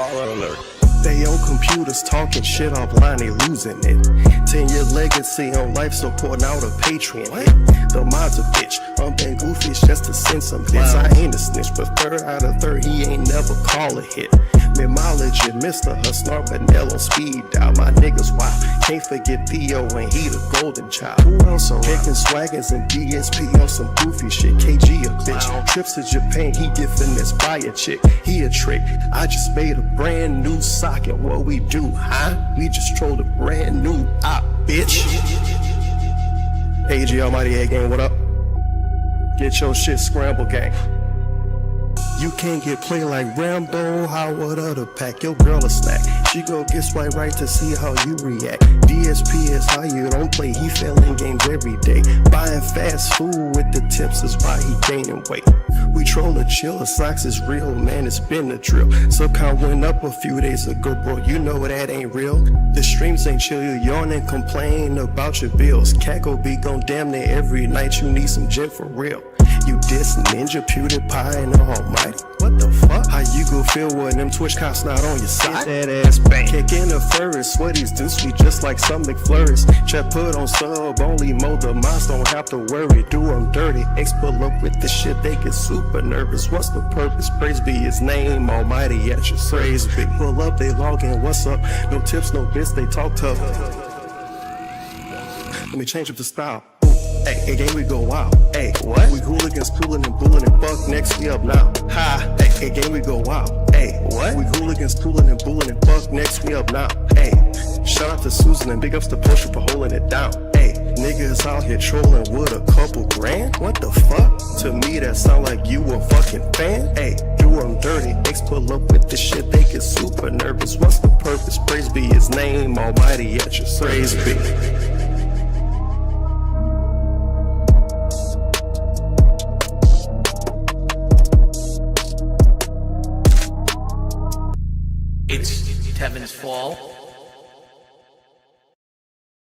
Baller alert. They on computers talking shit offline, they losing it. 10-year legacy on life support, now the Patreon. The mod's a bitch, been goofy just to send some bits. I ain't a snitch, but third out of third, he ain't never call a hit. Mid-mileage and Mr. Hustler, Vanilla on speed dial. My niggas wild, can't forget Theo when he the golden child. Who else around? Picking swaggins and DSP on some goofy shit. KG a bitch, trips to Japan, he get finessed by a chick. He a trick, I just made a brand new socket. What we do, huh? We just trolled a brand new op, bitch. AG Almighty A gang, what up? Get your shit scrambled, gang. You can't get played like Rambo, Howard of the pack. Your girl a snack. She go get swipe right to see how you react. DSP is how you don't play. He failing games every day. Buying fast food with the tips is why he gaining weight. We troll a chiller, socks is real, man, it's been the drill. Subcon went up a few days ago, bro, you know that ain't real. The streams ain't chill, you yawn and complain about your bills. Cackle be gon' damn near every night, you need some gin for real. You diss Ninja, PewDiePie, and the Almighty. What the fuck? How you go feel when them Twitch cops not on your side? That ass bang. Kicking the furries, sweaties do sweet just like some McFlurries. Chat put on sub, only mode the moms don't have to worry. Do them dirty, X pull up with the shit, they get super nervous. What's the purpose? Praise be his name, Almighty at your service. Big pull up, they log in, what's up? No tips, no bits, they talk tough. Let me change up the style. Hey, game we go wild. Hey, what? We hooligans, coolin' and bullin' and buck next we up now. Ha, hey, game we go wild. Hey, what? We hooligans, coolin' and bullin' and buck next we up now. Hey, shout out to Susan and big ups to Pusher for holding it down. Hey, niggas out here trolling with a couple grand? What the fuck? To me that sound like you a fucking fan. Hey, do them dirty, X pull up with the shit, they get super nervous. What's the purpose? Praise be his name, Almighty at your service. Praise be. Kevin's fall.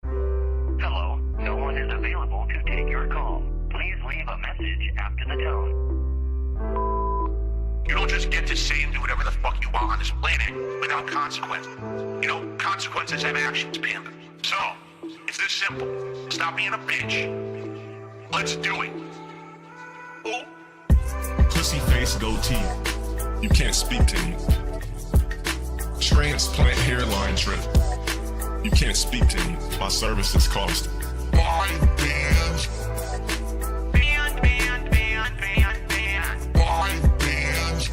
Hello, no one is available to take your call. Please leave a message after the tone. You don't just get to say and do whatever the fuck you want on this planet without consequence. You know, consequences have actions, pimp. So, it's this simple. Stop being a bitch. Let's do it. Ooh. Pussy face goatee. You can't speak to me. Transplant hairline trip. You can't speak to me. My services cost. My bands. Band. My bands.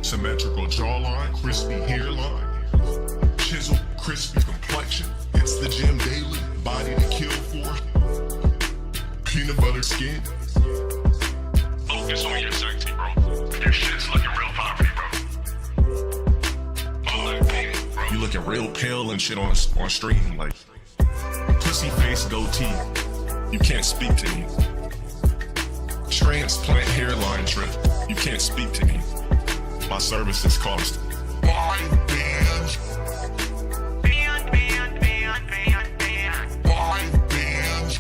Symmetrical jawline, crispy hairline. Chisel, crispy complexion. It's the gym daily. Body to kill for. Peanut butter skin. Focus on your sexy, bro. Your shit's looking real poverty, bro. You looking real pale and shit on stream, like pussy face goatee. You can't speak to me. Transplant hairline trip. You can't speak to me. My services cost. My bands. Band. My bands.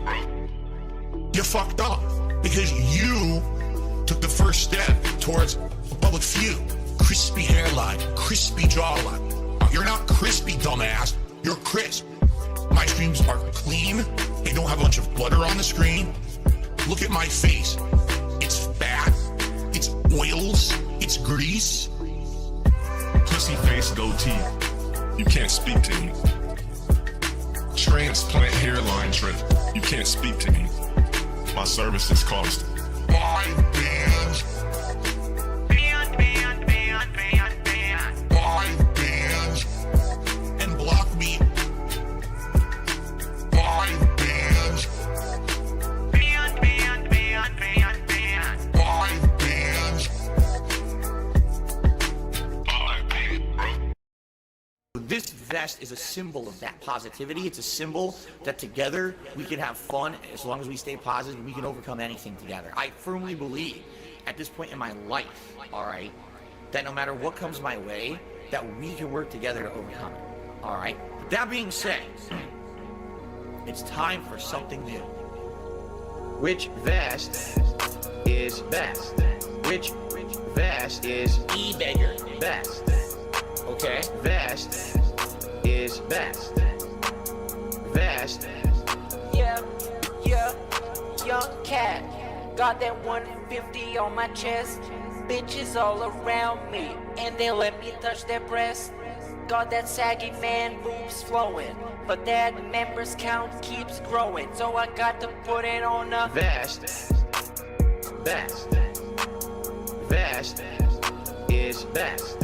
Bro. You fucked up because you took the first step towards a public view. Crispy hairline, crispy jawline. You're not crispy, dumbass. You're crisp. My streams are clean. They don't have a bunch of butter on the screen. Look at my face. It's fat. It's oils. It's grease. Pussy face goatee. You can't speak to me. Transplant hairline trip. You can't speak to me. My services cost. My bands. Band. My bands. And block me. My bands. Band. My bands. This vest is a symbol of that positivity. It's a symbol that together we can have fun. As long as we stay positive, we can overcome anything together. I firmly believe at this point in my life, all right, that no matter what comes my way, that we can work together to overcome it. All right. That being said, it's time for something new. Which vest is best? Which vest is e-beggar best? Okay, vest is best. Vest. Yeah, young cat. Got that 150 on my chest. Bitches all around me, and they let me touch their breast. Got that saggy man boobs flowing, but that members count keeps growing, so I got to put it on a vest. Best. Vest is best.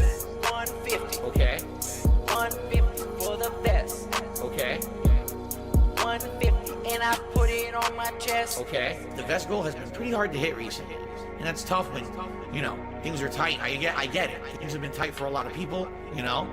150. Okay. 150 for the vest. Okay. 150, and I put it on my chest. Okay. The vest goal has been pretty hard to hit recently, and that's tough when, you know, things are tight. I get it. Things have been tight for a lot of people, you know.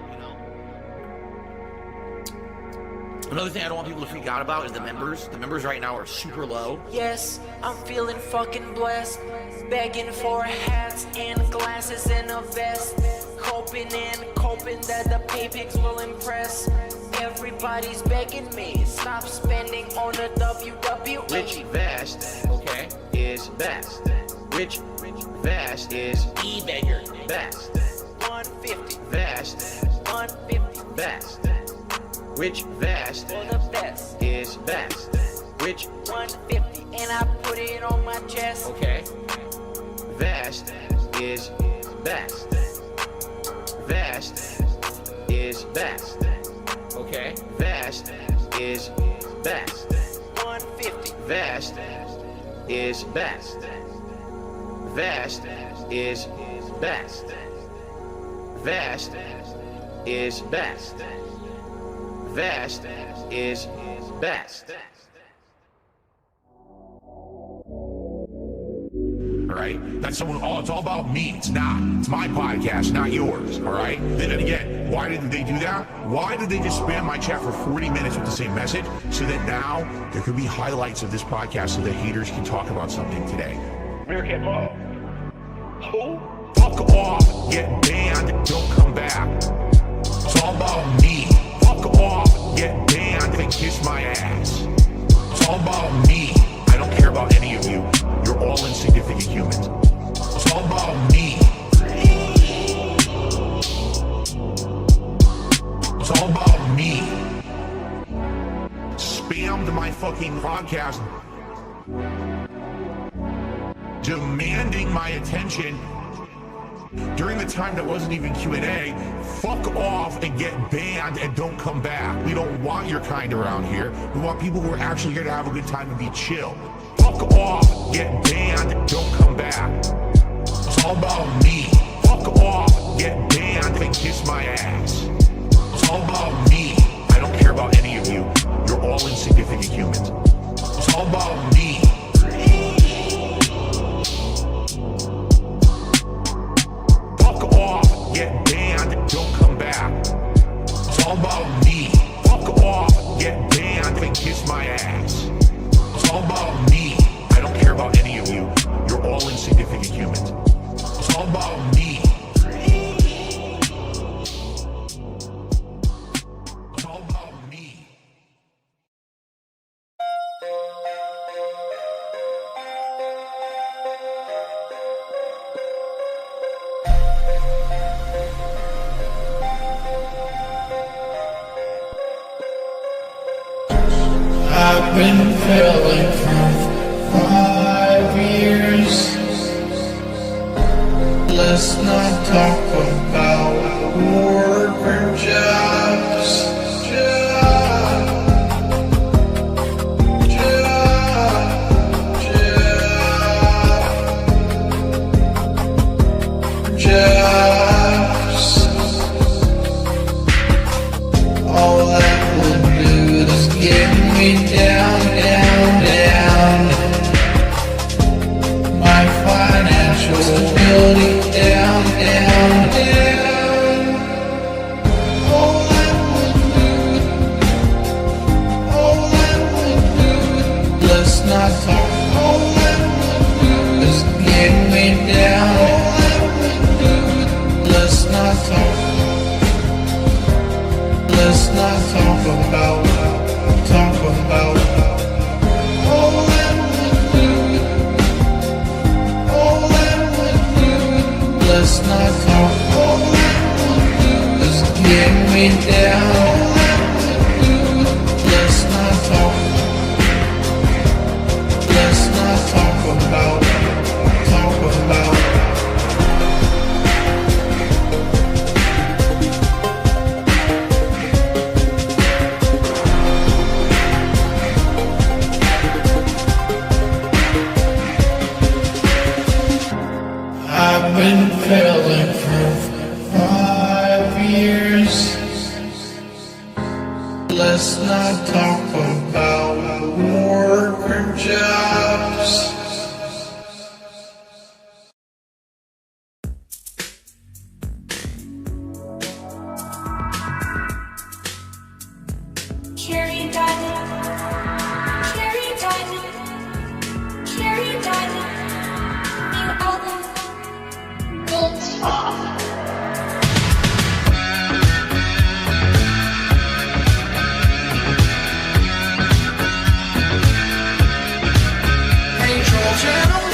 Another thing I don't want people to freak out about is the members. The members right now are super low. Yes, I'm feeling fucking blessed. Begging for hats and glasses and a vest. Hoping that the pay pigs will impress. Everybody's begging me, stop spending on the WWE. Which vest, okay, is best? Which vest is e-beggar best? 150. Vest. 150. Best. Which vest For the best. is best? Which 150, and I put it on my chest. okay, vest is best. Vest is best. Okay, vest is best. 150. Vest is best. Vest is best. Vest is best. Vest is best. All right? That's someone, it's all about me. It's not. It's my podcast, not yours. All right? Then again, why did they do that? Why did they just spam my chat for 40 minutes with the same message? So that now there could be highlights of this podcast so the haters can talk about something today. Meerkat Mo. Who? Fuck off, get banned, don't come back. It's all about me. Fuck off, get banned, and kiss my ass. It's all about me. I don't care about any of you. You're all insignificant humans. It's all about me. It's all about me. Spammed my fucking podcast, demanding my attention during the time that wasn't even Q&A. Fuck off and get banned and don't come back. We don't want your kind around here. We want people who are actually here to have a good time and be chill. Fuck off, get banned, don't come back. It's all about me. Fuck off, get banned and kiss my ass. It's all about me. I don't care about any of you. You're all insignificant humans. It's all about me. Fuck off, get banned, don't come back. It's all about me. Fuck off, get banned and kiss my ass. It's all about me. I don't care about any of you. You're all insignificant humans. It's all about me. It's all about me. I've been failing for 5 years. Let's not talk about work or jobs. Jobs. All that will do is get me down, down, down. My financial stability down, down, down. me down. Let's not talk. Let's not talk about. I've been failing for 5 years. Let's not talk about work or jobs. Carry diamond, carry diamond, carry diamond. New album. Hey, troll channel,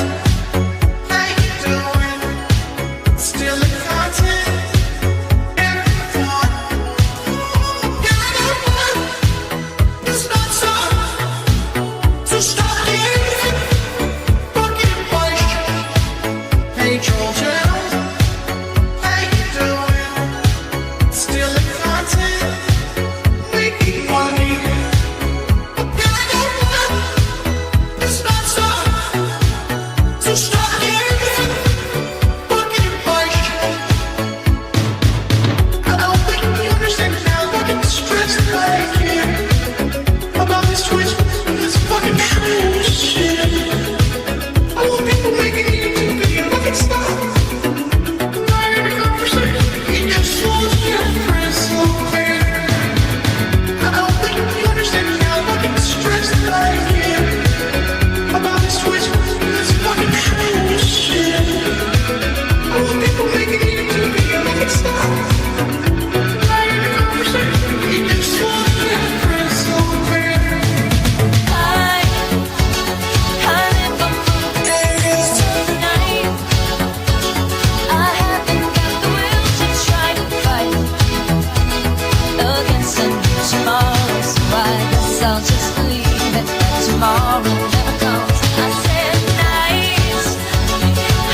how you doing? Still in content, everyone. It's not time to start the fucking question. Hey, troll channel, how you doing? Still in content, making money. It's not time to start the fucking question. I don't think you understand how fucking stressed I get about this Twitch. This fucking true shit. I want people making YouTube videos. Fucking stop. Not every conversation. You just want your friends so bad. I don't think you understand how fucking stressed I get about this Twitch. This fucking true shit. I want people making YouTube videos. Fucking stop. Not every conversation. You just want your friends so bad. I live on days tonight. I haven't got the will to try to fight against a new tomorrow. So I guess I'll just believe it that tomorrow never comes. I said nights.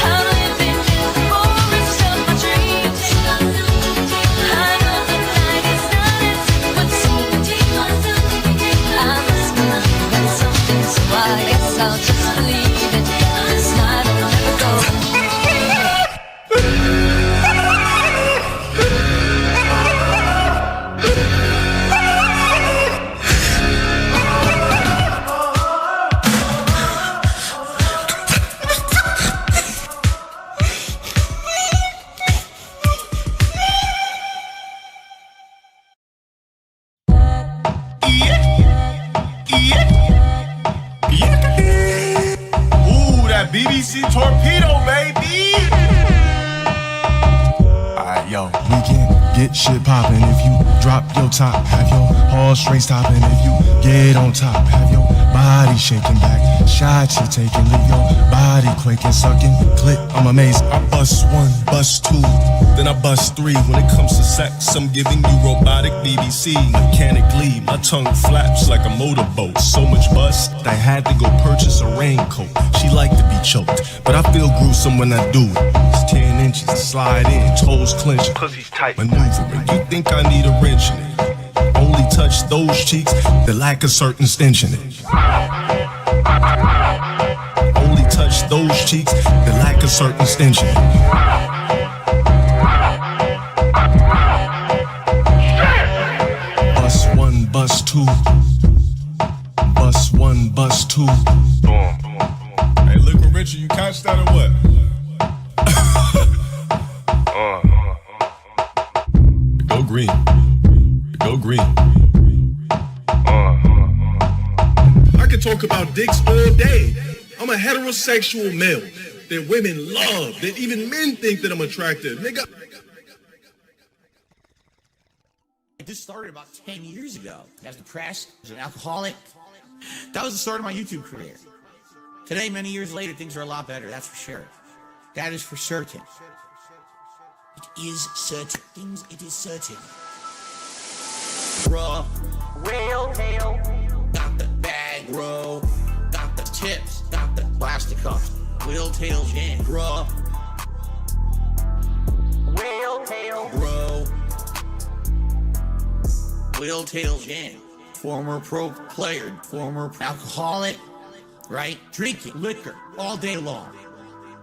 I'm living in the forest of my dreams. I know the night is not as it would seem. I must believe in something, so I guess I'll just believe it. This night will never go. Ooh, that BBC torpedo, baby! Alright, yo, we can get shit poppin' if you drop your top, have your heartstrings stopping. If you get on top, have your body shaking back. Shots you taking, leave your body quaking, sucking. Click, I'm amazed. I bust one, bust two, then I bust three. When it comes to sex, I'm giving you robotic BBC. Mechanically, my tongue flaps like a motorboat. So much bust, I had to go purchase a raincoat. She like to be choked, but I feel gruesome when I do it. It's 10 inches, slide in, toes clenched, pussy's tight, maneuvering. You think I need a wrench in it? Only touch those cheeks that lack a certain stench in it. Only touch those cheeks that lack a certain stench in it. Bust one, bust two. Bust one, bust two. Hey, Liquid Richard, you catch that or what? Go green. Go green. I could talk about dicks all day. I'm a heterosexual male that women love, that even men think that I'm attractive. Nigga. This started about 10 years ago. I was depressed, I was an alcoholic. That was the start of my YouTube career. Today, many years later, things are a lot better, that's for sure. That is for certain. It is certain. It is certain. Bruh. Real hell. Got the bag, bro. Got the tips. Got the plastic cups. Will tail gin, bruh. Real hell. Bro. Will tail gin. Former pro player. Former alcoholic. Right? Drinking liquor all day long.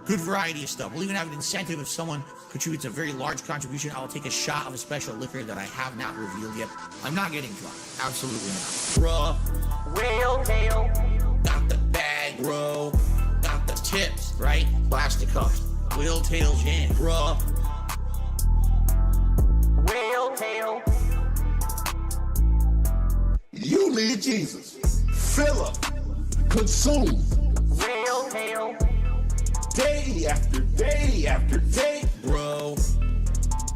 Good variety of stuff. We'll even have an incentive if someone contributes a very large contribution. I will take a shot of a special liquor that I have not revealed yet. I'm not getting drunk. Absolutely not. Bruh. Real hell. Got the bag, bro. Got the tips, right? Plastic cups. Will tail gin, bruh. Real hell. You need Jesus. Fill up. Consume. Real hell. Day after day after day. Bro.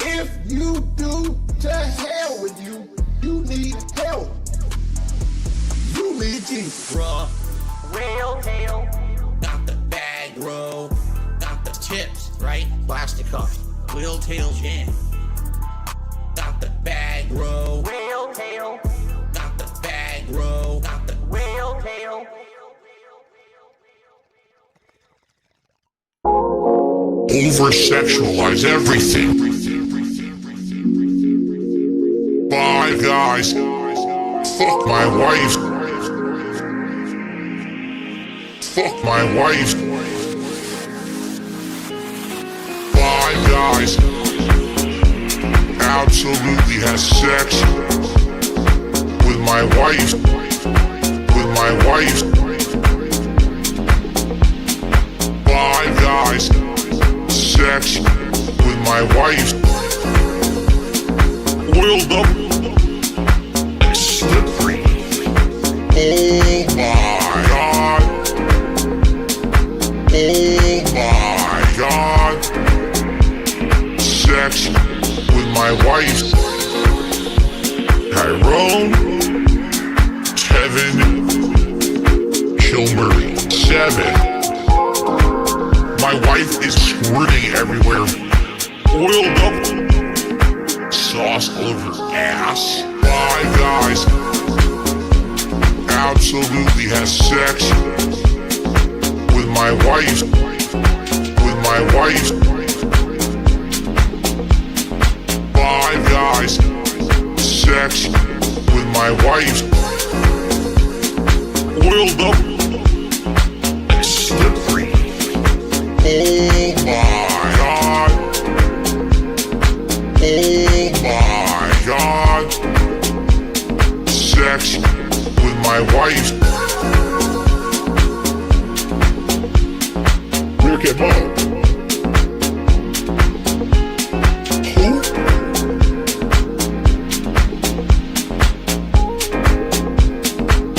If you do, to hell with you. You need help. You need Jesus. Bruh. Real hell. Got the bag, bro. Got the tips, right? Plastic cups. Will tail gin. Got the bag, bro. Real hell. Got the bag, bro. Got the real hell. Over-sexualize everything. Five guys. Fuck my wife. Fuck my wife. Five guys. Absolutely has sex with my wife. With my wife. Five guys. Sex with my wife. Oiled up. Slippery. Oh my God. Oh my God. Sex with my wife. Tyrone. Kevin. Kilmurray. 7. My wife is squirting everywhere. Oiled up. Sauce all over her ass. Five guys. Absolutely has sex with my wife. With my wife. Five guys. Sex with my wife. Oiled up. Slippery. Oh my God. Oh my God. Sex with my wife. Rick and Mo. Who?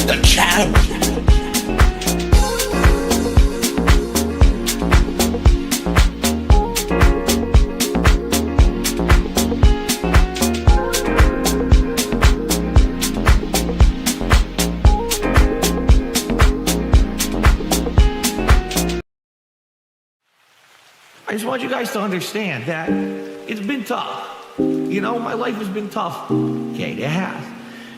The cowdom. I just want you guys to understand that it's been tough. You know, my life has been tough. Okay, it has.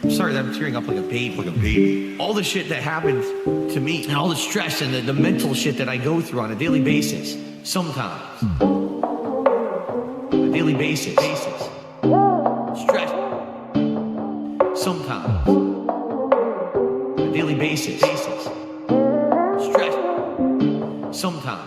I'm sorry that I'm tearing up like a baby. All the shit that happened to me and all the stress and the mental shit that I go through on a daily basis. Sometimes. On a daily basis. Stress. Sometimes. On a daily basis. Stress. Sometimes.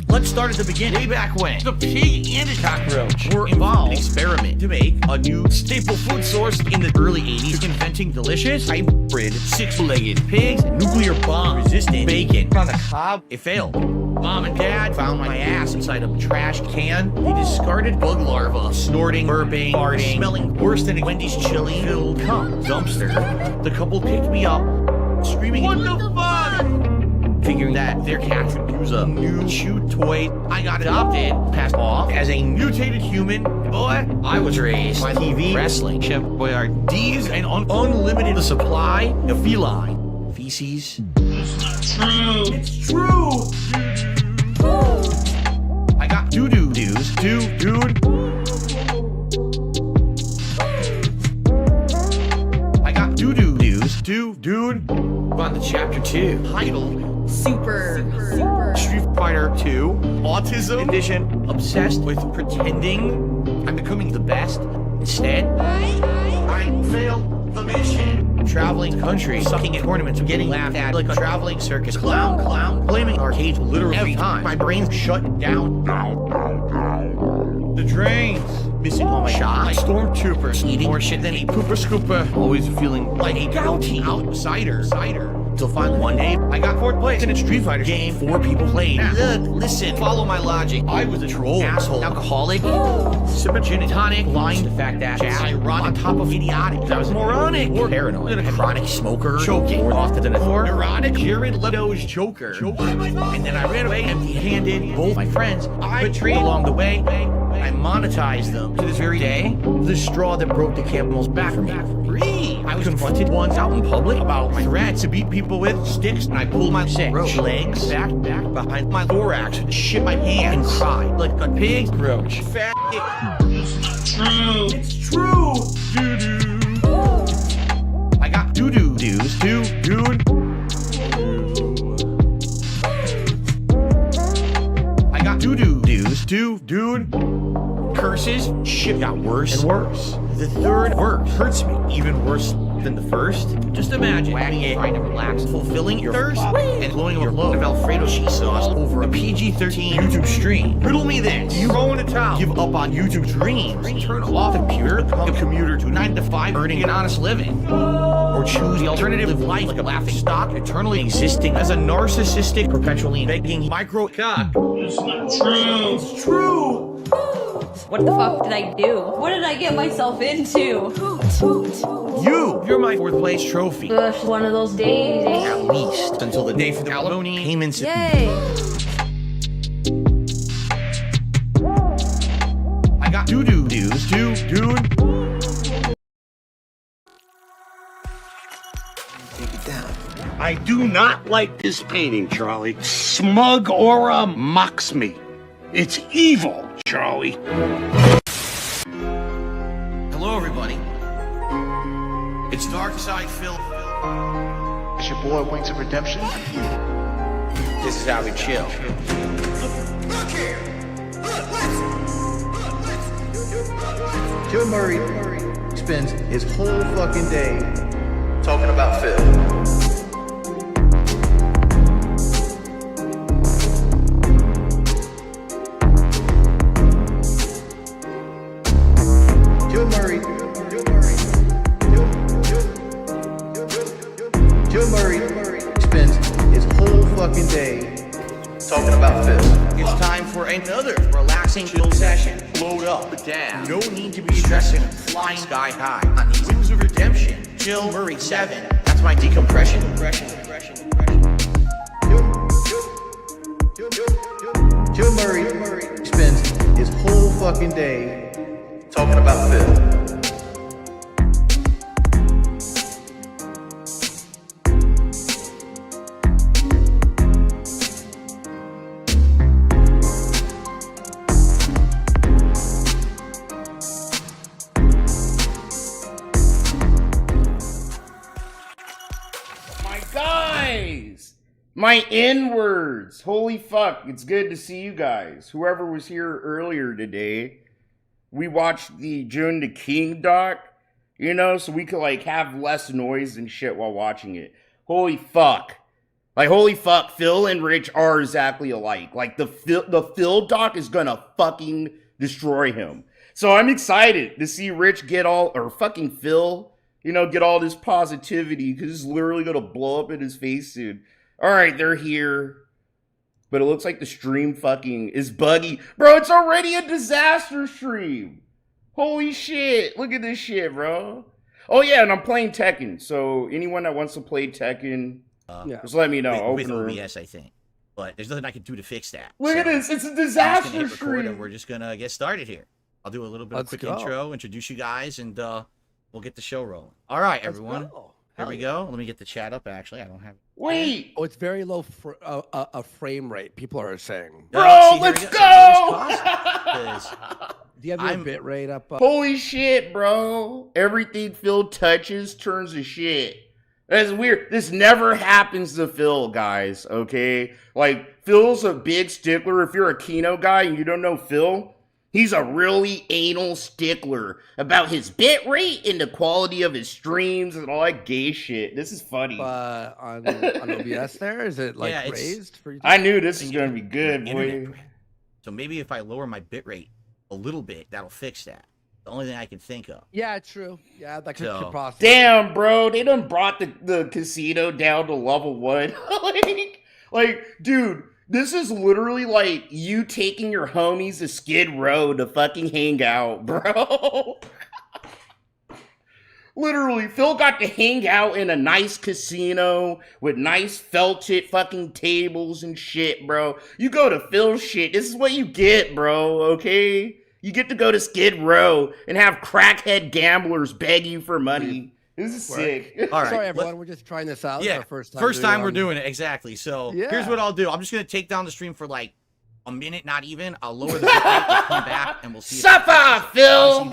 Let's start at the beginning. Way back when the pig and the cockroach were involved in an experiment to make a new staple food source in the early 80s, inventing delicious hybrid six-legged pigs and nuclear bomb resistant bacon on the cob. It failed. Mom and Dad found my ass inside a trash can. They discarded bug larvae, snorting, burping, farting, smelling worse than a Wendy's chili filled cum dumpster. The couple picked me up, screaming, "What the fuck?" Figuring that their cat could use a new chew toy. I got adopted, passed off as a mutated human. Boy, I was raised by TV, wrestling, Chef Boyardee's, and unlimited supply of feline feces. It's not true. It's true. I got doo-doo dudes. Dude. on to chapter 2, titled Super. Street Fighter 2, Autism Edition, obsessed with pretending I'm becoming the best. Instead, I failed the mission. Traveling the country, sucking at tournaments, getting laughed at like a traveling circus clown, blaming arcades literally every time. My brain's shut down. The drains. Missing all my shots. Like stormtroopers eating more shit than a pooper scooper. Always feeling like a gouty outsider. Till finally one day, I got 4th place in a Street Fighter game 4 people played. Look, listen, follow my logic. I was a troll, asshole, alcoholic, sipping gin and tonic, lying to the fact that I run on top of idiotic. I was moronic, or paranoid, a chronic smoker, choking more often than before, neurotic, Jared Leto's Joker. And then I ran away empty-handed. Both my friends I betrayed along the way. I monetized them to this very day. The straw that broke the camel's back for me. I was confronted once out in public about my threats to beat people with sticks, and I pulled my legs back behind my thorax, shit my pants, and cried like a pig roach. Fat. It's true. Doo-doo. I got doo-doo dudes too, dude. I got doo-doo dudes too, dude. Curses, shit got worse and worse. The third verse hurts me even worse than the first. Just imagine wagging it, trying to relax, fulfilling your thirst, and blowing your load of Alfredo cheese sauce over a PG-13 YouTube stream. Riddle me this. Do you go in a towel, give up on YouTube dreams, turn off the computer, become a commuter to 9 to 5, earning an honest living? Or choose the alternative of life like a laughing stock, eternally existing as a narcissistic, perpetually begging micro cock? It's not true. It's true. What the fuck did I do? What did I get myself into? You're my 4th place trophy. Ugh, one of those days. At least until the day for the alimony payments. Yay! I got doo-doo dudes too, dude. Take it down. I do not like this painting, Charlie. Smug aura mocks me. It's evil, Charlie. Hello, everybody. It's Dark Side Phil. It's your boy Wings of Redemption. This is how we chill. Look here. Look, Joe Murray spends his whole fucking day talking about Phil. Joe Murray spends his whole fucking day talking about Phil. It's time for another relaxing chill session. Load up, down. No need to be stressing, flying sky high on these Wings of Redemption. Chill Murray 7. That's my decompression. Joe Murray spends his whole fucking day talking about Phil. My N-words. Holy fuck. It's good to see you guys. Whoever was here earlier today, we watched the June the King doc, so we could have less noise and shit while watching it. Holy fuck. Holy fuck, Phil and Rich are exactly alike. The Phil doc is gonna fucking destroy him. So I'm excited to see Rich get fucking Phil, get all this positivity, because it's literally gonna blow up in his face soon. Alright, they're here. But it looks like the stream fucking is buggy. Bro, it's already a disaster stream. Holy shit. Look at this shit, bro. Oh yeah, and I'm playing Tekken. So anyone that wants to play Tekken, just let me know. With OBS, I think. But there's nothing I can do to fix that. Look at this. It's a disaster stream. And we're just going to get started here. I'll do a little bit of a quick intro, introduce you guys, and we'll get the show rolling. All right, everyone. Here we go. Let me get the chat up, actually. I don't have... Wait! Oh, it's very low frame rate, people are saying. Bro, let's go! Do you have your bit rate up? Holy shit, bro. Everything Phil touches turns to shit. That's weird. This never happens to Phil, guys, okay? Like, Phil's a big stickler. If you're a Kino guy and you don't know Phil, he's a really anal stickler about his bit rate and the quality of his streams and all that gay shit. This is funny. On OBS there? Is it like raised for you? I knew this was going to be good, boy. So maybe if I lower my bitrate a little bit, that'll fix that. The only thing I can think of. Yeah, true. Yeah, that could possibly. Damn, bro. They done brought the casino down to level 1. like, dude, this is literally like you taking your homies to Skid Row to fucking hang out, bro. Literally, Phil got to hang out in a nice casino with nice felted fucking tables and shit, bro. You go to Phil's shit, this is what you get, bro, okay? You get to go to Skid Row and have crackhead gamblers beg you for money. This is sick. All right, Sorry, everyone. We're just trying this out. Yeah, It's our first time we're doing it. Exactly. So Yeah. here's what I'll do. I'm just going to take down the stream for like a minute, not even. I'll lower the bitrate and come back, and we'll see. Suffer, Phil!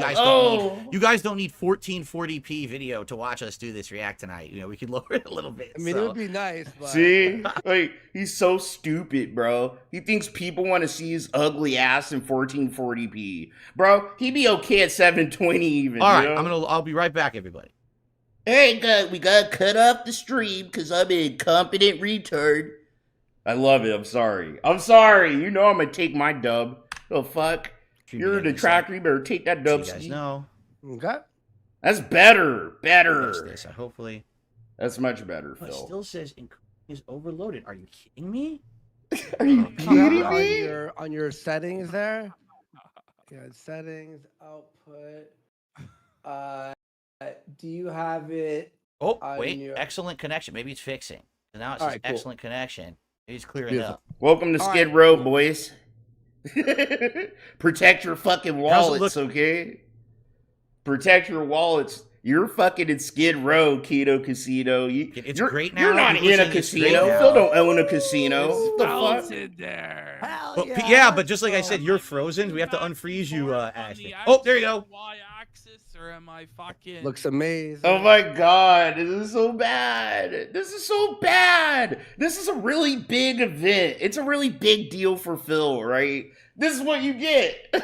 You guys don't need 1440p video to watch us do this react tonight. You know, we can lower it a little bit. I mean, it would be nice. But... See? Like, he's so stupid, bro. He thinks people want to see his ugly ass in 1440p. Bro, he'd be okay at 720 even. All right, you know? I'll be right back, everybody. Hey, we got to cut off the stream because I'm an incompetent retard. I love it. I'm sorry. You know I'm going to take my dub. Oh, fuck. You're a detractor. You better take that dub. So you guys know. Okay. That's better. This, hopefully. That's much better, But it Phil. still says is overloaded. Are you kidding me? Are you kidding me? On your settings there. Yeah, settings, output. Do you have it? Oh, wait. Excellent connection. Maybe it's fixing. So now it says excellent connection. Maybe it's clearing up. Welcome to Skid Row, boys. Protect your fucking wallets, okay? Protect your wallets. You're fucking in Skid Row, Kino Casino. It's great now. You're not in a casino. Phil don't own a casino. What the fuck? In there. But just like I said, you're frozen. We have to unfreeze you, Ashton. Oh, there you go. Y-axis, or am I fucking? Looks amazing. Oh my god, this is so bad. This is so bad. This is a really big event. It's a really big deal for Phil, right? This is what you get.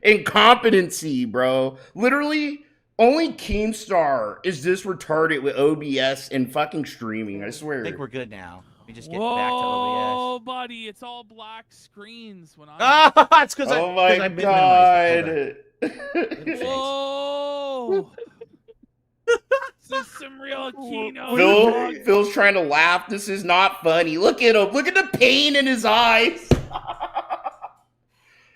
Incompetency, bro. Literally, only Keemstar is this retarded with OBS and fucking streaming, I swear. I think we're good now. We just get Whoa, back to OBS. buddy, it's all black screens when I. Ah, it's because oh my god. Whoa. This is some real Kino. Phil's trying to laugh. This is not funny. Look at him. Look at the pain in his eyes.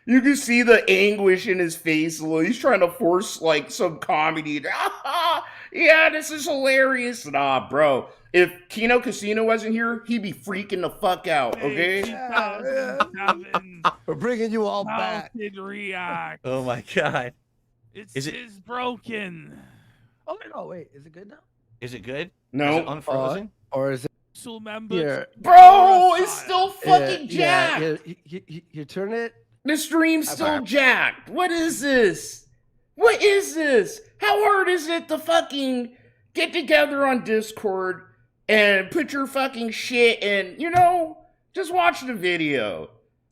You can see the anguish in his face. He's trying to force like some comedy. Yeah, this is hilarious. Nah, bro. If Kino Casino wasn't here, he'd be freaking the fuck out, okay? We're bringing you all back. React. Oh my god. Is it broken? Oh no, wait. Is it good now? Is it good? No. Is it unfrozen? Or is it? Here. Bro, it's still fucking jacked. You turn it. The stream's still jacked. What is this? What is this? How hard is it to fucking get together on Discord and put your fucking shit and, just watch the video?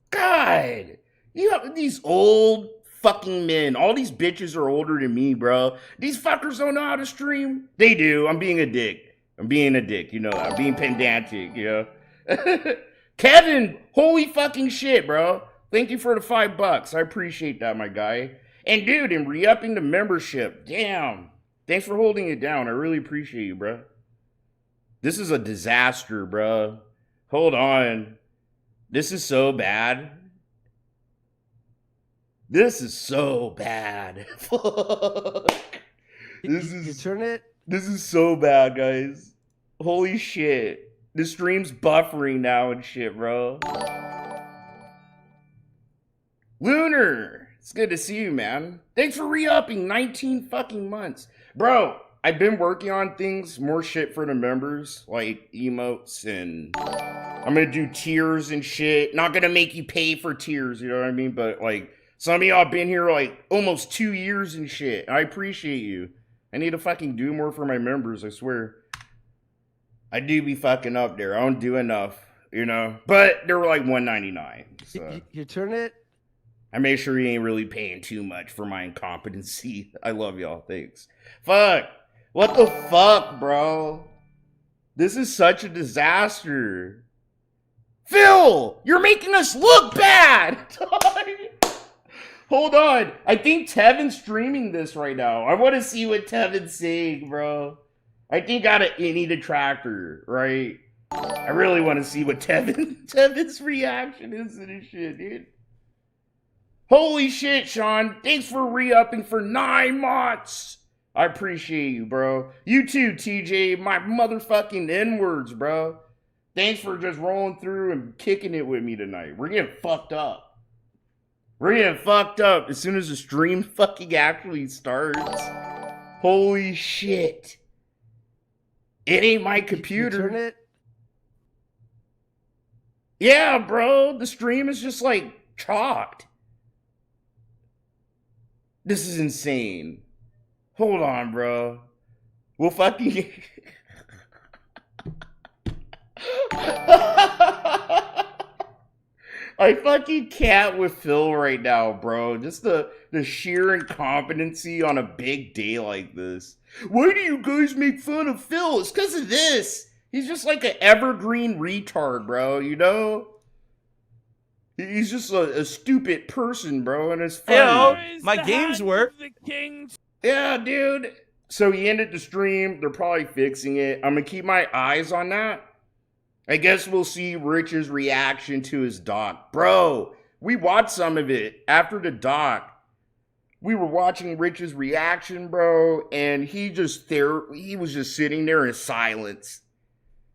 God, you have these old fucking men. All these bitches are older than me, bro. These fuckers don't know how to stream. They do. I'm being a dick. I'm being pedantic, Kevin, holy fucking shit, bro. Thank you for the $5. I appreciate that, my guy. And dude, in re-upping the membership, damn. Thanks for holding it down. I really appreciate you, bro. This is a disaster, bro. Hold on. This is so bad. This is so bad. Fuck. You turn it. This is so bad, guys. Holy shit. The stream's buffering now and shit, bro. Lunar, it's good to see you, man. Thanks for re-upping 19 fucking months. Bro, I've been working on things, more shit for the members, like emotes, and I'm gonna do tiers and shit. Not gonna make you pay for tiers, you know what I mean? But, like, some of y'all been here, like, almost 2 years and shit. I appreciate you. I need to fucking do more for my members, I swear. I do be fucking up there. I don't do enough, you know. But they were like $1.99. So. You turn it. I made sure he ain't really paying too much for my incompetency. I love y'all. Thanks. Fuck. What the fuck, bro? This is such a disaster. Phil, you're making us look bad. Hold on. I think Tevin's streaming this right now. I want to see what Tevin's saying, bro. I think out of any detractor, right? I really want to see what Tevin's reaction is to this shit, dude. Holy shit, Sean. Thanks for re-upping for 9 months. I appreciate you, bro. You too, TJ. My motherfucking N-words, bro. Thanks for just rolling through and kicking it with me tonight. We're getting fucked up. We're getting fucked up as soon as the stream fucking actually starts. Holy shit. It ain't my computer. You turn it. Yeah, bro. The stream is just like chalked. This is insane. Hold on, bro. We'll fucking... I fucking can't with Phil right now, bro. Just the sheer incompetency on a big day like this. Why do you guys make fun of Phil? It's because of this. He's just like an evergreen retard, bro, you know? He's just a stupid person, bro, and it's funny. My games work. Yeah, dude. So he ended the stream. They're probably fixing it. I'm gonna keep my eyes on that. I guess we'll see Rich's reaction to his doc. Bro, we watched some of it after the doc. We were watching Rich's reaction, bro, and he was just sitting there in silence,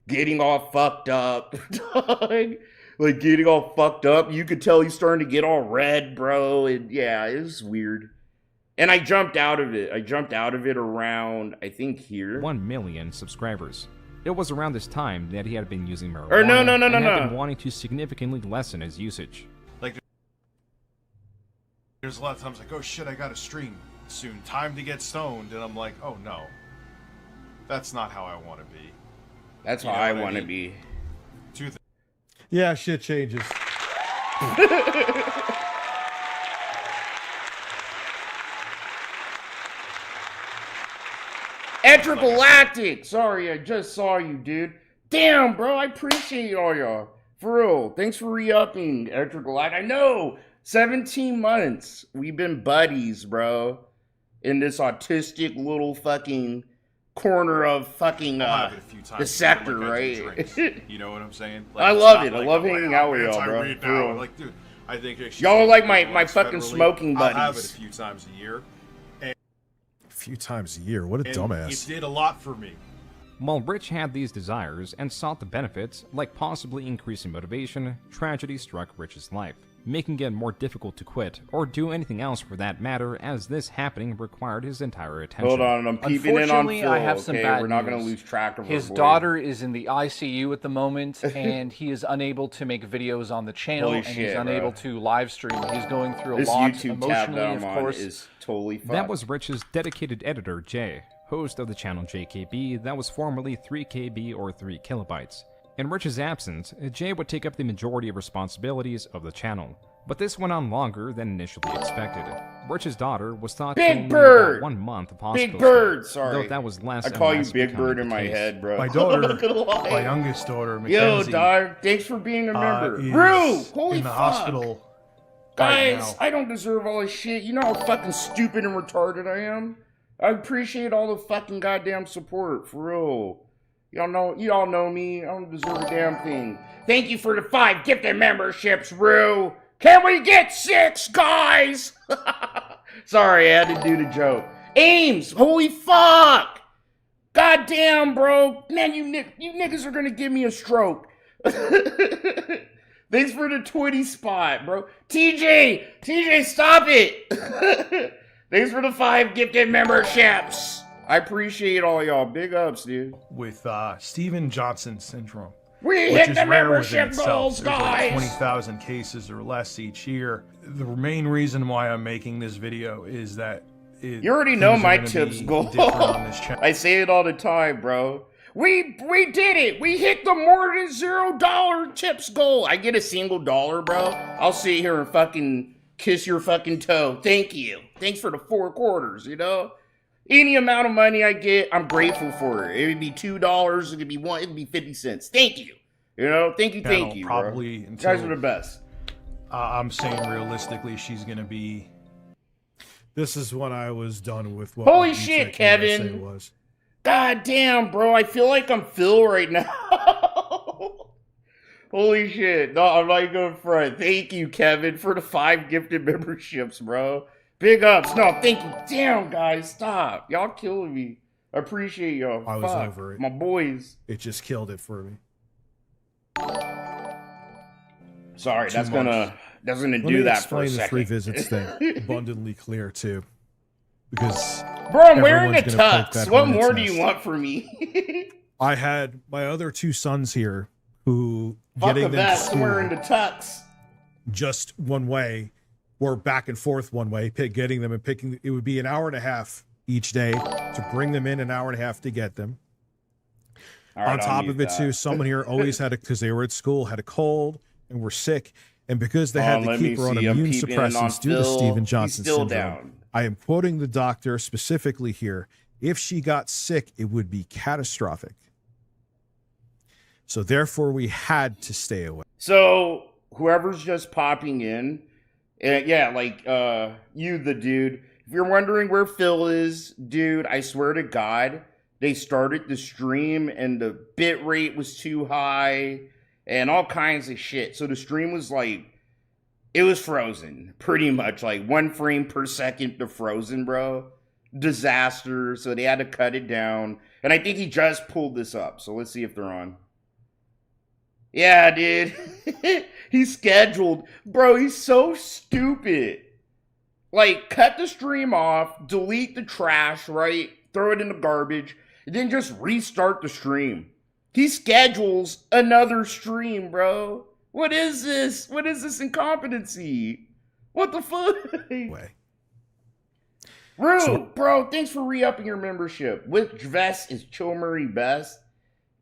getting all fucked up. Like, getting all fucked up. You could tell he's starting to get all red, bro. And yeah, it was weird. And I jumped out of it. I jumped out of it around, I think, here. 1 million subscribers. It was around this time that he had been using marijuana or no. and had been wanting to significantly lessen his usage. Like, there's a lot of times like, oh shit, I gotta stream soon. Time to get stoned. And I'm like, oh no. That's not how I want to be. That's how I want to be. Yeah, shit changes. Etrigalactic! Sorry, I just saw you, dude. Damn, bro, I appreciate all y'all. For real. Thanks for re-upping, Etrigalactic. I know! 17 months. We've been buddies, bro. In this autistic little fucking corner of fucking the sector, right? You know what I'm saying? Like, I love it. I love hanging out with y'all, bro. Now. Like, dude, I think y'all are like my fucking smoking buddies. I'll have it a few times a year. A few times a year? What a dumbass. It did a lot for me. While Rich had these desires and sought the benefits, like possibly increasing motivation, tragedy struck Rich's life, making it more difficult to quit, or do anything else for that matter, as this happening required his entire attention. Hold on, I'm peeping in on Phil, I have some bad We're not news. going to lose track of his our boy. daughter is in the ICU at the moment, and he is unable to make videos on the channel, Holy and shit, he's unable bro. to live stream. He's going through a This lot YouTube tab emotionally, that I'm of on course. is totally fucked. That was Rich's dedicated editor, Jay, host of the channel JKB that was formerly 3KB or 3 kilobytes. In Rich's absence, Jay would take up the majority of responsibilities of the channel. But this went on longer than initially expected. Rich's daughter was thought to only Big Bird! about 1 month of hospital Big Bird, stay, sorry. though that was less I and call you less Big becoming Bird the in my case. head, bro. My daughter, I'm not gonna lie. my youngest daughter, Mackenzie, Yo, dog, thanks for being a member. is Rue, holy in the fuck. hospital. Guys, right now. I don't deserve all this shit. You know how fucking stupid and retarded I am? I appreciate all the fucking goddamn support, for real. Y'all know me. I don't deserve a damn thing. Thank you for the 5 gifted memberships, Rue. Can we get 6, guys? Sorry, I had to do the joke. Ames, holy fuck. Goddamn, bro. Man, you niggas are gonna give me a stroke. Thanks for the 20 spot, bro. TJ, stop it. Thanks for the 5 gifted memberships. I appreciate all y'all. Big ups, dude. With Steven Johnson syndrome. We which hit is the rare membership within goals, itself. There's like guys. 20,000 cases or less each year. The main reason why I'm making this video is that you already know my things are tips gonna go. be different on this channel. I say it all the time, bro. We did it. We hit the more than $0 tips goal. I get a single dollar, bro. I'll sit here and fucking kiss your fucking toe. Thank you. Thanks for the 4 quarters, you know? Any amount of money I get, I'm grateful for it. It would be $2, it could be 1, it could be 50 cents. Thank you. You know, thank you, Probably bro. until, You guys are the best. I'm saying realistically, she's gonna be. This is when I was done with what. Holy my shit, DTech Kevin. USA was. God damn, bro. I feel like I'm Phil right now. Holy shit. No, I'm not going front. Thank you, Kevin, for the 5 gifted memberships, bro. Big ups. No, thank you. Damn, guys. Stop. Y'all killing me. I appreciate y'all. I was Fuck. over it. My boys. It just killed it for me. Sorry, 2 that's months. gonna do that for a Explain the 3 second. visits thing abundantly clear too, because Bro, I'm wearing a everyone's gonna poke tux. that What hornet's more do you nest. want from me? I had my other 2 sons here who Fuck getting a them to vest. I'm school wearing the tux. just one way or back and forth one way, getting them and picking. It would be an hour and a half each day to bring them in, an hour and a half to get them. All right, On I'll top mute of it that. too, someone here always had because they were at school, had a cold and were sick. And because they had to let me keep her on see. I'm immune peeping in on suppressants due to Phil. Stephen He's Johnson still syndrome, down. I am quoting the doctor specifically here. If she got sick, it would be catastrophic. So therefore, we had to stay away. So whoever's just popping in, yeah, like you, the dude. If you're wondering where Phil is, dude, I swear to God, they started the stream and the bit rate was too high and all kinds of shit. So the stream was like, it was frozen, pretty much like 1 frame per second to frozen, bro. Disaster. So they had to cut it down. And I think he just pulled this up. So let's see if they're on. Yeah, dude. He's scheduled. Bro, he's so stupid. Like, cut the stream off, delete the trash, right? Throw it in the garbage, and then just restart the stream. He schedules another stream, bro. What is this? What is this incompetency? What the fuck? Rude, bro. Thanks for re-upping your membership. Which vest is Chill Murray best?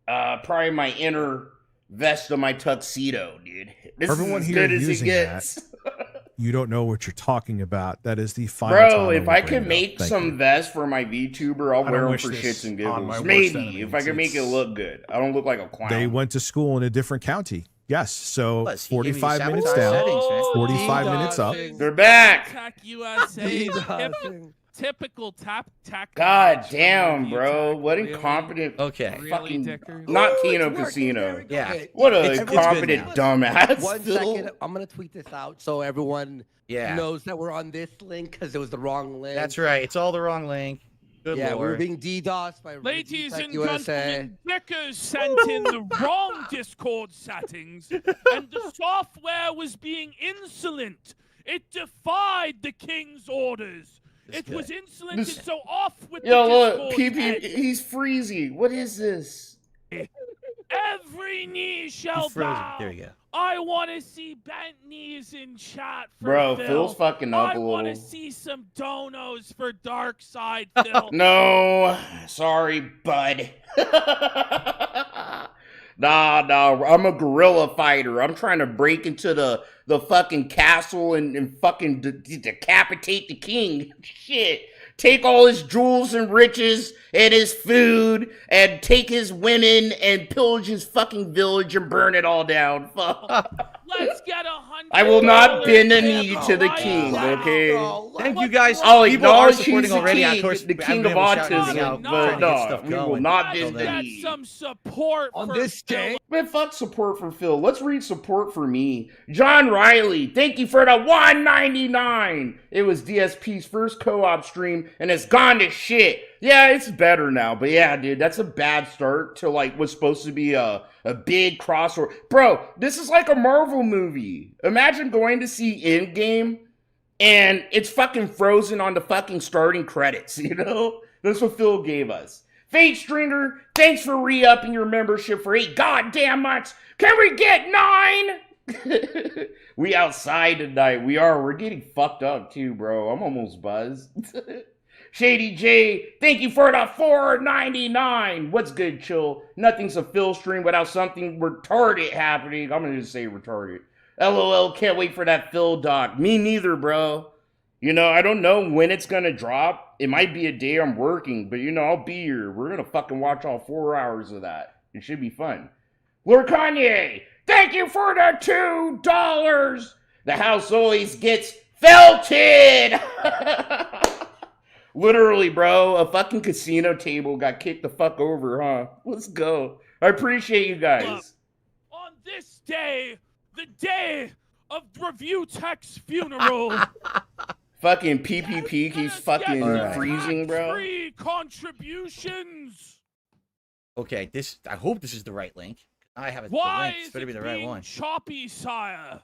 Probably my inner vest of my tuxedo, dude. This Everyone is as here good as it using gets. that, you don't know what you're talking about. That is the final Bro, time if will I bring could it up. make Thank some you. vests for my VTuber, I'll I wear don't them wish for this shits and on my giggles. worst Maybe, enemy. if I could make it look good. I don't look like a clown. They went to school in a different county. Yes, so Plus, he gave me 45 minutes sabotage down, settings, man. 45 minutes up. They're back. Attack USA. DDoSing. Typical tap. God damn, bro. What incompetent Okay. fucking Dickers? not Ooh, Kino it's working. There Casino. we go. Yeah. Okay, What a It's good incompetent now. dumbass. 1 Phil. second. I'm gonna tweet this out so everyone knows that we're on this link because it was the wrong link. That's right. It's all the wrong link. Good Yeah, we were lord. being DDoSed by Ladies and USA. gentlemen, Dickers sent in the wrong Discord settings, and the software was being insolent. It defied the king's orders. It was insolent and so off with Yo, the look, Discord PP, head. he's freezy. What is this? Every knee shall Frozen. bow. There you go. I want to see bent knees in chat for Bro, Phil. Phil's fucking up I a want to little. see some donos for Dark Side Phil. No, sorry, bud. Nah, I'm a guerrilla fighter. I'm trying to break into the fucking castle and fucking decapitate the king. Shit. Take all his jewels and riches and his food and take his women and pillage his fucking village and burn it all down. Fuck. Let's get $100. I will not bend a knee tip to the right king, now. okay? Thank you guys. I'll People are acknowledge supporting he's the already. king, Of course, the king I'm of gonna shout these autism, out, but trying to get no, stuff we will going. not Let's bend the get knee. some support On for this Phil. day. Man, fuck support for Phil. Let's read support for me. John Riley, thank you for the $1.99. It was DSP's first co-op stream, and it's gone to shit. Yeah, it's better now, but yeah, dude, that's a bad start to like what's supposed to be a big crossover. Bro, this is like a Marvel movie. Imagine going to see Endgame, and it's fucking frozen on the fucking starting credits, you know? That's what Phil gave us. Fate Stringer, thanks for re-upping your membership for 8 goddamn months. Can we get 9? We outside tonight. We are. We're getting fucked up too, bro. I'm almost buzzed. Shady J, thank you for the $4.99. What's good, chill? Nothing's a Phil stream without something retarded happening. I'm gonna just say retarded. LOL, can't wait for that Phil doc. Me neither, bro. You know, I don't know when it's gonna drop. It might be a day I'm working, but you know, I'll be here. We're gonna fucking watch all 4 hours of that. It should be fun. Lord Kanye, thank you for the $2. The house always gets felted. Literally, bro, a fucking casino table got kicked the fuck over, huh? Let's go. I appreciate you guys. On this day, the day of Review Tech's funeral. Fucking PPP keeps fucking freezing, bro. Free contributions. Okay, I hope this is the right link. I have it. Why the link. It's better is be it the right being one. choppy, sire?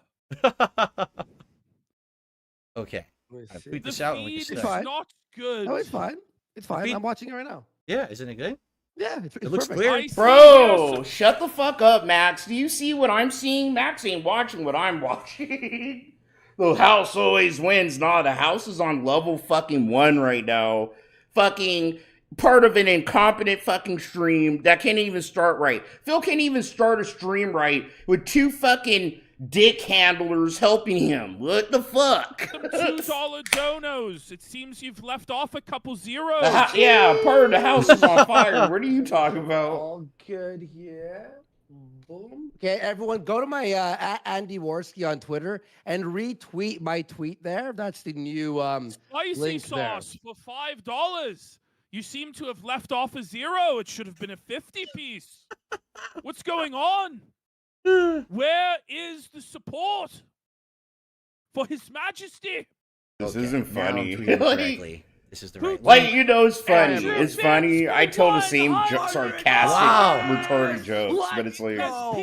Okay. I tweet The this out and we feed can is see. not good. No, it's fine. It's fine. Feed- I'm watching it right now. Yeah, isn't it good? Yeah, it's It looks perfect. clear. Bro, shut the fuck up, Max. Do you see what I'm seeing? Max ain't watching what I'm watching. The house always wins. Nah, the house is on level fucking 1 right now. Fucking part of an incompetent fucking stream that can't even start right. Phil can't even start a stream right with 2 fucking dick handlers helping him. What the fuck? Some $2 donos. It seems you've left off a couple zeros. Yeah, part of the house is on fire. What are you talking about? All good here. Boom. Okay, everyone, go to my Andy Worski on Twitter and retweet my tweet there. That's the new Spicy link there. sauce for $5. You seem to have left off a 0. It should have been a 50 piece. What's going on? Where is the support for His Majesty? This isn't now I'm funny. tweeting correctly. This is the right Like, link. you know, it's funny. Andrew It's funny. I tell the same sarcastic, retarded jokes, but it's like,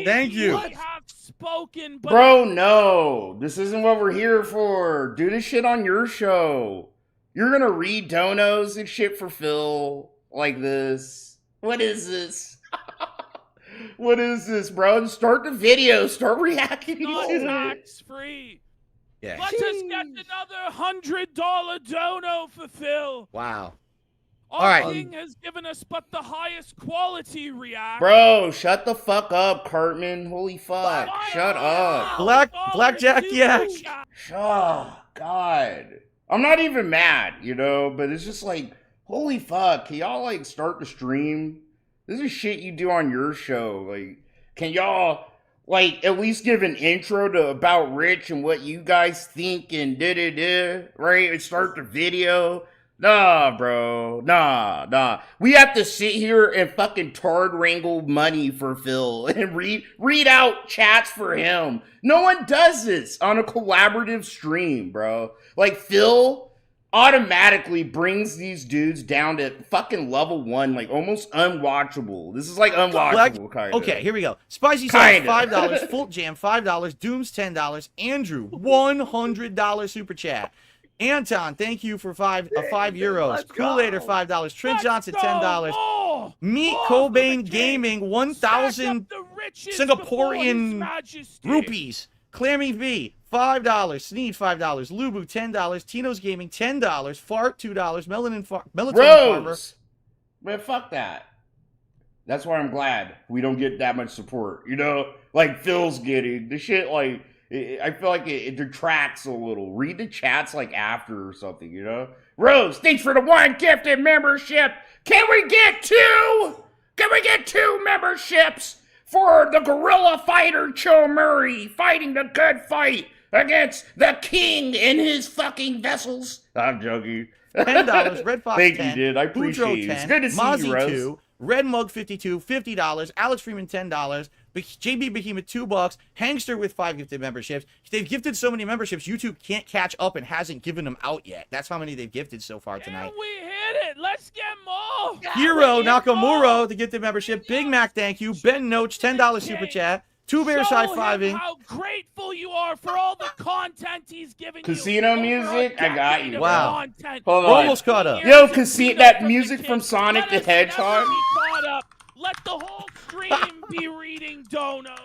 Thank you. I have spoken, but bro, no. This isn't what we're here for. Do this shit on your show. You're gonna read donos and shit for Phil like this. What is this? What is this, bro? Start the video. Start reacting not to it. tax free. Yeah. Let us get another $100 dono for Phil. Wow. Our All right. king has given us but the highest quality react. Bro, shut the fuck up, Cartman. Holy fuck. Shut up. Blackjack yak. Oh, God. I'm not even mad, you know, but it's just like, holy fuck. Can y'all, like, start the stream? This is shit you do on your show. Like, can y'all, like, at least give an intro to About Rich and what you guys think and da-da-da, right? And start the video. Nah, bro. Nah. We have to sit here and fucking tard wrangle money for Phil and read out chats for him. No one does this on a collaborative stream, bro. Like, Phil automatically brings these dudes down to fucking level 1, like almost unwatchable. This is like unwatchable, kind of. Okay, here we go. Spicy sauce, $5. Full jam, $5. Dooms, $10. Andrew, $100 super chat. Anton, thank you for €5. Kool-Ader, $5. Trent Johnson, $10. Meet Cobain Gaming, 1,000 Singaporean rupees. Clammy V, $5. Sneed, $5. Lubu, $10. Tino's Gaming, $10. Fart, $2. Melatonin Farmer. Rose! Man, fuck that. That's why I'm glad we don't get that much support. You know, like Phil's getting. The shit, like, I feel like it detracts a little. Read the chats, like, after or something, you know? Rose, thanks for the 1 gifted membership. Can we get 2? Can we get 2 memberships for the guerrilla fighter Cho Murray fighting the good fight against the king in his fucking vessels? I'm joking. $10. Red Fox, Thank 10. you, dude. I appreciate Boudreaux, you. 10. It's good to see Mozzie, you, Rose. 2. Red Mug, 52. $50. Alex Freeman, $10. JB Behemoth, $2. Hangster with 5 gifted memberships. They've gifted so many memberships, YouTube can't catch up and hasn't given them out yet. That's how many they've gifted so far tonight. We hit it. Let's get more. Hero Nakamura, the gifted membership. Big Mac, thank you. Ben Noach, $10 super chat. Two Bears Show high-fiving. him how grateful you are for all the content he's giving Casino you. music? I got you. Wow. Content. Hold We're on. almost caught up. Yo, that music from Sonic the Hedgehog? Caught up. Let the whole stream be reading donos.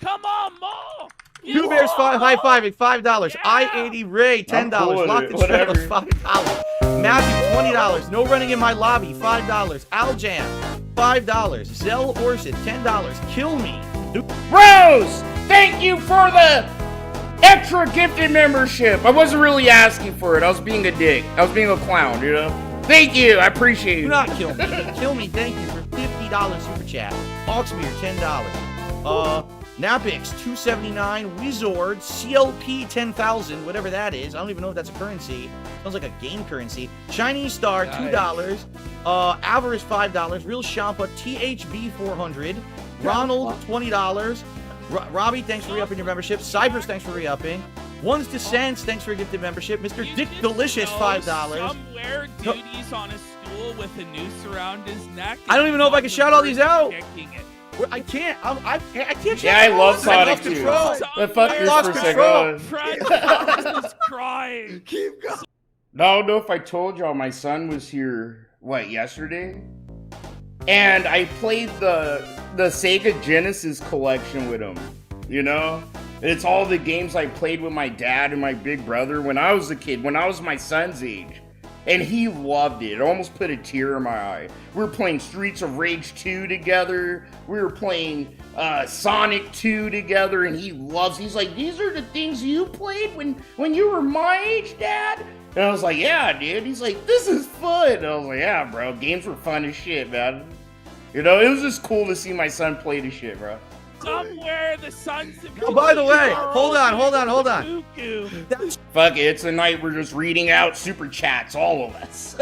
Come on, Mo. Two Bears high-fiving, $5. I-80 Ray, $10. I'm cool with Lock it, the Trails, whatever. $5. Matthew, $20. No running in my lobby, $5. Aljam, $5. Zell Orchid, $10. Kill me. Rose, thank you for the extra gifted membership. I wasn't really asking for it. I was being a dick. I was being a clown, you know? Thank you. I appreciate Do it. not kill me. Kill me, thank you for $50 super chat. Oxmere, $10. Napix, $2.79. Wizord, CLP 10,000, whatever that is. I don't even know if that's a currency. Sounds like a game currency. Chinese Star, $2. Avarice, $5. Real Shampa, THB 400. Ronald, $20. Robbie, thanks for re-upping your membership. Cypress, thanks for re-upping. One's Descents, thanks for a gifted membership. Mr. Dick Delicious, $5. Somewhere, dude, he's on a stool with a noose around his neck. I don't even know if I can shout all these out. Kicking it. I can't. I can't. Yeah, I love Sonic Sonic 2. control. But fuck this Lost for a control. second. He's crying. Keep going. I don't know if I told y'all my son was here, yesterday? And I played the Sega Genesis collection with him, you know? It's all the games I played with my dad and my big brother when I was a kid, when I was my son's age. And he loved it. It almost put a tear in my eye. We were playing Streets of Rage 2 together. We were playing Sonic 2 together, and he's like, these are the things you played when you were my age, Dad? And I was like, yeah, dude. He's like, this is fun. And I was like, yeah, bro. Games were fun as shit, man. You know, it was just cool to see my son play the shit, bro. Somewhere the sons of Oh, by the way, hold on. Fuck it, it's a night we're just reading out super chats, all of us.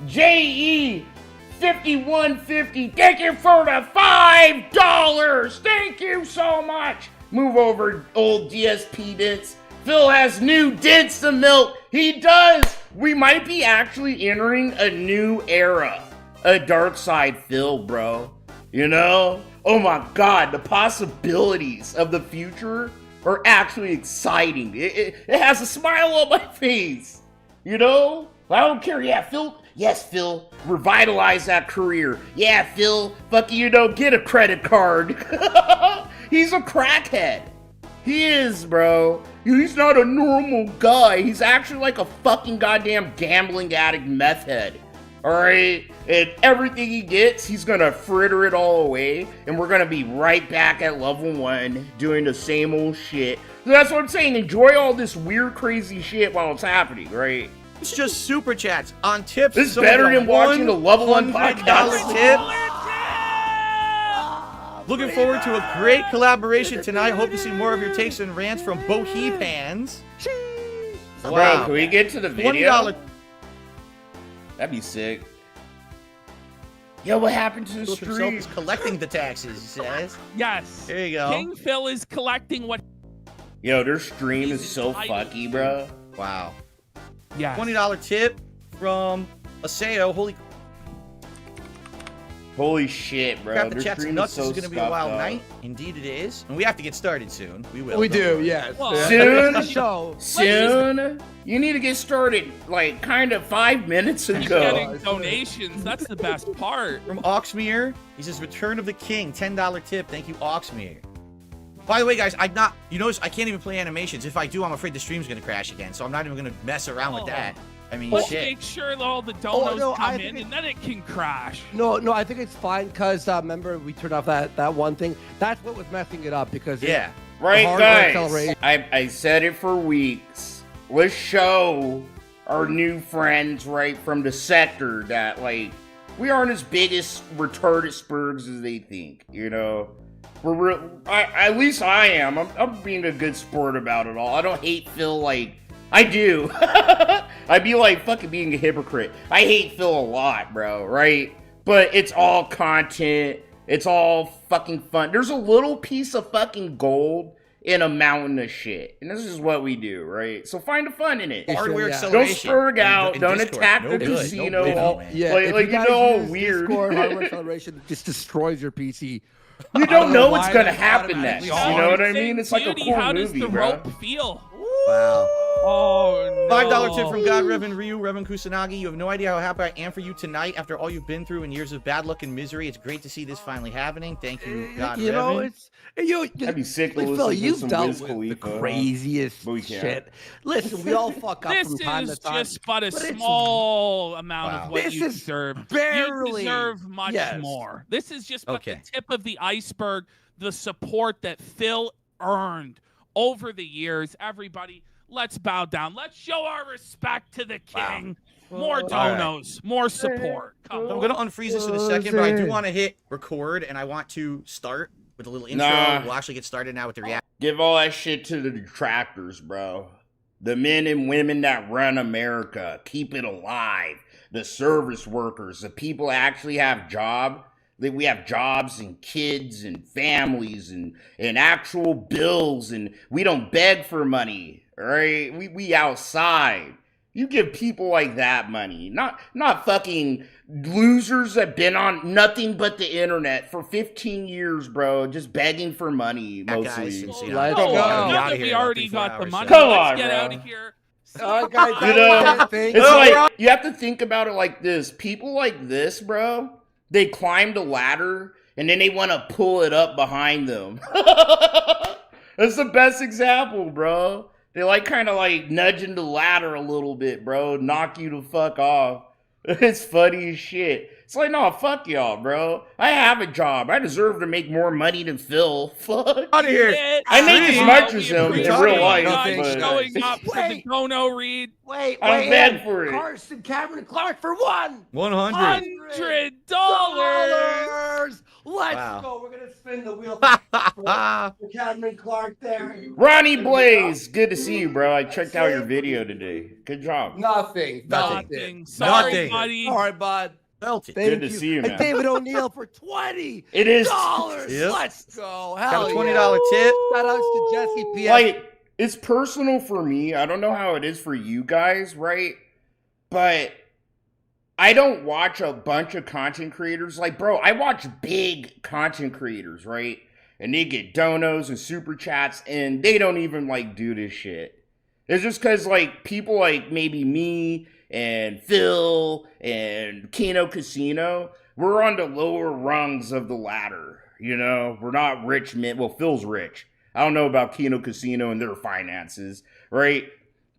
JE5150, thank you for the $5! Thank you so much! Move over, old DSP dits. Phil has new dits to milk. He does! We might be actually entering a new era. A dark side Phil, bro. You know? Oh my god, the possibilities of the future are actually exciting. It has a smile on my face. You know? I don't care. Yeah, Phil. Yes, Phil. Revitalize that career. Yeah, Phil. Fuck you, know, get a credit card. He's a crackhead. He is, bro. He's not a normal guy. He's actually like a fucking goddamn gambling addict meth head. Alright? And everything he gets, he's gonna fritter it all away. And we're gonna be right back at level 1 doing the same old shit. So that's what I'm saying. Enjoy all this weird, crazy shit while it's happening, right? It's just super chats on tips. This is better than watching the level 1 podcast. Tip. Looking forward to a great collaboration tonight. Hope to see more of your takes and rants from Bohepans. Wow. Bro, can we get to the video? $20. That'd be sick. Yo, what happened to the Philip himself stream? is collecting the taxes, he says. Yes. There you go. King Phil is collecting what. Yo, their stream is so fucky, bro. Wow. Yeah. $20 tip from Aseo. Holy shit, bro. Crap, the Their chat's stream nuts. is so This is going to be a wild scuffed up. night. Indeed it is. And we have to get started soon. We will. We don't do, worry. yes. Well, Soon? So, Soon? You need to get started, like, kind of 5 minutes He's ago. getting donations. That's the best part. From Oxmere, he says, Return of the King, $10 tip. Thank you, Oxmere. By the way, guys, you notice I can't even play animations. If I do, I'm afraid the stream's going to crash again. So I'm not even going to mess around with that. I mean, Let's shit. make sure that all the donos no, I come think in, and then it can crash. No, I think it's fine because remember we turned off that one thing. That's what was messing it up because Yeah. Right, hardware guys. acceleration. I said it for weeks. Let's show our new friends, right, from the sector that, like, we aren't as big as retarded spurgs as they think, you know? At least I am. I'm being a good sport about it all. I don't hate Phil like I do. I'd be like fucking being a hypocrite. I hate Phil a lot, bro, right? But it's all content. It's all fucking fun. There's a little piece of fucking gold in a mountain of shit. And this is what we do, right? So find the fun in it. Hardware Yeah. acceleration. Don't spurg out. In Don't Discord. attack No the good. casino. No good, man. Yeah, like if you guys know, all use weird. Discord, hardware acceleration just destroys your PC. You I don't know why what's gonna that's happen automatically next. on. You know what I mean? It's like a Dude, cool how movie, does the bro. rope feel? Wow. Oh, no. $5 tip from God, Reverend Ryu, Reverend Kusanagi. You have no idea how happy I am for you tonight after all you've been through and years of bad luck and misery. It's great to see this finally happening. Thank you, God, You know, Reverend. I'd be sick to Phil, listen to you've some dealt Wiz with the Khalifa. craziest But we can't. shit. Listen, we all fuck up This from time is to time. just but a but it's- small amount Wow. of what This you is deserve. barely- You deserve much yes. more. This is just but Okay. the tip of the iceberg, the support that Phil earned over the years. Everybody, let's bow down. Let's show our respect to the king. More donos, more support. Come So I'm on. going to unfreeze this in a second, but I do want to hit record, and I want to start with a little intro. Nah. We'll actually get started now with the reaction. Give all that shit to the detractors, bro. The men and women that run America, keep it alive. The service workers, the people that actually have job. That we have jobs and kids and families and actual bills, and we don't beg for money, all right? We outside. You give people like that money, not fucking losers that been on nothing but the internet for 15 years, bro, just begging for money mostly. Guys, since, you know, Let's I'm go. gonna be Now outta that here we in about already 3-4 got the hours, money, so- Come let's on, get bro. out of here. All right, guys, You know, thank it's you. like you have to think about it like this. People like this, bro, they climbed a ladder and then they want to pull it up behind them. That's the best example, bro. They like kind of like nudging the ladder a little bit, bro. Knock you the fuck off. It's funny as shit. It's like, no, fuck y'all, bro. I have a job. I deserve to make more money than Phil. Fuck. Out of here. I make as much as him in real life, Guys but showing up for the Wait. dono read. Wait, I'm bad for it. Carson, Cameron, Clark for one. 100. $100. Let's Wow. go. We're gonna spin the wheel for Cameron Clark there. Ronnie Blaze, good to see you, bro. I checked out your video today. Good job. Nothing. Nothing. Sorry, Nothing. buddy. All right, bud. Felt it. Thank Good to see you, man. And David O'Neill for $20. It is. Yep. Let's go. Got Hell a yeah. $20 tip. Shout outs to Jesse P.S. Like, it's personal for me. I don't know how it is for you guys, right? But I don't watch a bunch of content creators. Like, bro, I watch big content creators, right? And they get donos and super chats, and they don't even, like, do this shit. It's just because, like, people like maybe me and Phil and Kino Casino, we're on the lower rungs of the ladder, you know? We're not rich men. Well, Phil's rich. I don't know about Kino Casino and their finances, right?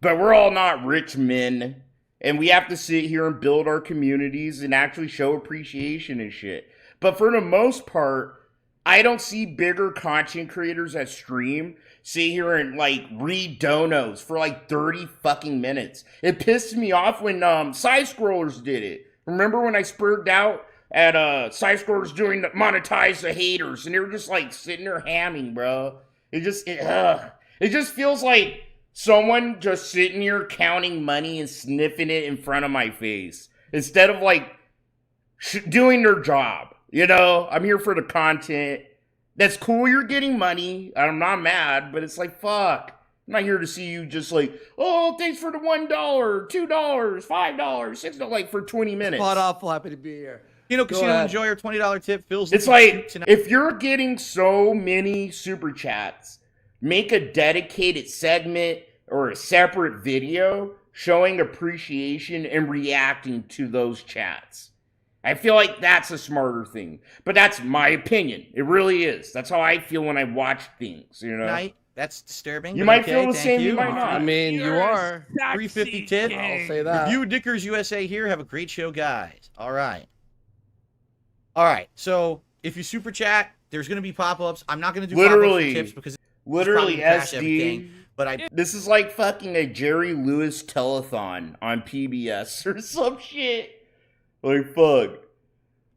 But we're all not rich men, and we have to sit here and build our communities and actually show appreciation and shit. But for the most part, I don't see bigger content creators that stream sit here and like read donos for like 30 fucking minutes. It pissed me off when side scrollers did it. Remember when I spurred out at side scrollers doing the monetize the haters, and they were just like sitting there hamming, bro. It just feels like someone just sitting here counting money and sniffing it in front of my face instead of like doing their job. You know, I'm here for the content. That's cool, you're getting money. I'm not mad, but it's like, fuck. I'm not here to see you just like, oh, thanks for the $1, $2, $5, $6, like for 20 minutes. Spot awful happy to be here. You know, Go Casino, ahead. enjoy your $20 tip. Phil's It's looking like, cute tonight. if you're getting so many super chats, make a dedicated segment or a separate video showing appreciation and reacting to those chats. I feel like that's a smarter thing. But that's my opinion. It really is. That's how I feel when I watch things, you know? Tonight. That's disturbing. You but might okay, feel the thank same, you might not. I mean, you are. 350 tip. I'll say that. Review Dickers USA here. Have a great show, guys. All right. All right. So if you super chat, there's going to be pop-ups. I'm not going to do Literally. pop-ups for tips because Literally, it's probably gonna crash SD. everything, but This is like fucking a Jerry Lewis telethon on PBS or some shit. Like, fuck.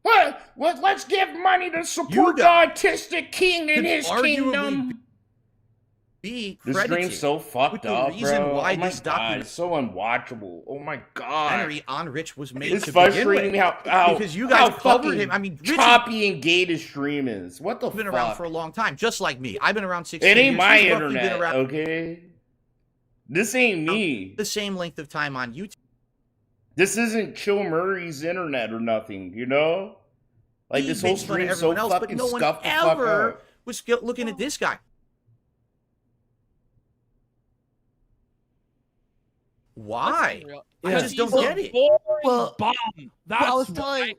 What? Let's give money to support the autistic king in could his arguably kingdom. be This credited stream's so with fucked the up, reason bro. why Oh my this god, it's so unwatchable. Oh my god. documentary on Rich was made It's to begin frustrating with. how because you guys how covered fucking him. I mean, Rich has choppy and gay his stream is. What the been fuck? around for a long time, just like me. I've been around 16 It ain't years. my He's roughly been internet, around okay? This ain't me. the same length of time on YouTube. This isn't Chill Murray's internet or nothing, you know? Like, He this whole makes fun of stream's so everyone else, but fucking no one scuffed the fuck ever up. was looking at this guy. Why? I Yeah. just don't get it. Well, bomb. That's I was why. telling,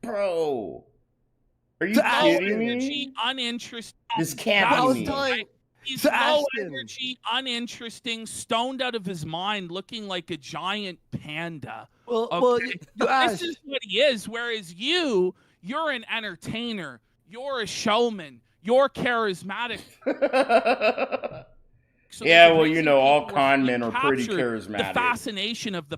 Bro, are you Low kidding me? energy, uninteresting. This can't That's be was me. telling He's to low Ashton. energy, uninteresting, stoned out of his mind, looking like a giant panda. Well, Okay? you This asked. is what he is. Whereas you're an entertainer. You're a showman. You're charismatic. So Yeah, there's a well, you reason know, all people con really men are pretty capture charismatic. The fascination of the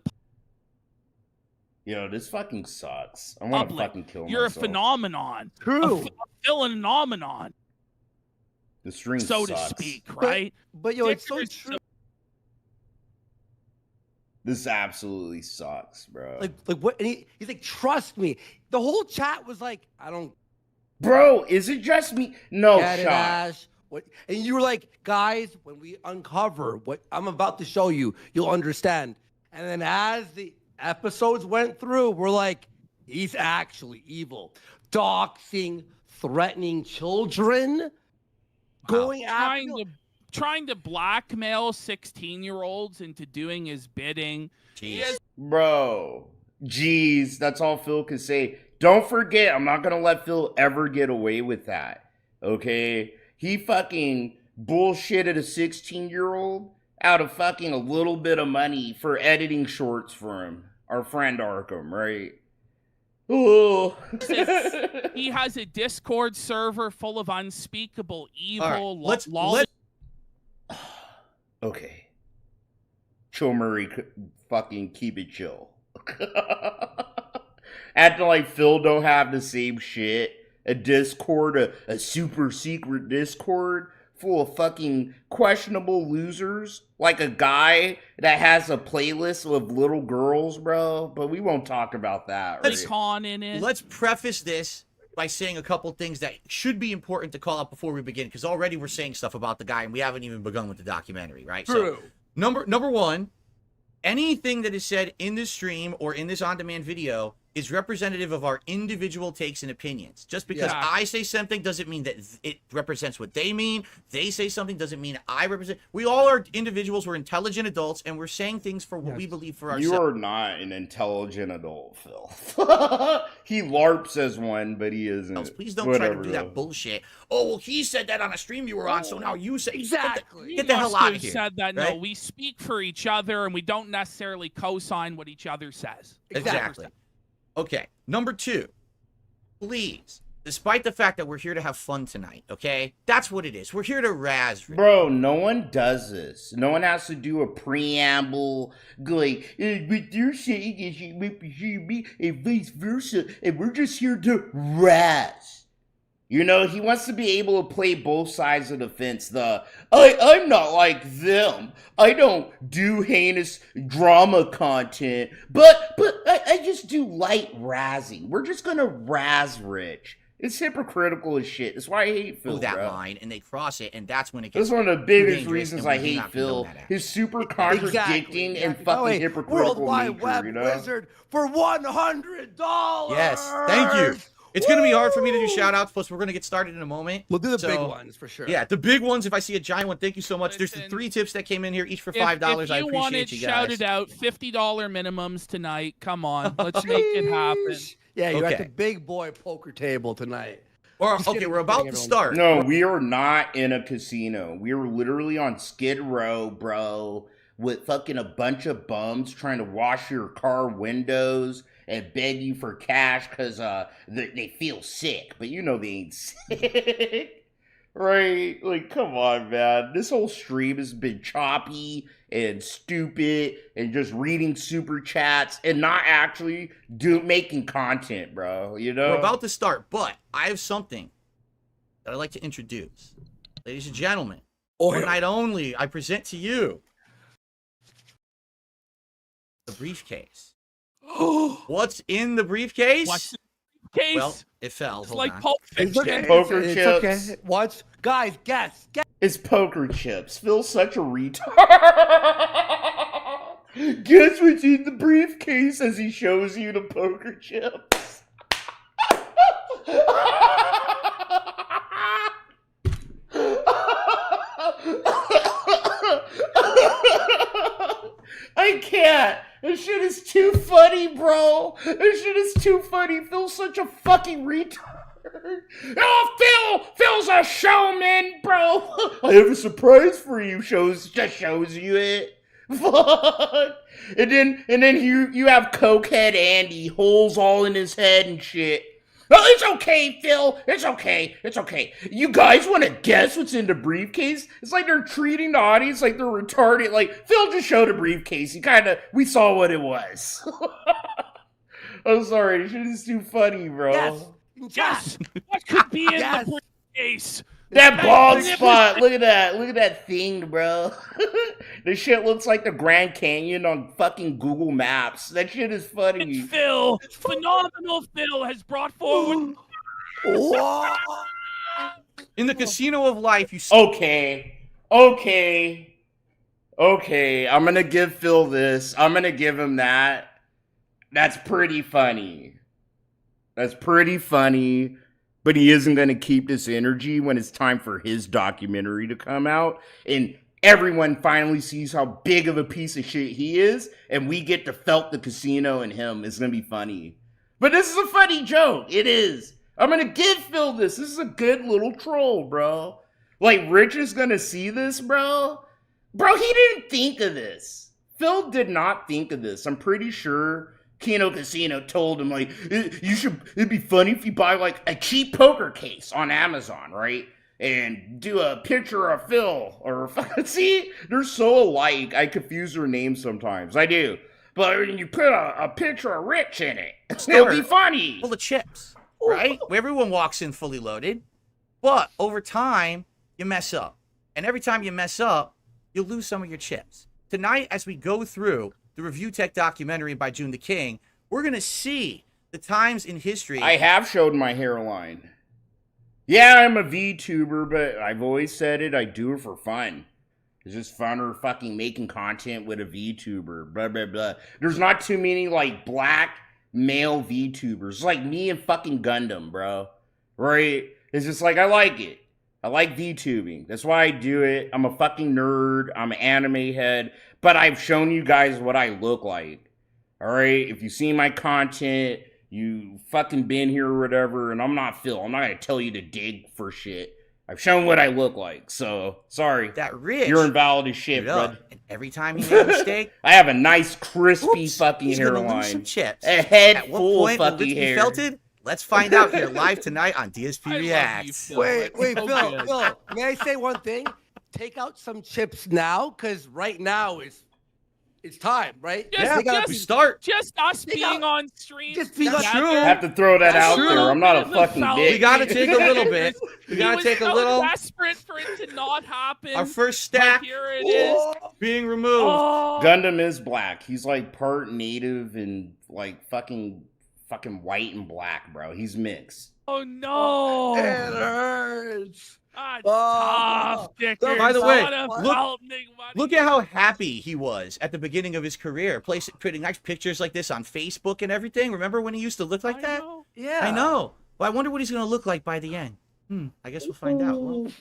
Yo, this fucking sucks. I want to public. fucking kill You're myself. a phenomenon. True. A phenomenon, The stream so sucks. to speak, right? But yo, it's so Different- true. This absolutely sucks, bro. Like what? And he's like, trust me. The whole chat was like, I don't Bro, is it just me? No get it, shot. Ash. What? And you were like, guys, when we uncover what I'm about to show you, you'll understand. And then as the episodes went through, we're like, he's actually evil, doxing, threatening children, going after. trying to blackmail 16-year-olds into doing his bidding. Jeez. Bro, jeez, that's all Phil can say. Don't forget, I'm not gonna let Phil ever get away with that. Okay? He fucking bullshitted a 16-year-old out of fucking a little bit of money for editing shorts for him. Our friend Arkham, right? Oh. He has a Discord server full of unspeakable evil. All right, let's Okay. Chill Murray, fucking keep it chill. Acting like Phil don't have the same shit. A Discord, a super secret Discord full of fucking questionable losers. Like a guy that has a playlist of little girls, bro. But we won't talk about that, right? con in it. Let's preface this by saying a couple things that should be important to call out before we begin, because already we're saying stuff about the guy and we haven't even begun with the documentary, right? True. So, number one, anything that is said in this stream or in this on-demand video is representative of our individual takes and opinions. Just because Yeah. I say something doesn't mean that it represents what they mean. They say something doesn't mean I represent. We all are individuals. We're intelligent adults, and we're saying things for what we believe for ourselves. You are not an intelligent adult, Phil. He LARPs as one, but he isn't. Please don't try to do that bullshit. Oh, well, he said that on a stream you were on, so now you say exactly. Get the hell Must out have of here. Said that. right? No, we speak for each other, and we don't necessarily co-sign what each other says. Exactly. Okay. Number two, please, despite the fact that we're here to have fun tonight, okay? That's what it is. We're here to razz. Bro, no one does this. No one has to do a preamble, like, what you're saying is you represent me, and vice versa, and we're just here to razz. You know, he wants to be able to play both sides of the fence. I'm not like them. I don't do heinous drama content, but I just do light razzing. We're just gonna razz Rich. It's hypocritical as shit. That's why I hate Phil, that bro. line, and they cross it, and that's when it That's gets one of the too biggest dangerous, reasons and we I do hate not condone Phil. that act. His super contradicting and fucking Oh, wait, hypocritical Worldwide nature, Web you know? Wizard for $100. Yes, thank you. It's going to be hard for me to do shout-outs, plus we're going to get started in a moment. We'll do the big So, ones for sure. Yeah, the big ones, if I see a giant one, thank you so much. There's the 3 tips that came in here, each for $5. If I you appreciate want it you guys. shouted out, $50 minimums tonight. Come on, let's make it happen. Yeah, you're at Okay. the big boy poker table tonight. Or, Just okay, kidding, we're about kidding, to everyone. start. No, we are not in a casino. We are literally on Skid Row, bro, with fucking a bunch of bums trying to wash your car windows and beg you for cash because they feel sick. But you know they ain't sick. Right? Like, come on, man. This whole stream has been choppy and stupid and just reading super chats and not actually making content, bro. You know? We're about to start, but I have something that I'd like to introduce. Ladies and gentlemen, tonight only, I present to you the briefcase. What's in the briefcase? What's the briefcase? Well, it fell. It's Hold like on. Pulp It's Fiction. okay. Poker it's chips. okay. What? Guys, guess. It's poker chips. Phil's such a retard. Guess what's in the briefcase as he shows you the poker chips. I can't. This shit is too funny, bro. This shit is too funny. Phil's such a fucking retard. Oh, Phil's a showman, bro. I have a surprise for you. Just shows you it. Fuck. And then you have cokehead Andy, holes all in his head and shit. Oh, it's okay, Phil. It's okay. It's okay. You guys want to guess what's in the briefcase? It's like they're treating the audience like they're retarded. Like, Phil just showed a briefcase. We saw what it was. I'm sorry. This shit is too funny, bro. Yes. What could be in the briefcase? That bald spot. Look at that. Look at that thing, bro. This shit looks like the Grand Canyon on fucking Google Maps. That shit is funny. And Phil, phenomenal Phil, has brought forward. In the casino of life, you. Okay. I'm gonna give Phil this. I'm gonna give him that. That's pretty funny. But he isn't going to keep this energy when it's time for his documentary to come out. And everyone finally sees how big of a piece of shit he is. And we get to felt the casino and him. It's going to be funny. But this is a funny joke. It is. I'm going to give Phil this. This is a good little troll, bro. Like, Rich is going to see this, bro. Bro, he didn't think of this. Phil did not think of this. I'm pretty sure Kino Casino told him, like, it'd be funny if you buy, like, a cheap poker case on Amazon, right? And do a picture of Phil, or, see? They're so alike, I confuse their names sometimes. I do. But when you put a picture of Rich in it, it'll be funny. Full of chips, right? Where everyone walks in fully loaded. But over time, you mess up. And every time you mess up, you'll lose some of your chips. Tonight, as we go through the Review Tech documentary by June the King, we're going to see the times in history. I have showed my hairline. Yeah, I'm a VTuber, but I've always said it, I do it for fun. It's just funner fucking making content with a VTuber, blah, blah, blah. There's not too many, like, black male VTubers. Like me and fucking Gundam, bro. Right? It's just like, I like it. I like VTubing. That's why I do it. I'm a fucking nerd. I'm an anime head. But I've shown you guys what I look like. Alright? If you see my content, you fucking been here or whatever, and I'm not Phil. I'm not gonna tell you to dig for shit. I've shown what I look like, so sorry. That Rich. You're invalid as shit, bud. And every time you make a mistake, I have a nice, crispy fucking he's hairline. gonna lose some chips. A head At what full point of will fucking it be hair. felted? Let's find out here live tonight on DSP Reacts. Wait, Phil, may I say one thing? Take out some chips now, because right now it's time, right? Just us being on stream. Just being on true. I have to throw that out true. there. I'm not a fucking dick. We gotta take a little bit. We gotta take a little. Desperate for it to not happen. Our first stack But here it is. being removed. Gundam is black. He's like part native and like fucking white and black, bro. He's mixed. Oh no! It hurts. Tough, Dickers. By the way, What a look, fountain money. look at how happy he was at the beginning of his career, putting nice pictures like this on Facebook and everything. Remember when he used to look like that? Yeah. I know. Well, I wonder what he's going to look like by the end. I guess we'll find out. Well,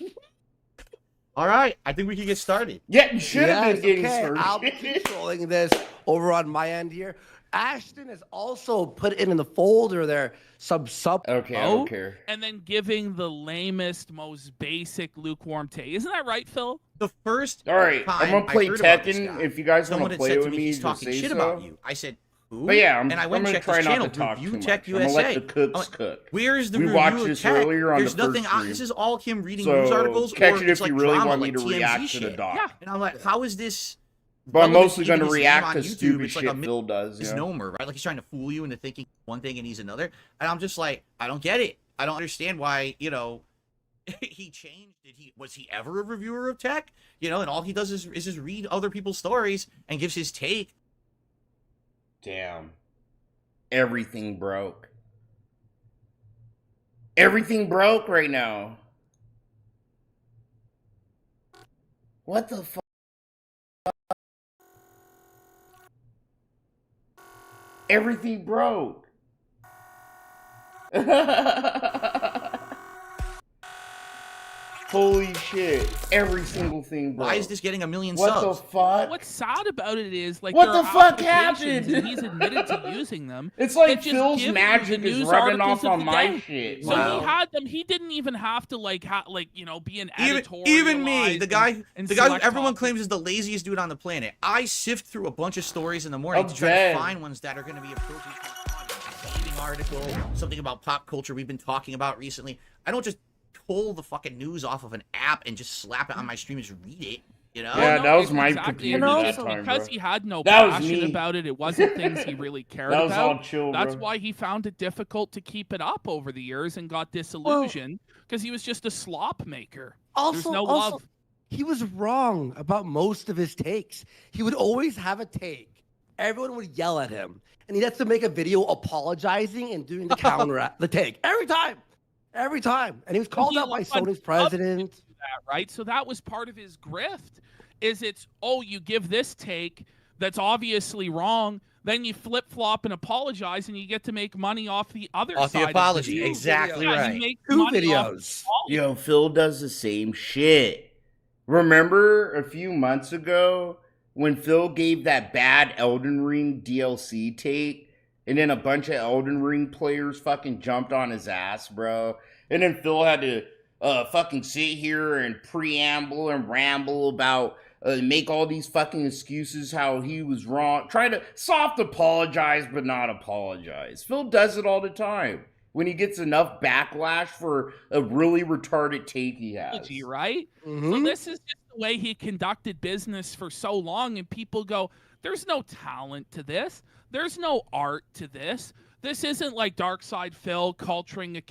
all right. I think we can get started. Yeah, you should have been getting okay. started. I'll be controlling this over on my end here. Ashton has also put it in the folder there. Okay, I don't care. And then giving the lamest, most basic lukewarm take. Isn't that right, Phil? The first All right, I'm gonna play Tekken. If you guys want someone to had play said with to me, me, he's just talking say shit so. about you. I said, who? But yeah, and I went I'm and gonna checked try his not channel, to talk Review too Tech much. USA. I'm gonna let the cooks cook. Where's the We review watched of this tech? earlier on There's the nothing first on. stream. This is all him reading So news articles, catch or it it's if you like really drama, want me like to TMZ react to shit. the doc. Yeah. And I'm like, how is this? But I'm relevant mostly even gonna his name react on to YouTube? stupid It's like shit a Phil does. misnomer, right? Like he's trying to fool you into thinking one thing and he's another. And I'm just like, I don't get it. I don't understand why, he changed. Was he ever a reviewer of tech? And all he does is just read other people's stories and gives his take. Damn. Everything broke. Everything broke right now. What the fuck? Everything broke. Holy shit. Every single thing, bro. Why is this getting a million what subs? the fuck? What's sad about it is, like, What there the are fuck applications, happened? and he's admitted to using them. It's like that just Phil's give you magic the is news rubbing articles off of on the my day. shit. So Wow. he had them. He didn't even have to like be an editor. Even me, the guy who select everyone topics. claims is the laziest dude on the planet. I sift through a bunch of stories in the morning to try bet. to find ones that are going to be appropriate. Gaming article, something about pop culture we've been talking about recently. I don't just pull the fucking news off of an app and just slap it on my stream and just read it. You know? Yeah, that was my Exactly. computer And that also time, because bro. he had no That was passion me. about it, it wasn't things he really cared That was about. all chill, That's bro. why he found it difficult to keep it up over the years and got disillusioned because he was just a slop maker. There's no love. He was wrong about most of his takes. He would always have a take. Everyone would yell at him, and he'd have to make a video apologizing and doing the counter the take every time. And he was called out by Sony's president. That, right? So that was part of his grift. You give this take that's obviously wrong, then you flip flop and apologize, and you get to make money off the other Off the side. apology, of the exactly yeah, right. You make Two money off videos. Yo, Phil does the same shit. Remember a few months ago when Phil gave that bad Elden Ring DLC take, and then a bunch of Elden Ring players fucking jumped on his ass, bro? And then Phil had to fucking sit here and preamble and ramble about make all these fucking excuses how he was wrong. Try to soft apologize, but not apologize. Phil does it all the time when he gets enough backlash for a really retarded take he has. Right? So this is just the way he conducted business for so long, and people go, there's no talent to this. There's no art to this. This isn't like Darkside Phil culturing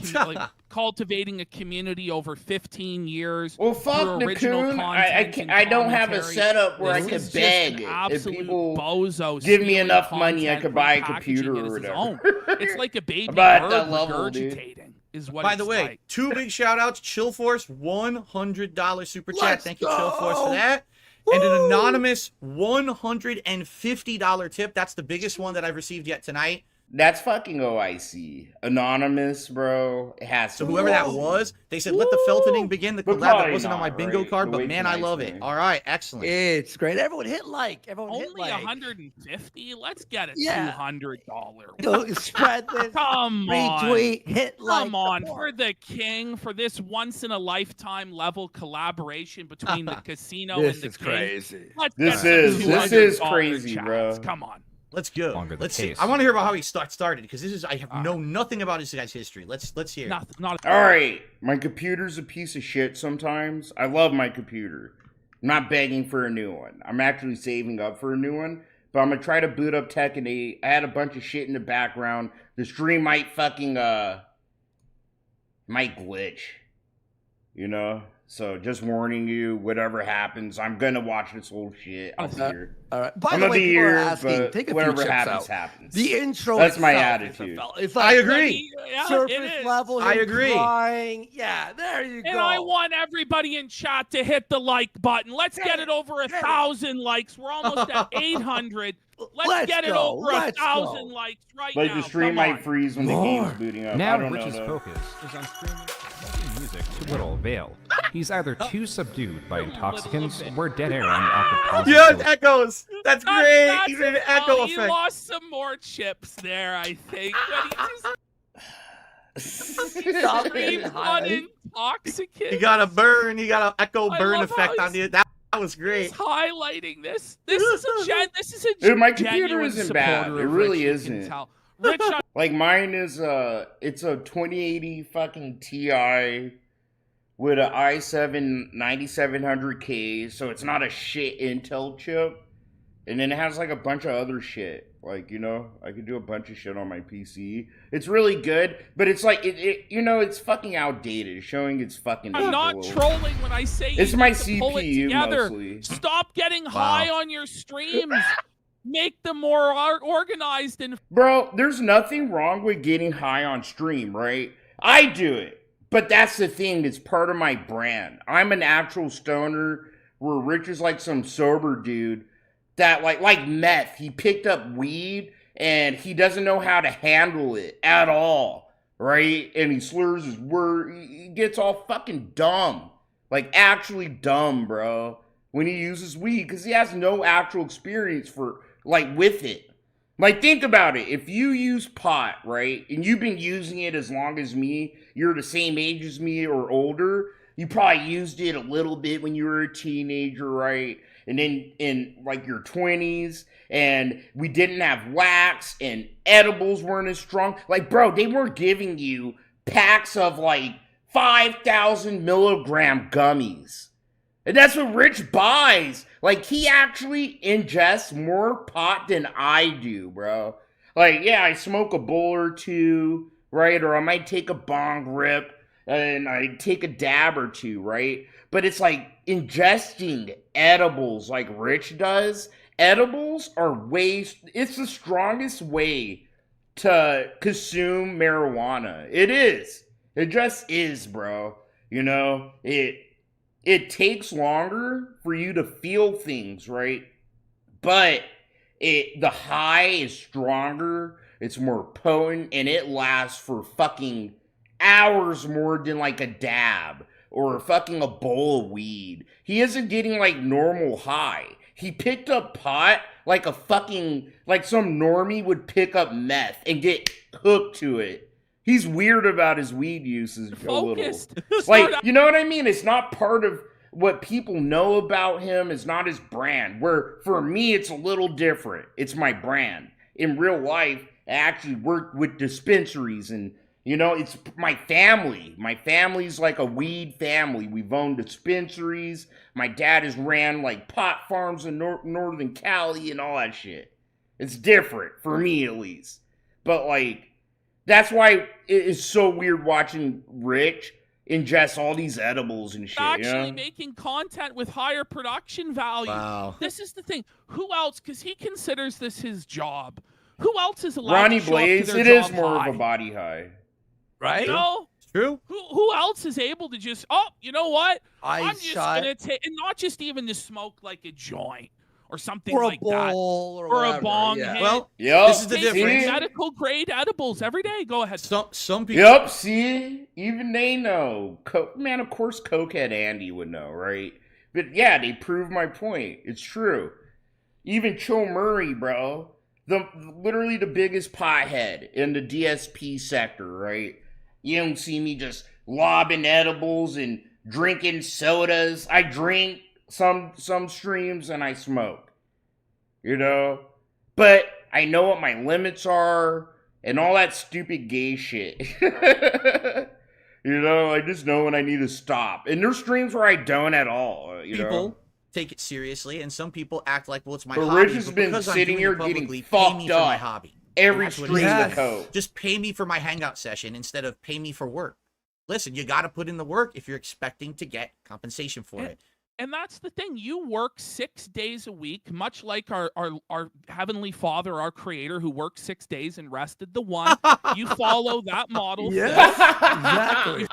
cultivating a community over 15 years. Well, fuck original Nakoon. content I and don't have a commentary. setup where This I can is just beg an if absolute people bozo give me stealing enough money, I content, could buy a repackaging computer it or as his whatever. own. It's like a baby I'm at bird that level, dude. regurgitating. Is what By it's the way, like. 2 big shout outs. Chill Force, $100 super chat. Let's Thank you, Chill Force, for go. that. And an anonymous $150 tip. That's the biggest one that I've received yet tonight. That's fucking OIC. Anonymous, bro. It has So to whoever that was, they said, let the Feltoning begin, the But collab. That probably wasn't on my not, bingo right? card, You're but way man, too I nice love to it. me. All right, excellent. It's great. Everyone hit like. Everyone hit Only like. 150. Let's get a Yeah. $200. Go spread this. Come on. Retweet. Hit like. Come on, support. for the king, for this once in a lifetime level collaboration between the casino This and the is king. crazy. Let's This get some is $200 crazy, chats. bro. Come on. Let's go. Longer the Let's see. case. I want to hear about how he started because this is I have know nothing about this guy's history. Let's hear. Not All right, my computer's a piece of shit sometimes. I love my computer. I'm not begging for a new one. I'm actually saving up for a new one. But I'm gonna try to boot up Tekken 8. I had a bunch of shit in the background. The stream might fucking might glitch. You know? So just warning you, whatever happens, I'm gonna watch this whole shit. I'll be here. All right. By I'm the gonna way, be people are here, asking, but take a few whatever chips happens, out. happens. The intro That's my itself is a attitude. fel- It's I like agree. Yeah, it surface is. level. I him agree. Crying. Yeah, there you go. And I want everybody in chat to hit the like button. Let's get it over 1,000 likes. We're almost at 800. Let's get it go. over Let's 1,000 go. likes right Like now. the stream Come might on. freeze when the game's booting up. I Now don't know. Rich's though. focus is on streaming making music to little avail. He's either too subdued by intoxicants or dead air on the awkward Yeah, pauses. it echoes. That's great. That's He's an it. echo Oh, he effect. lost some more chips there, I think. But he just streamed on intoxicant. He got a burn. He got an echo I burn love how effect on he's- the. That was great. He's highlighting this. This is a Dude, my computer genuine isn't bad. supporter It of really Rich, you can isn't. tell. Rich, Like mine is it's a 2080 fucking Ti with a i7 9700K, so it's not a shit Intel chip. And then it has like a bunch of other shit. Like, you know, I could do a bunch of shit on my PC. It's really good, but it's like it you know, it's fucking outdated. It's showing it's fucking I'm not age-old. trolling when I say It's you my need to pull it CPU together. mostly. Stop getting high on your streams. Make them more organized and Bro, there's nothing wrong with getting high on stream, right? I do it. But that's the thing, it's part of my brand. I'm an actual stoner where Rich is like some sober dude that like meth. He picked up weed and he doesn't know how to handle it at all, right? And he slurs his word. He gets all fucking dumb Like, actually dumb, bro, when he uses weed, because he has no actual experience with it. Like, think about it. If you use pot, right, and you've been using it as long as me, you're the same age as me or older, you probably used it a little bit when you were a teenager, right? And then in, like, your 20s, and we didn't have wax, and edibles weren't as strong. Like, bro, they were giving you packs of, like, 5,000 milligram gummies. And that's what Rich buys. Like, he actually ingests more pot than I do, bro. Like, yeah, I smoke a bowl or two, right? Or I might take a bong rip, and I take a dab or two, right? But it's like ingesting edibles like Rich does. Edibles are it's the strongest way to consume marijuana. It is. It just is, bro. You know, it takes longer for you to feel things, right? But the high is stronger, it's more potent, and it lasts for fucking hours more than like a dab or fucking a bowl of weed. He isn't getting like normal high. He picked up pot like a fucking, like some normie would pick up meth and get hooked to it. He's weird about his weed usage a little. Like, you know what I mean? It's not part of what people know about him. It's not his brand. Where, for me, it's a little different. It's my brand. In real life, I actually work with dispensaries and, you know, it's my family. My family's like a weed family. We've owned dispensaries. My dad has ran, like, pot farms in Northern Cali and all that shit. It's different, for me at least. But, like, that's why it is so weird watching Rich ingest all these edibles and shit. Actually making content with higher production value. Wow. This is the thing. Who else? Because he considers this his job. Who else is allowed Ronnie to show Blaze, up to it their is job more high? of a body high. Right? You know? True. Who else is able to just, oh, you know what? I'm just shot. going to take, and not just even to smoke like a joint or something Or a like that. bowl or a whatever, bong yeah. hit. Well, Yep. this is the Taking difference. medical grade edibles every day. Go ahead. Some people. Yep, see? Even they know. Man, of course Cokehead Andy would know, right? But yeah, they prove my point. It's true. Even Cho Murray, bro. Literally the biggest pothead in the DSP sector, right? You don't see me just lobbing edibles and drinking sodas. I drink some streams and I smoke. You know? But I know what my limits are and all that stupid gay shit. You know, I just know when I need to stop. And there's streams where I don't at all, you People know? take it seriously, and some people act like, well, it's my But hobby. Rich has but been because I'm sitting doing here it publicly, getting pay me fucked for my up hobby. every And that's what stream it with is. Coke. Just pay me for my hangout session instead of pay me for work. Listen, you got to put in the work if you're expecting to get compensation for it. And that's the thing. You work 6 days a week, much like our Heavenly Father, our Creator, who worked 6 days and rested the one. You follow that model. Yeah, Phil. exactly.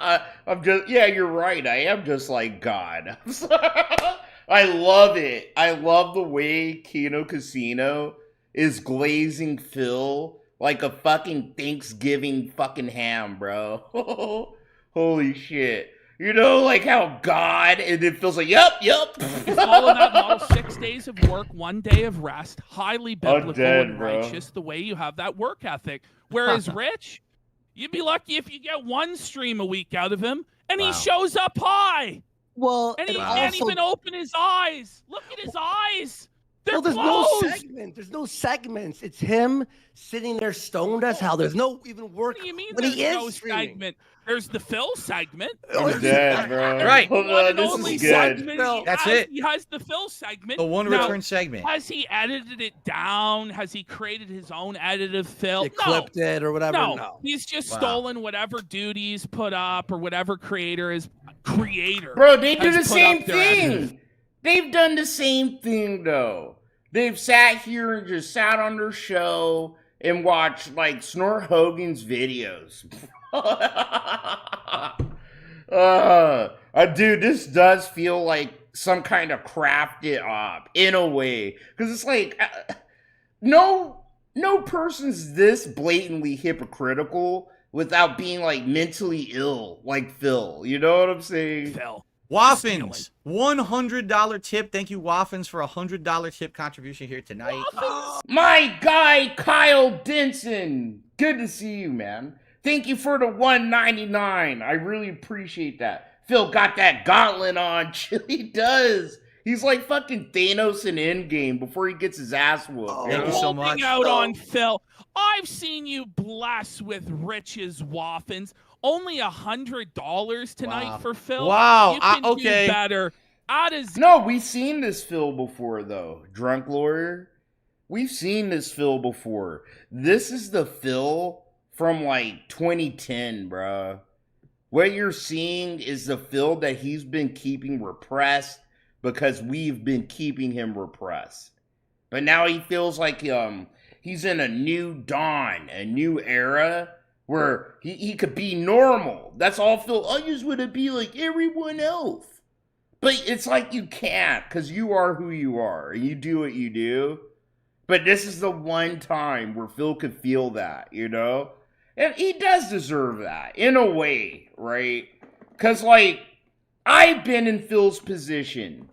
I'm just, yeah, you're right. I am just like God. I love it. I love the way Kino Casino is glazing Phil like a fucking Thanksgiving fucking ham, bro. Holy shit. You know, like how God, and it feels like, yup. You follow that model, 6 days of work, 1 day of rest, highly biblical dead, and bro. righteous, the way you have that work ethic. Whereas Rich, you'd be lucky if you get one stream a week out of him, and he shows up high. Well, And he and can't also- even open his eyes. Look at his eyes. They're Well, there's closed. no segment. There's no segments. It's him sitting there stoned as hell. There's no even work. What do you mean when there's he is no streaming. segment? There's the Phil segment. I'm dead, bro. Right. Hold One on, and this only is good. segment he That's has. it. He has the Phil segment. The one Now, return segment. Has he edited it down? Has he created his own edited Phil? They clipped it or whatever. No. He's just Wow. stolen whatever duties put up or whatever creator is creator. Bro, they do has the put same up their edited. thing. They've done the same thing, though. They've sat here and just sat on their show and watched, like, Snort Hogan's videos. Dude, this does feel like some kind of crafted op, in a way. Because it's like, no person's this blatantly hypocritical without being, like, mentally ill, like Phil. You know what I'm saying? Phil. Waffins, $100 tip. Thank you, Waffins, for a $100 tip contribution here tonight. My guy, Kyle Denson. Good to see you, man. Thank you for the $1.99. I really appreciate that. Phil got that gauntlet on. He does. He's like fucking Thanos in Endgame before he gets his ass whooped. Thank you so much. Out on Phil. I've seen you bless with riches, Waffins. Only $100 tonight for Phil. Wow. You can Okay. do better. No, we've seen this Phil before, though. Drunk lawyer. We've seen this Phil before. This is the Phil from like 2010, bruh. What you're seeing is the Phil that he's been keeping repressed because we've been keeping him repressed. But now he feels like he's in a new dawn, a new era where he could be normal. That's all Phil. I just want to be like everyone else. But it's like you can't, because you are who you are and you do what you do. But this is the one time where Phil could feel that, you know? And he does deserve that, in a way, right? Because, like, I've been in Phil's position,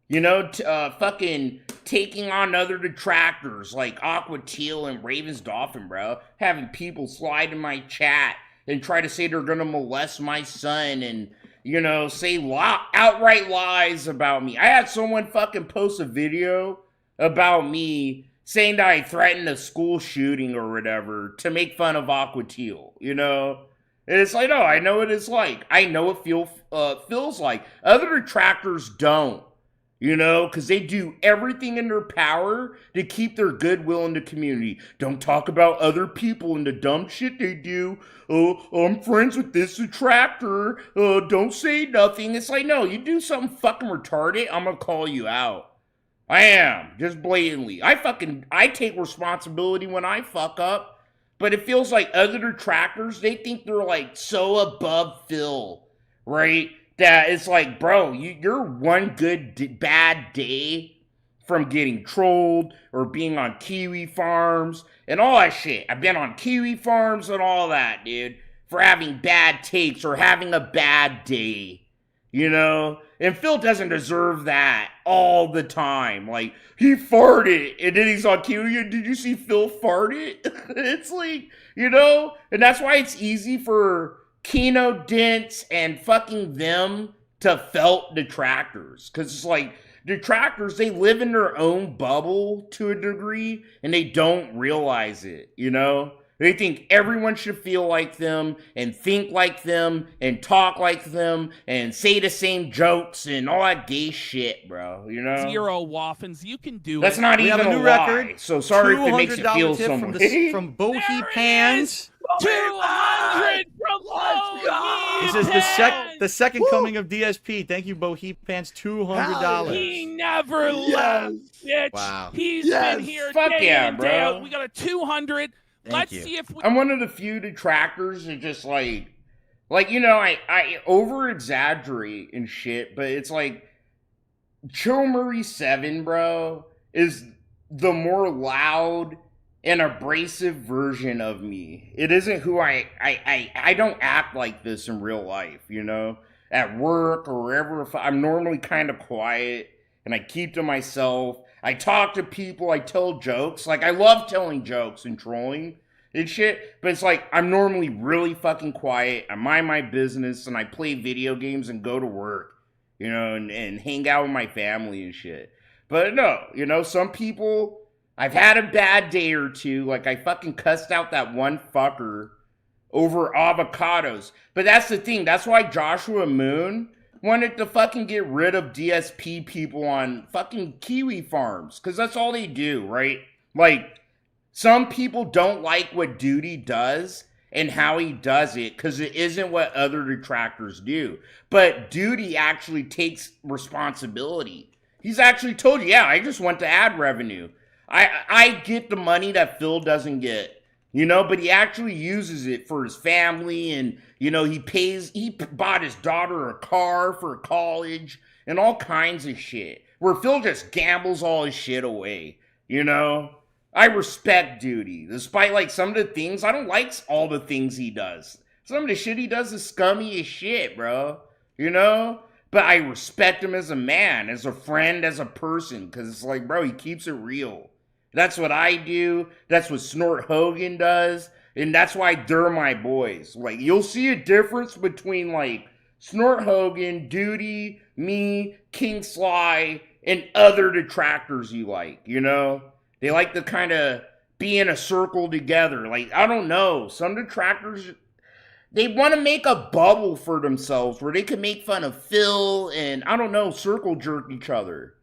you know, fucking taking on other detractors like Aqua Teal and Raven's Dolphin, bro. Having people slide in my chat and try to say they're gonna molest my son and, you know, say outright lies about me. I had someone fucking post a video about me saying that I threatened a school shooting or whatever to make fun of Aqua Teal, you know? And it's like, no, I know what it's like. I know what feels like. Other detractors don't, you know, because they do everything in their power to keep their goodwill in the community. Don't talk about other people and the dumb shit they do. Oh, I'm friends with this detractor. Don't say nothing. It's like, no, you do something fucking retarded, I'm going to call you out. I am, just blatantly. I take responsibility when I fuck up, but it feels like other detractors, they think they're like so above Phil, right? That it's like, bro, you're one good bad day from getting trolled or being on Kiwi farms and all that shit. I've been on Kiwi farms and all that, dude, for having bad takes or having a bad day. You know? And Phil doesn't deserve that all the time. Like, he farted, and then he's on Kiwi, did you see Phil farted? It's like, you know? And that's why it's easy for Kino, Dents, and fucking them to felt detractors. Because it's like, detractors, they live in their own bubble to a degree, and they don't realize it, you know? They think everyone should feel like them and think like them and talk like them and say the same jokes and all that gay shit, bro. You know? 0 Waffins. You can do That's it. not We even have a new lie. record. So sorry if it makes you $200 feel tip some from way. from Bohi Pans. 200 from Bohi. This is the second coming of DSP. Thank you, Bohi Pants. $200. He never left, bitch. Wow. He's been here Fuck day yeah, in and day bro. out. We got a 200. Let's see if we. I'm one of the few detractors that just like, you know, I over exaggerate and shit, but it's like, Chill Murray 7, bro, is the more loud and abrasive version of me. It isn't who I don't act like this in real life, you know? At work or wherever, I'm normally kind of quiet and I keep to myself. I talk to people, I tell jokes. Like, I love telling jokes and trolling and shit, but it's like, I'm normally really fucking quiet. I mind my business and I play video games and go to work, you know, and hang out with my family and shit. But no, you know, some people, I've had a bad day or two. Like, I fucking cussed out that one fucker over avocados. But that's the thing. That's why Joshua Moon wanted to fucking get rid of DSP people on fucking Kiwi farms. Because that's all they do, right? Like, some people don't like what Duty does and how he does it because it isn't what other detractors do. But Duty actually takes responsibility. He's actually told you, yeah, I just want the ad revenue. I get the money that Phil doesn't get. You know, but he actually uses it for his family and, you know, he bought his daughter a car for college and all kinds of shit. Where Phil just gambles all his shit away, you know? I respect Duty. Despite, like, some of the things, I don't like all the things he does. Some of the shit he does is scummy as shit, bro. You know? But I respect him as a man, as a friend, as a person, because it's like, bro, he keeps it real. That's what I do. That's what Snort Hogan does. And that's why they're my boys. Like, you'll see a difference between, like, Snort Hogan, Duty, me, King Sly, and other detractors you like, you know? They like to kind of be in a circle together. Like, I don't know. Some detractors, they want to make a bubble for themselves where they can make fun of Phil and, I don't know, circle jerk each other.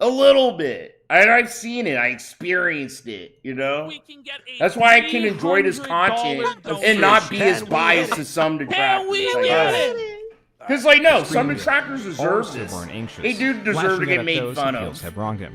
A little bit. I've seen it. I experienced it, you know? That's why I can enjoy this content and not be as biased as some detractors. Because, like, no, some detractors deserve this. They do deserve to get made fun of.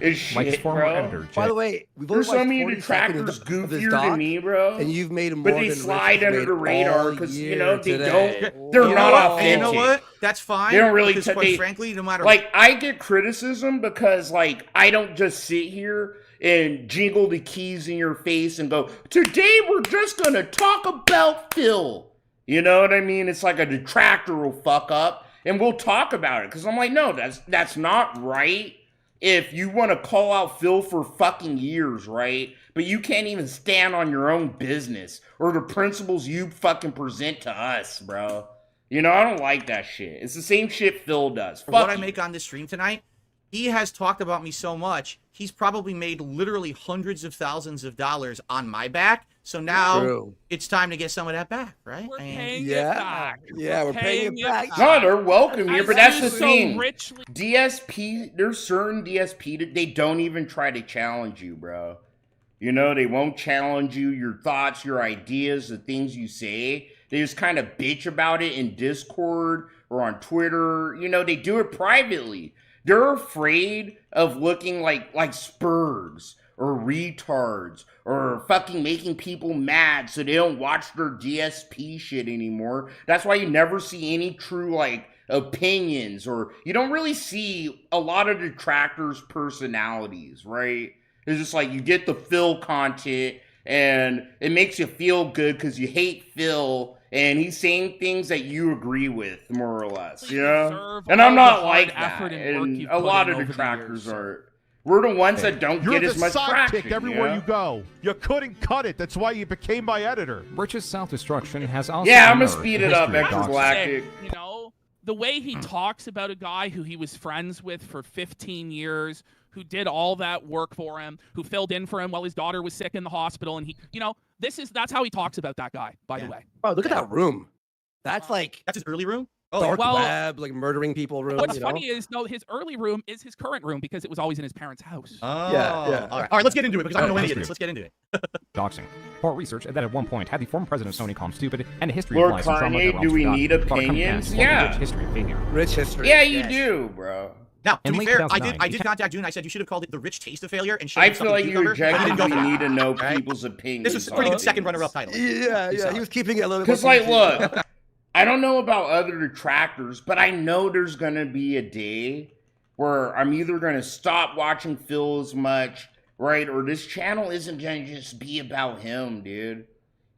It's shit, bro. By the way, we've There's only so many watched 40 detractors seconds of this goofier doc, than me, bro. and you've made more but they than slide Rich under made the radar all because, you year know, they today. don't, they're not authentic. You know what? That's fine. They don't really, because quite frankly, no matter like, I get criticism because, like, I don't just sit here and jingle the keys in your face and go, today we're just gonna talk about Phil. You know what I mean? It's like a detractor will fuck up and we'll talk about it. Because I'm like, no, that's not right. If you want to call out Phil for fucking years, right? But you can't even stand on your own business or the principles you fucking present to us, bro. You know, I don't like that shit. It's the same shit Phil does. For what I make on this stream tonight, he has talked about me so much, he's probably made literally hundreds of thousands of dollars on my back. So now it's time to get some of that back, right? We're paying it back. Yeah, we're paying it back. No, they're welcome here, but that's the thing. Richly... DSP, there's certain DSP that they don't even try to challenge you, bro. You know, they won't challenge you, your thoughts, your ideas, the things you say. They just kind of bitch about it in Discord or on Twitter. You know, they do it privately. They're afraid of looking like spurgs or retards or fucking making people mad so they don't watch their DSP shit anymore. That's why you never see any true, like, opinions, or you don't really see a lot of detractors' personalities, right? It's just like you get the Phil content and it makes you feel good because you hate Phil and he's saying things that you agree with, more or less, you know? And I'm not like that. And a lot of detractors are. We're the ones that don't You're get as much the traction. sidekick everywhere you go. You couldn't cut it. That's why you became my editor. Rich's self-destruction has also. Yeah, I'm gonna speed it up, Extra Galactic. You know, the way he talks about a guy who he was friends with for 15 years, who did all that work for him, who filled in for him while his daughter was sick in the hospital, and he, you know, that's how he talks about that guy. By the way. Oh, look at that room. That's like that's his early room. Oh, dark web, like murdering people room. What's you funny is, no, his early room is his current room because it was always in his parents' house. Oh, yeah. All right, let's get into it because I don't know any of this. Let's get into it. Doxing. Poor research that at one point had the former president of Sony called stupid, and a history Lord of lies and drama that Kanye, do we need opinions? Yeah. Rich history of failure. Rich history. Yeah, you do, bro. Now, to In be late fair, 2009, I did contact you and I said you should have called it the rich taste of failure. And I feel like you objectively need to know people's opinions. This was a pretty good second runner-up title. Yeah, he was keeping it a little. Because, like, look, I don't know about other detractors, but I know there's gonna be a day where I'm either gonna stop watching Phil as much, right, or this channel isn't gonna just be about him, dude.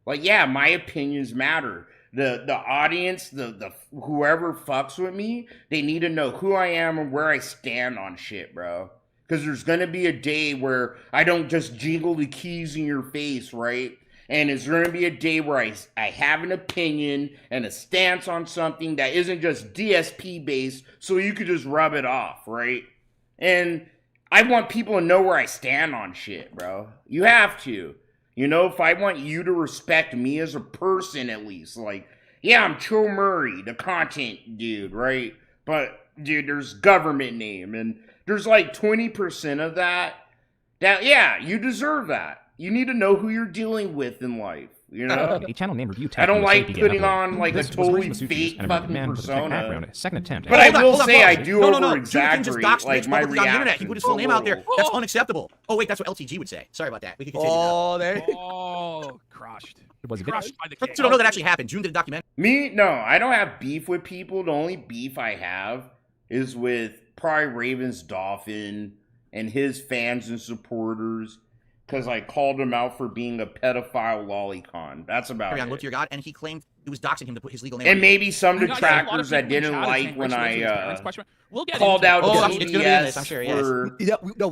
Like, yeah, my opinions matter. The audience, the whoever fucks with me, they need to know who I am and where I stand on shit, bro. Because there's gonna be a day where I don't just jingle the keys in your face, right? And there's gonna be a day where I have an opinion and a stance on something that isn't just DSP based, so you could just rub it off, right? And I want people to know where I stand on shit, bro. You have to. You know, if I want you to respect me as a person, at least, like, yeah, I'm Chill Murray, the content dude, right? But, dude, there's government name, and there's like 20% of that, yeah, you deserve that. You need to know who you're dealing with in life, you know? A channel name review I don't like putting on, like, a totally fake fucking persona. But I will say I do over-exaggerate, like, my reaction. He put his full name out there. That's unacceptable. Oh, wait, that's what LTG would say. Sorry about that. We can continue now. Oh, crushed. Crushed by the king. You don't know that actually happened. June did a documentary. Me? No, I don't have beef with people. The only beef I have is with probably Ravens Dolphin and his fans and supporters. because I called him out for being a pedophile lolicon. That's about it. Look to your God, and he claimed it was doxing him to put his legal name. And on maybe it. some detractors that didn't like when I called out DSP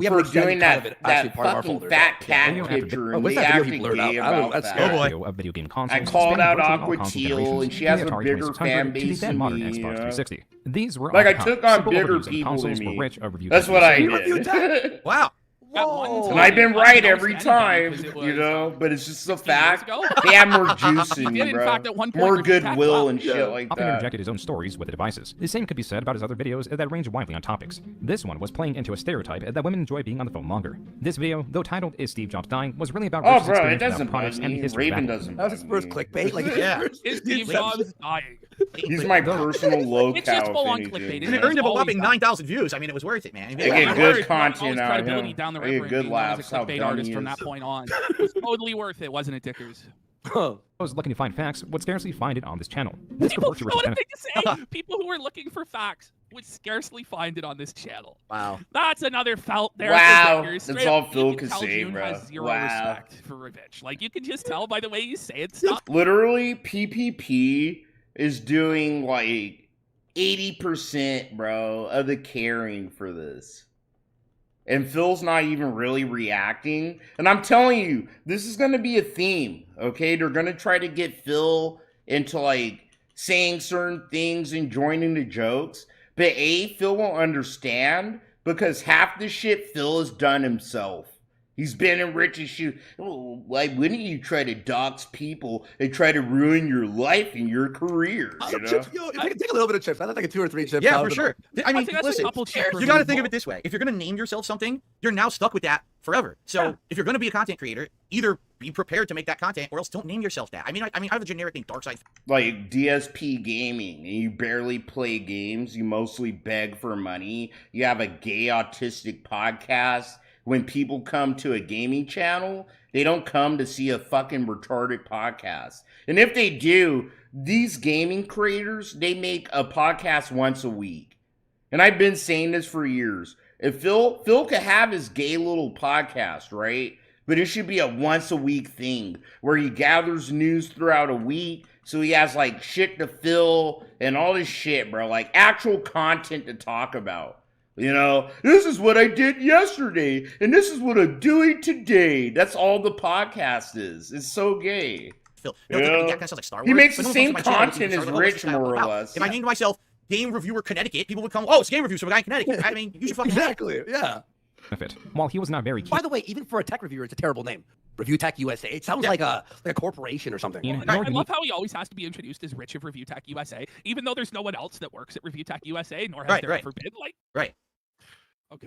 for doing that fucking fat cat picture, and they actually gay about that. Of video game consoles, I called out spanning virtually all Aqua console Teal, generations, and she has from a the Atari bigger 2600 fan to the base then than modern me. Xbox 360. These were Like, I iconic, took on simple bigger overviews of people consoles than for me. rich of review That's tech what I users. did. Wow. And I've been right every time, you know, but it's just the fact they have more juice in me, bro. More goodwill and shit like Often that. interjected his own stories with the devices. The same could be said about his other videos that range widely on topics. This one was playing into a stereotype that women enjoy being on the phone longer. This video, though titled "Is Steve Jobs Dying?", was really about Rich's bro, it experience doesn't without products bug and the me. history of Raven Apple. doesn't That was his first clickbait. Like, Yeah. Is Steve Jobs dying? He's my personal low It's just cow. full on if clickbait. anything. And it earned him a whopping 9,000 views. I mean, it was worth it, man. I get good content out of him. Down the I river get good and being known as laughs. a How clickbait dumb artist he from is. that point on. It was totally worth it, wasn't it, Dickers? Those looking to find facts would scarcely find it on this channel. This People, purports to what a Rich's thing to say! People who are looking for facts would scarcely find it on this channel. Wow. That's another felt there. Wow. Dickers. That's Straight all up, Phil you can could tell say, June bro. has zero Wow. respect for revenge. Like, you can just tell by the way you say it stuff. Literally, PPP is doing like 80%, bro, of the caring for this. And Phil's not even really reacting. And I'm telling you, this is going to be a theme, okay? They're going to try to get Phil into, like, saying certain things and joining the jokes. But Phil won't understand because half the shit Phil has done himself. He's been in Rich's shoes. Oh, like, wouldn't you try to dox people and try to ruin your life and your career, you know? Chips, if I can take a little bit of chips, I like a 2 or 3 chips. Yeah, for sure. I mean, think that's listen, a couple chips you got to think of it this way. If you're going to name yourself something, you're now stuck with that forever. So if you're going to be a content creator, either be prepared to make that content or else don't name yourself that. I mean, I have a generic name, Dark Side. Like DSP Gaming, and you barely play games, you mostly beg for money, you have a gay autistic podcast. When people come to a gaming channel, they don't come to see a fucking retarded podcast. And if they do, these gaming creators, they make a podcast once a week. And I've been saying this for years. If Phil could have his gay little podcast, right? But it should be a once a week thing where he gathers news throughout a week. So he has like shit to fill and all this shit, bro. Like actual content to talk about. You know, this is what I did yesterday, and this is what I'm doing today. That's all the podcast is. It's so gay. Phil, that kind of sounds like Star Wars. He makes the But no one same comes to my channel content looking as for Star Wars Rich, style. more or Wow. less. If I named myself Game Reviewer Connecticut, people would come, oh, it's Game Review, so a guy in Connecticut. I mean, you should fucking Exactly, yeah. Benefit. While he was not very keen. By the way, even for a tech reviewer, it's a terrible name. Review Tech USA. It sounds like a corporation or something. I love how he always has to be introduced as Rich of Review Tech USA, even though there's no one else that works at Review Tech USA, nor has there ever been. Like, right.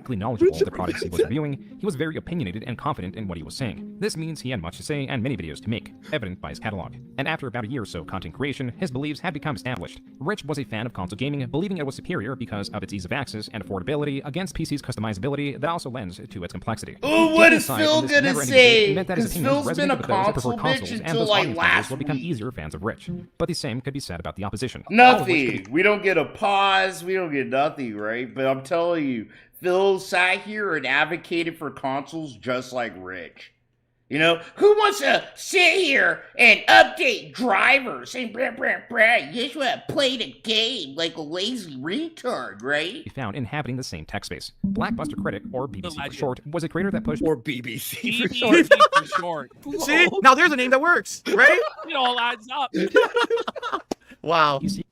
Knowledgeable of the products he was reviewing, he was very opinionated and confident in what he was saying. This means he had much to say and many videos to make, evident by his catalog. And after about a year or so content creation, his beliefs had become established. Rich was a fan of console gaming, believing it was superior because of its ease of access and affordability against PC's customizability that also lends to its complexity. Oh, what is Phil gonna say? Because Phil's been a console bitch until like last will become week. easier fans of Rich. But the same could be said about the opposition. Nothing. We don't get a pause. We don't get nothing, right? But I'm telling you, Phil sat here and advocated for consoles just like Rich. You know, who wants to sit here and update drivers and blah, blah, blah? You just want to play the game like a lazy retard, right? He found inhabiting the same tech space. Blackbuster Critic, or BBC for short, was a creator that pushed... Or BBC for short. BBC for short. See? Now there's a name that works, right? It all adds up. Wow. You see,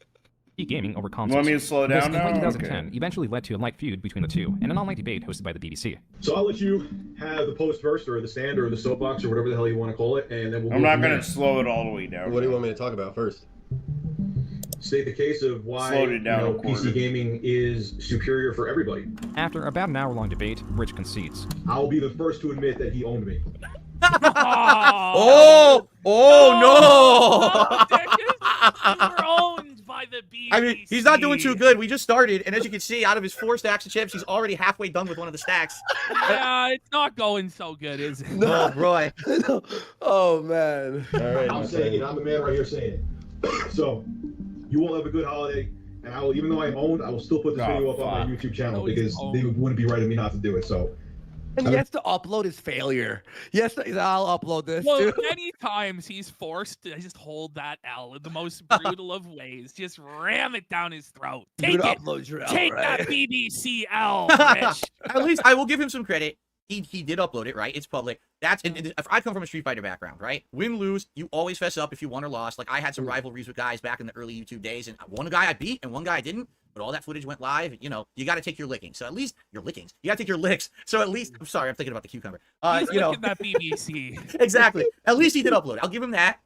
gaming over consoles. You want me to slow down This, now? in late 2010, Okay. eventually led to a light feud between the two, and an online debate hosted by the BBC. So I'll let you have the post first, or the stand, or the soapbox, or whatever the hell you want to call it, and then we'll. I'm go not from going there. to slow it all the way down. What do you want me to talk about first? State the case of why Slowed it down a quarter. PC gaming is superior for everybody. After about an hour-long debate, Rich concedes. I'll be the first to admit that he owned me. Oh no! You were owned by the BBC. I mean, he's not doing too good. We just started, and as you can see, out of his 4 stacks of chips, he's already halfway done with one of the stacks. Yeah, it's not going so good, is it? Oh, Roy. Oh, man. All right, I'm saying it. I'm the man right here saying it. So, you will have a good holiday, and I will, even though I'm owned, I will still put this video up on my YouTube channel because they wouldn't be right of me not to do it. So, And he has to upload his failure. Yes, I'll upload this Well, too. many times he's forced to just hold that L in the most brutal of ways. Just ram it down his throat. You're Take gonna it. upload your L, Take right? that BBC L, Rich. At least I will give him some credit. He did upload it, right? It's public. That's and if I come from a Street Fighter background, right? Win, lose, you always fess up if you won or lost. Like I had some rivalries with guys back in the early YouTube days, and one guy I beat and one guy I didn't. But all that footage went live. You know, you got to take your lickings. So at least your lickings. You got to take your licks. So at least I'm sorry, I'm thinking about the cucumber. He's You know, licking that BBC. exactly. At least he did upload it. I'll give him that.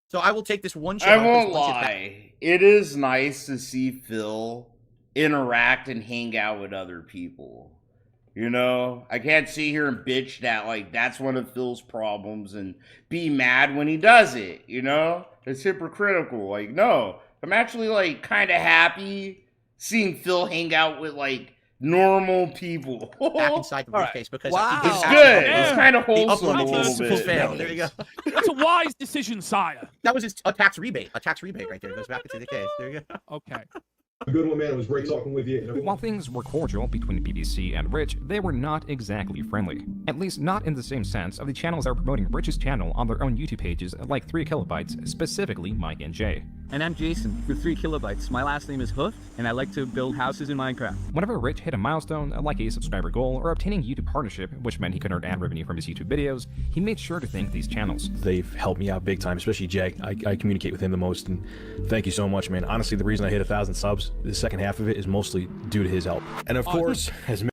So I will take this one chip. I won't lie. It is nice to see Phil interact and hang out with other people. You know, I can't sit here and bitch that like that's one of Phil's problems and be mad when he does it. You know, it's hypocritical. Like, no, I'm actually like kind of happy seeing Phil hang out with like normal people. Back inside the briefcase because It's good. It's kind of wholesome a little bit. There you go. That's a wise decision, sire. That was his a tax rebate. A tax rebate right there. It goes back into the case. There you go. Okay. A good one, man. It was great talking with you. While things were cordial between BBC and Rich, they were not exactly friendly. At least not in the same sense of the channels that were promoting Rich's channel on their own YouTube pages like 3 Kilobytes, specifically Mike and Jay. And I'm Jason with 3 Kilobytes. My last name is Hoof, and I like to build houses in Minecraft. Whenever Rich hit a milestone, like a subscriber goal or obtaining YouTube partnership, which meant he could earn ad revenue from his YouTube videos, he made sure to thank these channels. They've helped me out big time, especially Jay. I communicate with him the most, and thank you so much, man. Honestly, the reason I hit 1,000 subs, the second half of it is mostly due to his help. And of course, as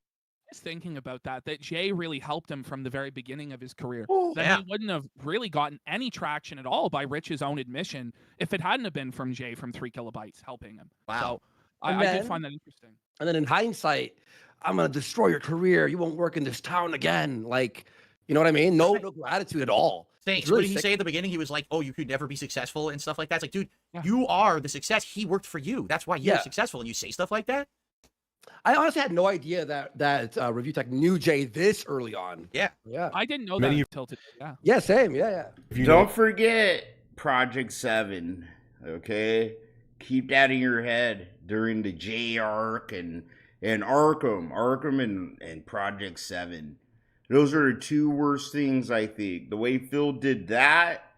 Thinking about that Jay really helped him from the very beginning of his career. Ooh, that yeah. he wouldn't have really gotten any traction at all by Rich's own admission if it hadn't have been from Jay from 3 Kilobytes helping him. Wow. So I did find that interesting. And then in hindsight, I'm gonna destroy your career. You won't work in this town again. Like, you know what I mean? No gratitude at all. Thanks. Really What did he say at the beginning? He was like, "Oh, you could never be successful" and stuff like that. It's like, dude, you are the success. He worked for you. That's why you're successful. And you say stuff like that. I honestly had no idea that Review Tech knew Jay this early on. Yeah. I didn't know that until today. Yeah, same. Yeah. Don't forget Project 7, okay? Keep that in your head during the J arc and Arkham and Project 7. Those are the 2 worst things, I think. The way Phil did that.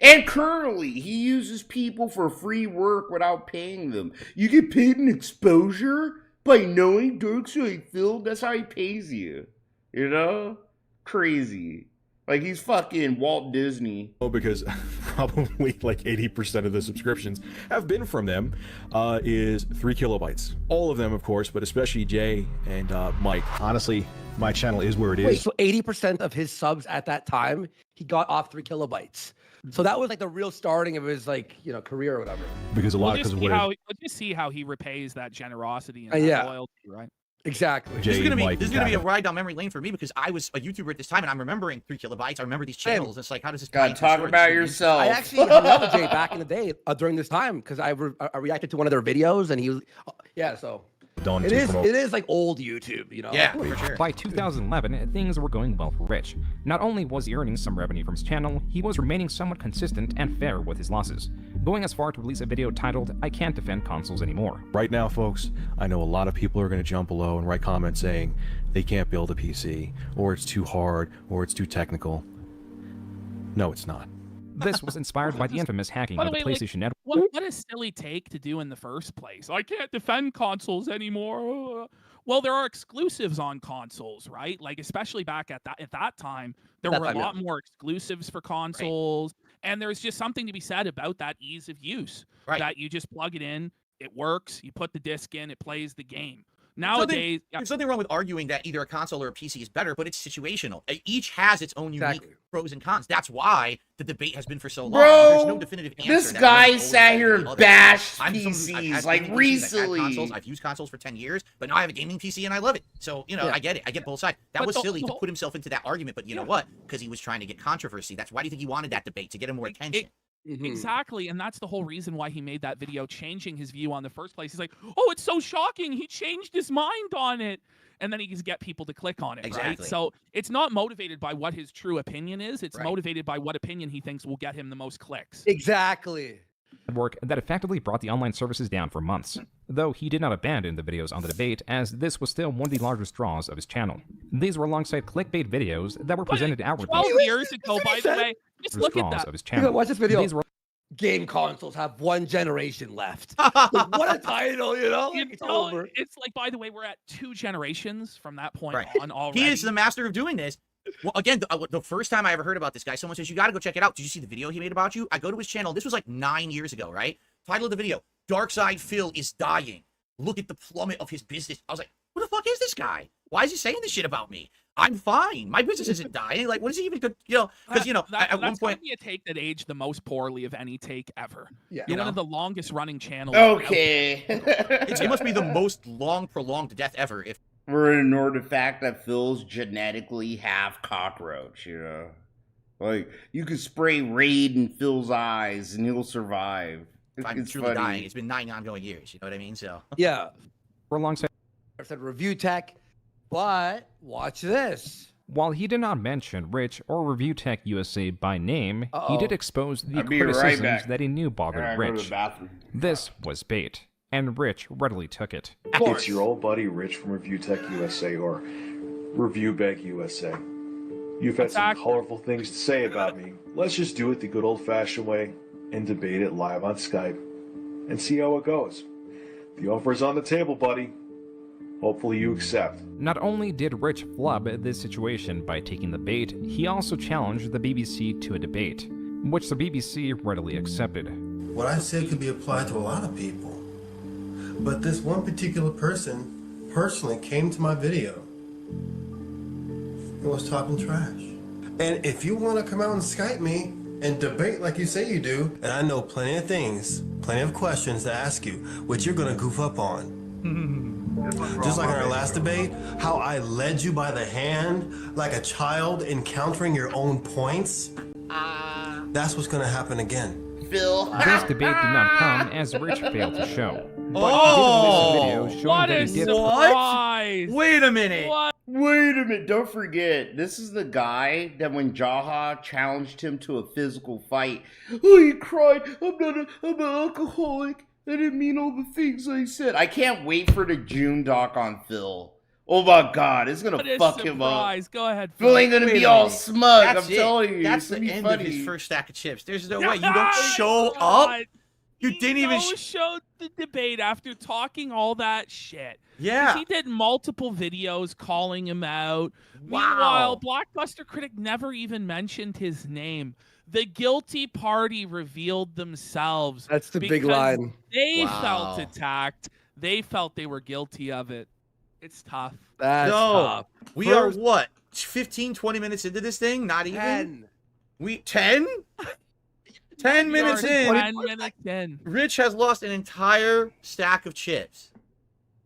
And currently, he uses people for free work without paying them. You get paid in exposure by knowing Darkseid Phil. That's how he pays you. You know? Crazy. Like, he's fucking Walt Disney. Oh, because probably like 80% of the subscriptions have been from them, is 3 Kilobytes. All of them, of course, but especially Jay and Mike. Honestly, my channel is where it is. Wait, so 80% of his subs at that time, he got off 3 Kilobytes. So that was like the real starting of his career or whatever. Because a lot Let's just see how he repays that generosity and that loyalty, right? Exactly. This is gonna be a ride down memory lane for me because I was a YouTuber at this time and I'm remembering 3 Kilobytes. I remember these channels. It's like, how does this? God, talk about yourself. I actually hung out with Jay back in the day during this time because I reacted to one of their videos and he was, so. It is like old YouTube, you know? Yeah, for sure. By 2011, things were going well for Rich. Not only was he earning some revenue from his channel, he was remaining somewhat consistent and fair with his losses, going as far to release a video titled, "I Can't Defend Consoles Anymore." Right now, folks, I know a lot of people are going to jump below and write comments saying they can't build a PC, or it's too hard, or it's too technical. No, it's not. This was inspired by the infamous hacking of the PlayStation Network. What a silly take to do in the first place. I can't defend consoles anymore. Well, there are exclusives on consoles, right? Like, especially back at that time, there were a lot more exclusives for consoles. Right. And there's just something to be said about that ease of use. Right. That you just plug it in, it works, you put the disc in, it plays the game. Nowadays, there's nothing wrong with arguing that either a console or a PC is better, but it's situational. Each has its own unique pros and cons. That's why the debate has been for so long. Bro, there's no definitive answer. This guy sat here and bashed PCs like recently. I've used consoles for 10 years, but now I have a gaming PC and I love it. So, you know, I get it. I get both sides. That was silly to put himself into that argument, but you know what? Because he was trying to get controversy. That's why do you think he wanted that debate? To get him more attention. Exactly, and that's the whole reason why he made that video, changing his view on the first place. He's like, oh, it's so shocking, he changed his mind on it, and then he can get people to click on it. Right? So it's not motivated by what his true opinion is, it's motivated by what opinion he thinks will get him the most clicks. Exactly. work that effectively brought the online services down for months, though he did not abandon the videos on the debate, as this was still one of the largest draws of his channel. These were alongside clickbait videos that were presented outwardly. 12 years ago, by the way. Just look at that. Of his channel. Watch this video. These were Game consoles have one generation left. Like, what a title, you know? You It's know, over. it's like, by the way, we're at 2 generations from that point Right. on already. He is the master of doing this. Well, again, the first time I ever heard about this guy, someone says, you got to go check it out. Did you see the video he made about you? I go to his channel. This was like 9 years ago, right? Title of the video, Dark Side Phil is dying. Look at the plummet of his business. I was like, who the fuck is this guy? Why is he saying this shit about me? I'm fine. My business isn't dying. Like, what is he even good? You know, because, at one point. Be a take that aged the most poorly of any take ever. Yeah. You're one of the longest running channels. Okay. It must be the most prolonged death ever. If We're ignoring the fact that Phil's genetically half cockroach, you know? Like, you could spray Raid in Phil's eyes and he'll survive. I'm It's truly funny. dying. It's been 9 ongoing years. You know what I mean? So Yeah. were alongside. I said review tech, but watch this. While he did not mention Rich or Review Tech USA by name, he did expose the I'll be right criticisms back. that he knew bothered Alright, go to Rich. the bathroom. This was bait, and Rich readily took it. It's your old buddy Rich from Review Tech USA or Review Bag USA. You've had some colorful things to say about me. Let's just do it the good old-fashioned way and debate it live on Skype and see how it goes. The offer's on the table, buddy. Hopefully you accept. Not only did Rich flub this situation by taking the bait, he also challenged the BBC to a debate, which the BBC readily accepted. What I said could be applied to a lot of people. But this one particular person personally came to my video and was talking trash. And if you want to come out and Skype me and debate like you say you do, and I know plenty of things, plenty of questions to ask you, which you're going to goof up on. Just like in our last debate, how I led you by the hand like a child encountering your own points. That's what's going to happen again. Phil. This debate did not come as Rich failed to show. But Oh, he did release a video what showing that is he did. surprise! Wait a minute. Wait a minute, don't forget, this is the guy that when Jaha challenged him to a physical fight, oh, he cried, I'm an alcoholic. I didn't mean all the things I said. I can't wait for the June doc on Phil. Oh my god, it's gonna fuck him up. Go ahead. Phil ain't gonna be all smug, That's I'm it. telling you. That's It's the gonna be end funny. of his first stack of chips. There's no way you don't show up. You didn't even showed the debate after talking all that shit. Yeah. 'Cause he did multiple videos calling him out. Wow. Meanwhile, Blockbuster Critic never even mentioned his name. The guilty party revealed themselves. That's the big because line. They Wow. felt attacked. They felt they were guilty of it. It's tough. That's No, tough. we are what? 15, 20 minutes into this thing? Not even? 10. We 10? 10 minutes We are in. 10 minutes in. Rich has lost an entire stack of chips.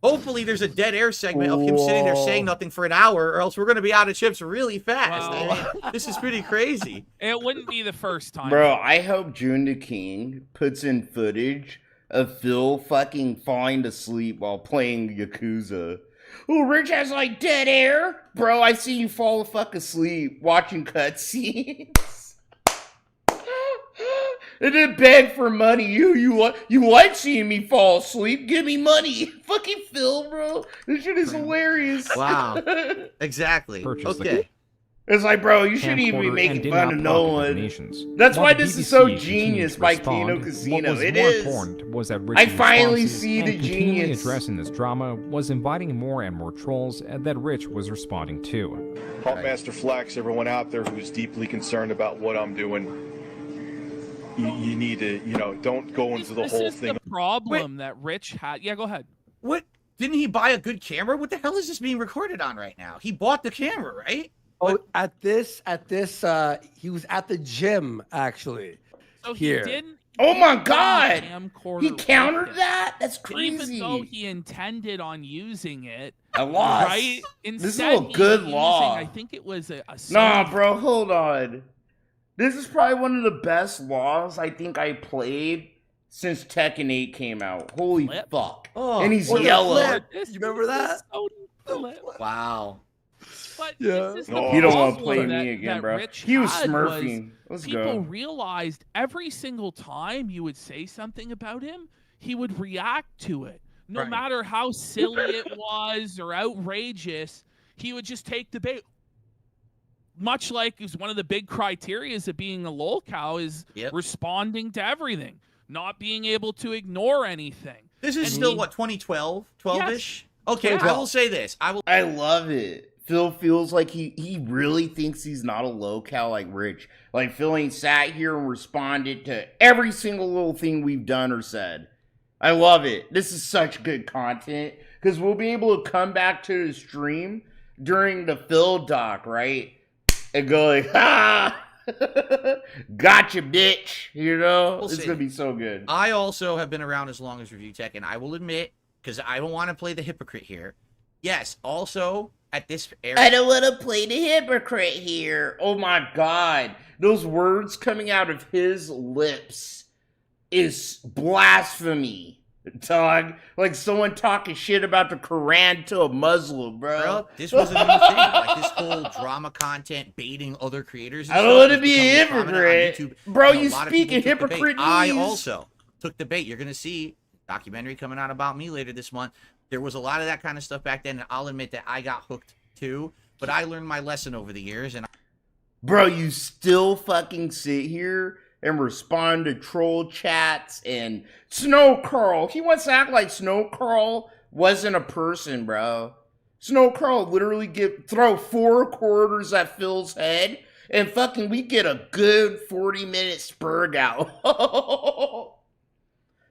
Hopefully there's a dead air segment of him sitting there saying nothing for an hour, or else we're going to be out of chips really fast. Wow. I mean, this is pretty crazy. It wouldn't be the first time. Bro, I hope June the King puts in footage of Phil fucking falling asleep while playing Yakuza. Oh, Rich has like dead air? Bro, I see you fall the fuck asleep watching cutscenes. And then beg for money. You like seeing me fall asleep? Give me money. Fucking Phil, bro. This shit is hilarious. Wow. Exactly. Okay. It's like, bro, you shouldn't even be Camcorder and making did fun not of no profit one. donations. That's While why the this is BBC so continued genius to by respond, Kino Casino. What was It more is. important was that I Rich's finally responses see the and continually genius. addressing this drama was inviting more and more trolls that Rich was responding to. Master Flax, everyone out there who's deeply concerned about what I'm doing, you need to, don't go into the whole This is thing. the problem that Rich had. Yeah, go ahead. What? Didn't he buy a good camera? What the hell is this being recorded on right now? He bought the camera, right? Oh, at this, he was at the gym actually. So he Here. didn't. Oh my god! Camcorder He countered with it. that? That's Even crazy. though he intended on using it, I lost. right? This Instead, is a he's good using, law. I think it was a Nah, Sony- bro, hold on. This is probably one of the best laws I think I played since Tekken 8 came out. Holy fuck. Oh, And he's what a yellow. flip. This You remember that? is so flip. Wow. But Yeah. this is No, the you don't wanna problem play that- me again, that bro. Rich He was had smurfing. Let's people go. realized every single time you would say something about him, he would react to it. No Right. matter how silly it was or outrageous, he would just take the bait. Much like is one of the big criterias of being a lolcow is responding to everything, not being able to ignore anything. This is And still, he- what, 2012? 12-ish? Okay, Yes. I will say this. I love it. Phil feels like he really thinks he's not a lolcow like Rich. Like Phil ain't sat here and responded to every single little thing we've done or said. I love it. This is such good content because we'll be able to come back to the stream during the Phil doc, right? And go like, ha! Gotcha, bitch. You know? We'll It's see. going to be so good. I also have been around as long as Review Tech, and I will admit, because I don't want to play the hypocrite here. Yes, also, at this area... I don't want to play the hypocrite here. Oh my God. Those words coming out of his lips is blasphemy. Dog. Like someone talking shit about the Quran to a Muslim, bro. This was a new thing. Like this whole drama content, baiting other creators. And I stuff don't want to was be a becoming prominent on hypocrite. YouTube. Bro, And a you lot of speak people in took the bait. hypocrite I knees. also took the bait. You're going to see a documentary coming out about me later this month. There was a lot of that kind of stuff back then, and I'll admit that I got hooked too. But I learned my lesson over the years, and Bro, you still fucking sit here and respond to troll chats and Snow Carl. He wants to act like Snow Carl wasn't a person, bro. Snow Carl literally throw 4 quarters at Phil's head and fucking we get a good 40-minute spurg out.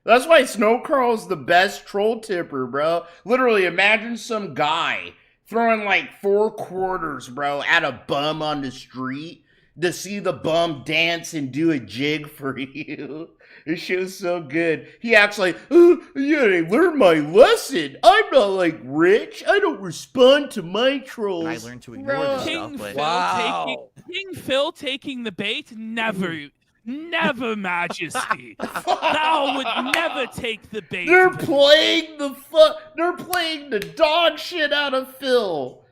That's why Snow Carl's the best troll tipper, bro. Literally, imagine some guy throwing like 4 quarters, bro, at a bum on the street to see the bum dance and do a jig for you. This shit was so good. He acts like, oh, yeah, I learned my lesson. I'm not like Rich. I don't respond to my trolls. I learned to ignore this stuff. But King Phil taking the bait, never, Majesty. Thou would never take the bait. They're playing the dog shit out of Phil.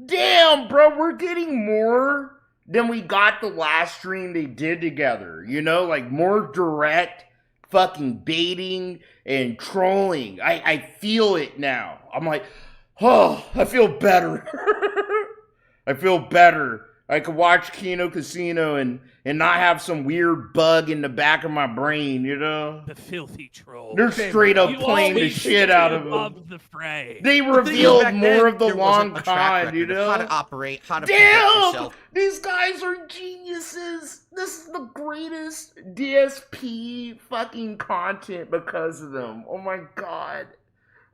Damn, bro, we're getting more than we got the last stream they did together. You know, like more direct fucking baiting and trolling. I feel it now. I'm like, oh, I feel better. I feel better. I could watch Kino Casino and not have some weird bug in the back of my brain, you know? The filthy troll. They're straight up playing the shit out of him. The fray. They revealed more of the long con, you know? How to operate, how to protect Damn! yourself. These guys are geniuses. This is the greatest DSP fucking content because of them. Oh my god.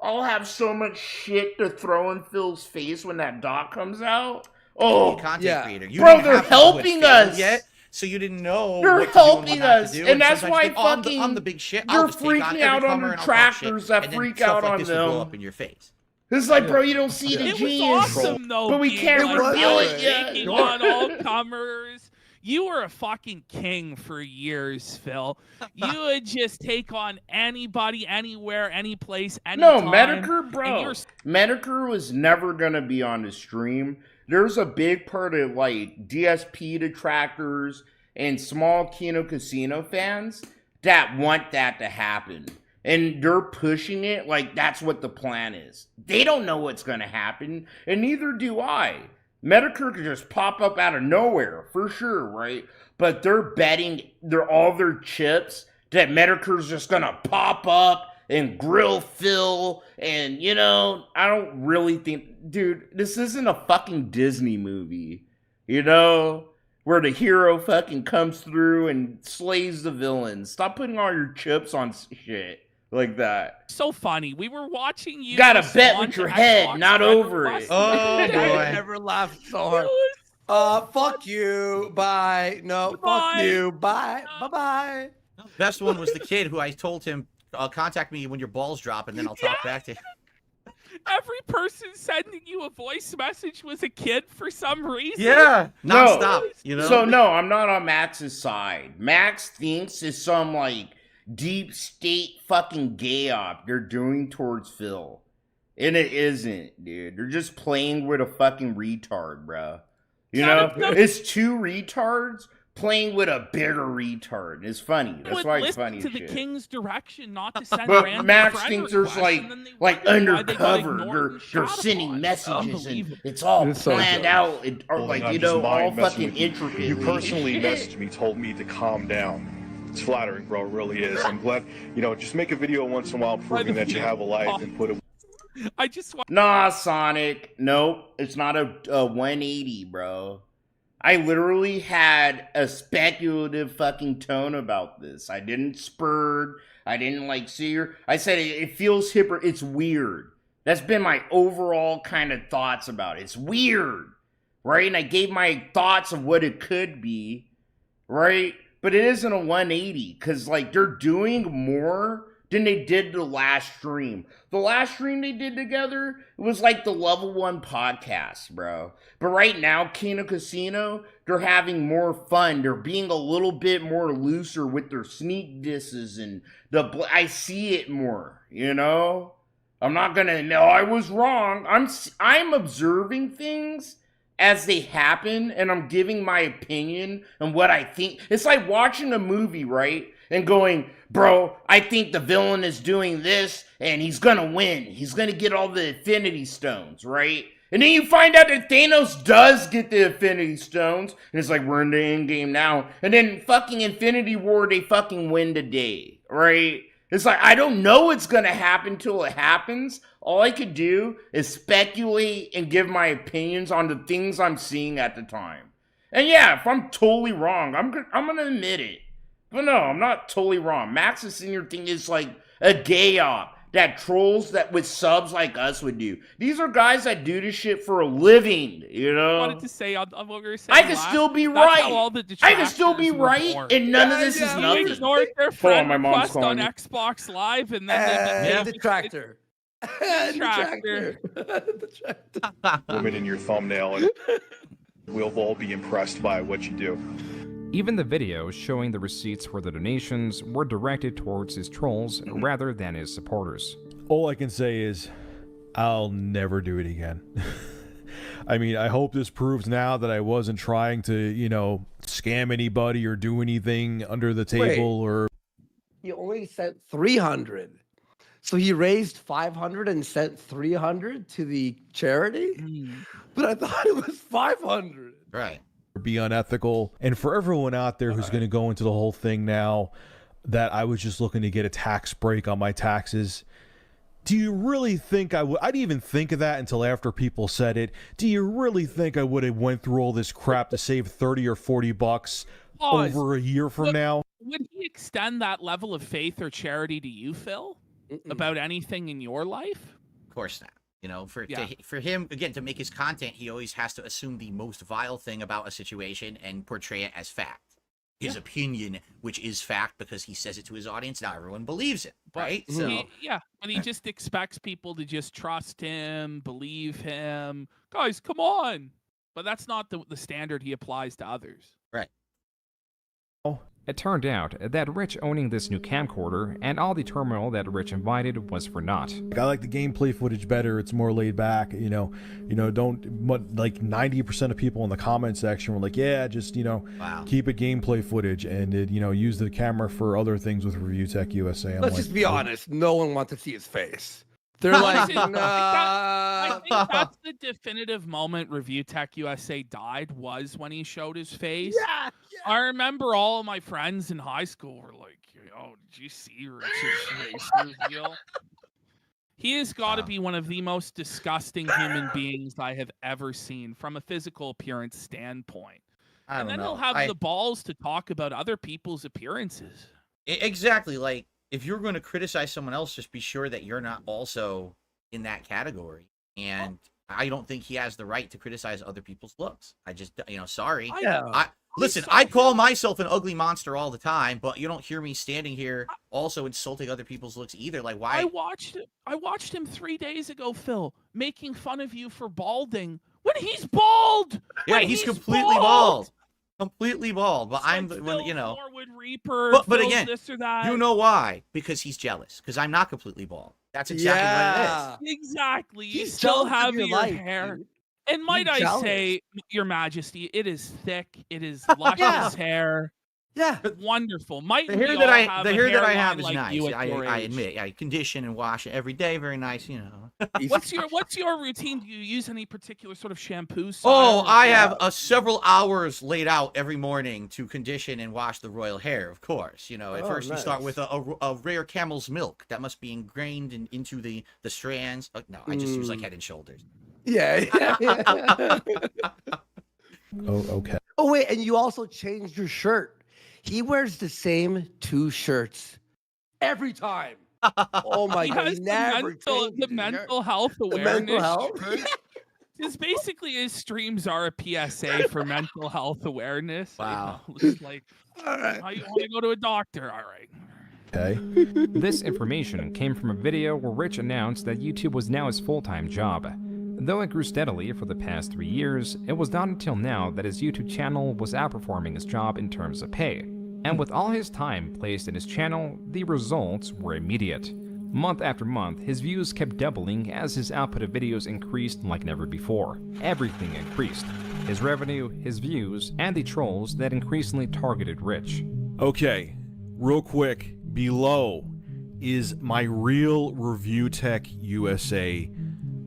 I'll have so much shit to throw in Phil's face when that doc comes out. Oh, Content creator. You bro, didn't they're have to do it helping Phil us. yet, so you didn't know. They're what to do and helping what not to us, do, and that's sometimes why you think, oh, fucking I'm the big shit. they're I'll just take on freaking every out on comer the and I'll talk shit, trackers that and then freak stuff out like on this will blow them. up in your face. It's like, bro, you don't see the It genius. was awesome, though. But we being can't like reveal that, it yet. taking on all comers. You were a fucking king for years, Phil. You would just take on anybody, anywhere, any place, anytime. No, Medicare, and bro. you're Medicare was never gonna be on the stream. There's a big part of like DSP detractors and small Kino Casino fans that want that to happen. And they're pushing it like that's what the plan is. They don't know what's gonna happen, and neither do I. Medicare could just pop up out of nowhere, for sure, right? But they're betting all their chips that Medicare's just gonna pop up and grill Phil, and, you know, I don't really think... Dude, this isn't a fucking Disney movie, you know? Where the hero fucking comes through and slays the villain. Stop putting all your chips on shit like that. so funny. We were watching you. Gotta bet respond with your to head, Xbox not over requests. it. Oh, boy. I never laughed so hard. Fuck you. Bye. No, fuck you. Bye. Bye-bye. Best one was the kid who I told him, contact me when your balls drop and then I'll talk back to you. Every person sending you a voice message was a kid for some reason. Non-stop, you know? So, no, I'm not on Max's side. Max thinks it's some, like, deep state fucking gay op they're doing towards Phil. And it isn't, dude. They're just playing with a fucking retard, bro. You know? It's two retards playing with a bigger retard. It's funny. That's why it's funny to as the shit. king's direction, not to send But random Max friend thinks there's requests, and then they like wonder why they got undercover. ignored and They're shot sending upon. messages and Unbelievable. it's all It's so planned dumb. out and or Well, like I'm you just know all mind messing fucking with you. intricately. You personally messaged me, told me to calm down. It's flattering, bro. It really is. I'm glad. Just make a video once in a while proving that you have a life and put it. I just want. Nah, Sonic. Nope. It's not a 180, bro. I literally had a speculative fucking tone about this. I didn't spurred. I didn't like see her. I said it feels hipper. It's weird. That's been my overall kind of thoughts about it. It's weird, right? And I gave my thoughts of what it could be, right? But it isn't a 180 because like they're doing more than they did the last stream. The last stream they did together, it was like the level 1 podcast, bro. But right now, Kino Casino, they're having more fun. They're being a little bit more looser with their sneak disses and I see it more, you know? I'm not gonna, no, I was wrong. I'm observing things as they happen and I'm giving my opinion on what I think. It's like watching a movie, right? And going, bro, I think the villain is doing this and he's gonna win. He's gonna get all the Infinity Stones, right? And then you find out that Thanos does get the Infinity Stones. And it's like, we're in the end game now. And then fucking Infinity War, they fucking win the day, right? It's like, I don't know what's gonna happen till it happens. All I could do is speculate and give my opinions on the things I'm seeing at the time. And yeah, if I'm totally wrong, I'm gonna admit it. But no, I'm not totally wrong. Max's senior thing is like a gay op that trolls that with subs like us would do. These are guys that do this shit for a living, you know? I wanted to say on what we were saying I can last, still be that's right. how all the I can still be detractors were right, born. and none of this is They nothing. ignored their Hold on, friend my mom's request on calling me. Xbox Live, and then they Detractor. Detractor. Women in your thumbnail, and we'll all be impressed by what you do. Even the videos showing the receipts for the donations were directed towards his trolls rather than his supporters. All I can say is, I'll never do it again. I mean, I hope this proves now that I wasn't trying to, scam anybody or do anything under the table or... He only sent 300. So he raised 500 and sent 300 to the charity? But I thought it was 500. Right. Be unethical. And for everyone out there who's going to go into the whole thing now that I was just looking to get a tax break on my taxes, do you really think I would? I didn't even think of that until after people said it. Do you really think I would have went through all this crap to save 30 or 40 bucks over a year from now? Would he extend that level of faith or charity to you, Phil, about anything in your life? Of course not. For him, again, to make his content, he always has to assume the most vile thing about a situation and portray it as fact. His opinion, which is fact because he says it to his audience, now everyone believes it, right? But he just expects people to just trust him, believe him. Guys, come on. But that's not the standard he applies to others. Right. It turned out that Rich owning this new camcorder and all the turmoil that Rich invited was for naught. I like the gameplay footage better. It's more laid back. Like 90% of people in the comment section were like, yeah, just keep it gameplay footage and use the camera for other things with Review Tech USA. Let's just be honest. No one wants to see his face. They're like, I think that's the definitive moment Review Tech USA died, was when he showed his face. Yeah. I remember all of my friends in high school were like, "Oh, did you see Rich's face reveal?" He has got to be one of the most disgusting human beings I have ever seen from a physical appearance standpoint. And then he'll have the balls to talk about other people's appearances. Exactly. Like, if you're going to criticize someone else, just be sure that you're not also in that category. And I don't think he has the right to criticize other people's looks. I just, sorry. Listen, I call myself an ugly monster all the time, but you don't hear me standing here also insulting other people's looks either. Like, why? I watched him 3 days ago, Phil, making fun of you for balding when he's bald. Yeah, he's completely bald. Completely bald. But It's I'm, like Phil Reaper, but Phil's again, this or that. you know why? Because he's jealous. Because I'm not completely bald. That's exactly Yeah. what it is. Exactly. You He's still jealous of have your your life, hair. dude. And might He's I jealous. say, Your Majesty, it is thick. It is luscious hair. Yeah. Wonderful. Might The we hair all that I have the a hair that I hairline have is like nice. you at your I age? admit. I condition and wash it every day. Very nice, you know. What's your routine? Do you use any particular sort of shampoo? Oh, style, or- I have several hours laid out every morning to condition and wash the royal hair, of course. You know, at Oh, first you start nice. with a rare camel's milk that must be ingrained into the strands. Oh, no, I just use like Head and Shoulders. Yeah. Oh, okay. Oh wait, and you also changed your shirt. He wears the same 2 shirts every time. Oh my He god, has he never changes the his mental shirt. health The awareness. mental health. Because basically his streams are a PSA for mental health awareness. Wow. It's like, how you want to go to a doctor? All right. Okay. This information came from a video where Rich announced that YouTube was now his full-time job. Though it grew steadily for the past 3 years, it was not until now that his YouTube channel was outperforming his job in terms of pay. And with all his time placed in his channel, the results were immediate. Month after month, his views kept doubling as his output of videos increased like never before. Everything increased. His revenue, his views, and the trolls that increasingly targeted Rich. Okay, real quick, below is my Real Review Tech USA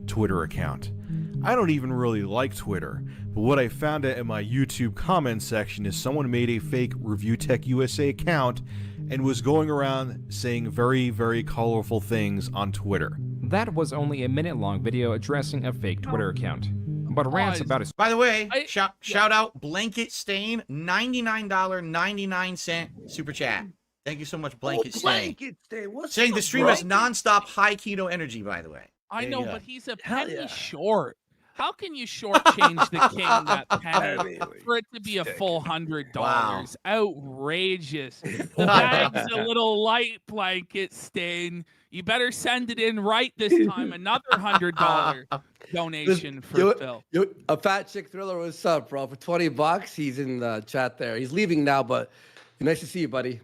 Twitter account. I don't even really like Twitter, but what I found out in my YouTube comment section is someone made a fake Review Tech USA account and was going around saying very, very colorful things on Twitter. That was only a minute-long video addressing a fake Twitter account. But rants about his... By the way, shout out Blanket Stain, $99.99 super chat. Thank you so much, Blanket Stain. Blanket Stay. What's Saying up, the stream has bro? nonstop high Kino energy, by the way. I There you know, go. but he's a Hell penny yeah. short. How can you shortchange the king that penny for it to be a full $100? Wow. Outrageous. The bag's a little light, Blanket Stain. You better send it in right this time. Another $100 donation for Phil. A fat chick thriller, what's up, bro? For $20, he's in the chat there. He's leaving now, but nice to see you, buddy.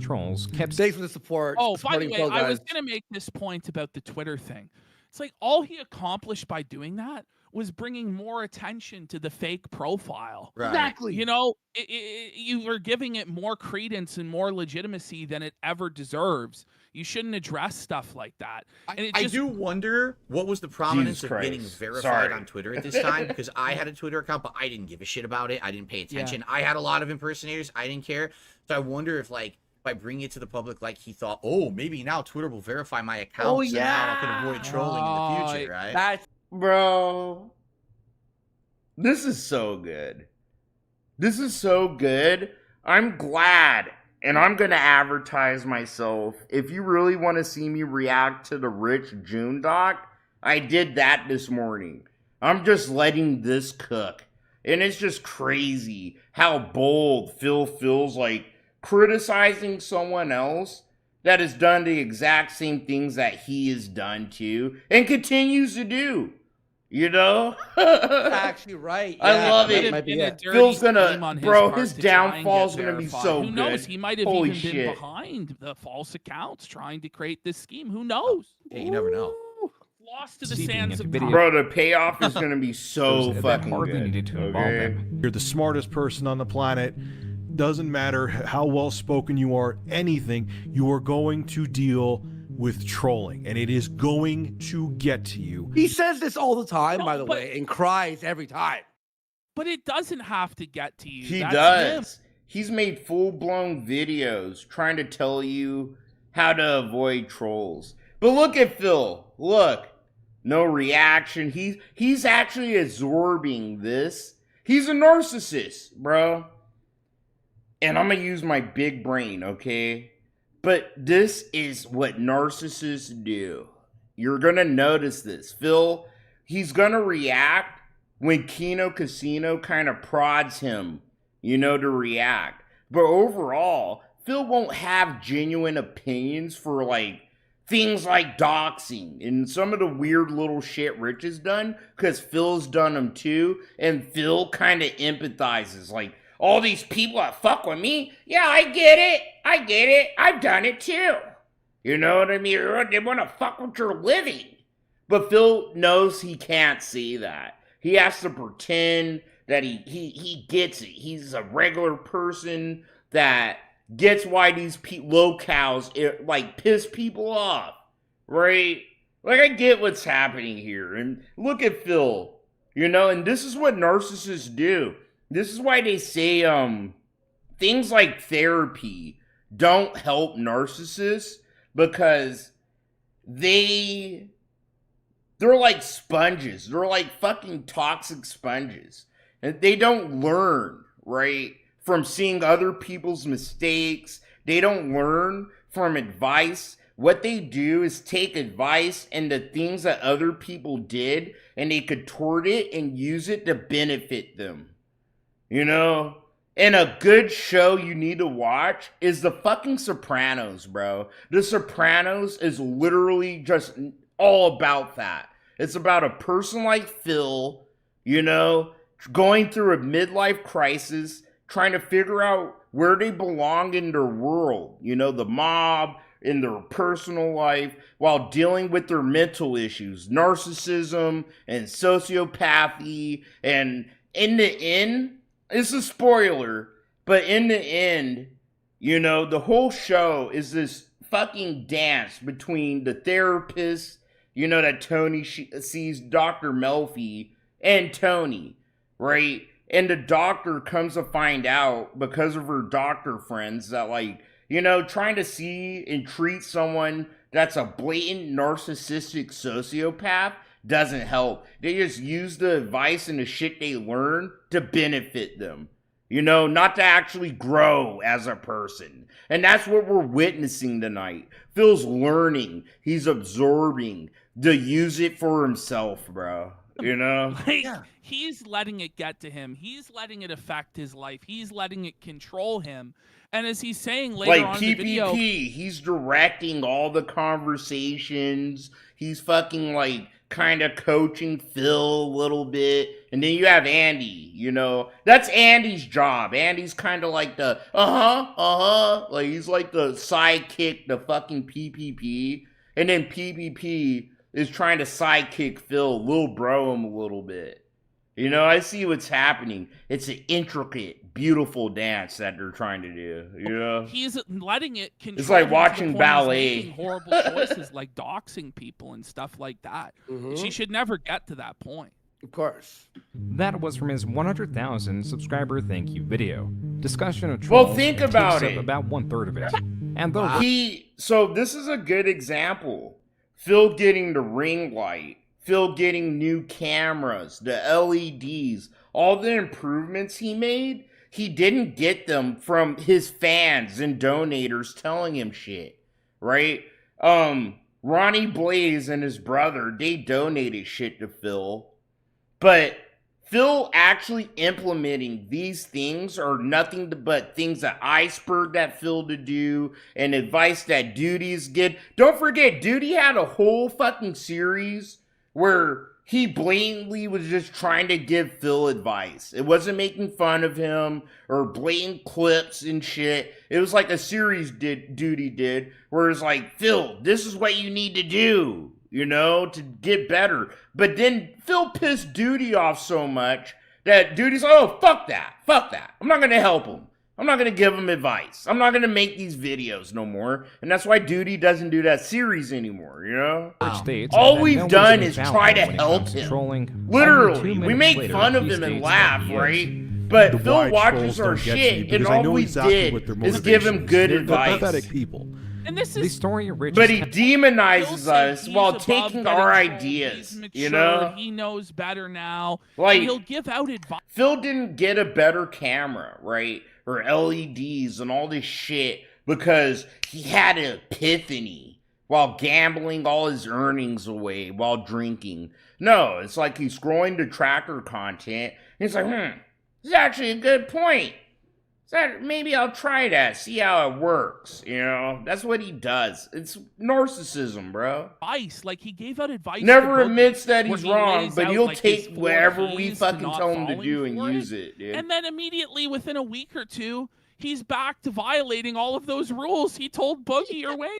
Trolls kept... Thanks for the support. Oh, by the supporting way, Phil, I was guys. going to make this point about the Twitter thing. It's like all he accomplished by doing that was bringing more attention to the fake profile. Right. Exactly. You know, you were giving it more credence and more legitimacy than it ever deserves. You shouldn't address stuff like that. And it I just, do wonder what was the prominence Jesus of getting Christ. verified Sorry. on Twitter at this time, because I had a Twitter account, but I didn't give a shit about it. I didn't pay attention. I had a lot of impersonators. I didn't care. So I wonder if, like, by bringing it to the public, like, he thought, oh, maybe now Twitter will verify my account, Oh, so now I can yeah. avoid trolling in the future, right? That's Bro, this is so good. This is so good. I'm glad, and I'm going to advertise myself. If you really want to see me react to the Rich June doc, I did that this morning. I'm just letting this cook. And it's just crazy how bold Phil feels like criticizing someone else that has done the exact same things that he has done to and continues to do. You know? actually right. I Yeah, love that it. might be it. Phil's scheme gonna, on his bro, part his to try and get downfall's gonna be verified. so Who knows? good. He might have Holy even shit. been behind the false accounts trying to create this scheme. Who knows? Yeah, you never know. Lost to the Seeping sands into of video. time. Bro, the payoff is gonna be so that fucking hardly good. needed to involve Okay? them. You're the smartest person on the planet. Doesn't matter how well spoken you are, anything, you are going to deal with trolling, and it is going to get to you. He says this all the time, No, by the but- way, and cries every time. But it doesn't have to get to you. He That's does. him. He's made full-blown videos trying to tell you how to avoid trolls. But look at Phil. Look. No reaction. He's actually absorbing this. He's a narcissist, bro. And I'm going to use my big brain, okay? But this is what narcissists do. You're going to notice this. Phil, he's going to react when Kino Casino kind of prods him, you know, to react. But overall, Phil won't have genuine opinions for, like, things like doxing and some of the weird little shit Rich has done, because Phil's done them too, and Phil kind of empathizes, like, all these people that fuck with me, yeah, I get it, I've done it too. You know what I mean? They want to fuck with your living. But Phil knows he can't see that. He has to pretend that he gets it. He's a regular person that gets why these lolcows like piss people off, right? Like, I get what's happening here. And look at Phil, you know, and this is what narcissists do. This is why they say things like therapy don't help narcissists, because they're like sponges. They're like fucking toxic sponges. And they don't learn, right, from seeing other people's mistakes. They don't learn from advice. What they do is take advice and the things that other people did, and they contort it and use it to benefit them. You know? And a good show you need to watch is the fucking Sopranos, bro. The Sopranos is literally just all about that. It's about a person like Phil, you know, going through a midlife crisis, trying to figure out where they belong in their world, you know, the mob, in their personal life, while dealing with their mental issues, narcissism and sociopathy. And in the end, it's a spoiler, but in the end, you know, the whole show is this fucking dance between the therapist, you know, that Tony sees Dr. Melfi, and Tony, right? And the doctor comes to find out, because of her doctor friends, that, like, you know, trying to see and treat someone that's a blatant narcissistic sociopath doesn't help. They just use the advice and the shit they learn to benefit them. You know, not to actually grow as a person. And that's what we're witnessing tonight. Phil's learning. He's absorbing to use it for himself, bro. You know? Like, he's letting it get to him. He's letting it affect his life. He's letting it control him. And as he's saying later on in the video, he's directing all the conversations. He's fucking, like, kind of coaching Phil a little bit. And then you have Andy, you know. That's Andy's job. Andy's kind of like the, like, he's like the sidekick, the fucking PPP. And then PPP is trying to sidekick Phil, little bro him a little bit. You know, I see what's happening. It's an intricate, beautiful dance that they're trying to do. You know, he's letting it control. It's like him to watching the point he's ballet. making horrible choices, like doxing people and stuff like that. She should never get to that point. Of course. That was from his 100,000 subscriber thank you video. Discussion of Well, trolls think takes about up it. about 1/3 of it. And though So this is a good example. Phil getting the ring light. Phil getting new cameras, the LEDs, all the improvements he made, he didn't get them from his fans and donators telling him shit, right? Ronnie Blaze and his brother, they donated shit to Phil, but Phil actually implementing these things are nothing but things that I spurred that Phil to do and advice that Duty's get. Don't forget, Duty had a whole fucking series where he blatantly was just trying to give Phil advice. It wasn't making fun of him or blatant clips and shit. It was like a series Duty did, where it's like, Phil, this is what you need to do, you know, to get better. But then Phil pissed Duty off so much that Duty's like, oh, fuck that. I'm not going to help him. I'm not going to give him advice. I'm not going to make these videos no more. And that's why Duty doesn't do that series anymore, you know? All we've done is try to help him. Literally. We make fun of him and laugh, right? But Phil watches our shit, and all we did is give him good advice. Pathetic people. And this the story of Rich But is he demonizes us while above taking getting our trolled. ideas, He's mature. you know? He knows better now. Like, and he'll give out advice. Phil didn't get a better camera, right? Or LEDs and all this shit because he had an epiphany while gambling all his earnings away while drinking. No, it's like he's scrolling detractor content. And he's like, this is actually a good point. Maybe I'll try that, see how it works, you know? That's what he does. It's narcissism, bro. Advice, like he gave out advice. Never to admits that where he's he wrong, lays but out, he'll like, take his whatever four we Ps fucking not tell him to falling do and for use it, dude. And then immediately within a week or two, he's back to violating all of those rules he told Boogie or Wayne.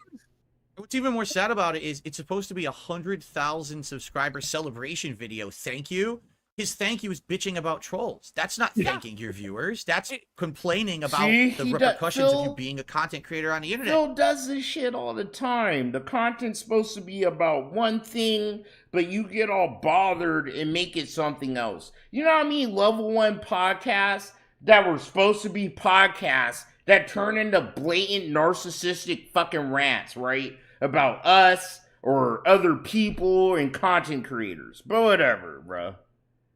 What's even more sad about it is it's supposed to be 100,000 subscriber celebration video. Thank you. His thank you is bitching about trolls. That's not thanking your viewers. That's complaining about the repercussions of you being a content creator on the internet. Phil does this shit all the time. The content's supposed to be about one thing, but you get all bothered and make it something else. You know what I mean? Level 1 podcasts that were supposed to be podcasts that turn into blatant narcissistic fucking rants, right? About us or other people and content creators. But whatever, bro.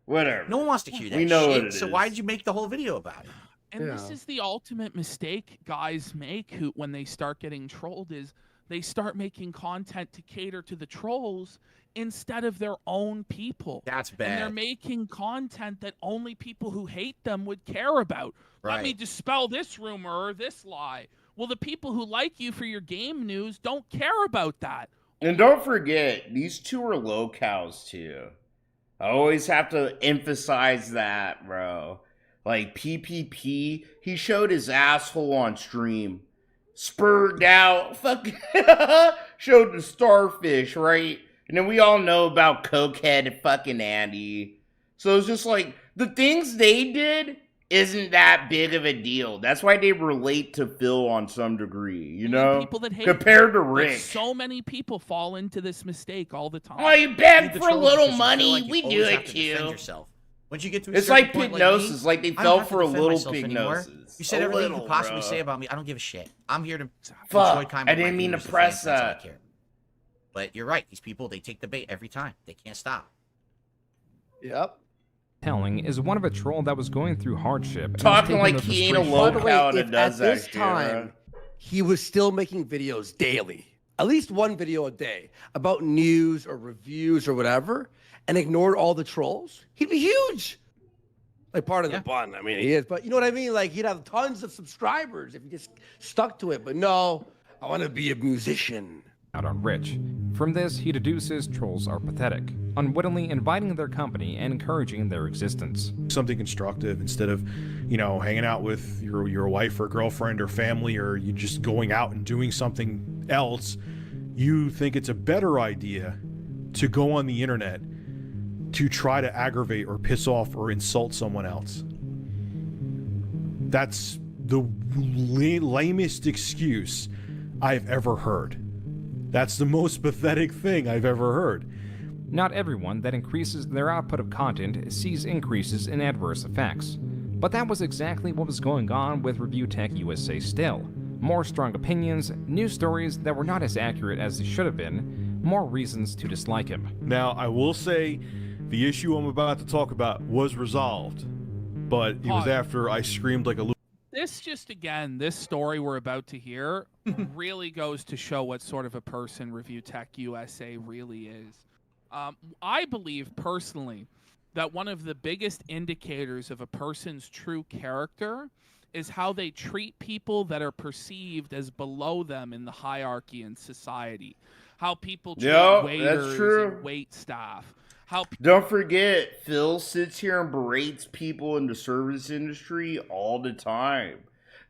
Whatever. No one wants to hear that we know shit, what it so is. why did you make the whole video about it? And this is the ultimate mistake guys make when they start getting trolled is they start making content to cater to the trolls instead of their own people. That's bad. And they're making content that only people who hate them would care about. Let me dispel this rumor or this lie. Well, the people who like you for your game news don't care about that. And don't forget, these two are lolcows too. I always have to emphasize that, bro. Like, PPP, he showed his asshole on stream. Spurred out, fucking showed the starfish, right? And then we all know about Cokehead and fucking Andy. So it's just like, the things they did isn't that big of a deal. That's why they relate to Phil on some degree, you know? People that hate compared to him. Rick. Like, so many people fall into this mistake all the time. Oh, you beg for a little money? We do it too. Once you get to a It's certain like point, Pignosis, like they me, I fell don't have to for a defend little myself anymore. Pignosis. You said A everything you little, could possibly bro. say about me. I don't give a shit. I'm here to enjoy Fuck, time I with my didn't mean to viewers, the press fans, that's all I that. care. But you're right. These people, they take the bait every time. They can't stop. Yep. Telling is one of a troll that was going through hardship. and was Talking taking like the he ain't a frustration- By the way, lolcow that if does at that this shit, time he was still making videos daily, at least one video a day about news or reviews or whatever, and ignored all the trolls, he'd be huge. Like part of the bun. I mean, he is, but you know what I mean? Like he'd have tons of subscribers if he just stuck to it. But no, I want to be a musician. Out on Rich. From this, he deduces trolls are pathetic, unwittingly inviting their company and encouraging their existence. Something constructive instead of, you know, hanging out with your wife or girlfriend or family, or you just going out and doing something else. You think it's a better idea to go on the internet to try to aggravate or piss off or insult someone else. That's the lamest excuse I've ever heard. That's the most pathetic thing I've ever heard. Not everyone that increases their output of content sees increases in adverse effects. But that was exactly what was going on with Review Tech USA still. More strong opinions, news stories that were not as accurate as they should have been, more reasons to dislike him. Now, I will say the issue I'm about to talk about was resolved, but it was after I screamed like a little. This story we're about to hear really goes to show what sort of a person Review Tech USA really is. I believe personally that one of the biggest indicators of a person's true character is how they treat people that are perceived as below them in the hierarchy in society. How people treat waiters and wait staff. Don't forget, Phil sits here and berates people in the service industry all the time.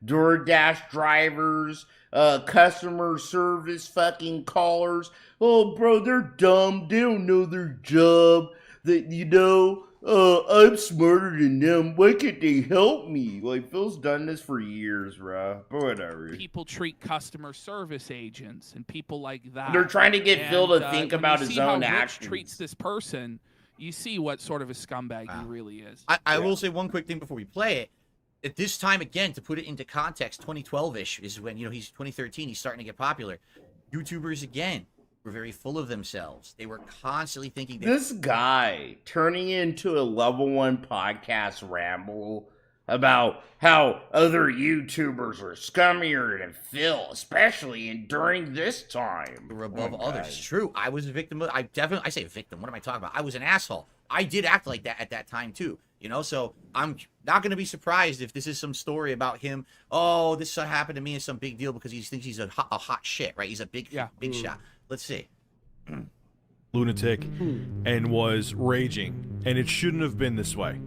DoorDash drivers, customer service fucking callers. Oh, bro, they're dumb. They don't know their job. I'm smarter than them. Why can't they help me? Like, Phil's done this for years, bro. But whatever. People treat customer service agents and people like that. They're trying to get Phil to think about his own actions. Rich treats this person, you see what sort of a scumbag he really is. I will say one quick thing before we play it. At this time, again, to put it into context, 2012-ish is when, he's 2013, he's starting to get popular. YouTubers, again, were very full of themselves. They were constantly thinking... This guy turning into a level 1 podcast ramble about how other YouTubers are scummier than Phil, especially during this time. They were above others. True. I was a victim of... I say victim. What am I talking about? I was an asshole. I did act like that at that time, too. So I'm not going to be surprised if this is some story about him. Oh, this happened to me is some big deal because he thinks he's a hot shit, right? He's a big shot. Let's see. Lunatic and was raging, and it shouldn't have been this way.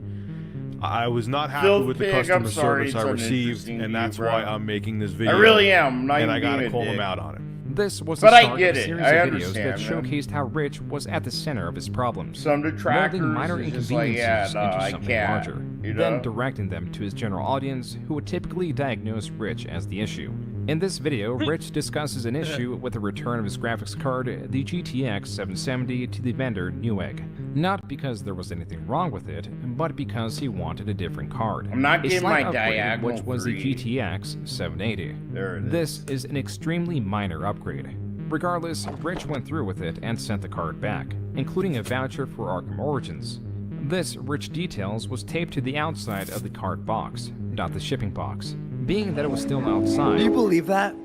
I was not happy with the customer service I received, and that's why I'm making this video. I really am. And I gotta call him out on it. This was But the I start get of a it. series I of videos understand, that man. showcased how Rich was at the center of his problems. Some detractors molding minor is just like, inconveniences yeah, no, into I something can't, larger, you then know? directing them to his general audience, who would typically diagnose Rich as the issue. In this video, Rich discusses an issue with the return of his graphics card, the GTX 770, to the vendor Newegg. Not because there was anything wrong with it, but because he wanted a different card. I'm not A getting slight my upgrade, diagonal which was the three. GTX 780. This is an extremely minor upgrade. Regardless, Rich went through with it and sent the card back, including a voucher for Arkham Origins. This, Rich details, was taped to the outside of the card box, not the shipping box. Being that it was still outside... Do you believe that?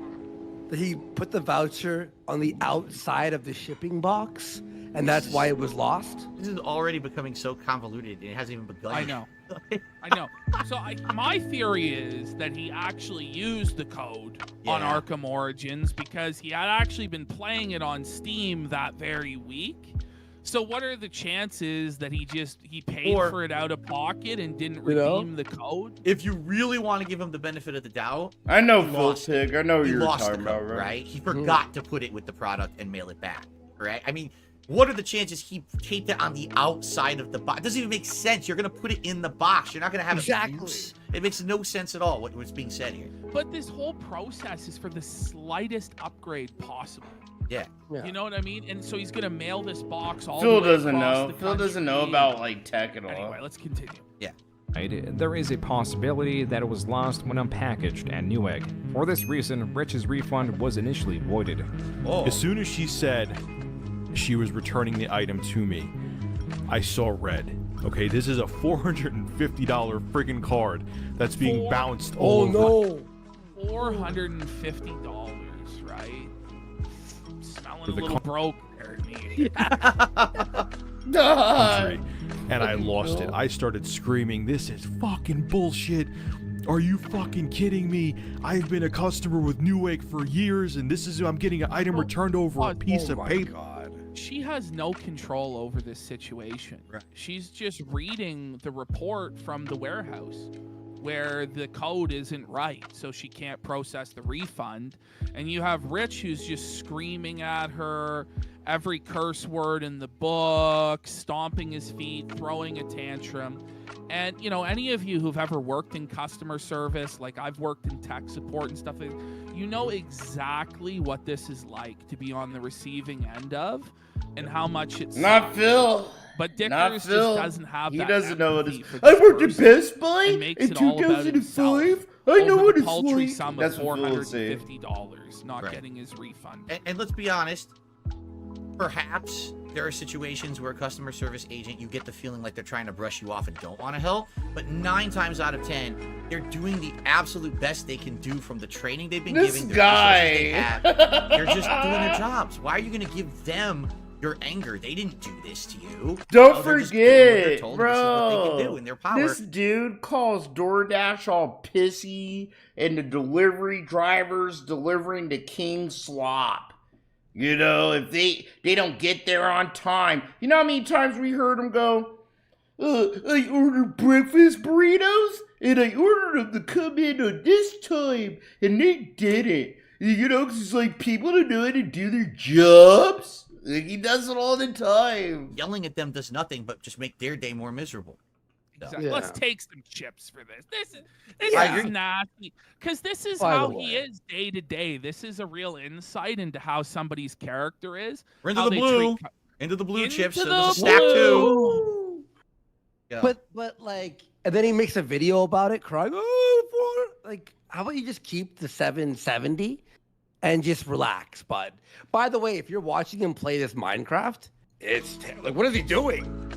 That he put the voucher on the outside of the shipping box, and that's why it was lost? This is already becoming so convoluted, it hasn't even begun. I know. I know. So my theory is that he actually used the code on Arkham Origins because he had actually been playing it on Steam that very week. So what are the chances that he paid for it out of pocket and didn't redeem the code? If you really want to give him the benefit of the doubt, I know he Phil lost it. Pig. I know what He you're lost talking the code, about, right? He forgot to put it with the product and mail it back, right? I mean, what are the chances he taped it on the outside of the box? It doesn't even make sense. You're going to put it in the box. You're not going to have it loose. It makes no sense at all what's being said here. But this whole process is for the slightest upgrade possible. Yeah. You know what I mean? And so he's gonna mail this box all Phil the way doesn't across know. the Phil doesn't know country. about like tech at all. Anyway, let's continue. Yeah. There is a possibility that it was lost when unpackaged at Newegg. For this reason, Rich's refund was initially voided. As soon as she said she was returning the item to me, I saw red. Okay, this is a $450 friggin' card that's being bounced all over. $450, right? Smelling a The little broke there to me. Country, and I lost it. I started screaming, "This is fucking bullshit. Are you fucking kidding me? I've been a customer with Newegg for years, and I'm getting an item returned over a piece of paper." She has no control over this situation. Right. She's just reading the report from the warehouse where the code isn't right, so she can't process the refund. And you have Rich who's just screaming at her every curse word in the book, stomping his feet, throwing a tantrum. And, you know, any of you who've ever worked in customer service, like I've worked in tech support and stuff, you know exactly what this is like to be on the receiving end of and how much it's... Not Phil. But Dickers Not just Phil. doesn't have He that doesn't know what empathy it's... for I this worked at person Best Buy and makes in it all about himself 2005. I know over what the it's paltry like. sum That's of what Phil would say. $450 not getting his refund. And let's be honest, perhaps there are situations where a customer service agent, you get the feeling like they're trying to brush you off and don't want to help, but 9 times out of 10, they're doing the absolute best they can do from the training they've been This giving. the guy. resources they have. They're just doing their jobs. Why are you going to give them your anger? They didn't do this to you. Don't No, they're just doing what they're forget, told, and this is what they can do bro. in their power. This dude calls DoorDash all pissy, and the delivery drivers delivering the king slop. You know, if they don't get there on time. You know how many times we heard him go, I ordered breakfast burritos, and I ordered them to come in on this time, and they didn't. You know, because it's like people don't know how to do their jobs. Like, he does it all the time. Yelling at them does nothing but just make their day more miserable. Exactly. Yeah. Let's take some chips for this. This I is agree. nasty. Because this is By the how way. he is day to day. This is a real insight into how somebody's character is. We're into how the they blue. treat Into the blue Into chips. So the there's a stack blue. too. Yeah. But like, and then he makes a video about it, crying. Oh, like, how about you just keep the 770 and just relax, bud? By the way, if you're watching him play this Minecraft, it's like, what is he doing?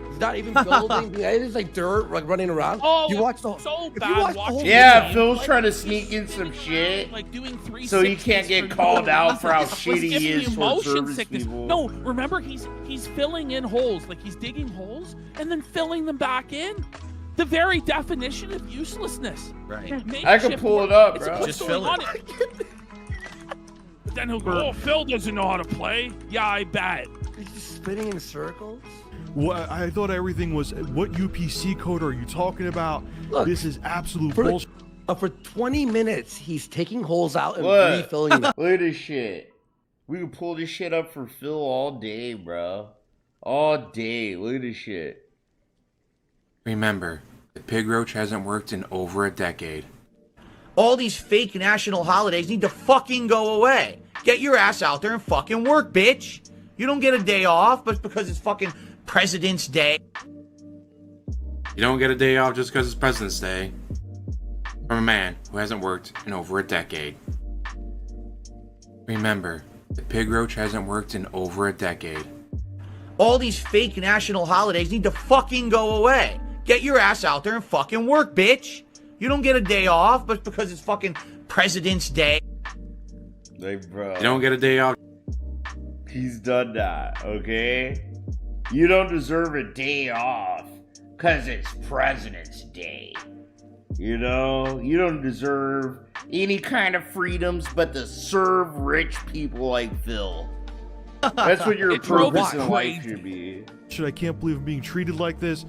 He's not even building. It's like dirt, like running around. Oh, you watch the so if you bad watch the watching whole Yeah, game, Phil's like, trying to sneak in some shit. like doing 360s So he can't get for called no out for how reason. shitty Let's he give is the for motion service sickness. people. No, remember he's filling in holes, like he's digging holes and then filling them back in. The very definition of uselessness. Right. I can pull it up, It's bro. what's Just going fill on. But then he'll go, oh, Phil doesn't know how to play. Yeah, I bet. He's just spinning in circles. What? I thought everything was. What UPC code are you talking about? Look, This is absolute for- bullshit. For 20 minutes, he's taking holes out and What? refilling them. Look at this shit. We could pull this shit up for Phil all day, bro. All day. Look at this shit. Remember, the pig roach hasn't worked in over a decade. All these fake national holidays need to fucking go away. Get your ass out there and fucking work, bitch. You don't get a day off, but because it's fucking President's Day. You don't get a day off just because it's President's Day. From a man who hasn't worked in over a decade. Remember, the pig roach hasn't worked in over a decade. All these fake national holidays need to fucking go away. Get your ass out there and fucking work, bitch. You don't get a day off, but because it's fucking President's Day. Like, bro. You don't get a day off. He's done that, okay? You don't deserve a day off because it's President's Day. You know? You don't deserve any kind of freedoms but to serve rich people like Phil. That's what your purpose in life should be. I can't believe I'm being treated like this.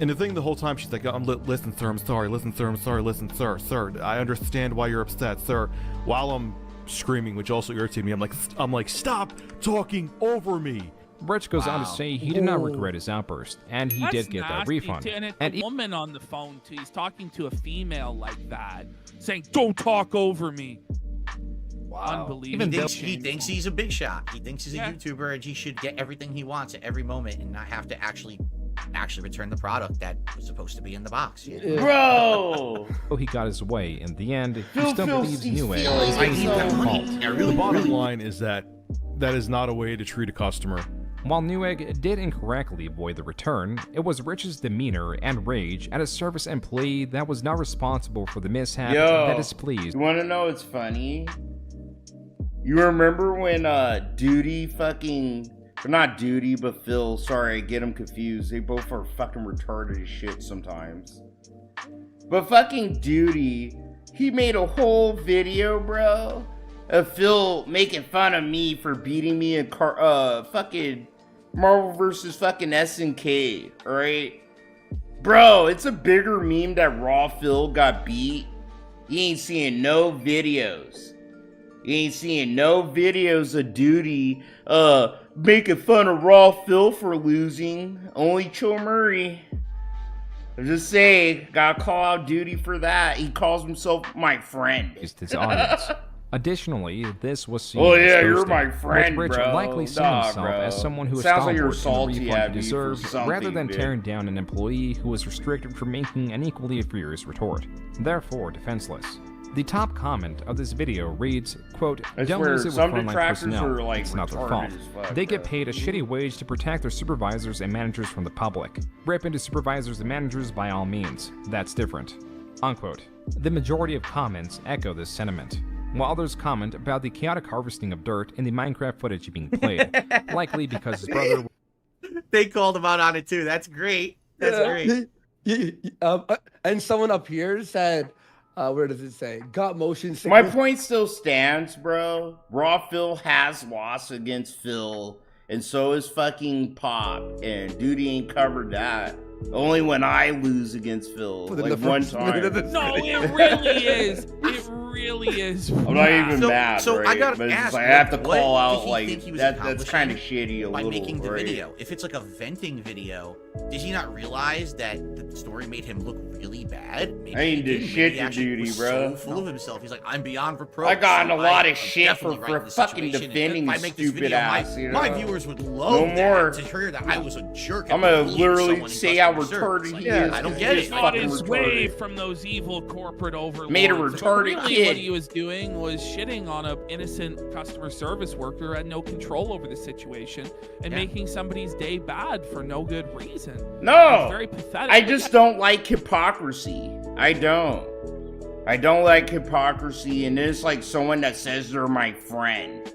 And the thing the whole time, she's like, listen, sir, I'm sorry. Listen, sir, I'm sorry. Listen, sir, I understand why you're upset, sir. While I'm screaming, which also irritated me, I'm like, stop talking over me. Rich goes on to say he did not regret his outburst, and he did get that refund. And it's a woman on the phone, too. He's talking to a female like that, saying, don't talk over me. Wow. Unbelievable. He thinks he's a big shot. He thinks he's a YouTuber and he should get everything he wants at every moment and not have to actually return the product that was supposed to be in the box. Bro! So he got his way. In the end, he still believes Newegg is I need that money. The bottom line is that is not a way to treat a customer. While Newegg did incorrectly avoid the return, it was Rich's demeanor and rage at a service employee that was not responsible for the mishap that displeased. You want to know what's funny? You remember when Duty fucking... Not Duty, but Phil. Sorry, I get them confused. They both are fucking retarded as shit sometimes. But fucking Duty, he made a whole video, bro, of Phil making fun of me for beating me in fucking Marvel vs. fucking SNK, alright? Bro, it's a bigger meme that Raw Phil got beat. You ain't seeing no videos. You ain't seeing no videos of Duty making fun of Raw Phil for losing. Only Cho Murray. I'm just saying, gotta call out Duty for that. He calls himself my friend. His audience. Additionally, this was seen you're my friend, with Rich bro. likely seeing himself as someone who is like the salty refund he deserved, rather than dude. tearing down an employee who was restricted from making an equally furious retort. Therefore, defenseless. The top comment of this video reads, quote, "Don't lose it with frontline personnel. Like it's not their fault. They get paid a shitty wage to protect their supervisors and managers from the public. Rip into supervisors and managers by all means. That's different." Unquote. The majority of comments echo this sentiment, while others comment about the chaotic harvesting of dirt in the Minecraft footage being played, likely because his brother... They called him out on it too. That's great. That's great. And someone up here said... where does it say? Got motion sickness. My point still stands, bro. Raw Phil has lost against Phil, and so is fucking Pop, and Duty ain't covered that. Only when I lose against Phil, like one time. No, it really is. It really is. I'm not even mad, so right? I gotta but ask, I have to what call out, did he like, think he was that's kind of shitty a by little, making the right? video. If it's like a venting video, did he not realize that the story made him look really bad? Maybe I ain't did shit he to actually Duty, was bro. So full of himself. He's like, I'm beyond reproach. I got in a lot I'm of shit for definitely right in the fucking situation. defending If I this make this stupid video, ass, you know? my viewers would love that, to hear that I was a jerk. I'm gonna literally say how retarded he is. I don't get it. Got his way from those evil corporate overlords. Made a retarded really kid. What he was doing was shitting on an innocent customer service worker who had no control over the situation and making somebody's day bad for no good reason. No, it's very pathetic. I just don't like hypocrisy. I don't like hypocrisy, and it's like someone that says they're my friend,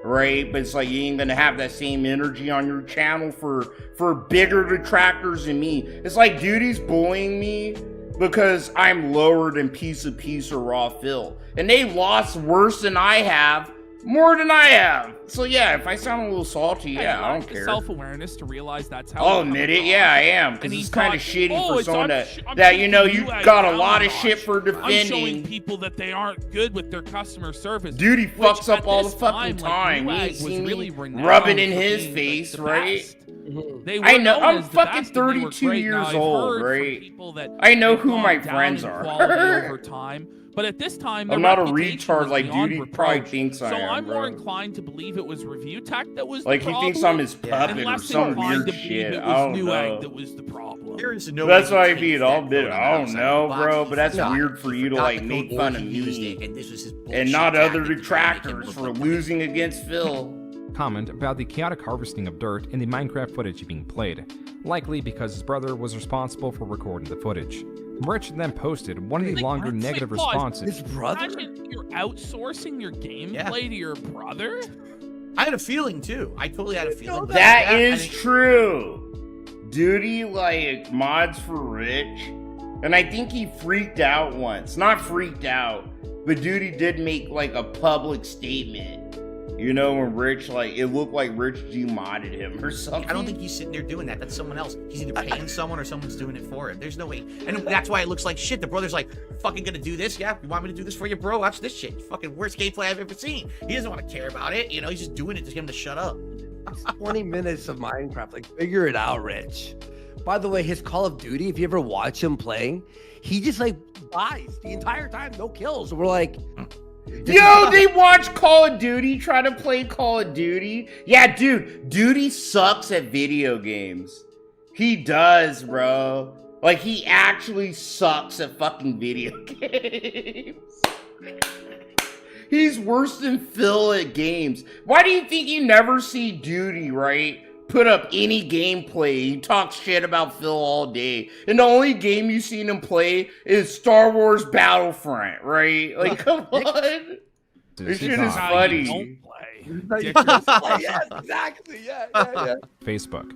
right? But it's like you ain't gonna have that same energy on your channel for bigger detractors than me. It's like Duty's bullying me because I'm lower than Piece of Peace or Raw Phil, and they lost worse than I have More than I have. So yeah, if I sound a little salty, yeah, I don't care. Self-awareness to realize that's how. I'll admit it. Yeah, I am. Because it's kind of shitty for someone that you know you got a lot of shit for defending. I'm showing people that they aren't good with their customer service. Dude, he fucks up all the fucking time. He ain't seen me rubbing in his face, right? I know. I'm fucking 32 years old, right? I know who my friends are. Over time. But at this time, I'm not a retard like Duty probably thinks I am, So I'm bro. more inclined to believe it was Review Tech that was like the he problem, thinks I'm his puppet or less some inclined weird to believe shit. it I was don't Newegg know. that was the problem. There is no That's way why I to mean, take I'll that admit, going I don't outside know, the box. bro, but that's He weird for you to forgot like the make code, fun or of he used me it, and this was his and bullshit not other tactic to try to make him detractors look for like losing against Phil. Comment about the chaotic harvesting of dirt in the Minecraft footage being played, likely because his brother was responsible for recording the footage. Rich then posted one of the longer negative responses. His brother? Imagine you're outsourcing your gameplay to your brother? I had a feeling too. I totally had a feeling. That is true. Duty like mods for Rich, and I think he freaked out once. Not freaked out, but Duty did make like a public statement. You know, when Rich, like, it looked like Rich demodded him or something. I don't think he's sitting there doing that. That's someone else. He's either paying someone or someone's doing it for him. There's no way. And that's why it looks like shit. The brother's like, fucking gonna do this? Yeah, you want me to do this for you, bro? Watch this shit. Fucking worst gameplay I've ever seen. He doesn't want to care about it. You know, he's just doing it to get him to shut up. 20 minutes of Minecraft. Like, figure it out, Rich. By the way, his Call of Duty, if you ever watch him playing, he just, like, buys the entire time. No kills. We're like... Yo, they watch Call of Duty, try to play Call of Duty. Yeah, dude, Duty sucks at video games. He does, bro. Like, he actually sucks at fucking video games. He's worse than Phil at games. Why do you think you never see Duty, right? Put up any gameplay. He talks shit about Phil all day. And the only game you've seen him play is Star Wars Battlefront, right? Like, come on. This shit is funny. Yeah, exactly. Yeah. Facebook.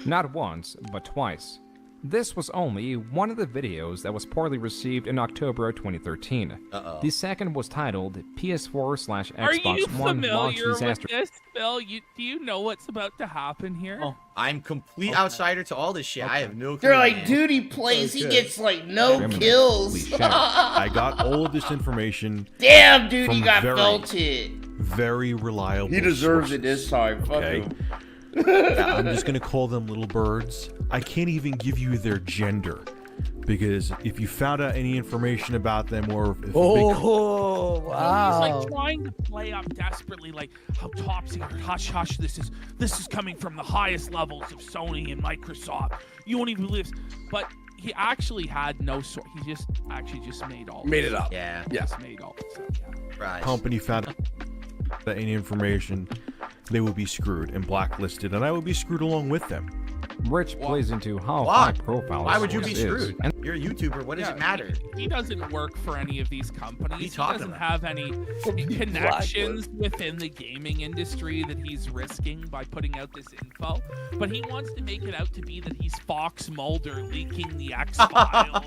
Not once, but twice. This was only one of the videos that was poorly received in October of 2013. The second was titled PS4/Xbox Are you One Launch familiar with Disaster. this, Phil? Do you know what's about to happen here? Oh, I'm complete outsider to all this shit. I have no clue. They're like, Duty plays, he gets like no kills. I got all of this information. Damn, Duty from got very, felted. Very reliable. He deserves sources. it this time. Fuck Okay. him. I'm just gonna call them little birds. I can't even give you their gender because if you found out any information about them or if wow. He's like trying to play up desperately, like how top secret, hush hush. This is coming from the highest levels of Sony and Microsoft. You won't even believe this. But he actually had no source. He just made all. Made it up. Yeah. Yes. Made all this up. Yeah. Right. company found out any information, they would be screwed and blacklisted, and I would be screwed along with them. Rich plays into how Why? high profile Why his would you be source is, screwed? and You're a YouTuber. What does it matter? He doesn't work for any of these companies. He talking doesn't about? have any connections within the gaming industry that he's risking by putting out this info. But he wants to make it out to be that he's Fox Mulder leaking the X-Files.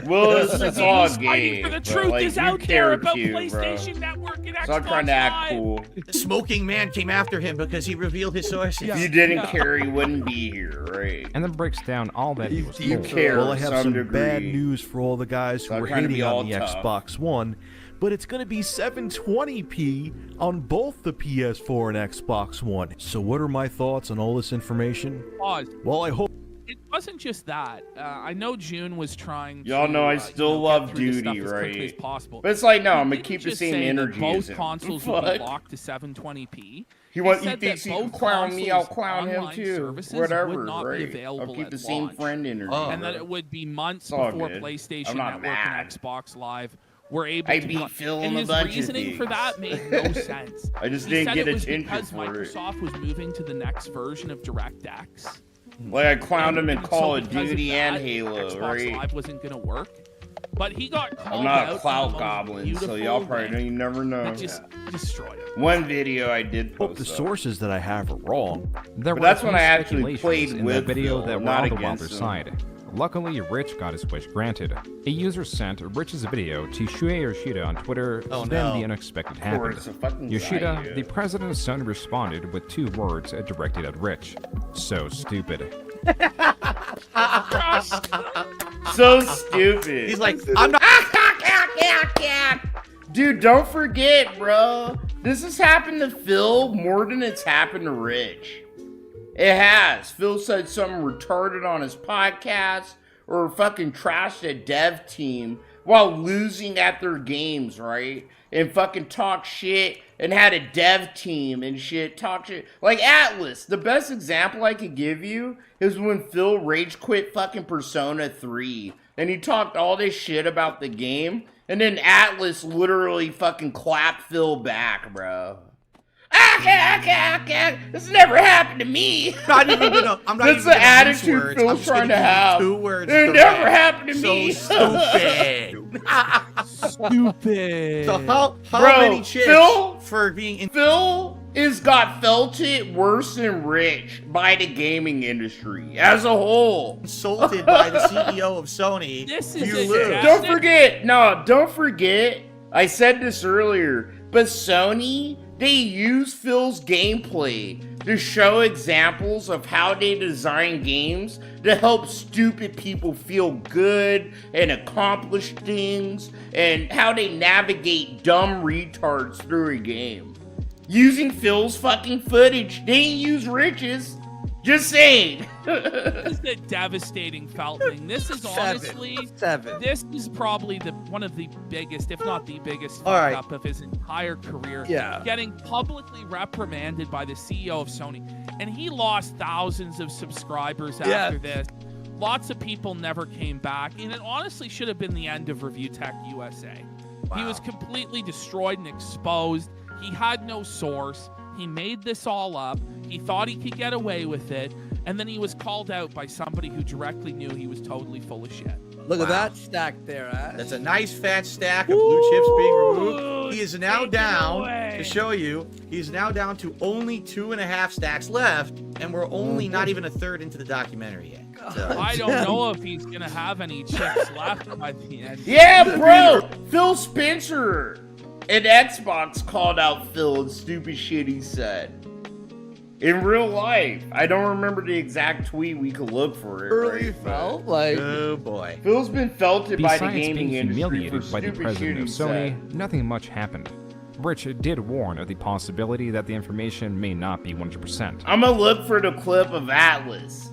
Well, it's all He's game. fighting for the but, truth like, is you out there care about too, PlayStation bro. Network and Xbox Stop trying to act Live. cool. The smoking man came after him because he revealed his sources. If you didn't care, he wouldn't be here, right? and then breaks down all that he was You told. care. Well, I have some some degree. bad news for all the guys who Stop were trying to be hating all on the tough. Xbox One, but it's going to be 720p on both the PS4 and Xbox One. So what are my thoughts on all this information? Pause. Well, I hope It wasn't just that. I know June was trying. Y'all to, know I still get love through this stuff Duty, as quickly as right? possible. But it's like, no, He I'm gonna didn't keep the just same say that energy both as him. consoles will be Fuck. locked to 720p. He wants. He said thinks that he can both clown me. I'll consoles' clown him online too. services Whatever, would not be right? available I'll keep at the same launch. friend energy. And that it would be months It's all before good. PlayStation I'm not Network mad. and Xbox Live were able I to beat be. Phil And in a his bunch of reasoning for things. that made no sense. I just He didn't said get it was attention because for it. Microsoft was moving to the next version of DirectX. Like I clowned him in And Call so of because Duty and that, Halo, Xbox right? Live wasn't gonna work. But he got called I'm not out a in cloud the most goblin, so beautiful y'all probably way don't. You never know. that just destroyed him. One video I did hope post. the up. sources that I have are wrong. There But were that's a when few I actually speculations played in with the video Phil, that were not on the against Wilder him. side. Luckily, Rich got his wish granted. A user sent Rich's video to Shuei Yoshida on Twitter, then the unexpected happened. Yoshida, the president's son, responded with 2 words directed at Rich. So stupid. So stupid. He's like, I'm not. Dude, don't forget, bro. This has happened to Phil more than it's happened to Rich. It has. Phil said something retarded on his podcast or fucking trashed a dev team while losing at their games, right? And fucking talk shit and had a dev team and shit talk shit. Like Atlas, the best example I could give you is when Phil rage quit fucking Persona 3 and he talked all this shit about the game and then Atlas literally fucking clapped Phil back, bro. This never happened to me. Not even gonna. I'm not That's even the gonna attitude use Phil's trying to have. 2 words. It never happened to me. Stupid. Stupid. So how Bro, many chicks Phil for being in? Phil is got felt it worse than Rich by the gaming industry as a whole. Insulted by the CEO of Sony. This you is lose. Don't forget. I said this earlier, but Sony, they use Phil's gameplay to show examples of how they design games to help stupid people feel good and accomplish things, and how they navigate dumb retards through a game. Using Phil's fucking footage, they ain't use Rich's. Just saying. This is a devastating foul thing. This is honestly This is probably one of the biggest, if not the biggest, fuck up of his entire career. Yeah. Getting publicly reprimanded by the CEO of Sony, and he lost thousands of subscribers after this. Lots of people never came back, and it honestly should have been the end of Review Tech USA. He was completely destroyed and exposed. He had no source. He made this all up. He thought he could get away with it, and then he was called out by somebody who directly knew he was totally full of shit. Look at that stack there, Ash. That's a nice fat stack of blue chips being removed. He is now down, to show you, he's now down to only 2.5 stacks left, and we're only not even a third into the documentary yet. So. I don't know if he's going to have any chips left by the end. Yeah, bro! Phil Spencer and Xbox called out Phil and stupid shit he said. In real life. I don't remember the exact tweet. We could look for it. Early felt like. Oh boy. Phil's been felted by the gaming being industry humiliated for by the stupid president shit of he Sony, said. nothing much happened. Rich did warn of the possibility that the information may not be 100%. I'm gonna look for the clip of Atlas.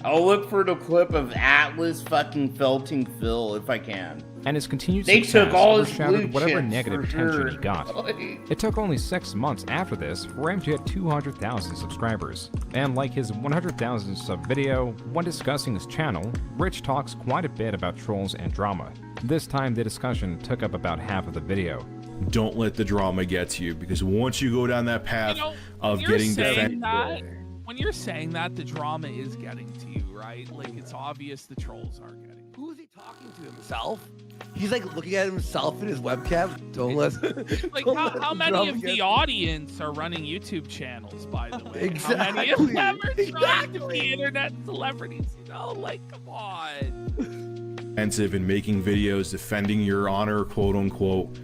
I'll look for the clip of Atlas fucking felting Phil if I can. And his continued They success took all his overshadowed blue whatever chips, negative for attention sure. he got. It took only 6 months after this for him to hit 200,000 subscribers. And like his 100,000 sub video, when discussing his channel, Rich talks quite a bit about trolls and drama. This time the discussion took up about half of the video. Don't let the drama get to you, because once you go down that path of When getting you're saying defended, that, when you're saying that, the drama is getting to you, right? Like, it's obvious the trolls are getting. Who is he talking to, himself? He's like looking at himself in his webcam. Don't listen. Like, how many of the audience are running YouTube channels, by the way? Exactly. How many of them are trying to be internet celebrities? You know, like, come on. defensive and making videos defending your honor, quote unquote,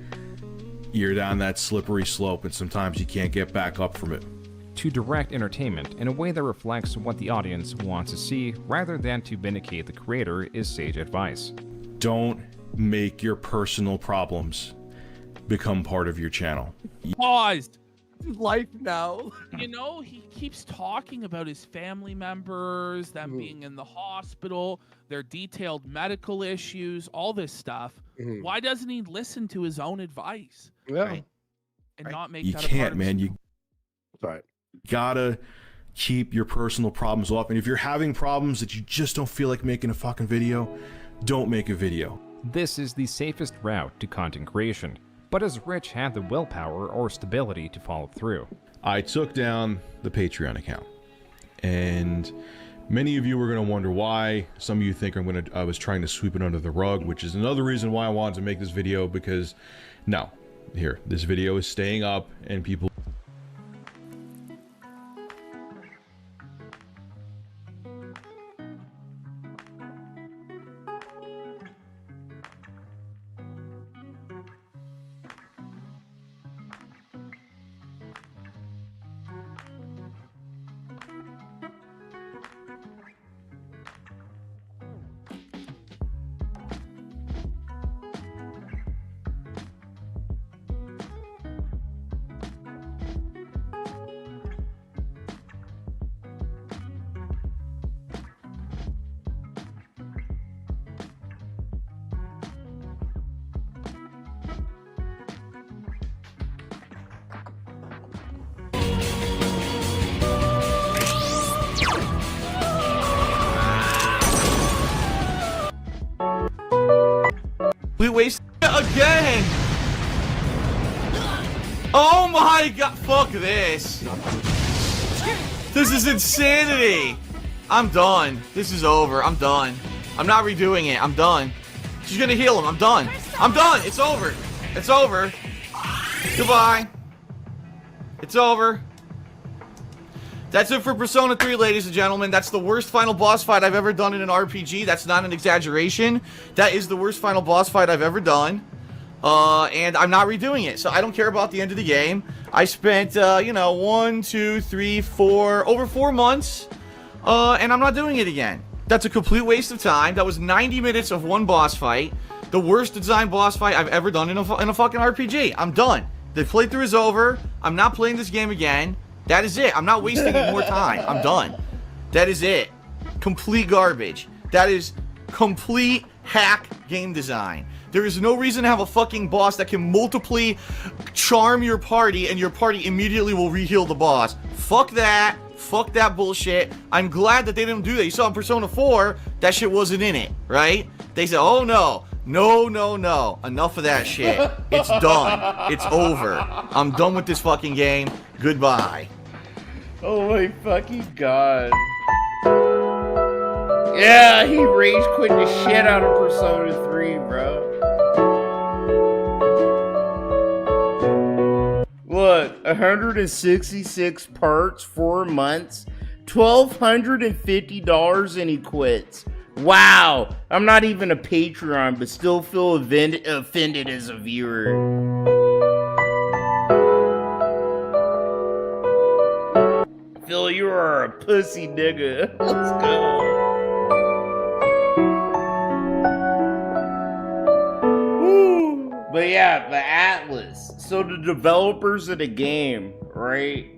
you're down that slippery slope, and sometimes you can't get back up from it. To direct entertainment in a way that reflects what the audience wants to see rather than to vindicate the creator is sage advice. Don't make your personal problems become part of your channel. Paused. Life now. You know, he keeps talking about his family members, them being in the hospital, their detailed medical issues, all this stuff. Why doesn't he listen to his own advice? Yeah. Right? And not make You that a part can't, of man. his- You Right. gotta keep your personal problems off. And if you're having problems that you just don't feel like making a fucking video, don't make a video. This is the safest route to content creation, but does Rich have the willpower or stability to follow through? I took down the Patreon account, and many of you were going to wonder why. Some of you think I was trying to sweep it under the rug, which is another reason why I wanted to make this video, because no, here, this video is staying up and people Oh my god, fuck this. This is insanity. I'm done. This is over. I'm done. I'm not redoing it. I'm done. She's gonna heal him. I'm done. I'm done. It's over. It's over. Goodbye. It's over. That's it for Persona 3, ladies and gentlemen. That's the worst final boss fight I've ever done in an RPG. That's not an exaggeration. That is the worst final boss fight I've ever done. And I'm not redoing it. So I don't care about the end of the game. I spent, you know, 1, 2, 3, 4, over 4 months. And I'm not doing it again. That's a complete waste of time. That was 90 minutes of one boss fight. The worst designed boss fight I've ever done in a fucking RPG. I'm done. The playthrough is over. I'm not playing this game again. That is it. I'm not wasting any more time. I'm done. That is it. Complete garbage. That is complete hack game design. There is no reason to have a fucking boss that can multiply charm your party and your party immediately will re-heal the boss. Fuck that. Fuck that bullshit. I'm glad that they didn't do that. You saw in Persona 4, that shit wasn't in it, right? They said, oh no. No, no, no. Enough of that shit. It's done. It's over. I'm done with this fucking game. Goodbye. Oh my fucking god. Yeah, he rage quit the shit out of Persona 3, bro. Look, 166 parts, 4 months, $1,250, and he quits. Wow, I'm not even a Patreon, but still feel offended as a viewer. Phil, you are a pussy nigga. Let's go. Woo. But yeah, the Atlas. So the developers of the game, right?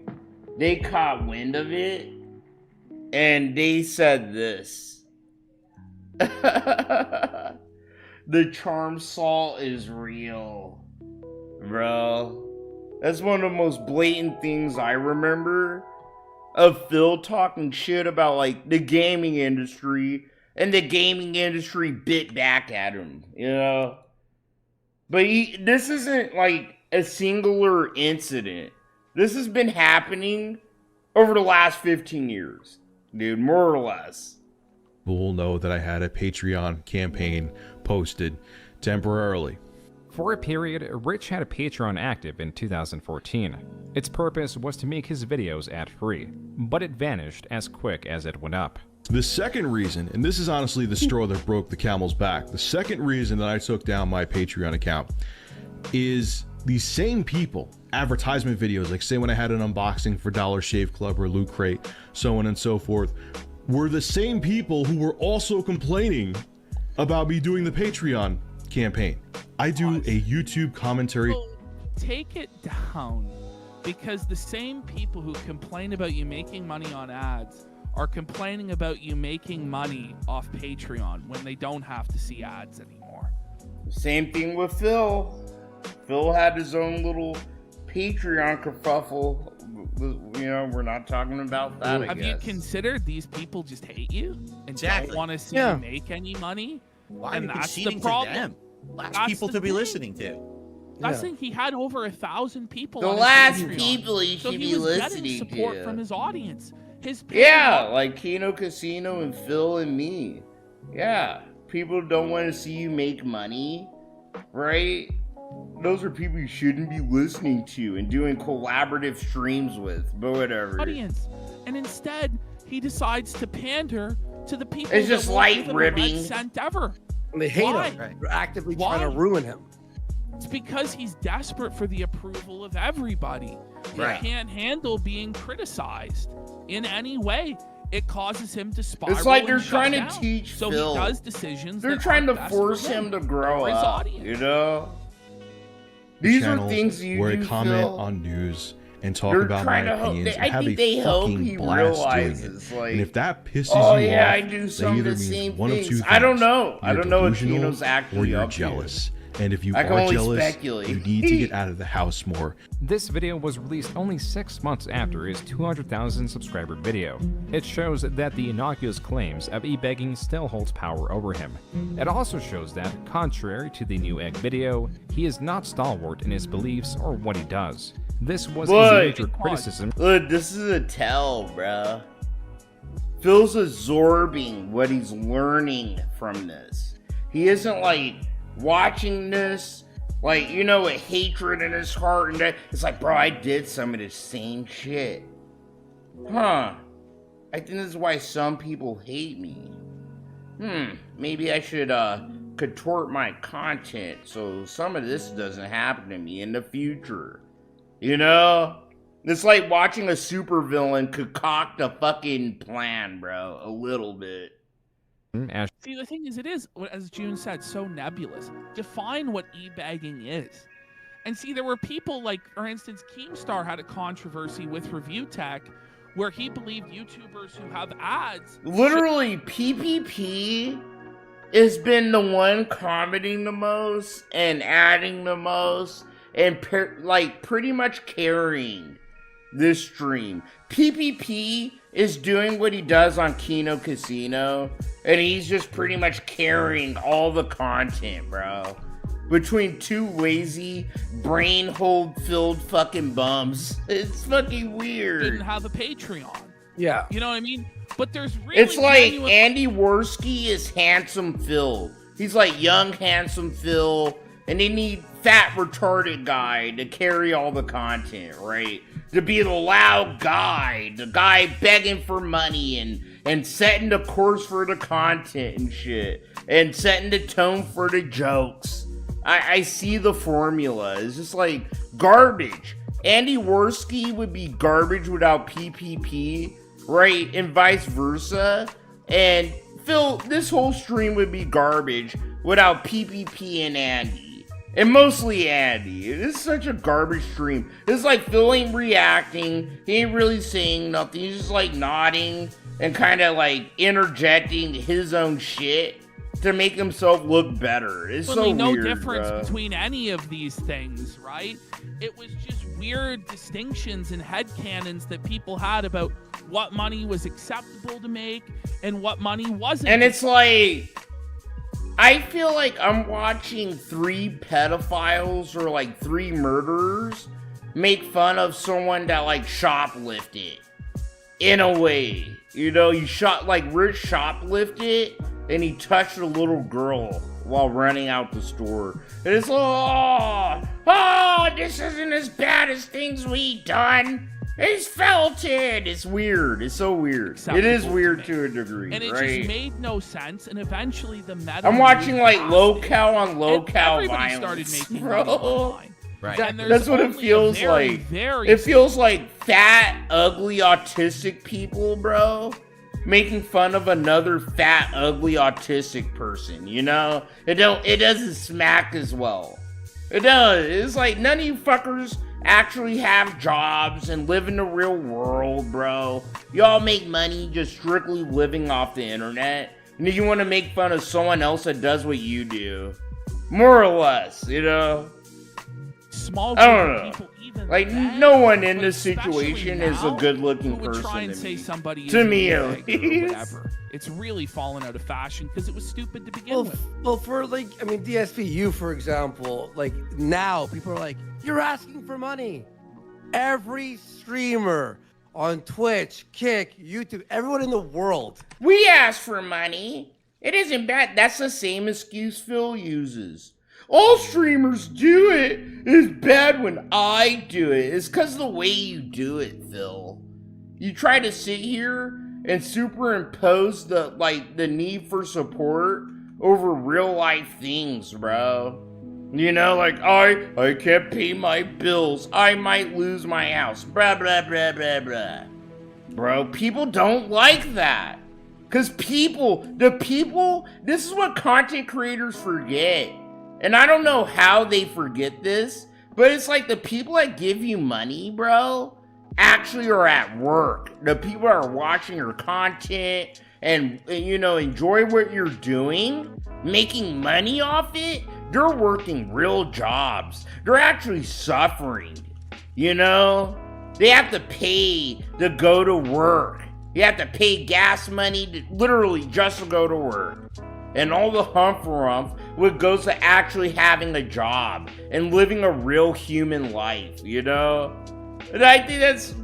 They caught wind of it. And they said this. The charm salt is real. Bro. That's one of the most blatant things I remember. Of Phil talking shit about, like, the gaming industry, and the gaming industry bit back at him, you know? But this isn't, like, a singular incident. This has been happening over the last 15 years, dude, more or less. Will know that I had a Patreon campaign posted temporarily. For a period, Rich had a Patreon active in 2014. Its purpose was to make his videos ad-free, but it vanished as quick as it went up. The second reason, and this is honestly the straw that broke the camel's back, the second reason that I took down my Patreon account is these same people, advertisement videos, like say when I had an unboxing for Dollar Shave Club or Loot Crate, so on and so forth, were the same people who were also complaining about me doing the Patreon campaign. I do a YouTube commentary. Take it down, because the same people who complain about you making money on ads are complaining about you making money off Patreon when they don't have to see ads anymore. Same thing with Phil. Phil had his own little Patreon kerfuffle. You know, we're not talking about that, Have you considered these people just hate you and don't want to see you make any money? Why and are you that's the conceding to problem. them? Last That's people the to be thing. listening to. I think he had over 1,000 people. The on his last Patreon. people he so should he be was listening getting support to. from his audience. His Yeah, like Kino Casino and Phil and me. Yeah, people don't want to see you make money, right? Those are people you shouldn't be listening to and doing collaborative streams with, but whatever. audience, and instead he decides to pander to the people. It's that just won't light give him a ribbing. red cent ever. They hate Why? him. They're actively trying to ruin him. It's because he's desperate for the approval of everybody. Right. He can't handle being criticized in any way. It causes him to spiral. It's like they're and shut trying to down. teach So Phil. he does decisions. They're that trying to aren't best force for him to grow or his up, audience. you know? These are Channels things you where do, I comment Phil. on news and talk They're about my trying to hope- opinions. I and have think a they hope fucking he blast doing realizes, it. like, and if that pisses oh you yeah, off, I do that some of either the means same one of things. two things. I don't know. I You're don't know what delusional Kino's actually or you're up to. jealous. And if you I can are only jealous, speculate. you need to get out of the house more. This video was released only 6 months after his 200,000 subscriber video. It shows that the innocuous claims of e-begging still holds power over him. It also shows that, contrary to the new egg video, he is not stalwart in his beliefs or what he does. This was his major criticism. Look, this is a tell, bro. Phil's absorbing what he's learning from this. He isn't like watching this, like, you know, with hatred in his heart, and that it's like, bro, I did some of the same shit. Huh. I think this is why some people hate me. Maybe I should contort my content so some of this doesn't happen to me in the future. You know? It's like watching a supervillain concoct a fucking plan, bro. A little bit. See, the thing is, it is, as June said, so nebulous. Define what e-bagging is. And see, there were people like, for instance, Keemstar had a controversy with Review Tech where he believed YouTubers who have ads... Literally, PPP has been the one commenting the most and adding the most and like pretty much carrying this stream. PPP is doing what he does on Kino Casino, and he's just pretty much carrying all the content, bro. Between two lazy, brain hole-filled fucking bums. It's fucking weird. Didn't have a Patreon. Yeah. You know what I mean? But there's really... It's like Andy Worski is Handsome Phil. He's like young, handsome Phil, and they need fat, retarded guy to carry all the content, right? To be the loud guy, the guy begging for money and setting the course for the content and shit, and setting the tone for the jokes. I see the formula. It's just like garbage. Andy Worski would be garbage without PPP, right? And vice versa. And Phil, this whole stream would be garbage without PPP and Andy. And mostly Andy. It is such a garbage stream. It's like Phil ain't reacting. He ain't really saying nothing. He's just like nodding and kind of like interjecting his own shit to make himself look better. It's so weird, no difference bro. between any of these things, right? It was just weird distinctions and headcanons that people had about what money was acceptable to make and what money wasn't. And it's like, I feel like I'm watching 3 pedophiles or like 3 murderers make fun of someone that like shoplifted. In a way, you know, he Rich shoplifted and he touched a little girl while running out the store. And it's like, oh, this isn't as bad as things we done. He's felt it. It's weird. It's so weird. It is weird to a degree, and it right? just made no sense. And eventually, the meta. I'm watching like lolcow on lolcow everybody violence, started making bro. money online. Right. And there's That's what it only a feels very, like. very It feels like fat, ugly, autistic people, bro, making fun of another fat, ugly, autistic person. You know, it doesn't smack as well. It does. It's like none of you fuckers actually have jobs and live in the real world, bro. Y'all make money just strictly living off the internet, and then you want to make fun of someone else that does what you do, more or less, you know. Small I don't know. people, even like then, no one in but this especially situation now, is a good-looking who would person try and to say me. somebody To is me, a at nigger or least. whatever. It's really fallen out of fashion because it was stupid to begin with. Well, for like, I mean, DSP, you for example, like now people are like, you're asking for money. Every streamer on Twitch, Kick, YouTube, everyone in the world. We ask for money. It isn't bad. That's the same excuse Phil uses. All streamers do it. It's bad when I do it. It's because of the way you do it, Phil. You try to sit here and superimpose the need for support over real life things, bro. You know, like, I can't pay my bills. I might lose my house. Blah, blah, blah, blah, blah. Bro, people don't like that. Because this is what content creators forget. And I don't know how they forget this, but it's like the people that give you money, bro, actually are at work. The people that are watching your content and, you know, enjoy what you're doing, making money off it, They're working real jobs. They're actually suffering. You know? They have to pay to go to work. You have to pay gas money to literally just to go to work. And all the humph what goes to actually having a job and living a real human life, you know? And I think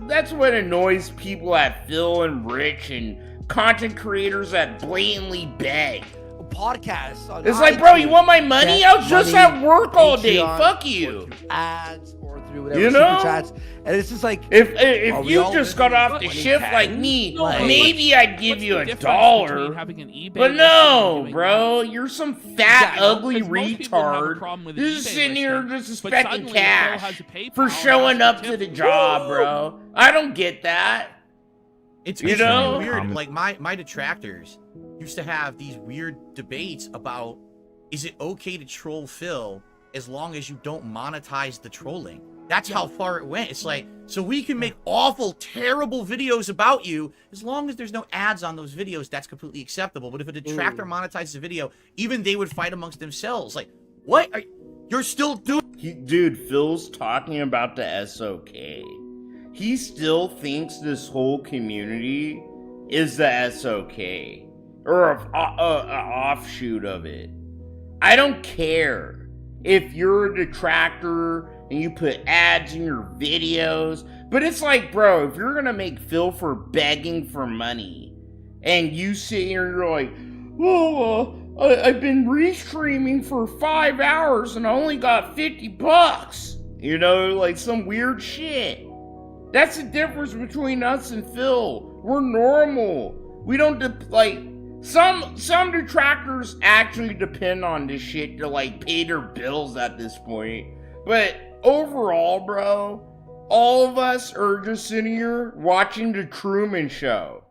that's what annoys people at Phil and Rich and content creators that blatantly beg. Podcasts. It's like, bro, you want my money? I was just at work all day. Fuck you. Ads or through whatever You know? super chats, and it's just like if we you all just got off the when you shift can? like me, No, but maybe I'd give you the difference $1. between having an eBay But listing no, and doing bro, you're some fat, Yeah, I know, ugly 'cause most people have a problem retard. with an Just eBay sitting here listing, just but expecting suddenly Phil has cash a PayPal for and showing has up a to the tip. job, bro. I don't get that. It's You really know? weird. Like my detractors used to have these weird debates about, is it okay to troll Phil as long as you don't monetize the trolling? That's how far it went. It's like, so we can make awful, terrible videos about you as long as there's no ads on those videos. That's completely acceptable. But if a detractor monetizes a video, even they would fight amongst themselves. Like, what? You're still doing? Dude, Phil's talking about the SOK. He still thinks this whole community is the SOK or an offshoot of it. I don't care if you're a detractor and you put ads in your videos, but it's like, bro, if you're gonna make Phil for begging for money and you sit here and you're like, oh, I've been restreaming for 5 hours and I only got $50, you know, like some weird shit. That's the difference between us and Phil. We're normal. We don't some detractors actually depend on this shit to like pay their bills at this point. But overall, bro, all of us are just sitting here watching the Truman Show.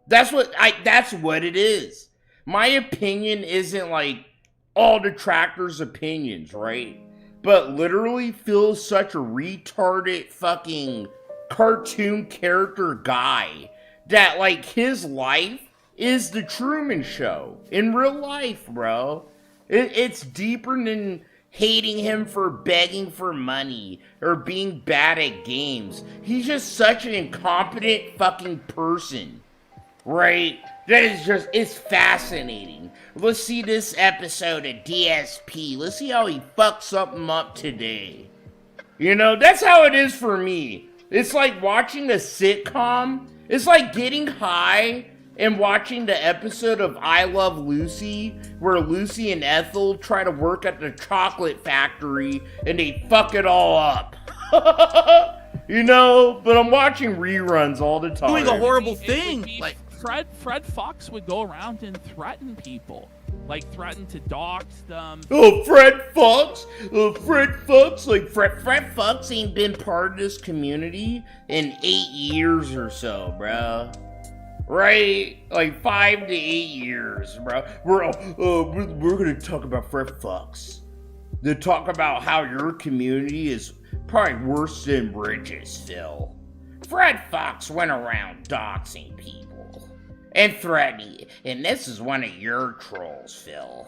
That's what it is. My opinion isn't like all detractors' opinions, right? But literally Phil's such a retarded fucking cartoon character guy that like his life is the Truman Show in real life, bro. It's deeper than hating him for begging for money or being bad at games. He's just such an incompetent fucking person, right? That is just, it's fascinating. Let's see this episode of DSP. Let's see how he fucks something up today. You know, that's how it is for me. It's like watching a sitcom. It's like getting high and watching the episode of I Love Lucy where Lucy and Ethel try to work at the chocolate factory and they fuck it all up. You know, but I'm watching reruns all the time. Doing a horrible thing. Like Fred Fox would go around and threaten people. Like threaten to dox them. Oh, Fred Fox? Fred Fox? Like, Fred Fox ain't been part of this community in 8 years or so, bro. Right? Like 5 to 8 years, bro. We're gonna talk about Fred Fox. To talk about how your community is probably worse than Bridges, Phil. Fred Fox went around doxing people and threatening, and this is one of your trolls, Phil.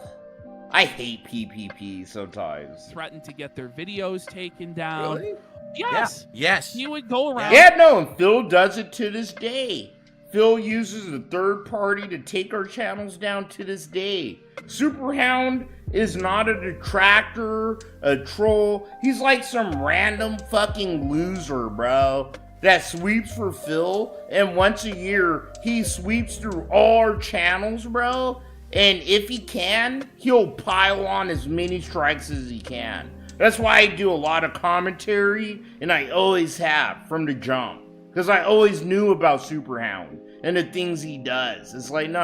I hate PPP sometimes. Threatened to get their videos taken down. Really? Yes. Yeah. Yes. He would go around. Yeah, no, and Phil does it to this day. Phil uses a third party to take our channels down to this day. Superhound is not a detractor, a troll. He's like some random fucking loser, bro, that sweeps for Phil, and once a year, he sweeps through all our channels, bro, and if he can, he'll pile on as many strikes as he can. That's why I do a lot of commentary, and I always have, from the jump, because I always knew about Superhound and the things he does. It's like, no.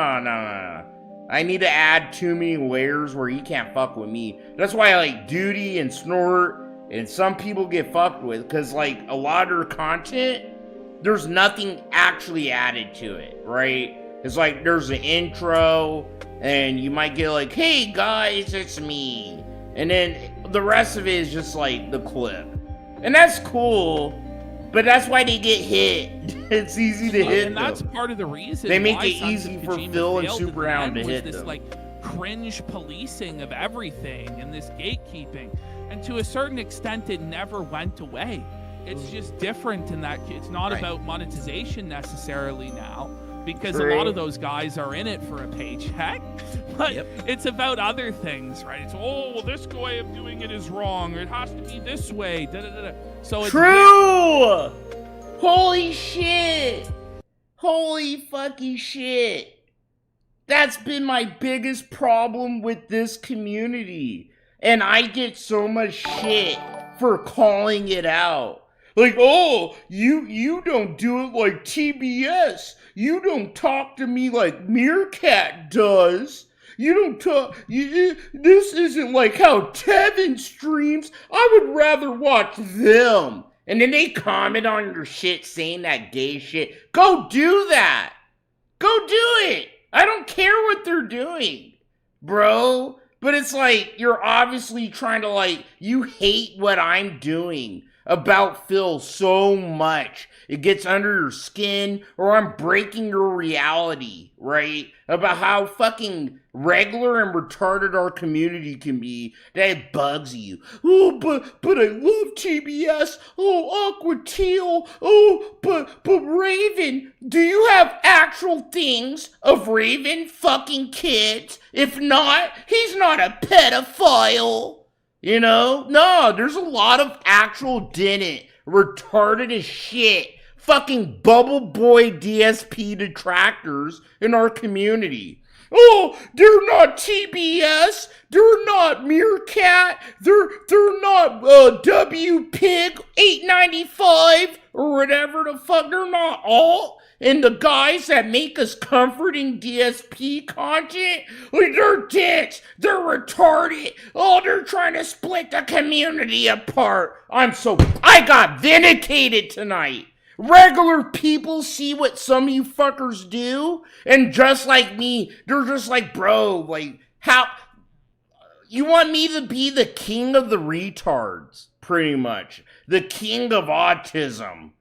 I need to add too many layers where he can't fuck with me. That's why I like Duty and Snort, and some people get fucked with, because like a lot of their content, there's nothing actually added to it, right? It's like there's an intro, and you might get like, hey guys, it's me. And then the rest of it is just like the clip. And that's cool, but that's why they get hit. It's easy to hit And them. that's part of the reason they make why it Sons easy of for Kojima Phil and failed in the Superhound end to was hit this, them. like, cringe policing of everything and this gatekeeping. And to a certain extent, it never went away. It's just different in that it's not about monetization necessarily now, because a lot of those guys are in it for a paycheck, but it's about other things, right? It's, oh, well, this way of doing it is wrong, or it has to be this way, da-da-da-da. So it's True! Holy shit! Holy fucking shit! That's been my biggest problem with this community. And I get so much shit for calling it out. Like, oh, you don't do it like TBS. You don't talk to me like Meerkat does. You don't talk. This isn't like how Tevin streams. I would rather watch them. And then they comment on your shit saying that gay shit. Go do that. Go do it. I don't care what they're doing, bro. But it's like, you're obviously trying to, like, you hate what I'm doing about Phil so much. It gets under your skin, or I'm breaking your reality, right? About how fucking regular and retarded our community can be, that it bugs you. Oh, but I love TBS. Oh, Aqua Teal. Oh, but Raven. Do you have actual things of Raven fucking kids? If not, he's not a pedophile. You know? No, there's a lot of actual didn't. Retarded as shit. Fucking bubble boy DSP detractors in our community. Oh, they're not TBS. They're not Meerkat. They're not W Pig 895 or whatever the fuck. They're not all. And the guys that make us comforting DSP content, like, they're dicks. They're retarded. Oh, they're trying to split the community apart. I got vindicated tonight. Regular people see what some of you fuckers do, and just like me, they're just like, bro, like, how... You want me to be the king of the retards, pretty much. The king of autism.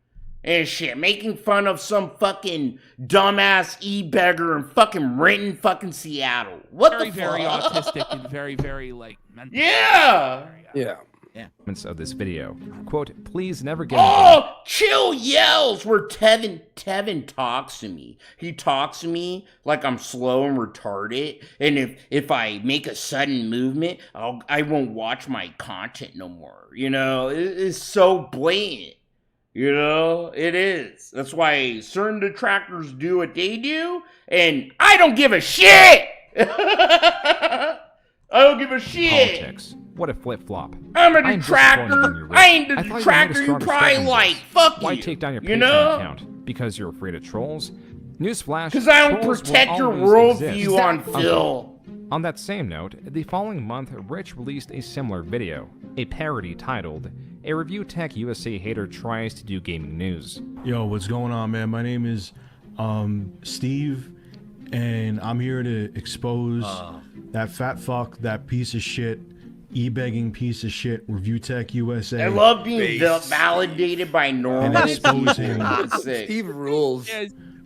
And shit, making fun of some fucking dumbass e-beggar in fucking Renton, fucking Seattle. What the fuck? Very autistic and very, very, like, mental. Yeah! Yeah. Of this video. Quote, please never get Oh, chill yells where Tevin talks to me. He talks to me like I'm slow and retarded. And if I make a sudden movement, I won't watch my content no more. You know, it's so blatant. You know, it is. That's why certain detractors do what they do, and I don't give a shit! I don't give a shit! Politics. What a flip-flop. I'm a detractor. I ain't the detractor you probably like. Fuck you. Why take down your Patreon account? Because you're afraid of trolls? Newsflash. Because I don't protect your worldview on Phil. On that same note, the following month, Rich released a similar video, a parody titled, A Review Tech USA Hater Tries to Do Gaming News. Yo, what's going on, man? My name is Steve, and I'm here to expose that fat fuck, that piece of shit, e-begging piece of shit, Review Tech USA. I love being validated by normal people. Steve rules.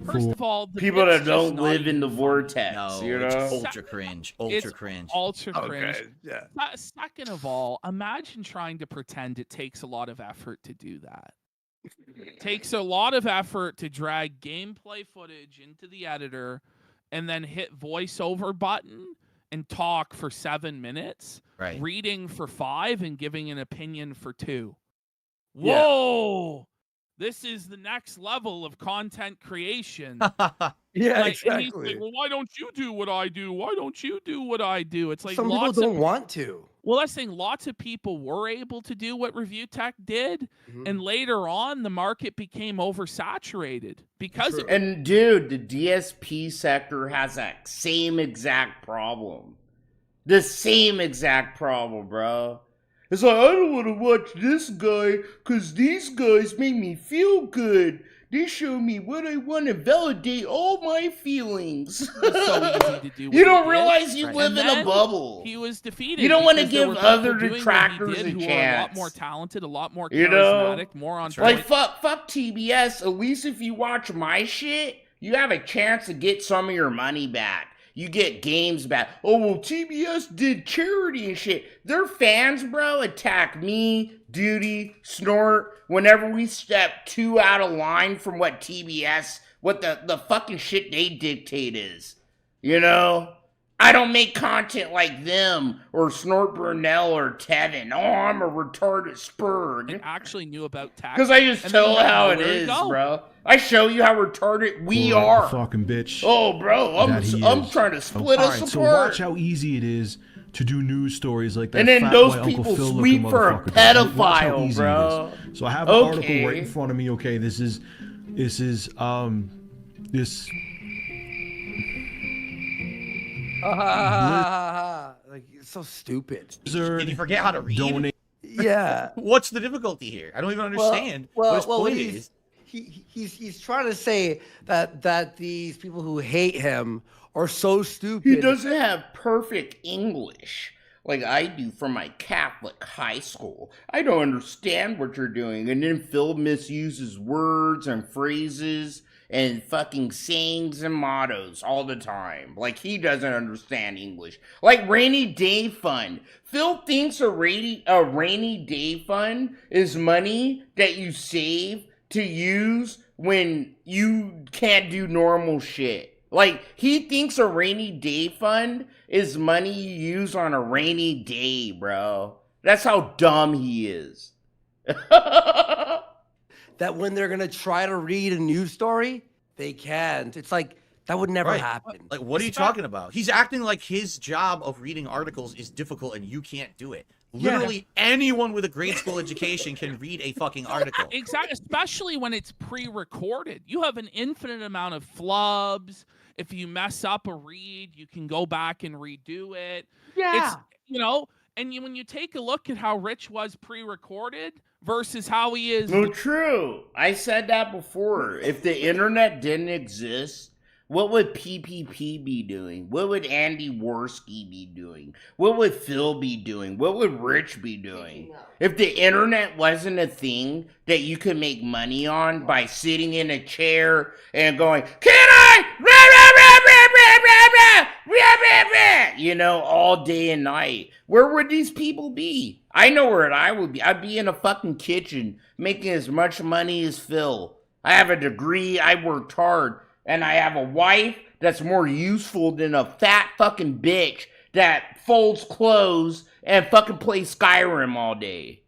First of all, people that don't live in the vortex, No, you know? it's ultra cringe. Ultra cringe. Ultra cringe. Okay, yeah. Second of all, imagine trying to pretend it takes a lot of effort to do that. It takes a lot of effort to drag gameplay footage into the editor and then hit voiceover button and talk for 7 minutes, right? Reading for 5 and giving an opinion for 2. Yeah. Whoa! This is the next level of content creation. Yeah, like, exactly. And he's like, well, why don't you do what I do? Why don't you do what I do? It's like Some people don't want to. Well, I'm saying lots of people were able to do what Review Tech did, and later on, the market became oversaturated because of it. And dude, the DSP sector has that same exact problem. The same exact problem, bro. It's like, I don't want to watch this guy because these guys make me feel good. They show me what I want to validate all my feelings. It's so easy to do. You don't realize you live in a bubble. He was defeated. You don't want to because there give were people other doing what he detractors did a who are chance. a lot more talented, a lot more You know? charismatic, more on Like, fuck TBS. At least if you watch my shit, you have a chance to get some of your money back. you get games back. Oh, well, TBS did charity and shit. Their fans, bro, attack me, Duty, Snort, whenever we step too out of line from what TBS, what the fucking shit they dictate is. You know? I don't make content like them or Snort Brunel or Tevin. Oh, I'm a retarded spurg. I actually knew about tax. Because I just tell how it is, bro. I show you how retarded we are. Fucking bitch. Oh, bro, I'm trying to split us apart. So watch how easy it is to do news stories like that. And then fat those white people Uncle Phil sweep looking for a motherfucker does. Watch how pedophile, easy bro. it is. So I have an article right in front of me. Okay, this. Like, it's so stupid. Did you forget how to read? Yeah. What's the difficulty here? I don't even understand. what his point is. He's trying to say that these people who hate him are so stupid. He doesn't have perfect English like I do from my Catholic high school. I don't understand what you're doing. And then Phil misuses words and phrases and fucking sayings and mottos all the time. Like he doesn't understand English. Like rainy day fund. Phil thinks a rainy day fund is money that you save to use when you can't do normal shit. Like, he thinks a rainy day fund is money you use on a rainy day, bro. That's how dumb he is. That when they're gonna try to read a news story, they can't. It's like, that would never happen. Like, what are you talking about? He's acting like his job of reading articles is difficult and you can't do it. Literally anyone with a grade school education can read a fucking article. Exactly, especially when it's pre-recorded. You have an infinite amount of flubs. If you mess up a read, you can go back and redo it. Yeah. It's, you know, and when you take a look at how Rich was pre-recorded versus how he is... Well, true. I said that before. If the internet didn't exist, what would PPP be doing? What would Andy Worski be doing? What would Phil be doing? What would Rich be doing? If the internet wasn't a thing that you could make money on by sitting in a chair and going, can I? You know, all day and night. Where would these people be? I know where I would be. I'd be in a fucking kitchen making as much money as Phil. I have a degree. I worked hard. And I have a wife that's more useful than a fat fucking bitch that folds clothes and fucking plays Skyrim all day.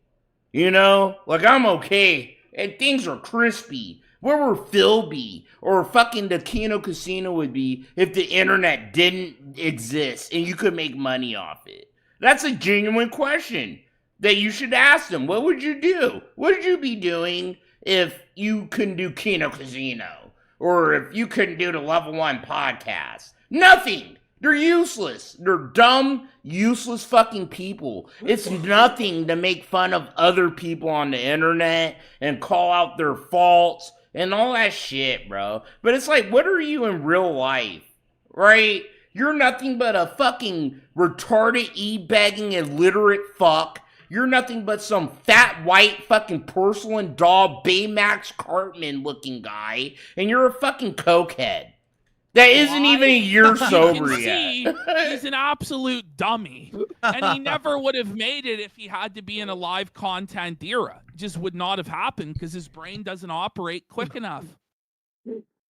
You know? Like, I'm okay. And things are crispy. Where would Phil be? Or fucking the Kino Casino would be if the internet didn't exist and you could make money off it? That's a genuine question that you should ask them. What would you do? What would you be doing if you couldn't do Kino Casino? Or if you couldn't do the Level 1 podcast? Nothing! They're useless. They're dumb, useless fucking people. It's nothing to make fun of other people on the internet and call out their faults and all that shit, bro. But it's like, what are you in real life? Right? You're nothing but a fucking retarded, e-begging, illiterate fuck. You're nothing but some fat, white, fucking porcelain doll, Baymax Cartman looking guy, and you're a fucking cokehead. That isn't even a year sober yet. He's an absolute dummy. And he never would have made it if he had to be in a live content era. It just would not have happened because his brain doesn't operate quick enough.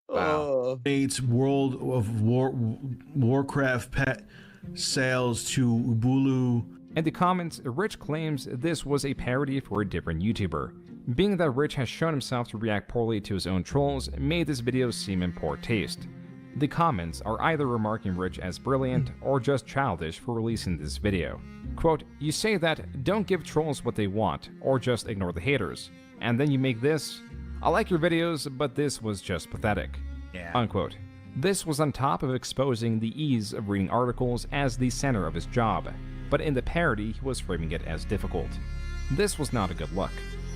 Wow. It's World of Warcraft pet sales to Ubulu. In the comments, Rich claims this was a parody for a different YouTuber. Being that Rich has shown himself to react poorly to his own trolls made this video seem in poor taste. The comments are either remarking Rich as brilliant or just childish for releasing this video. Quote, you say that don't give trolls what they want or just ignore the haters, and then you make this? I like your videos, but this was just pathetic. Yeah. Unquote. This was on top of exposing the ease of reading articles as the center of his job, but in the parody he was framing it as difficult. This was not a good look.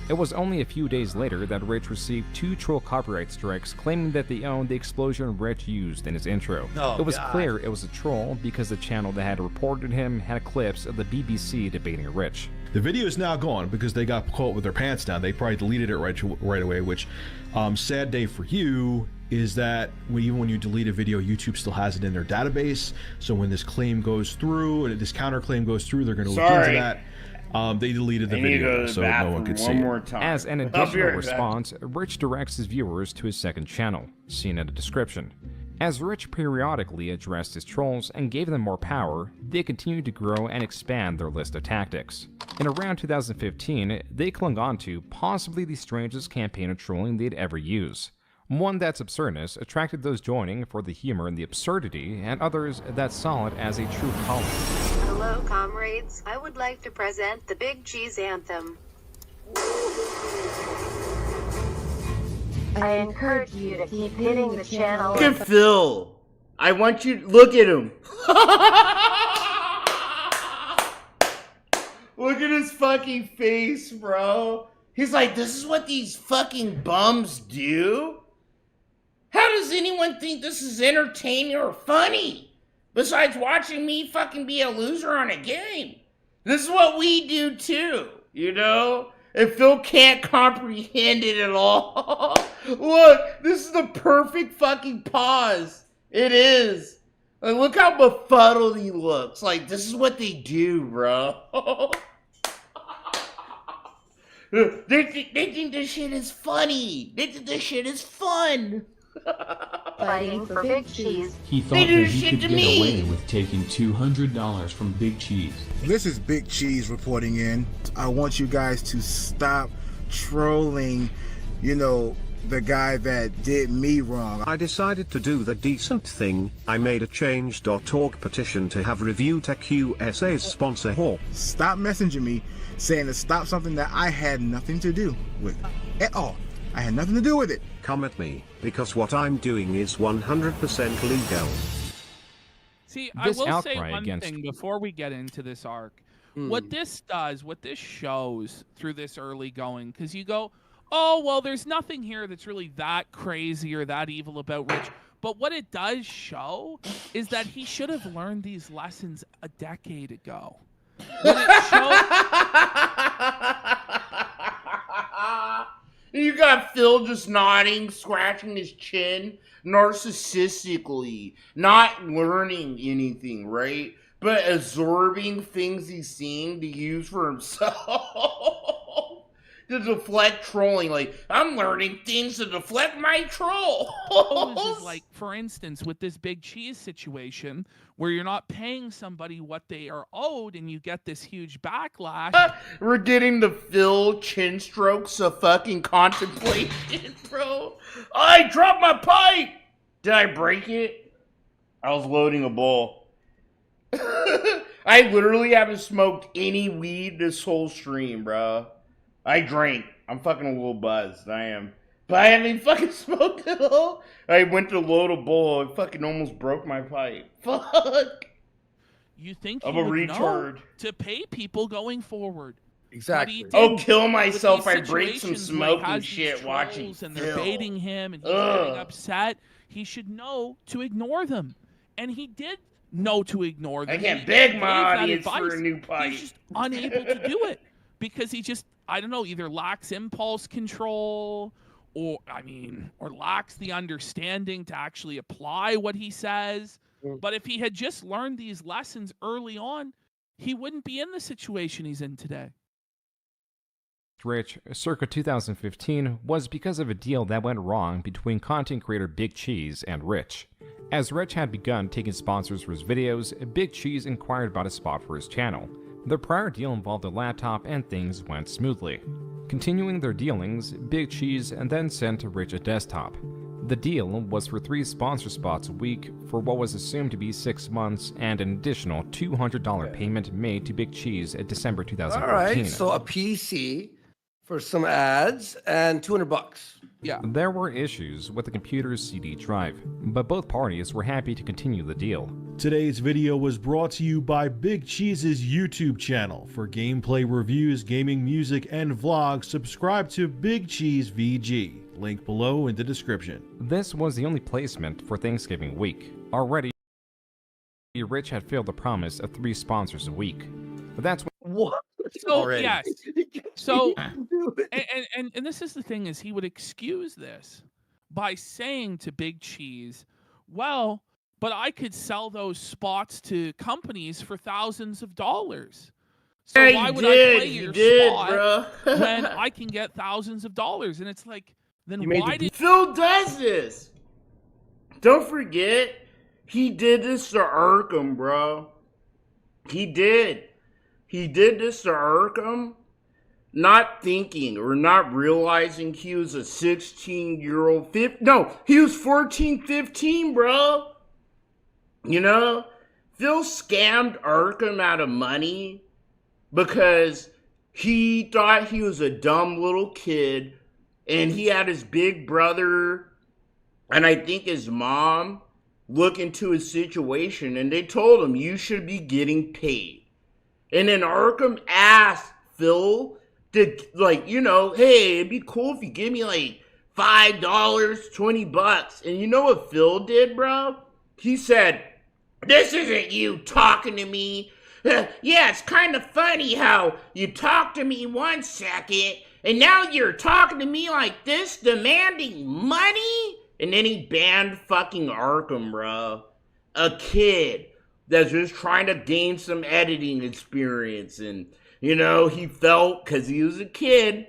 It was only a few days later that Rich received 2 troll copyright strikes claiming that they owned the explosion Rich used in his intro. It was clear it was a troll because the channel that had reported him had clips of the BBC debating Rich. The video is now gone because they got caught with their pants down. They probably deleted it right away, which sad day for you is that even when you delete a video, YouTube still has it in their database. So when this claim goes through, and this counterclaim goes through, they're going to look into that. They deleted the video so no one could see it. As an additional response, Rich directs his viewers to his second channel, seen in the description. As Rich periodically addressed his trolls and gave them more power, they continued to grow and expand their list of tactics. In around 2015, they clung on to possibly the strangest campaign of trolling they'd ever use. One that's absurdness attracted those joining for the humor and the absurdity, and others that saw it as a true calling. Hello, comrades. I would like to present the Big Cheese Anthem. I encourage you to keep hitting the channel. Look at Phil. I want you to look at him. Look at his fucking face, bro. He's like, this is what these fucking bums do? How does anyone think this is entertaining or funny? Besides watching me fucking be a loser on a game. This is what we do too, you know? And Phil can't comprehend it at all. Look, this is the perfect fucking pause. It is. Like, look how befuddled he looks. Like, this is what they do, bro. They think this shit is funny. They think this shit is fun. Fighting for Big Cheese. He thought that he could get away with taking $200 from Big Cheese. This is Big Cheese reporting in. I want you guys to stop trolling, you know, the guy that did me wrong. I decided to do the decent thing. I made a change.org petition to have ReviewTech USA's sponsor Hawk. Stop messaging me saying to stop something that I had nothing to do with at all. I had nothing to do with it. Come at me, because what I'm doing is 100% legal. See, I will say one thing before we get into this arc. What this does, what this shows through this early going, because you go, oh, well, there's nothing here that's really that crazy or that evil about Rich. But what it does show is that he should have learned these lessons a decade ago. When it You got Phil just nodding, scratching his chin, narcissistically, not learning anything, right? But absorbing things he's seeing to use for himself. To deflect trolling. Like, I'm learning things to deflect my trolls. Is like, for instance, with this Big Cheese situation, where you're not paying somebody what they are owed and you get this huge backlash. We're getting the Phil chin strokes of fucking contemplation, bro. I dropped my pipe! Did I break it? I was loading a bowl. I literally haven't smoked any weed this whole stream, bro. I drank. I'm fucking a little buzzed. I am. But I haven't fucking smoked at all. I went to load a bowl. I fucking almost broke my pipe. Fuck. You think I'm you a would retard. know to pay people going forward. Exactly. Oh, kill myself. I break some smoke and shit watching and they're Phil. baiting him and he's getting upset. He should know to ignore them. And he did know to ignore them. I can't He beg gave my that audience for advice. a new pipe. He's just unable to do it because he just, I don't know, either lacks impulse control or lacks the understanding to actually apply what he says. But if he had just learned these lessons early on, he wouldn't be in the situation he's in today. Rich, circa 2015, was because of a deal that went wrong between content creator Big Cheese and Rich. As Rich had begun taking sponsors for his videos, Big Cheese inquired about a spot for his channel. The prior deal involved a laptop and things went smoothly. Continuing their dealings, Big Cheese then sent Rich a desktop. The deal was for 3 sponsor spots a week for what was assumed to be 6 months and an additional $200 payment made to Big Cheese in December 2014. All right, so a PC for some ads and $200. Yeah. There were issues with the computer's CD drive, but both parties were happy to continue the deal. Today's video was brought to you by Big Cheese's YouTube channel. For gameplay reviews, gaming music, and vlogs, subscribe to Big Cheese VG. Link below in the description. This was the only placement for Thanksgiving week. Already, Rich had failed the promise of 3 sponsors a week. But that's what? So Already. yes, so and this is the thing is he would excuse this by saying to Big Cheese, well, but I could sell those spots to companies for thousands of dollars. So Yeah, why he would did. I play He your did, spot bro. when I can get thousands of dollars? And it's like, then why did Phil does this? Don't forget, he did this to Arkham, bro. He did. He did this to Arkham, not thinking or not realizing he was a 16-year-old. No, he was 14, 15, bro. You know, Phil scammed Arkham out of money because he thought he was a dumb little kid, and he had his big brother and I think his mom look into his situation, and they told him, you should be getting paid. And then Arkham asked Phil to, like, you know, hey, it'd be cool if you give me like $5, $20. And you know what Phil did, bro? He said, this isn't you talking to me. Yeah, it's kind of funny how you talk to me 1 second, and now you're talking to me like this, demanding money? And then he banned fucking Arkham, bro. A kid that's just trying to gain some editing experience. And, you know, he felt, because he was a kid,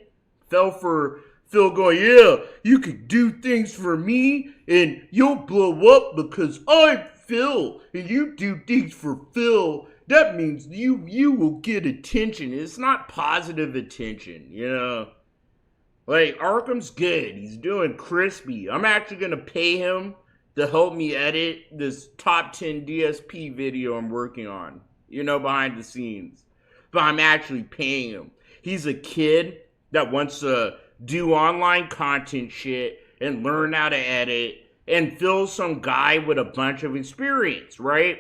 fell for Phil going, yeah, you could do things for me, and you'll blow up because I'm Phil, and you do things for Phil. That means you will get attention. It's not positive attention, you know? Like, Arkham's good. He's doing crispy. I'm actually going to pay him to help me edit this top 10 DSP video I'm working on. You know, behind the scenes. But I'm actually paying him. He's a kid that wants to do online content shit and learn how to edit. And Phil's some guy with a bunch of experience, right?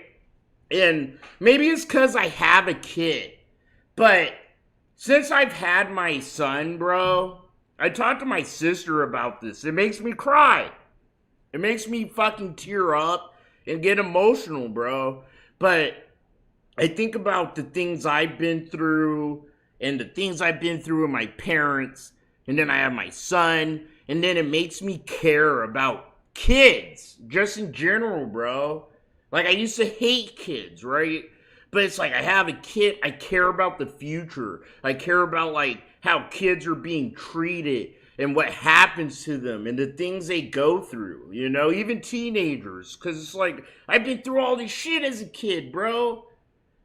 And maybe it's because I have a kid. But since I've had my son, bro, I talked to my sister about this. It makes me cry. It makes me fucking tear up and get emotional, bro. But I think about the things I've been through and the things I've been through with my parents. And then I have my son. And then it makes me care about kids. Just in general, bro. Like, I used to hate kids, right? But it's like, I have a kid. I care about the future. I care about, like, how kids are being treated and what happens to them and the things they go through, you know, even teenagers. Because it's like, I've been through all this shit as a kid, bro.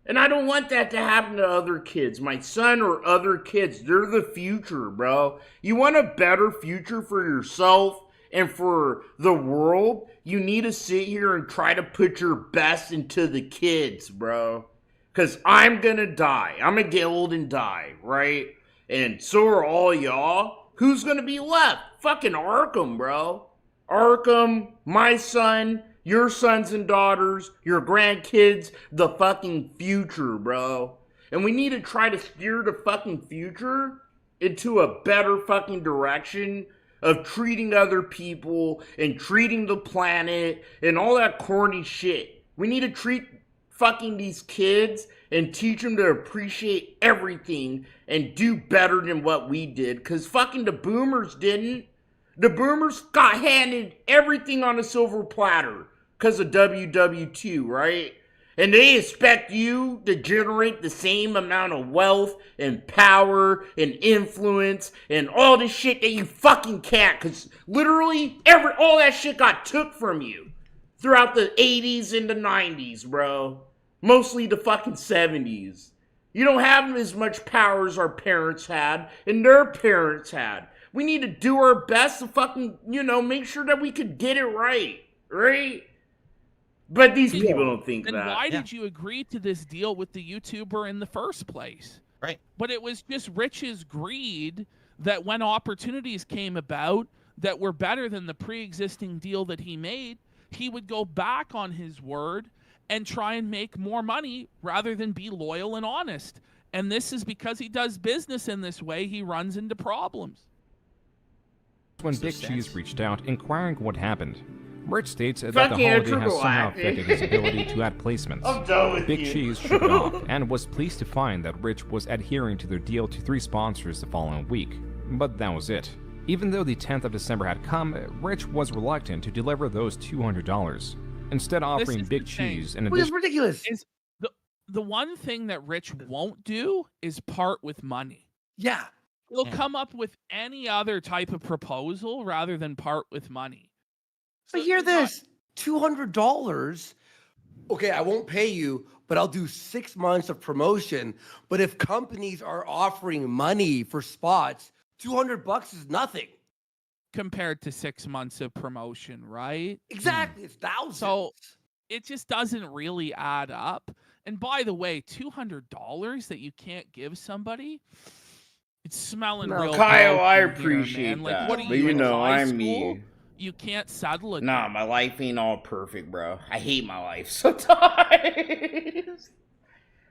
And I don't want that to happen to other kids. My son or other kids, they're the future, bro. You want a better future for yourself and for the world, you need to sit here and try to put your best into the kids, bro. Because I'm going to die. I'm going to get old and die, right? And so are all y'all. Who's gonna be left? Fucking Arkham, bro. Arkham, my son, your sons and daughters, your grandkids, the fucking future, bro. And we need to try to steer the fucking future into a better fucking direction of treating other people and treating the planet and all that corny shit. We need to treat fucking these kids and teach them to appreciate everything and do better than what we did. Because fucking the boomers didn't. The boomers got handed everything on a silver platter because of WW2, right? And they expect you to generate the same amount of wealth and power and influence and all this shit that you fucking can't. Because literally all that shit got took from you throughout the 80s and the 90s, bro. Mostly the fucking 70s. You don't have as much power as our parents had and their parents had. We need to do our best to fucking, you know, make sure that we could get it right. Right? But these people don't think that. Then why did you agree to this deal with the YouTuber in the first place? Right. But it was just Rich's greed that when opportunities came about that were better than the pre-existing deal that he made, he would go back on his word and try and make more money rather than be loyal and honest. And this is because he does business in this way, he runs into problems. When Big Cheese reached out, inquiring what happened, Rich states that Fucking the holiday has triple somehow act. affected his ability to add placements. I'm done with Big you. Cheese shook it off and was pleased to find that Rich was adhering to their deal to 3 sponsors the following week. But that was it. Even though the 10th of December had come, Rich was reluctant to deliver those $200, instead offering Big Cheese an Which is additional... ridiculous. Is the one thing that Rich won't do is part with money. Yeah. He'll come up with any other type of proposal rather than part with money. But hear this, $200. Okay, I won't pay you, but I'll do 6 months of promotion. But if companies are offering money for spots, $200 is nothing compared to 6 months of promotion, right? Exactly, it's thousands. So it just doesn't really add up. And by the way, $200 that you can't give somebody, it's smelling real. Kyle, I broken here, appreciate man. Like, that, what are but you in know, high I'm school? me. You can't settle it. Nah, my life ain't all perfect, bro. I hate my life sometimes.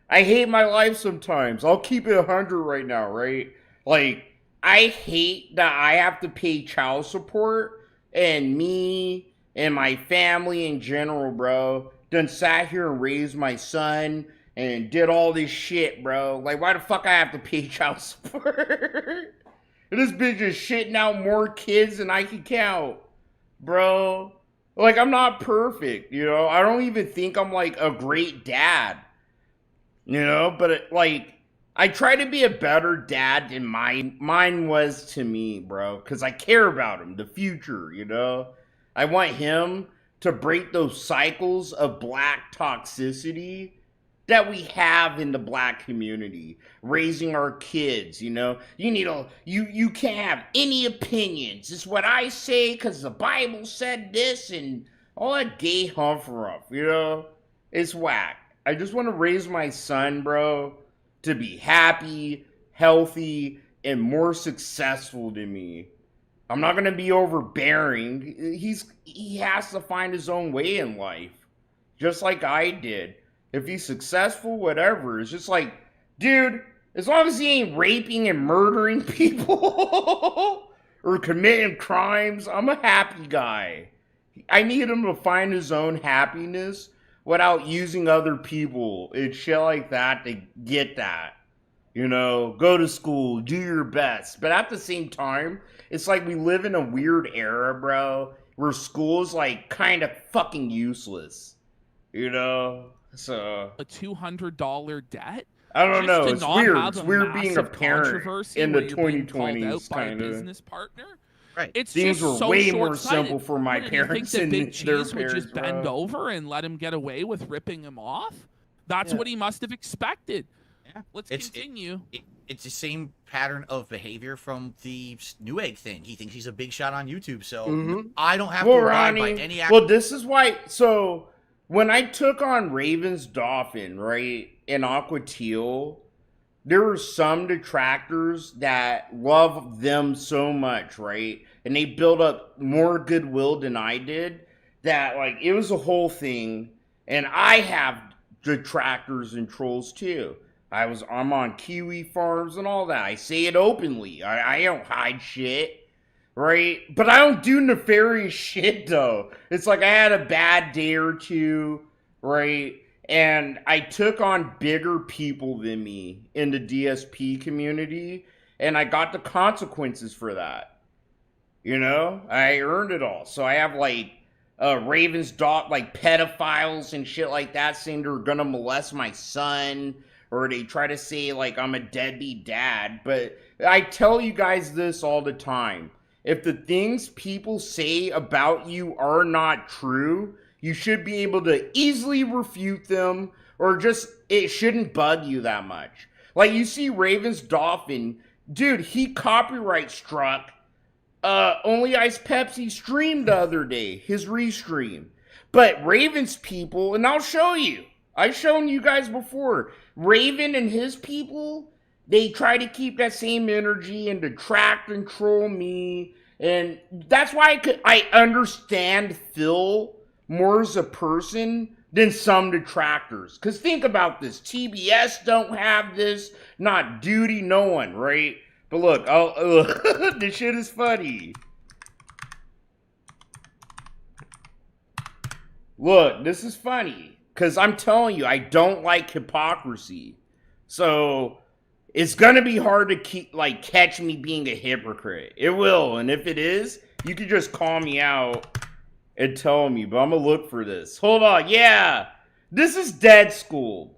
I hate my life sometimes. I'll keep it 100 right now, right? Like, I hate that I have to pay child support, and me and my family in general, bro, done sat here and raised my son and did all this shit, bro. Like, why the fuck I have to pay child support? This bitch is shitting out more kids than I can count, bro. Like, I'm not perfect, you know? I don't even think I'm, like, a great dad, you know? But, like, I try to be a better dad than mine was to me, bro. Because I care about him, the future, you know? I want him to break those cycles of black toxicity that we have in the black community, raising our kids, you know? You can't have any opinions. It's what I say because the Bible said this and all that gay humfruff, you know? It's whack. I just want to raise my son, bro, to be happy, healthy, and more successful than me. I'm not gonna be overbearing. He has to find his own way in life, just like I did. If he's successful, whatever. It's just like, dude, as long as he ain't raping and murdering people or committing crimes, I'm a happy guy. I need him to find his own happiness without using other people and shit like that to get that. You know, go to school, do your best. But at the same time, it's like we live in a weird era, bro, where school's like kind of fucking useless. You know? So a $200 debt? I don't know. It's weird. It's weird being a parent in the 2020s, kind of. Business partner. Right. It's Things just were so way more short-sighted. simple for my What, do you parents think and that Big their Cheese would just parents, bend bro? over and let him get away with ripping him off? That's what he must have expected. Yeah. Let's continue. It's the same pattern of behavior from the Newegg thing. He thinks he's a big shot on YouTube, so I don't have to abide by any act. Well, this is why. So when I took on Raven's Dolphin, right, and Aqua Teal, there were some detractors that love them so much, right, and they built up more goodwill than I did. That, like, it was a whole thing, and I have detractors and trolls too. I'm on Kiwi farms and all that. I say it openly. I don't hide shit, right? But I don't do nefarious shit, though. It's like I had a bad day or two, right? And I took on bigger people than me in the DSP community, and I got the consequences for that. You know? I earned it all. So I have, like, Raven's dot, like, pedophiles and shit like that saying they're gonna molest my son, or they try to say, like, I'm a deadbeat dad. But I tell you guys this all the time. If the things people say about you are not true, you should be able to easily refute them, or just, it shouldn't bug you that much. Like, you see Raven's Dolphin, dude, he copyright struck Only Ice Pepsi stream the other day, his restream. But Raven's people, and I'll show you, I've shown you guys before, Raven and his people, they try to keep that same energy and detract and troll me. And that's why I understand Phil more as a person than some detractors. Because think about this. TBS don't have this. Not Duty, no one, right? But look, this shit is funny. Look, this is funny. Because I'm telling you, I don't like hypocrisy. So, it's gonna be hard to catch me being a hypocrite. It will, and if it is, you can just call me out and tell me, but I'm gonna look for this. Hold on, yeah. This is Dead Schooled.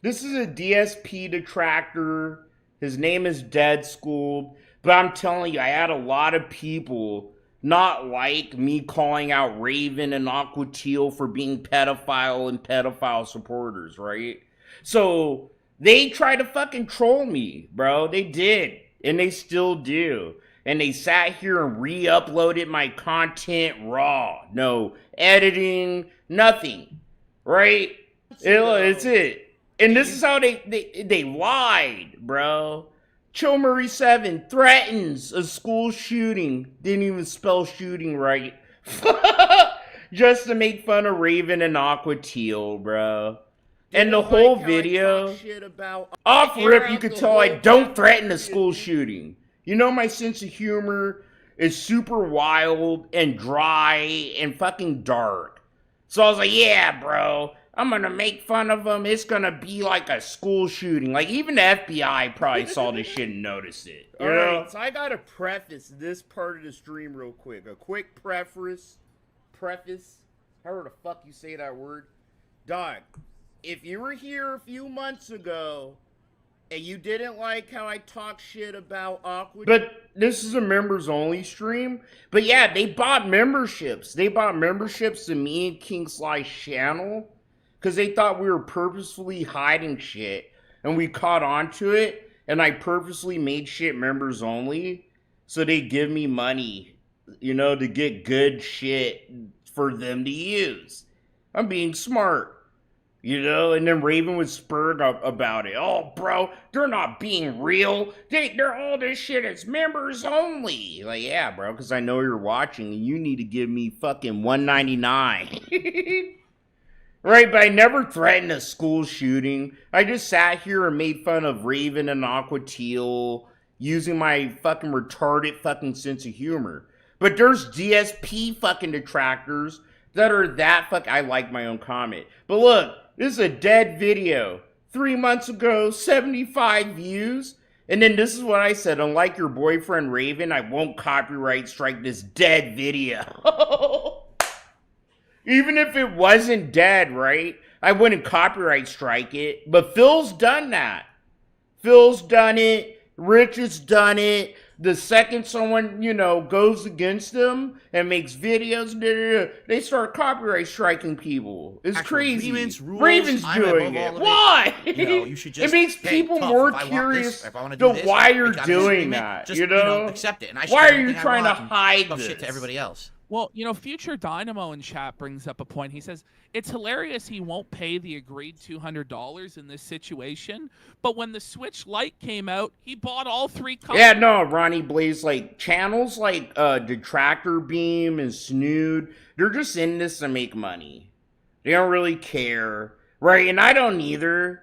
This is a DSP detractor. His name is Dead Schooled. But I'm telling you, I had a lot of people not like me calling out Raven and Aqua Teal for being pedophile and pedophile supporters, right? So they tried to fucking troll me, bro. They did. And they still do. And they sat here and re-uploaded my content raw. No editing, nothing. Right? It's it. And this is how they lied, bro. Chill Murray 7 threatens a school shooting. Didn't even spell shooting right. Just to make fun of Raven and Aqua Teal, bro. And the whole video, off rip, you could tell I don't threaten a school shooting. You know, my sense of humor is super wild and dry and fucking dark. So I was like, yeah, bro, I'm gonna make fun of them. It's gonna be like a school shooting. Like, even the FBI probably saw this shit and noticed it. You know? Alright, so I gotta preface this part of the stream real quick. A quick preface, however the fuck you say that word. Dog, if you were here a few months ago and you didn't like how I talk shit about Aqua... But this is a members-only stream. But yeah, they bought memberships. They bought memberships to me and King Sly's channel because they thought we were purposefully hiding shit. And we caught on to it. And I purposely made shit members-only so they give me money, you know, to get good shit for them to use. I'm being smart. You know, and then Raven was spurred up about it. Oh, bro, they're not being real. They're all this shit is members only. Like, yeah, bro, because I know you're watching and you need to give me fucking $1.99. Right, but I never threatened a school shooting. I just sat here and made fun of Raven and Aqua Teal using my fucking retarded fucking sense of humor. But there's DSP fucking detractors that are that I like my own comment. But look, this is a dead video. 3 months ago, 75 views. And then this is what I said. Unlike your boyfriend Raven, I won't copyright strike this dead video. Even if it wasn't dead, right? I wouldn't copyright strike it. But Phil's done that. Phil's done it. Rich has done it. The second someone, you know, goes against them and makes videos, they start copyright striking people. It's crazy. Raven's doing it. Why? You know, you should just, it makes people more curious to why you're doing that. Just, you know, accept it. And why are you trying to hide this shit to everybody else? Well, you know, Future Dynamo in chat brings up a point. He says, it's hilarious he won't pay the agreed $200 in this situation, but when the Switch Lite came out, he bought all 3 copies. Yeah, no, Ronnie Blaze, like, channels like Detractor Beam and Snood, they're just in this to make money. They don't really care, right? And I don't either.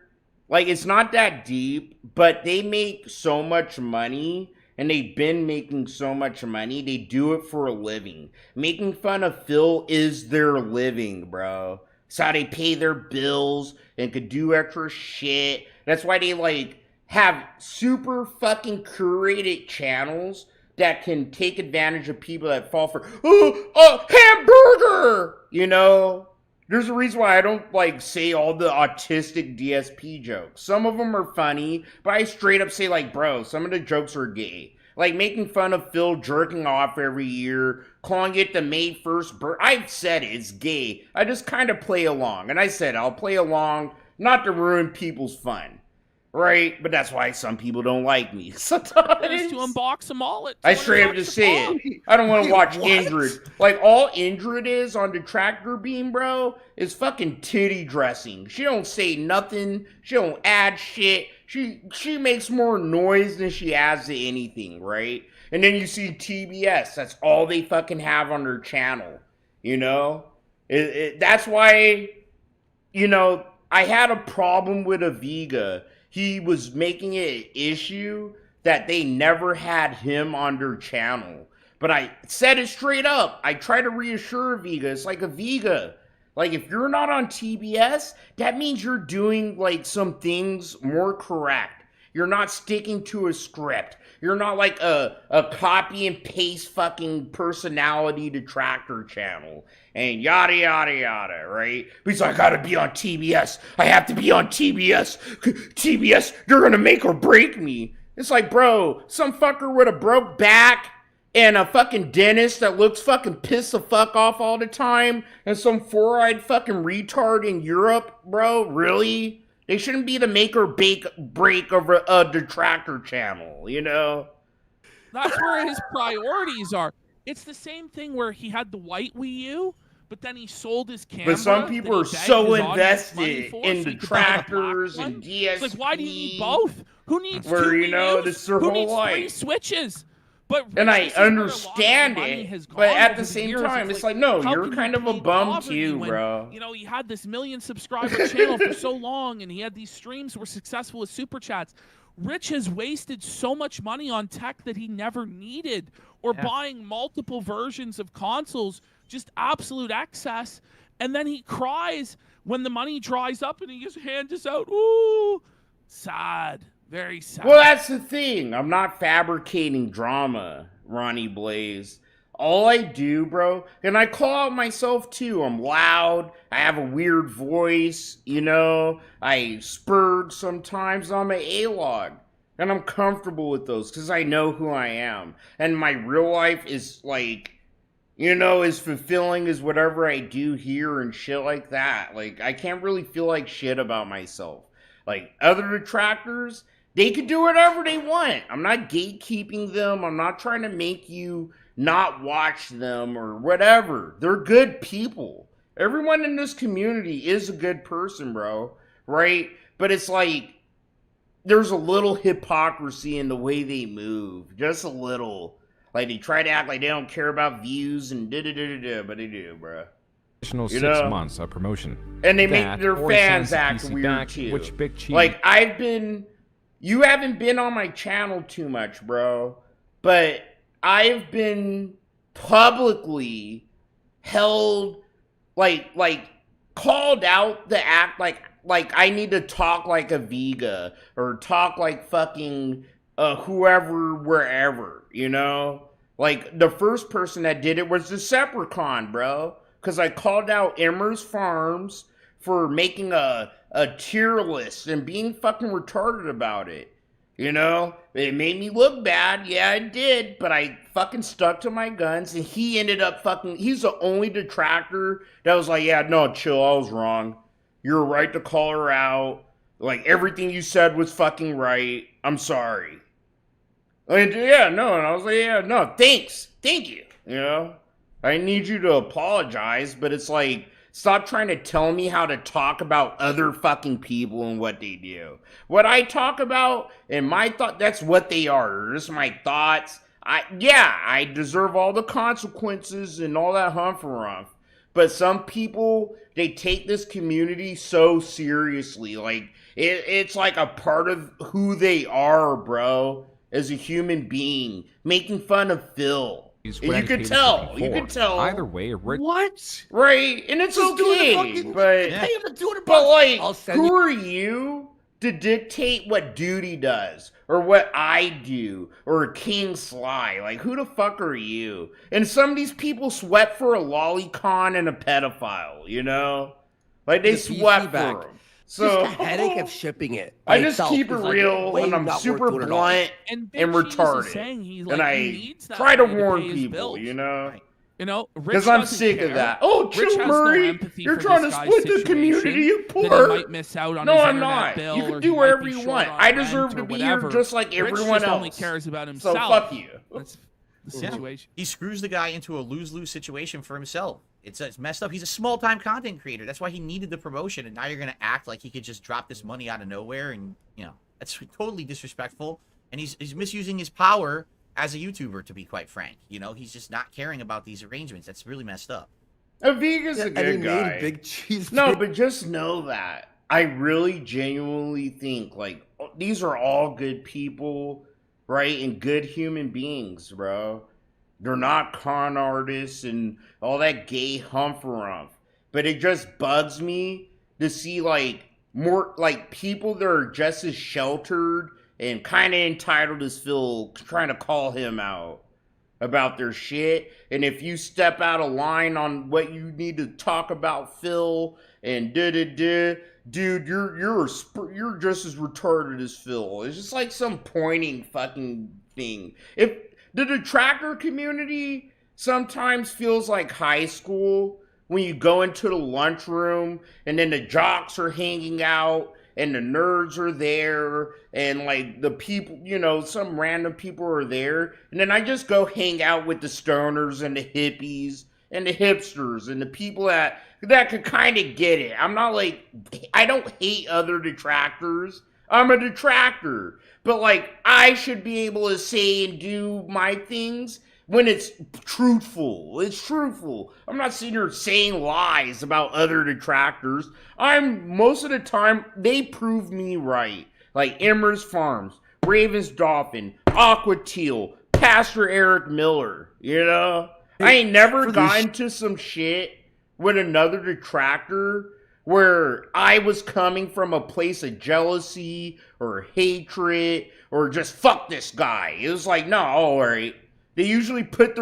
Like, it's not that deep, but they make so much money. And they've been making so much money. They do it for a living. Making fun of Phil is their living, bro. It's how they pay their bills and could do extra shit. That's why they, like, have super fucking curated channels that can take advantage of people that fall for, hamburger! You know? There's a reason why I don't, like, say all the autistic DSP jokes. Some of them are funny, but I straight up say, like, bro, some of the jokes are gay. Like, making fun of Phil jerking off every year, calling it the May 1st birth. I've said it, it's gay. I just kind of play along. And I said I'll play along, not to ruin people's fun. Right? But that's why some people don't like me. Sometimes. To unbox a mullet. I straight up just say it. I don't want to watch Indrid. Like, all Indrid is on Detractor Beam, bro, is fucking titty dressing. She don't say nothing. She don't add shit. She makes more noise than she adds to anything, right? And then you see TBS. That's all they fucking have on their channel. You know? That's why, you know, I had a problem with Aviga. He was making it an issue that they never had him on their channel. But I said it straight up. I try to reassure Aviga. It's like, Aviga, like, if you're not on TBS, that means you're doing, like, some things more correct. You're not sticking to a script. You're not like a copy and paste fucking personality detractor channel and yada yada yada, right? He's like, I gotta be on TBS. I have to be on TBS. TBS, they're gonna make or break me. It's like, bro, some fucker with a broke back and a fucking dentist that looks fucking pissed the fuck off all the time, and some four-eyed fucking retard in Europe, bro, really? They shouldn't be the make or break of a detractor channel, you know? That's where his priorities are. It's the same thing where he had the white Wii U, but then he sold his camera. But some people are so invested in detractors and DSP. It's like, why do you need both? Who needs where, two you know, Wii Us? this is their Who whole needs life? 3 switches? But and I this is where a lot of understand the money it, has but gone at over the same years. time, it's like, no, how you're can you kind of a plead bum poverty too, when, bro. You know, he had this 1 million subscriber channel for so long, and he had these streams that were successful with super chats. Rich has wasted so much money on tech that he never needed, or buying multiple versions of consoles, just absolute excess. And then he cries when the money dries up and he just hands us out. Ooh, sad. Very sad. Well, that's the thing. I'm not fabricating drama, Ronnie Blaze. All I do, bro, and I call out myself too. I'm loud. I have a weird voice, you know. I spurred sometimes. I'm an A-log. And I'm comfortable with those because I know who I am. And my real life is like, you know, as fulfilling as whatever I do here and shit like that. Like, I can't really feel like shit about myself. Like, other detractors, they can do whatever they want. I'm not gatekeeping them. I'm not trying to make you not watch them or whatever. They're good people. Everyone in this community is a good person, bro. Right? But it's like, there's a little hypocrisy in the way they move. Just a little. Like, they try to act like they don't care about views and da-da-da-da-da, but they do, bro. Additional You 6 know? months of promotion. And they That, make their or fans sends the act PC weird back, too. which Big Cheese. Like, you haven't been on my channel too much, bro. But I've been publicly held, like called out the act like I need to talk like a Vega or talk like fucking whoever, wherever, you know? Like, the first person that did it was the Decepticon, bro. Because I called out Emmer's Farms for making a tier list and being fucking retarded about it. You know? It made me look bad. Yeah, it did. But I fucking stuck to my guns. And he ended up he's the only detractor that was like, yeah, no, chill, I was wrong. You're right to call her out. Like, everything you said was fucking right. I'm sorry. And yeah, no, and I was like, yeah, no, thanks. Thank you. You know? I need you to apologize, but it's like, stop trying to tell me how to talk about other fucking people and what they do. What I talk about and my thought, that's what they are. Just my thoughts. I deserve all the consequences and all that humph-a-rumph. But some people, they take this community so seriously. Like, it's like a part of who they are, bro, as a human being. Making fun of Phil. And you could tell. You could tell. Either way, Rich. What? Right? And it's Just okay. doing the But, pay him to do it. but like, I'll send who you- are you to dictate what Duty does? Or what I do? Or King Sly? Like, who the fuck are you? And some of these people sweat for a lolicon and a pedophile, you know? Like, they The sweat PC for back. them. So, Just the headache of shipping it. I by just itself keep it is, like, real way and I'm not super worth doing it all. blunt And and Big Cheese is retarded. saying he, And like, I he needs that try to money to warn pay his people, bills. you know? You know, Because I'm sick of that. Oh, Rich Chill has Murray, no empathy you're for trying to this guy's split the situation, community, you that poor. he might miss out on No, his I'm internet not. bill, You or can he do might whatever be you short want. on I rent deserve or to be whatever. here just like Rich everyone just only else. cares about So himself. fuck you. That's the Yeah. situation. He screws the guy into a lose-lose situation for himself. It's messed up. He's a small-time content creator. That's why he needed the promotion, and now you're going to act like he could just drop this money out of nowhere, and, you know, that's totally disrespectful, and he's misusing his power as a YouTuber, to be quite frank. You know, he's just not caring about these arrangements. That's really messed up. Aviga's a And he good made guy. Big Cheese. No, but just know that. I really genuinely think, like, these are all good people, right? And good human beings, bro. They're not con artists and all that gay humph-a-rumph. But it just bugs me to see, like, more, like, people that are just as sheltered and kind of entitled as Phil trying to call him out about their shit. And if you step out of line on what you need to talk about Phil and dude, you're just as retarded as Phil. It's just like some pointing fucking thing. If the detractor community sometimes feels like high school when you go into the lunchroom and then the jocks are hanging out and the nerds are there and like the people, you know, some random people are there. And then I just go hang out with the stoners and the hippies and the hipsters and the people that could kind of get it. I'm not like, I don't hate other detractors. I'm a detractor. But like, I should be able to say and do my things when it's truthful. It's truthful. I'm not sitting here saying lies about other detractors. Most of the time, they prove me right. Like Emmer's Farms, Raven's Dolphin, Aqua Teal, Pastor Eric Miller, you know? I ain't never gotten to some shit with another detractor where I was coming from a place of jealousy or hatred or just fuck this guy. It was like, no, all right. They usually put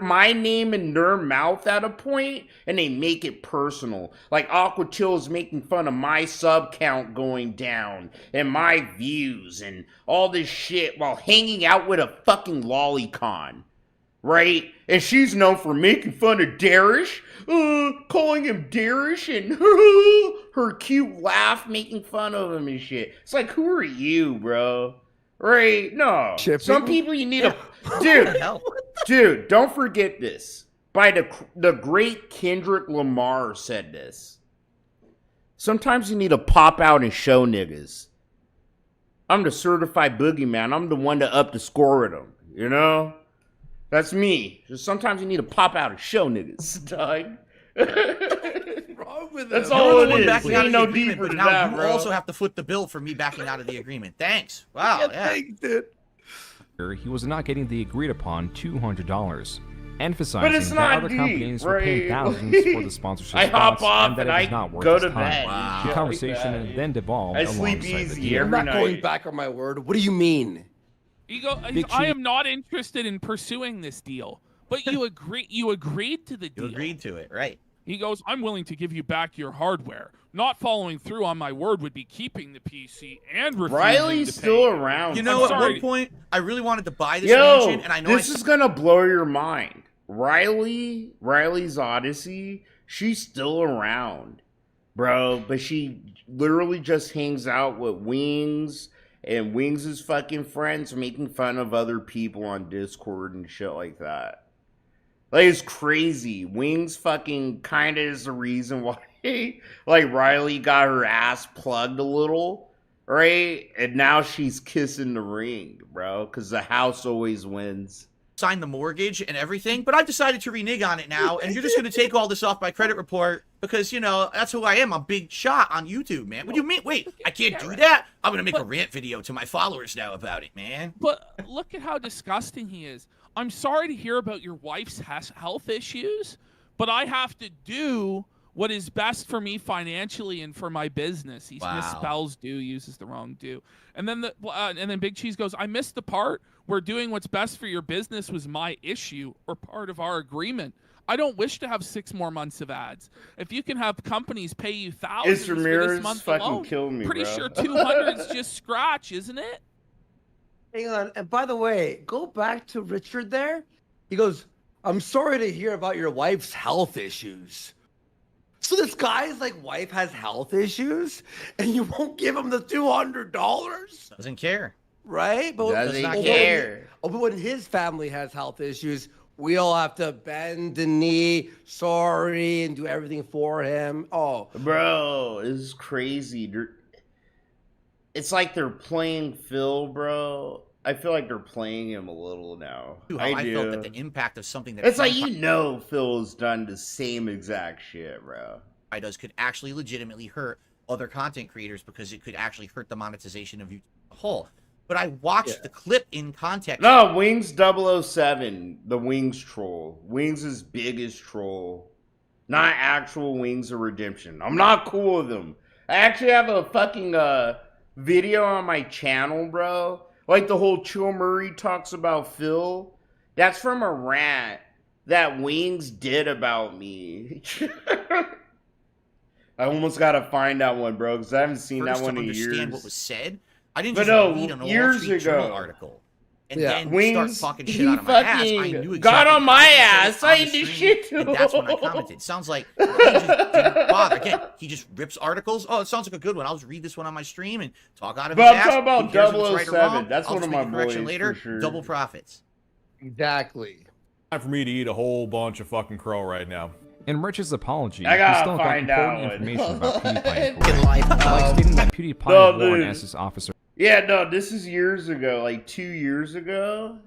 my name in their mouth at a point, and they make it personal. Like Aquatil is making fun of my sub count going down, and my views, and all this shit while hanging out with a fucking lolicon, right? And she's known for making fun of Darish, calling him Darish, and her cute laugh making fun of him and shit. It's like, who are you, bro? Right? No. Some people you need dude, don't forget this. By the great Kendrick Lamar said this. Sometimes you need to pop out and show niggas. I'm the certified boogeyman. I'm the one to up the score with them. You know? That's me. Just sometimes you need to pop out and show niggas, dog. Wrong with That's all it is. Backing out Ain't of no the agreement, deeper but than now that, you bro. also have to foot the bill for me backing out of the agreement. Thanks. Wow. Yeah. Thanks, dude. He was not getting the agreed upon $200, emphasizing But it's that not other deep, companies were paying right? thousands for the sponsorship I hop spots off and that and it was I not worth go his to time. bed. Wow. The Shit conversation like that. then devolved I sleep alongside the easy deal. I'm not going back on my word. What do you mean? I am not interested in pursuing this deal. But you agreed to the deal. You agreed to it, right? He goes, I'm willing to give you back your hardware. Not following through on my word would be keeping the PC and refusing Riley's to still pay. around. You know, I'm at sorry. one point, I really wanted to buy this Yo, mansion, and I know this is gonna blow your mind. Riley's Odyssey, she's still around, bro. But she literally just hangs out with Wings, and Wings' fucking friends making fun of other people on Discord and shit like that. Like, it's crazy. Wings fucking kind of is the reason why, like, Riley got her ass plugged a little, right? And now she's kissing the ring, bro, because the house always wins. Sign the mortgage and everything, but I've decided to renege on it now, and you're just going to take all this off my credit report because, you know, that's who I am. I'm Big Shot on YouTube, man. What do you mean? Wait, I can't do that? I'm going to make a rant video to my followers now about it, man. But look at how disgusting he is. I'm sorry to hear about your wife's health issues, but I have to do what is best for me financially and for my business. He misspells do, uses the wrong do. And then Big Cheese goes, I missed the part where doing what's best for your business was my issue or part of our agreement. I don't wish to have 6 more months of ads. If you can have companies pay you thousands for this month fucking alone, kill me, pretty bro. sure 200 is just scratch, isn't it? Hang on. And by the way, go back to Richard there. He goes, I'm sorry to hear about your wife's health issues. So this guy's like wife has health issues and you won't give him the $200? Doesn't care. Right? But Doesn't care. But when his family has health issues, we all have to bend the knee, sorry, and do everything for him. Oh. Bro, this is crazy. It's like they're playing Phil, bro. I feel like they're playing him a little now. I felt that the impact of something that it's like, you know, Phil's done the same exact shit, bro. Does could actually legitimately hurt other content creators because it could actually hurt the monetization of YouTube as a whole. But I watched the clip in context. No, Wings 007, the Wings troll. Wings' biggest troll. Not actual Wings of Redemption. I'm not cool with him. I actually have a fucking video on my channel, bro. Like the whole Chill Murray talks about Phil. That's from a rant that Wings did about me. I almost gotta find that one, bro, because I haven't seen that one in years. Understand what was said. I didn't But just no, read an years Wall Street Journal ago. article and Yeah. then Wings, start fucking he shit out of my ass. I fucking knew exactly got on my how to say it ass. on I the ain't do stream, shit to and that's when I him. commented. Sounds like he just didn't bother. Again, he just rips articles. Oh, it sounds like a good one. I'll just read this one on my stream and talk out of his But I'm ass. talking about Who cares if it's right or 007. wrong? That's I'll one of just my make a correction boys, later. for sure. Double profits. Exactly. Time for me to eat a whole bunch of fucking crow right now. In Rich's apology, I he gotta still got find important out. information about PewDiePie, like stating that PewDiePie No, wore an dude. SS officer. Yeah, no, this is years ago, like 2 years ago.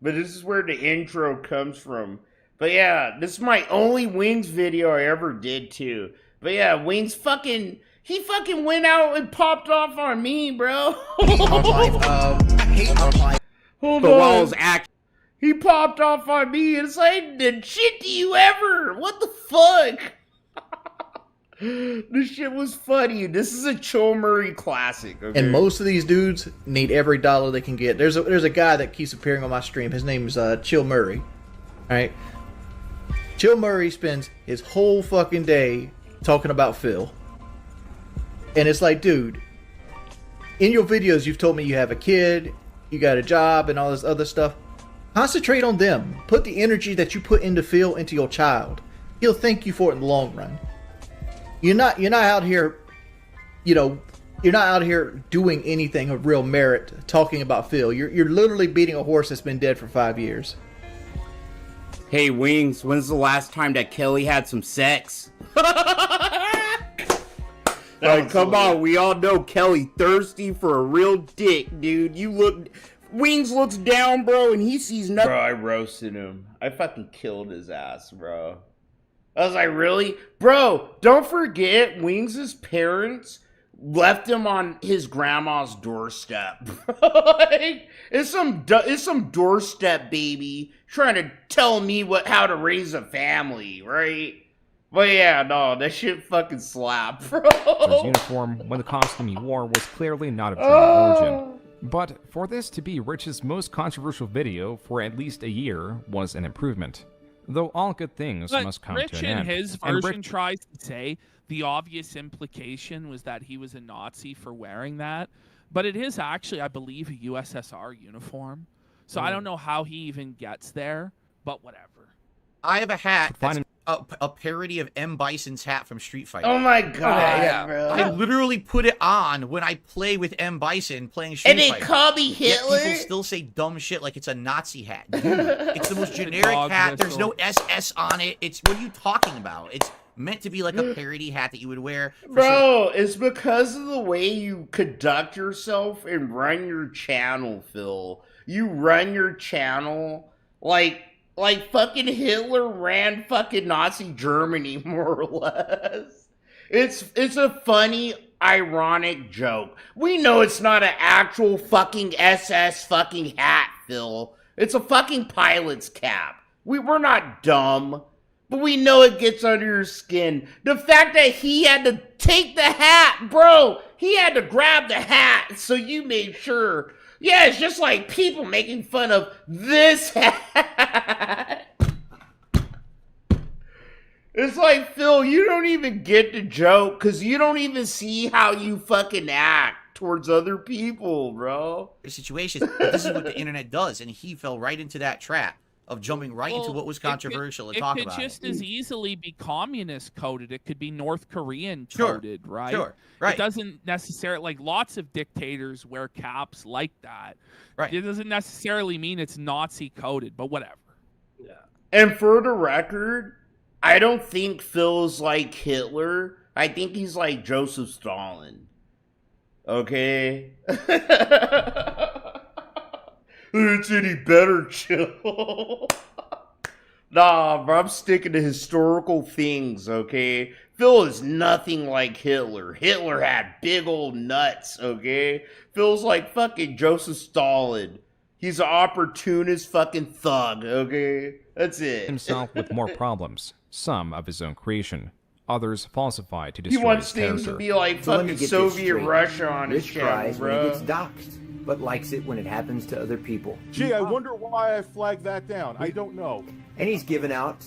But this is where the intro comes from. But yeah, this is my only Wings video I ever did too. But yeah, Wings he fucking went out and popped off on me, bro. Hold But on. while I was He popped off on me and it's like, I did shit to you ever. What the fuck? This shit was funny. This is a Chill Murray classic. Okay? And most of these dudes need every dollar they can get. There's a guy that keeps appearing on my stream. His name is Chill Murray. All right. Chill Murray spends his whole fucking day talking about Phil. And it's like, dude, in your videos you've told me you have a kid, you got a job, and all this other stuff. Concentrate on them. Put the energy that you put into Phil into your child. He'll thank you for it in the long run. You're not out here, you're not out here doing anything of real merit talking about Phil. You're literally beating a horse that's been dead for 5 years. Hey, Wings, when's the last time that Kelly had some sex? Like, come on, we all know Kelly thirsty for a real dick, dude. Wings looks down, bro, and he sees nothing. Bro, I roasted him. I fucking killed his ass, bro. I was like, really? Bro, don't forget, Wings' parents left him on his grandma's doorstep. Like, it's some doorstep baby trying to tell me how to raise a family, right? But yeah, no, that shit fucking slapped, bro. His uniform when the costume he wore was clearly not of German origin. But for this to be Rich's most controversial video for at least a year was an improvement. Though all good things But must come Rich to an in end. his And version tries to say the obvious implication was that he was a Nazi for wearing that. But it is actually, I believe, a USSR uniform. So I don't know how he even gets there, but whatever. I have a hat that's a parody of M. Bison's hat from Street Fighter. Oh my god, bro. I literally put it on when I play with M. Bison playing Street And they Fighter. call me Hitler? Yet people still say dumb shit like it's a Nazi hat. Dude, it's the most generic Dog hat. There's whistle. no SS on it. What are you talking about? It's meant to be like a parody hat that you would wear. For Bro, it's because of the way you conduct yourself and run your channel, Phil. You run your channel like fucking Hitler ran fucking Nazi Germany, more or less. It's a funny, ironic joke. We know it's not an actual fucking SS fucking hat, Phil. It's a fucking pilot's cap. We're not dumb. But we know it gets under your skin. The fact that he had to take the hat, bro, he had to grab the hat, so you made sure. Yeah, it's just like people making fun of this hat. It's like, Phil, you don't even get the joke, because you don't even see how you fucking act towards other people, bro. situations. But this is what the internet does, and he fell right into that trap of jumping right into what was controversial and talk about It could just as easily be communist coded. It could be North Korean coded, right? Sure, right. It doesn't necessarily, like, lots of dictators wear caps like that. Right. It doesn't necessarily mean it's Nazi coded, but whatever. Yeah. And for the record, I don't think Phil's like Hitler. I think he's like Joseph Stalin. Okay? It's any better, chill. Nah, bro, I'm sticking to historical things, okay? Phil is nothing like Hitler. Hitler had big old nuts, okay? Phil's like fucking Joseph Stalin. He's an opportunist fucking thug, okay? That's it. himself with more problems, some of his own creation. Others falsify to He destroy wants his things character. to be like fucking Soviet Russia on his channel, cries when he bro. gets doxxed, but likes it when it happens to other people. Gee, I wonder why I flagged that down. I don't know. And he's given out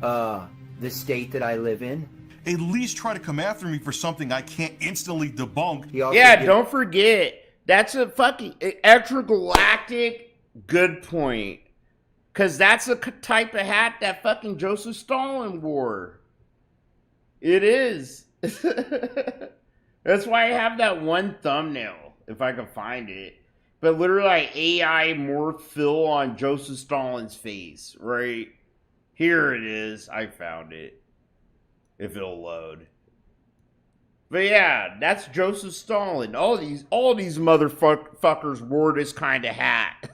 the state that I live in. At least try to come after me for something I can't instantly debunk. Yeah, don't forget. That's a fucking extragalactic good point. Because that's the type of hat that fucking Joseph Stalin wore. It is. That's why I have that one thumbnail, if I can find it. But literally, I AI morphed Phil on Joseph Stalin's face, right? Here it is. I found it. If it'll load. But yeah, that's Joseph Stalin. All these motherfuckers wore this kind of hat.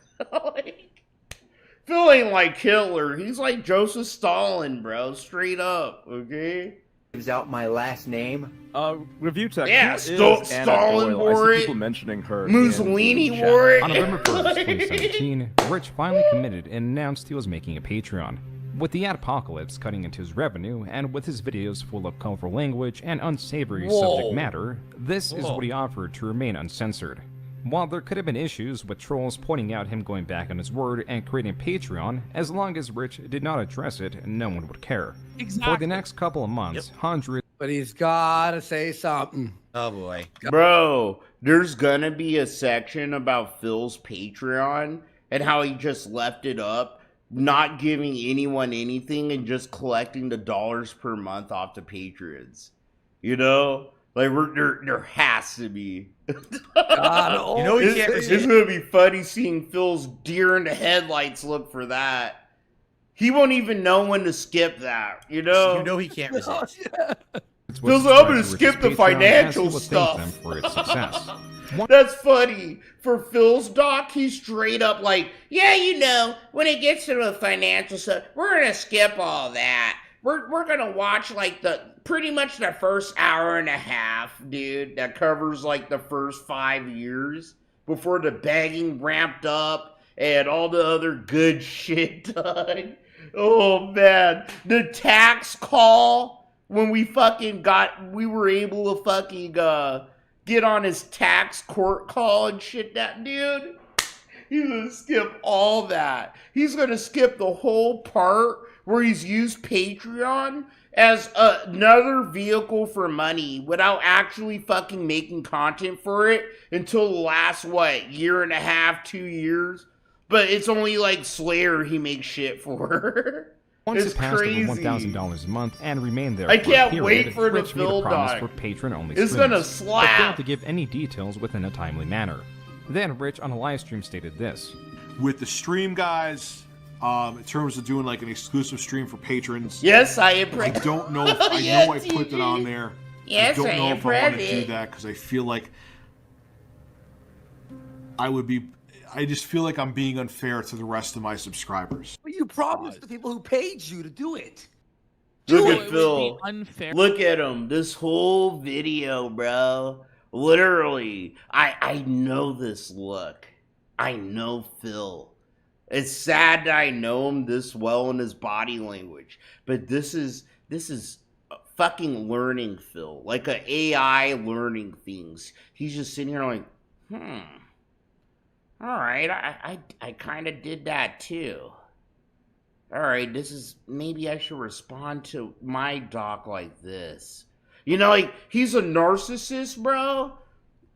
Phil ain't like Hitler. He's like Joseph Stalin, bro. Straight up, okay? Gives out my last name. Review tech. Yeah, Stalin wore it. Mentioning her. Mussolini wore it. On November 1st, 2017, Rich finally committed and announced he was making a Patreon. With the apocalypse cutting into his revenue, and with his videos full of colorful language and unsavory subject matter, this is what he offered to remain uncensored. While there could have been issues with trolls pointing out him going back on his word and creating Patreon, as long as Rich did not address it, no one would care. Exactly. For the next couple of months, hundreds... But he's gotta say something. Oh boy. Bro, there's gonna be a section about Phil's Patreon and how he just left it up, not giving anyone anything and just collecting the dollars per month off the patrons. You know? Like, there has to be. You know he can't resist. It's gonna be funny seeing Phil's deer in the headlights look for that. He won't even know when to skip that, you know? You know he can't resist. Phil's like, I'm gonna skip the financial stuff. Them for its success. That's funny. For Phil's doc, he's straight up like, yeah, you know, when it gets to the financial stuff, we're gonna skip all that. We're gonna watch like pretty much the first hour and a half, dude, that covers like the first 5 years before the begging ramped up and all the other good shit done. Oh man, the tax call when we were able to fucking get on his tax court call and shit, that dude, he's gonna skip all that. He's gonna skip the whole part where he's used Patreon as another vehicle for money without actually fucking making content for it until the last, year and a half, 2 years? But it's only like Slayer he makes shit for. Once it's it passed crazy. over $1,000 a month and remained there I for can't a period, wait for the Rich made Phil a promise doc. for patron-only It's streams, gonna but slap. failed to give any details within a timely manner. Then Rich on a live stream stated this. With the stream guys, in terms of doing like an exclusive stream for patrons. Yes, I don't know if I put that on there. Yes, I don't know if I want to do it. that because I feel like I just feel like I'm being unfair to the rest of my subscribers. But you promised the people who paid you to do it. Look it at would Phil. be unfair. Look at him. This whole video, bro. Literally. I know this look. I know Phil. It's sad that I know him this well in his body language. But this is fucking learning Phil. Like an AI learning things. He's just sitting here like, Alright, I kind of did that too. Alright, maybe I should respond to my doc like this. You know, like, he's a narcissist, bro.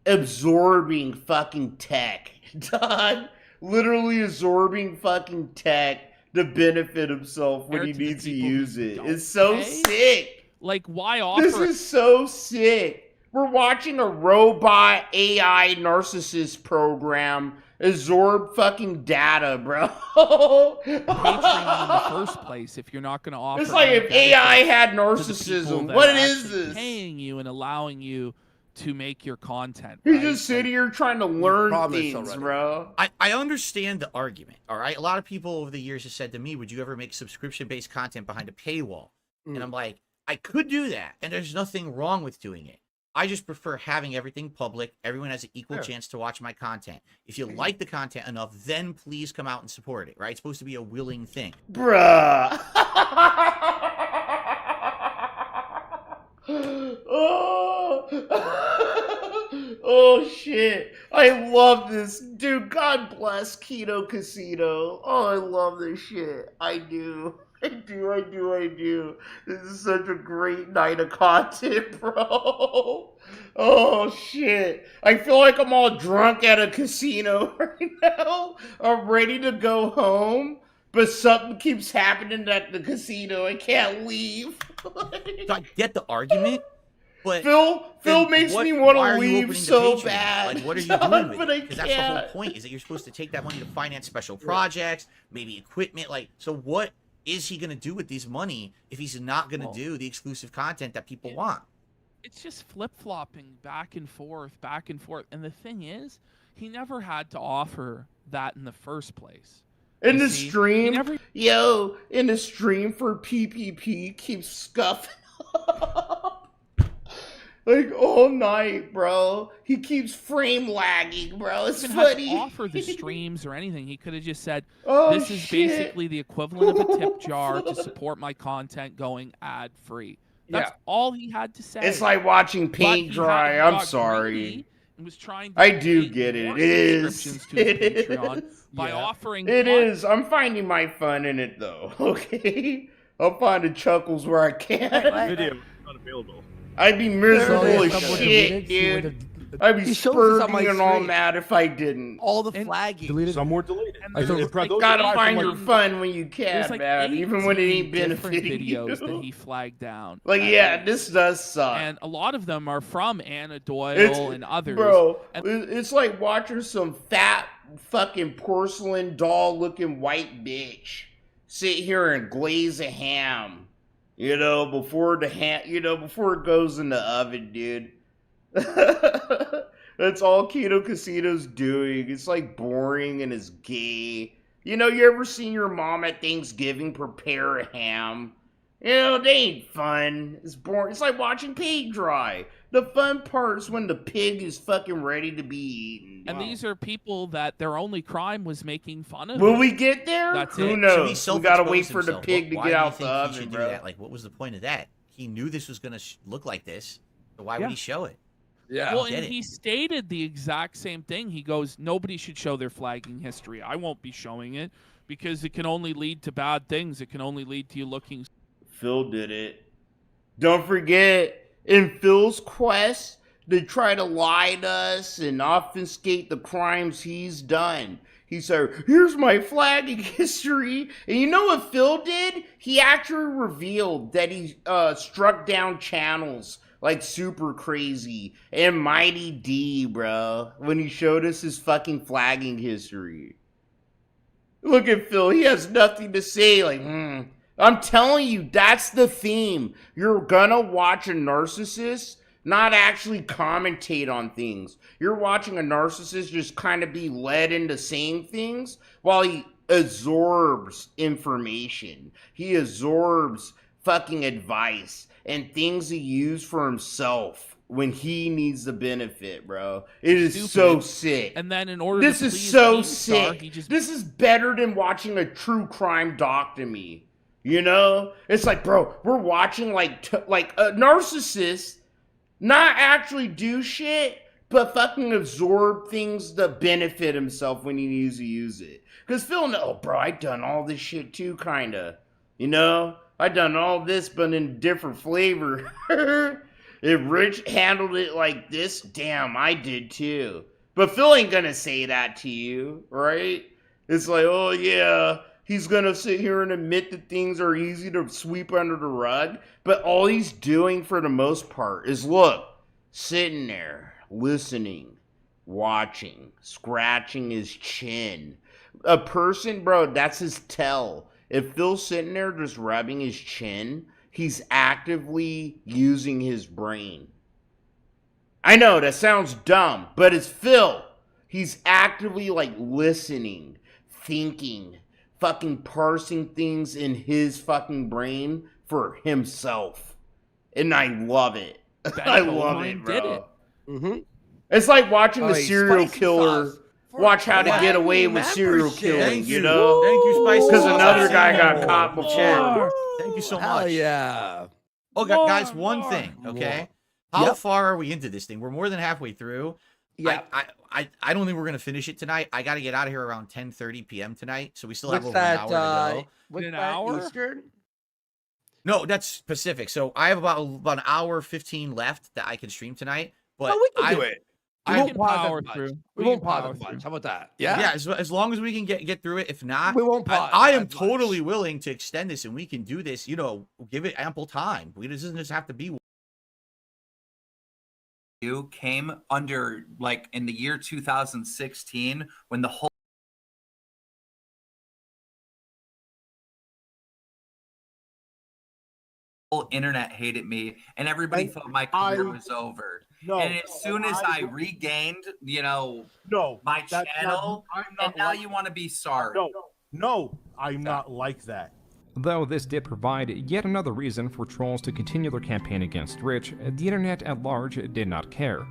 Absorbing fucking tech. Dog. Literally absorbing fucking tech to benefit himself when he needs to use it. It's so sick. Like, why offer? This is so sick. We're watching a robot AI narcissist program absorb fucking data, bro. Patreon in the first place if you're not going to offer. It's like if AI had to the people narcissism. that What are is actually this? Paying you and allowing you to make your content. He's right? just sitting here trying to learn promised things, already. bro. I understand the argument, all right? A lot of people over the years have said to me, would you ever make subscription-based content behind a paywall? And I'm like, I could do that, and there's nothing wrong with doing it. I just prefer having everything public. Everyone has an equal chance to watch my content. If you like the content enough, then please come out and support it, right? It's supposed to be a willing thing. Bruh. I love this. Dude, God bless Kino Casino. Oh, I love this shit. I do. I do. This is such a great night of content, bro. Oh, shit. I feel like I'm all drunk at a casino right now. I'm ready to go home, but something keeps happening at the casino. I can't leave. So I get the argument, but Phil makes me want to leave so bad. Like, what are you doing with But it? I Because that's the whole can't. point, is that you're supposed to take that money to finance special projects, maybe equipment. Like, so what is he going to do with this money if he's not going to do the exclusive content that people want? It's just flip-flopping back and forth. And the thing is, he never had to offer that in the first place. In You the see? stream, He never- in the stream for PPP keeps scuffing up. Like all night, bro. He keeps frame lagging, bro. It's Even had to funny. offer the streams or anything. He could have just said, Oh, this is shit. basically the equivalent of a tip jar to support my content going ad-free. That's all he had to say. It's like watching But paint he dry. had- I'm got sorry. greedy and was trying to I do gain get it. more It is. subscriptions to his It Patreon is. by offering It content. is. I'm finding my fun in it though. Okay. I'm finding chuckles where I can. Video is not available. I'd be miserable Yeah, as someone shit, deleted, see where dude. I'd be He shows us on my spurting and all stream. mad if I didn't. All the flagging. Some were deleted. And there's You like gotta eight find from, your like- fun when you can, there's like man. Even when it 18 ain't different benefiting videos you. that he flagged down. Like, yeah, this does suck. And a lot of them are from Anna Doyle It's- and others. Bro, And it's like watching some fat fucking porcelain doll looking white bitch sit here and glaze a ham. You know, before the ham, before it goes in the oven, dude. That's all Kino Casino's doing. It's like boring and it's gay. You know, you ever seen your mom at Thanksgiving prepare a ham? You know, they ain't fun. It's boring. It's like watching paint dry. The fun part is when the pig is fucking ready to be eaten. And these are people that their only crime was making fun of Will him. we get there? That's Who it. knows? So he We gotta wait self-exposed for the himself. pig to Why get do you out the think he oven, should bro. do that? Like, what was the point of that? He knew this was gonna look like this, so why Yeah. would he show it? Yeah. Well, Get and it. he stated the exact same thing. He goes, nobody should show their flagging history. I won't be showing it because it can only lead to bad things. It can only lead to you looking. Phil did it. Don't forget, in Phil's quest to try to lie to us and obfuscate the crimes he's done, he said, here's my flagging history. And you know what Phil did? He actually revealed that he struck down channels like Super Crazy and Mighty D, bro, when he showed us his fucking flagging history. Look at Phil. He has nothing to say. Like, I'm telling you, that's the theme. You're gonna watch a narcissist not actually commentate on things. You're watching a narcissist just kind of be led into saying things while he absorbs information. He absorbs fucking advice and things he used for himself when he needs the benefit, bro. It is so sick. And then in order This to is please so Keemstar, sick. he just This is better than watching a true crime doc to me. You know? It's like, bro, we're watching like a narcissist not actually do shit, but fucking absorb things to benefit himself when he needs to use it. Because Phil, no, bro, I done all this shit too, kinda. You know? I done all this, but in different flavor. If Rich handled it like this, damn, I did too. But Phil ain't gonna say that to you, right? It's like, oh yeah, he's gonna sit here and admit that things are easy to sweep under the rug. But all he's doing for the most part is look, sitting there, listening, watching, scratching his chin. A person, bro, that's his tell. If Phil's sitting there just rubbing his chin, he's actively using his brain. I know, that sounds dumb, but it's Phil. He's actively, like, listening, thinking, fucking parsing things in his fucking brain for himself. And I love it. I love it, bro. did it. Mm-hmm. It's like watching a Oh, serial spicy killer sauce watch how to get away with membership. serial killing, Thank you you. know? Thank you, Spicy Because Sauce. another I've guy seen got that caught before. Thank you so Hell much. yeah. Oh, guys, one thing, okay? How Yep. far are we into this thing? We're more than halfway through. Yeah. I don't think we're gonna finish it tonight. I got to get out of here around 10:30 p.m. tonight, so we still have What's over that? an hour to go. What's An that, hour? Eastern? No, that's Pacific. So I have about an hour 15 left that I can stream tonight. But we can do it. We won't pause power as much. through. We won't pause as much. How about that? Yeah. Yeah, as long as we can get through it. If not, We won't pause I am as much. totally willing to extend this, and we can do this. You know, give it ample time. It doesn't just have to be. You came under like in the year 2016 when the whole internet hated me and everybody thought my career was over. No, and as soon as I regained, my that's channel, I'm not and now like- you want to be sorry. No, I'm not like that. Though this did provide yet another reason for trolls to continue their campaign against Rich, the internet at large did not care.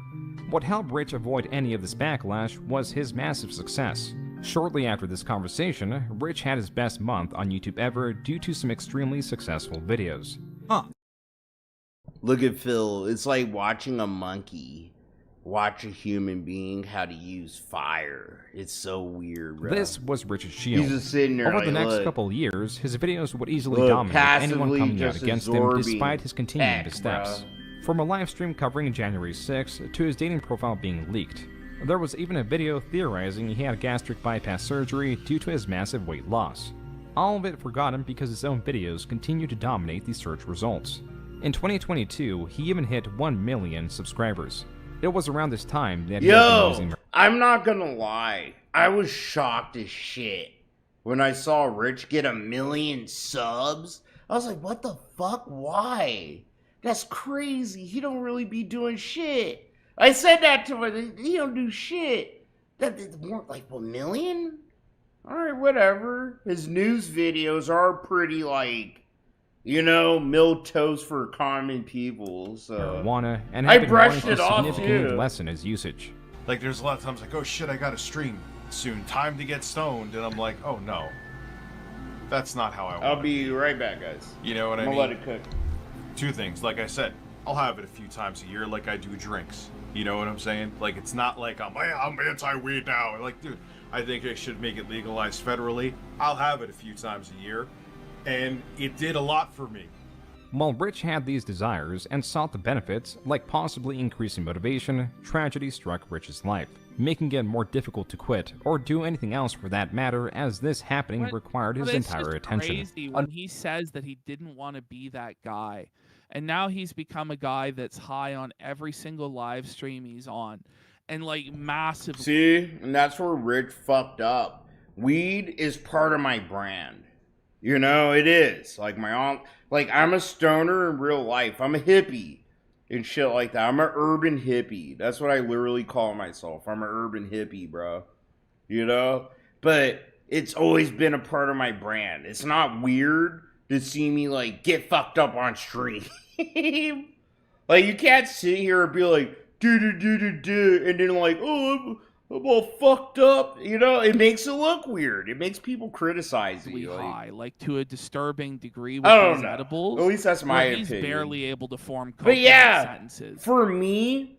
What helped Rich avoid any of this backlash was his massive success. Shortly after this conversation, Rich had his best month on YouTube ever due to some extremely successful videos. Look at Phil. It's like watching a monkey watch a human being how to use fire. It's so weird, bro. This was Rich's shield. He's just sitting there Over like, the next look. couple of years, his videos would easily Look, dominate anyone passively coming out just against him absorbing despite his continuing tech, his steps. bro. From a live stream covering January 6th to his dating profile being leaked. There was even a video theorizing he had gastric bypass surgery due to his massive weight loss. All of it forgotten because his own videos continue to dominate the search results. In 2022, he even hit 1 million subscribers. It was around this time that he had been losing. I'm not gonna lie. I was shocked as shit when I saw Rich get 1 million subs. I was like, what the fuck? Why? That's crazy. He don't really be doing shit. I said that to him. He don't do shit. That more like 1 million? Alright, whatever. His news videos are pretty like, milquetoast for common people. So Marijuana, and I had been brushed wanting it to off significantly too. lessen his usage. Like, there's a lot of times like, oh shit, I gotta stream soon. Time to get stoned. And I'm like, oh no. That's not how I want I'll be right back, guys. You know what I I'm mean? gonna let it cook. Two things. Like I said, I'll have it a few times a year like I do drinks. You know what I'm saying? Like, it's not like I'm anti-weed now. Like, dude, I think they should make it legalized federally. I'll have it a few times a year. And it did a lot for me. While Rich had these desires and sought the benefits, like possibly increasing motivation, tragedy struck Rich's life, making it more difficult to quit or do anything else for that matter, as this happening required his But it's entire just attention. Crazy when he says that he didn't want to be that guy, and now he's become a guy that's high on every single live stream he's on, and like massive. See, and that's where Rich fucked up. Weed is part of my brand. It is. Like my aunt, like I'm a stoner in real life. I'm a hippie and shit like that. I'm an urban hippie. That's what I literally call myself. I'm an urban hippie, bro. But it's always been a part of my brand. It's not weird to see me like get fucked up on stream. Like you can't sit here and be like do and then like, oh, I'm all fucked up. It makes it look weird. It makes people criticize you. Like to a disturbing degree with I don't these know. edibles. At least that's my where he's opinion. barely able to form But coherent yeah, sentences. for me,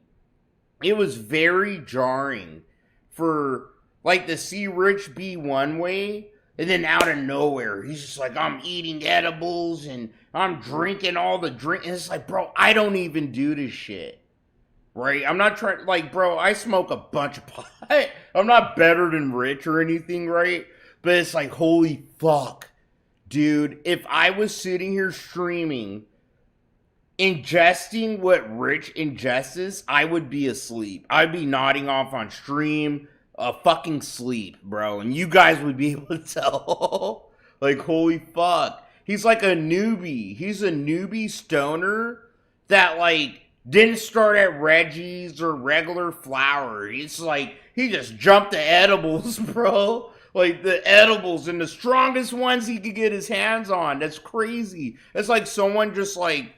it was very jarring for like to see Rich be one way and then out of nowhere he's just like, I'm eating edibles and I'm drinking all the drink. And it's like, bro, I don't even do this shit. Right? I'm not trying, like, bro, I smoke a bunch of pot. I'm not better than Rich or anything, right? But it's like, holy fuck. Dude, if I was sitting here streaming, ingesting what Rich ingests, I would be asleep. I'd be nodding off on stream, fucking sleep, bro. And you guys would be able to tell. Like, holy fuck. He's like a newbie. He's a newbie stoner that, like, didn't start at Reggie's or regular flour. It's like, he just jumped to edibles, bro. Like, the edibles and the strongest ones he could get his hands on. That's crazy. It's like someone just like,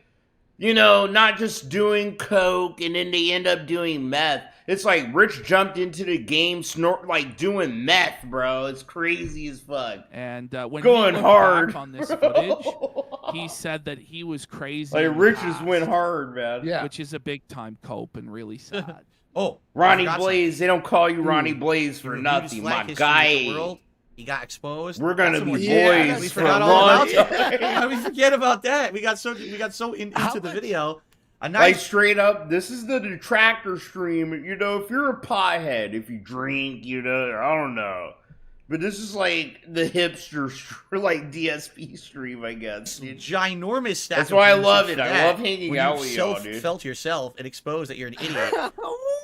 not just doing coke and then they end up doing meth. It's like Rich jumped into the game, like doing meth, bro. It's crazy as fuck. And when going he looked hard back on this footage, he said that he was crazy. Like in the Rich just past, went hard, man. which is a big time cope and really sad. Oh, Ronnie Blaze, they don't call you Ronnie Blaze for nothing, my guy. He got exposed. We're gonna That's be some- boys we for forgot a all long about time. that. How did we forget about that? We got so into the video. A nice Like straight up, this is the detractor stream. You know, if you're a pothead, if you drink, you know, I don't know. But this is like the hipster, like DSP stream, I guess. ginormous stack. That's of why I views love for it. I that, love hanging when out you've with y'all, dude. Felt yourself and exposed that you're an idiot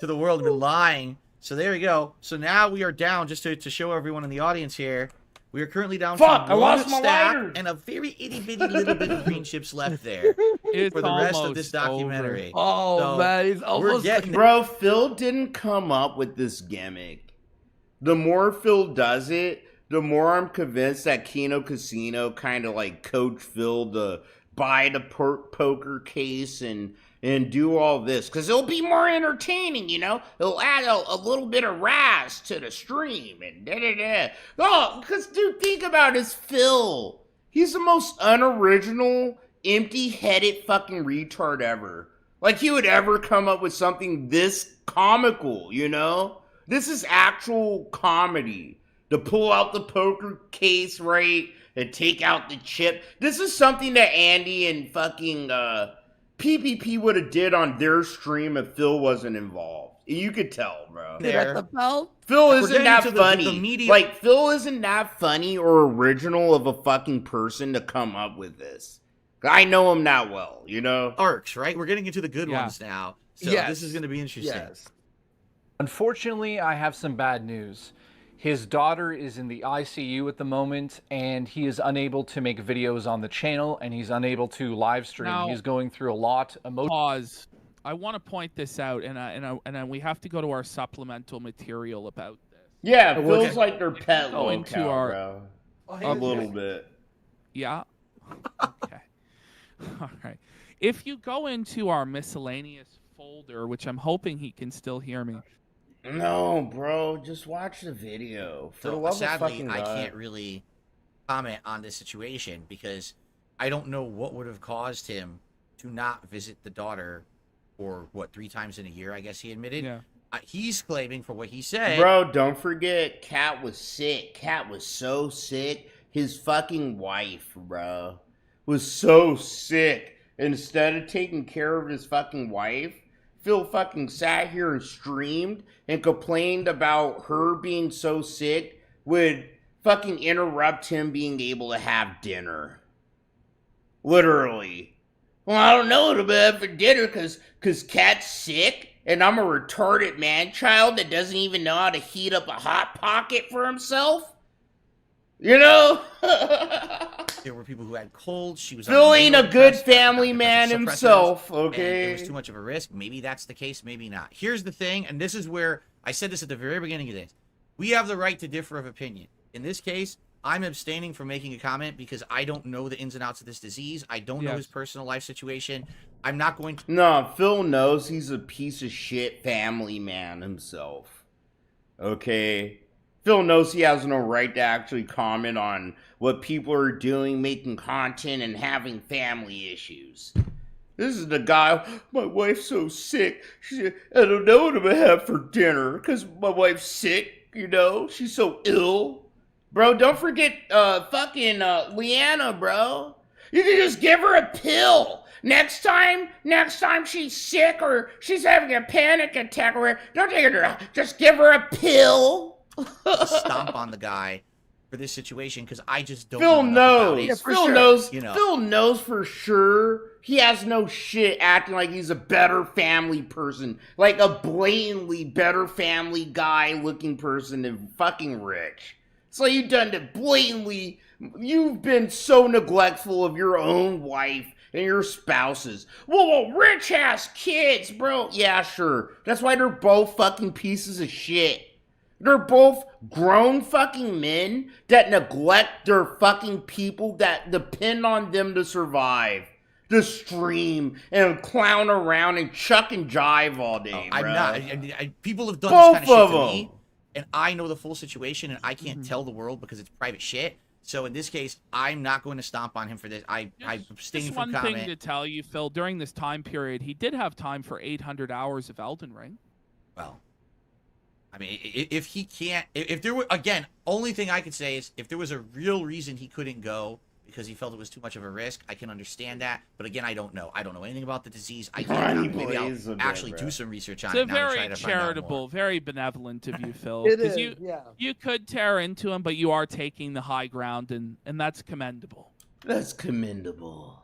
to the world and been lying. So there you go. So now we are down, just to show everyone in the audience here. We are currently down Fuck, to I one lost my stack lighter. and a very itty bitty little bit of green chips left there for the rest of this documentary. Oh So man, he's we're almost getting Bro, Phil didn't come up with this gimmick. The more Phil does it, the more I'm convinced that Kino Casino kind of like coach Phil to buy the poker case and do all this. Because it'll be more entertaining, you know? It'll add a little bit of ras to the stream and da-da-da. Oh, because, dude, think about it, it's Phil. He's the most unoriginal, empty-headed fucking retard ever. Like, he would ever come up with something this comical, you know? This is actual comedy. To pull out the poker case, right? And take out the chip. This is something that Andy and fucking PPP would have did on their stream if Phil wasn't involved. You could tell, bro. Phil isn't that funny. Like, Phil isn't that funny or original of a fucking person to come up with this. I know him that well, you know? arcs, right? We're getting into the good Yeah. ones now. So Yes. this is going to be interesting. Yes. Unfortunately, I have some bad news. His daughter is in the ICU at the moment, and he is unable to make videos on the channel, and he's unable to live stream. Now- He's going through a lot emotionally. Pause. I want to point this out, and we have to go to our supplemental material about this. Yeah, Phil's like their pet Go lolcow, into our bro. A little bit. Yeah. Okay. All right. If you go into our miscellaneous folder, which I'm hoping he can still hear me. No, bro, just watch the video. For the So love of sadly, fucking I God. can't really comment on this situation because I don't know what would have caused him to not visit the daughter for, 3 times in a year, I guess he admitted. Yeah. He's claiming, for what he said. Bro, don't forget, Cat was sick. Cat was so sick. His fucking wife, bro, was so sick. Instead of taking care of his fucking wife, Phil fucking sat here and streamed and complained about her being so sick would fucking interrupt him being able to have dinner. Literally. Well, I don't know what to have for dinner because Cat's sick and I'm a retarded man-child that doesn't even know how to heat up a Hot Pocket for himself. You know? There were people who had colds. She was Phil ain't a good immunosuppressed, family man suppressors, himself, and okay? it was too much of a risk. Maybe that's the case, maybe not. Here's the thing, and this is where I said this at the very beginning of this. We have the right to differ of opinion. In this case, I'm abstaining from making a comment because I don't know the ins and outs of this disease. I don't know his personal life situation. I'm not going to... No, Phil knows he's a piece of shit family man himself. Okay? Phil knows he has no right to actually comment on what people are doing, making content, and having family issues. This is the guy, my wife's so sick, I don't know what I'm gonna have for dinner, because my wife's sick, you know? She's so ill. Bro, don't forget fucking Leanna, bro. You can just give her a pill. Next time she's sick or she's having a panic attack, or don't take her, just give her a pill. stomp on the guy for this situation because I just don't Phil know enough about knows. it. Phil knows. You know. Phil knows for sure. He has no shit acting like he's a better family person, like a blatantly better family guy looking person than fucking Rich. So you've done to blatantly. You've been so neglectful of your own wife and your spouses. Well, Rich has kids, bro. Yeah, sure. That's why they're both fucking pieces of shit. They're both grown fucking men that neglect their fucking people that depend on them to survive. to stream and clown around and chuck and jive all day, I'm bro. not. People have done Both this kind of of shit to them. me, and I know the full situation, and I can't tell the world because it's private shit. So in this case, I'm not going to stomp on him for this. I abstain Just from one thing comment. to tell you, Phil. During this time period, he did have time for 800 hours of Elden Ring. Well, I mean, if he can't, if there were, again, only thing I could say is if there was a real reason he couldn't go because he felt it was too much of a risk, I can understand that. But again, I don't know. I don't know anything about the disease. I can't. Maybe I'll actually do some research on it. It's now to try very to find out more. charitable, very benevolent of you, Phil. It 'Cause is, yeah. You could tear into him, but you are taking the high ground, and that's commendable. That's commendable.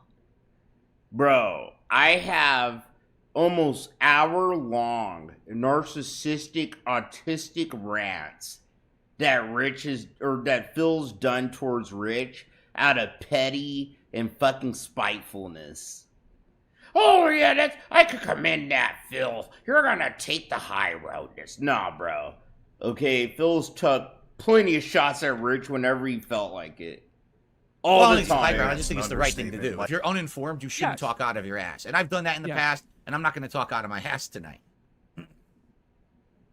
Bro, I have almost hour-long narcissistic, autistic rants that Phil's done towards Rich out of petty and fucking spitefulness. Oh yeah, I could commend that, Phil. You're gonna take the high road. Nah, bro. Okay, Phil's took plenty of shots at Rich whenever he felt like it. All the time. I just think it's the right thing to do. If you're uninformed, you shouldn't talk out of your ass. And I've done that in the past, and I'm not going to talk out of my ass tonight.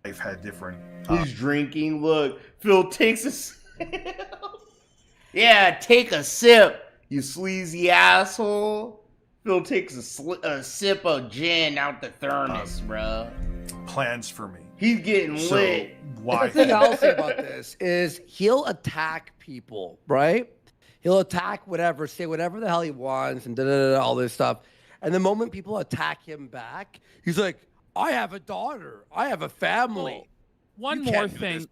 I've had different. He's drinking. Look, Phil takes a sip. Yeah, take a sip, you sleazy asshole. Phil takes a sip of gin out the thermos, bro. Plans for me. He's getting lit. Why? The thing I'll say about this is he'll attack people, right? He'll attack whatever, say whatever the hell he wants, and all this stuff. And the moment people attack him back, he's like, I have a daughter. I have a family. One more thing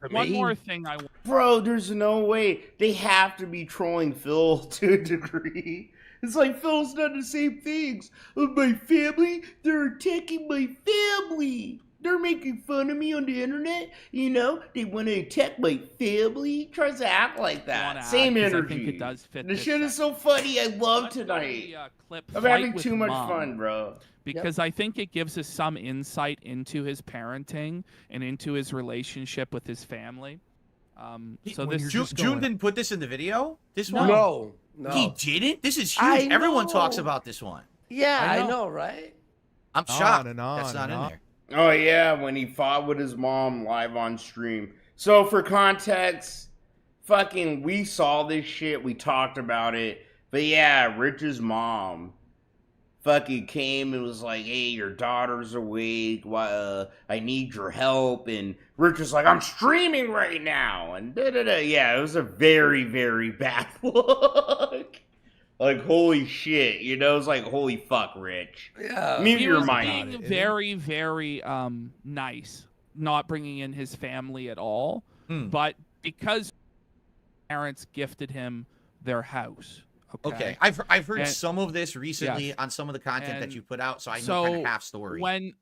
I want. Bro, there's no way. They have to be trolling Phil to a degree. It's like Phil's done the same things. My family, they're attacking my family. They're making fun of me on the internet. You know, they want to attack my family. He tries to act like that. Same energy. I think it does fit. The shit is so funny. I love tonight. I'm having too much fun, bro. Because I think it gives us some insight into his parenting and into his relationship with his family. So this June didn't put this in the video. This one? No. He didn't. This is huge. Everyone talks about this one. Yeah, I know, right? I'm shocked. That's not in there. Oh yeah, when he fought with his mom live on stream. So for context, fucking we saw this shit, we talked about it. But yeah, Rich's mom fucking came and was like, hey, your daughter's awake, I need your help. And Rich was like, I'm streaming right now. And yeah, it was a very, very bad look. Like, holy shit, you know, it's like, holy fuck, Rich. Yeah. Mute your was mind. being very, very nice, not bringing in his family at all. But because parents gifted him their house. Okay. I've heard some of this recently on some of the content that you put out, so I know kind of half story. When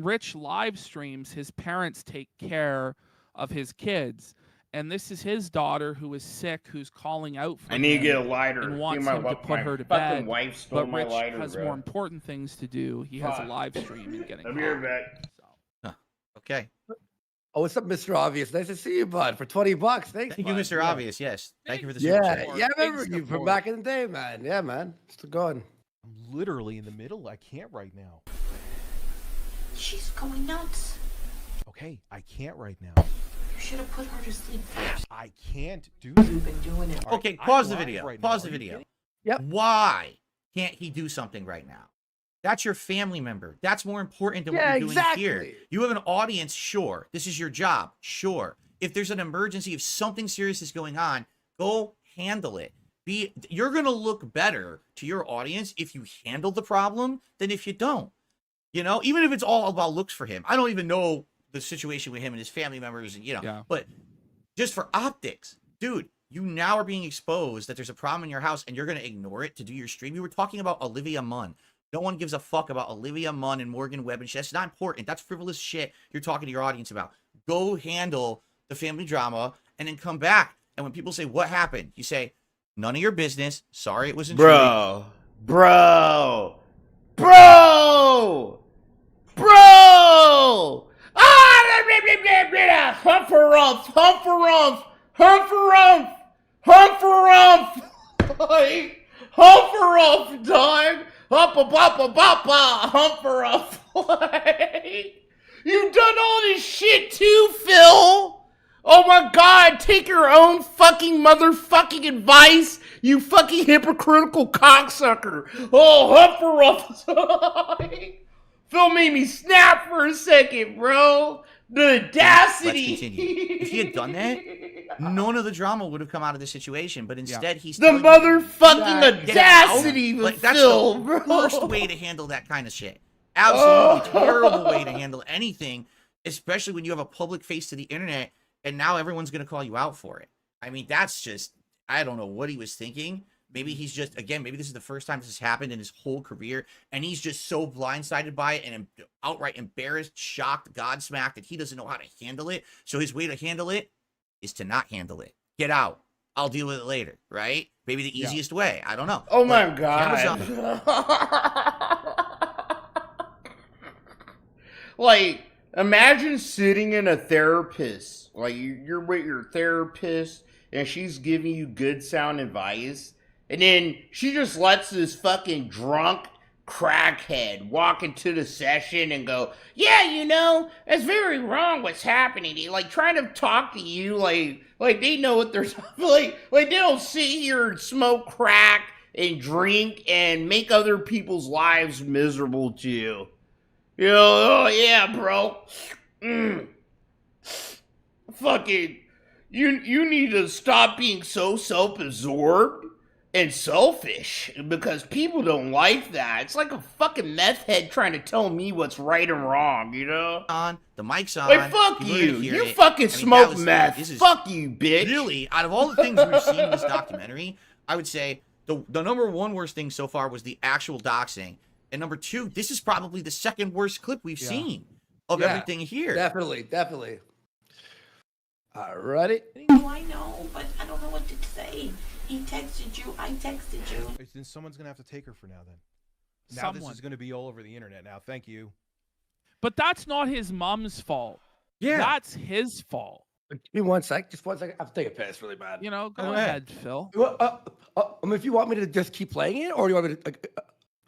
Rich live streams, his parents take care of his kids. And this is his daughter who is sick, who's calling out for him. I need to get a lighter. And wants him to put her to bed. Wife stole but my Rich lighter, has bro. more important things to do. He has a live stream and getting. I'm here, back. Okay. Oh, what's up, Mr. Obvious? Nice to see you, bud. For $20. Thanks, Thank you, bud. Mr. Obvious. Yes. Thank you for the Yeah, I remember you from back in the day, man. Yeah, man. Still going. I'm literally in the middle. I can't right now. She's going nuts. Okay, I can't right now. You should have put her to sleep first. I can't do You've been doing it. Okay, pause the video. Pause the video. Yep. Why can't he do something right now? That's your family member. That's more important than what you're doing here. You have an audience, sure. This is your job, sure. If there's an emergency, if something serious is going on, go handle it. You're going to look better to your audience if you handle the problem than if you don't. You know, even if it's all about looks for him. I don't even know the situation with him and his family members, and but just for optics, dude, you now are being exposed that there's a problem in your house and you're going to ignore it to do your stream. You were talking about Olivia Munn. No one gives a fuck about Olivia Munn and Morgan Webb and shit. That's not important. That's frivolous shit you're talking to your audience about. Go handle the family drama and then come back. And when people say, what happened? You say, none of your business. Sorry, it was intruding. Bro. Hump-a-rumph, dog. dog. Huppa boppa boppa, humper a flag. You've done all this shit too, Phil. Oh my god, take your own fucking motherfucking advice, you fucking hypocritical cocksucker. Oh, humper a Phil made me snap for a second, bro. The audacity. Let's continue. If he had done that, none of the drama would have come out of this situation. But instead, he's the motherfucking audacity of that's Phil, the bro. worst way to handle that kind of shit. Absolutely terrible way to handle anything, especially when you have a public face to the internet, and now everyone's gonna call you out for it. I mean, that's just, I don't know what he was thinking. Maybe he's just, again, maybe this is the first time this has happened in his whole career, and he's just so blindsided by it and outright embarrassed, shocked, godsmacked that he doesn't know how to handle it. So his way to handle it is to not handle it. Get out. I'll deal with it later, right? Maybe the easiest way. I don't know. Oh my But god. Like, imagine sitting in a therapist. Like, you're with your therapist, and she's giving you good sound advice. And then she just lets this fucking drunk crackhead walk into the session and go, yeah, you know, it's very wrong what's happening. Like, trying to talk to you like they know what they're like they don't sit here and smoke crack and drink and make other people's lives miserable too. You know, oh yeah, bro. Fucking, you need to stop being so self-absorbed and selfish, because people don't like that. It's like a fucking meth head trying to tell me what's right and wrong, you know? The mic's on. Like, fuck you. You fucking smoke meth. Fuck you, bitch. Really, out of all the things we've seen in this documentary, I would say the number one worst thing so far was the actual doxing. And number two, this is probably the second worst clip we've seen of everything here. Definitely. Alrighty. Oh, I know, but I don't know what to say. He texted you, I texted you. Then someone's gonna have to take her for now. Then now Someone. this is gonna be all over the internet. Now, thank you. But that's not his mom's fault. Yeah. That's his fault. Give me 1 sec. Just 1 second. I have to take a piss really bad. You know, go ahead, Phil. If you want me to just keep playing it, or do you want me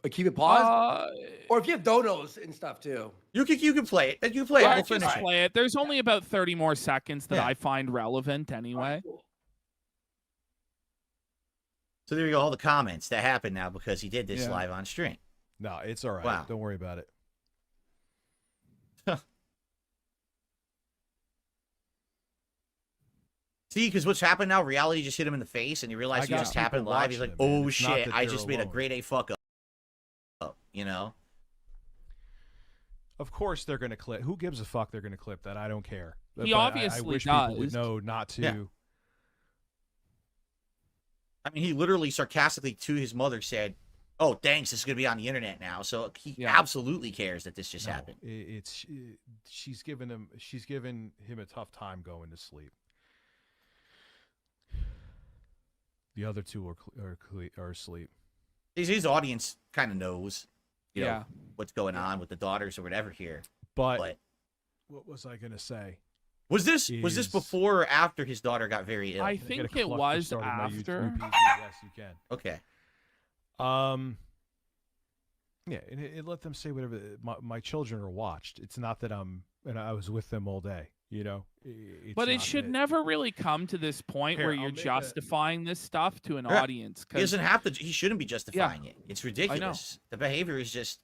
to keep it paused? Or if you have donos and stuff too. You can play it. You play it. Yeah, We'll just finish it. play it. There's only about 30 more seconds that I find relevant anyway. So there you go. All the comments that happened now because he did this live on stream. No, it's all right. Wow. Don't worry about it. See, because what's happened now, reality just hit him in the face, and he realized it just happened live. He's like, oh shit, I just made a grade A fuck up. You know? Of course they're gonna clip. Who gives a fuck? They're gonna clip that. I don't care. He But obviously I wish does. people would know not to. Yeah. I mean, he literally sarcastically to his mother said, oh, thanks, this is going to be on the internet now. So he absolutely cares that this just happened. She's given him a tough time going to sleep. The other two are asleep. His audience kind of knows, you know, Yeah. what's going on with the daughters or whatever here. But what was I going to say? Was this before or after his daughter got very ill? I think it was after. Yes, you can. Okay. Yeah, it let them say whatever. My children are watched. It's not that I was with them all day. You know. But it should never really come to this point where you're justifying this stuff to an audience. He doesn't have to. He shouldn't be justifying it. It's ridiculous. The behavior is just,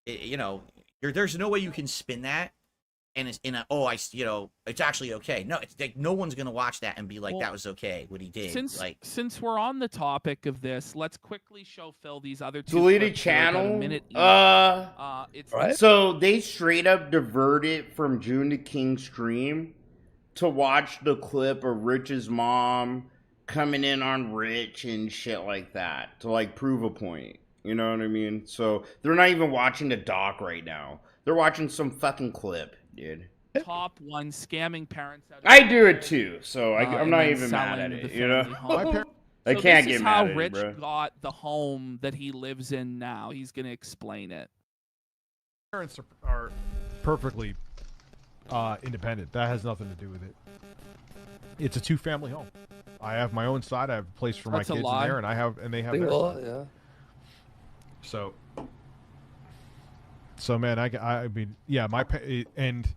you know, there's no way you can spin that. And it's it's actually okay. No, it's like no one's gonna watch that and be like, that was okay what he did. Since we're on the topic of this, let's quickly show Phil these other two deleted clips that are about a channel. minute each. It's So they straight up diverted from June the King stream to watch the clip of Rich's mom coming in on Rich and shit like that to like prove a point. You know what I mean? So they're not even watching the doc right now. They're watching some fucking clip, dude. Top one, scamming parents out of I do it too, so I'm and not then even mad selling at the it, you know? family home. I So can't this get is mad how at Rich it, bro. got the home that he lives in now. He's gonna explain it. Parents are perfectly independent. That has nothing to do with it. It's a 2-family home. I have my own side. I have a place for That's a my kids in lie. there, and they have Single, theirs. yeah. So man, I mean, yeah, and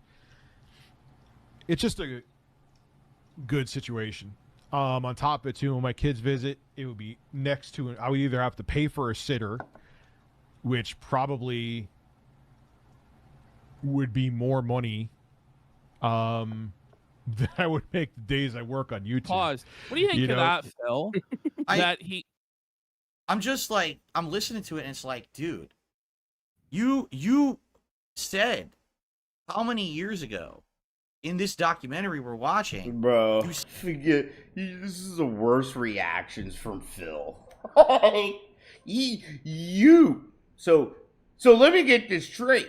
it's just a good situation. On top of it too, when my kids visit, it would be next to I would either have to pay for a sitter, which probably would be more money than I would make the days I work on YouTube. Pause. What do you think of that, Phil? I'm just like, I'm listening to it and it's like, dude, you said how many years ago in this documentary we're watching, bro, forget, this is the worst reactions from Phil. So let me get this straight.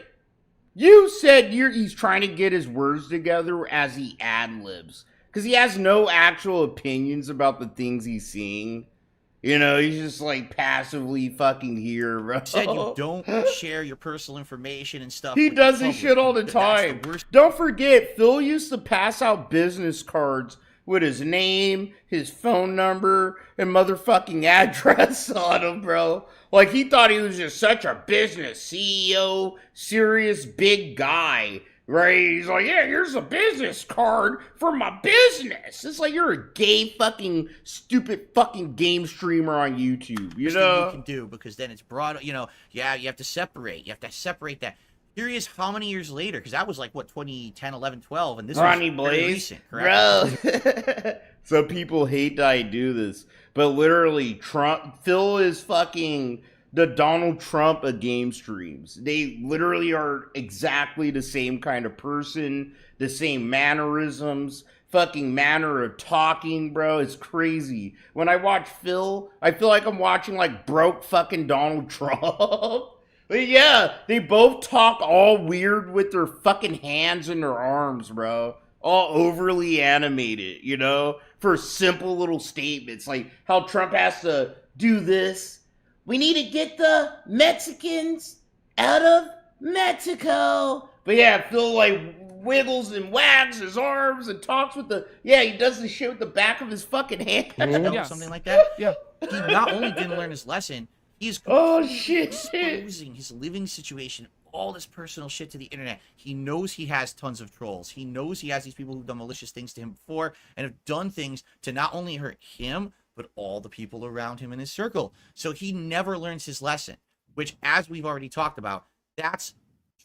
You said he's trying to get his words together as he ad-libs. Because he has no actual opinions about the things he's seeing. You know, he's just like passively fucking here, bro. You said you don't share your personal information and stuff. He with does the this public. shit all the That's time. worst. Don't forget, Phil used to pass out business cards with his name, his phone number, and motherfucking address on them, bro. Like, he thought he was just such a business CEO, serious big guy, right? He's like, yeah, here's a business card for my business. It's like you're a gay fucking stupid fucking game streamer on YouTube, you know? You can do, because then it's broad, you know, yeah, you have to separate. You have to separate that. Here he is how many years later? Because that was like, what, 2010, 11, 12, and this Ronnie was Blaze, recent, correct? bro. Some people hate that I do this, but literally, Phil is fucking the Donald Trump of game streams. They literally are exactly the same kind of person, the same mannerisms, fucking manner of talking, bro. It's crazy. When I watch Phil, I feel like I'm watching like broke fucking Donald Trump. But yeah, they both talk all weird with their fucking hands and their arms, bro. All overly animated, you know, for simple little statements. Like how Trump has to do this. We need to get the Mexicans out of Mexico. But yeah, Phil like wiggles and wags his arms and talks with he does the shit with the back of his fucking hand. Something like that. Yeah. He not only didn't learn his lesson, he's exposing his living situation, all this personal shit to the internet. He knows he has tons of trolls. He knows he has these people who've done malicious things to him before and have done things to not only hurt him, but all the people around him in his circle. So he never learns his lesson, which, as we've already talked about, that's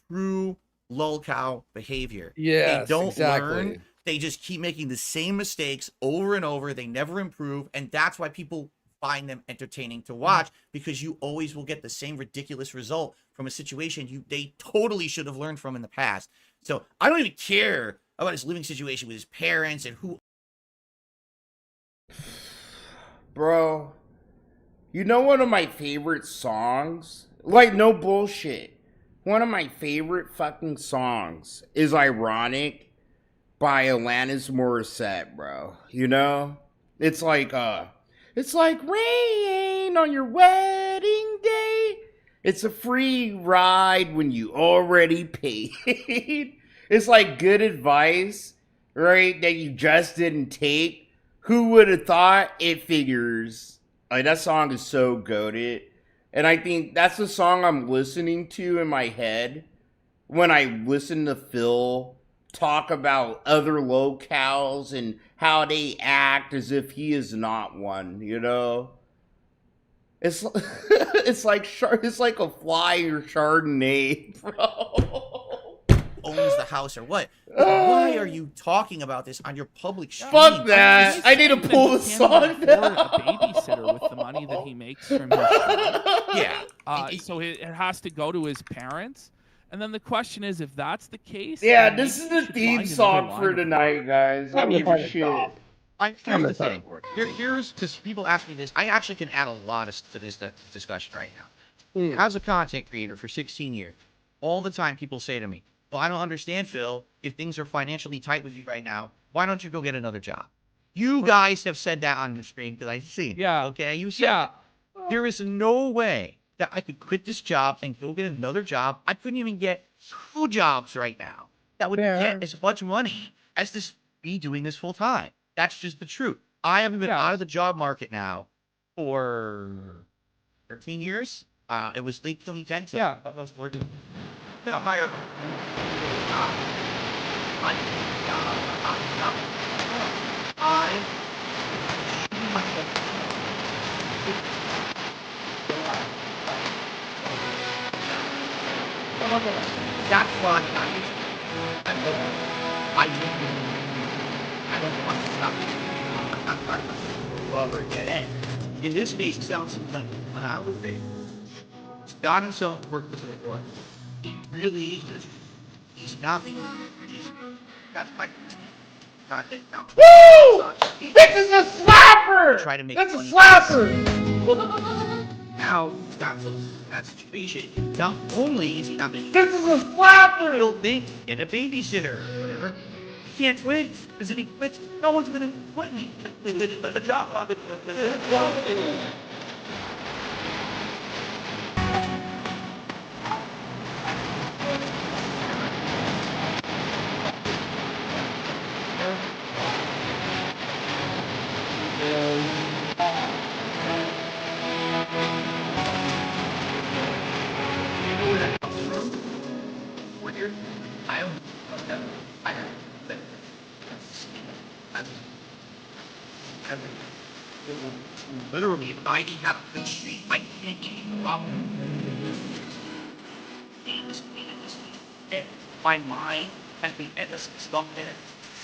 true lolcow behavior. Yes, they don't exactly. learn. They just keep making the same mistakes over and over. They never improve. And that's why people find them entertaining to watch, because you always will get the same ridiculous result from a situation they totally should have learned from in the past. So I don't even care about his living situation with his parents and who. Bro, you know one of my favorite songs? Like, no bullshit. One of my favorite fucking songs is Ironic by Alanis Morissette, bro. You know? It's like rain on your wedding day. It's a free ride when you already paid. It's like good advice, right? That you just didn't take. Who would have thought? It figures. Like, that song is so goated. And I think that's the song I'm listening to in my head when I listen to Phil talk about other lolcows and how they act as if he is not one, you know? It's it's like a fly or Chardonnay, bro. Owns the house or what? Why are you talking about this on your public stream? Fuck that! I need to pull the song down. A babysitter with the money that he makes from his job. Yeah. So it has to go to his parents. And then the question is, if that's the case, Yeah, then this maybe is you the should theme find song another for line of tonight, guys. I mean, shit. Here's the thing. Here's, because people ask me this. I actually can add a lot to this discussion right now. As a content creator for 16 years, all the time people say to me, well, I don't understand, Phil. If things are financially tight with you right now, why don't you go get another job? You guys have said that on the stream because I see. Yeah. Okay. You said that. There is no way that I could quit this job and go get another job. I couldn't even get 2 jobs right now that would get as much money as this me doing this full time. That's just the truth. I haven't been out of the job market now for 13 years. It was leaked from Tense. Yeah. That's why I don't want to stop. In this case, it sounds like how would they? God himself worked with it. Really, he's not. That's my. Woo! This is a slapper! Try to make That's a slapper! Now, that's appreciate. Not only is he not making This is a slapper! He'll think get a babysitter or whatever. He can't quit because if he quits, no one's gonna quit me. The job. Literally, I have the street. I can't keep up. My mind has been endlessly stuck in it.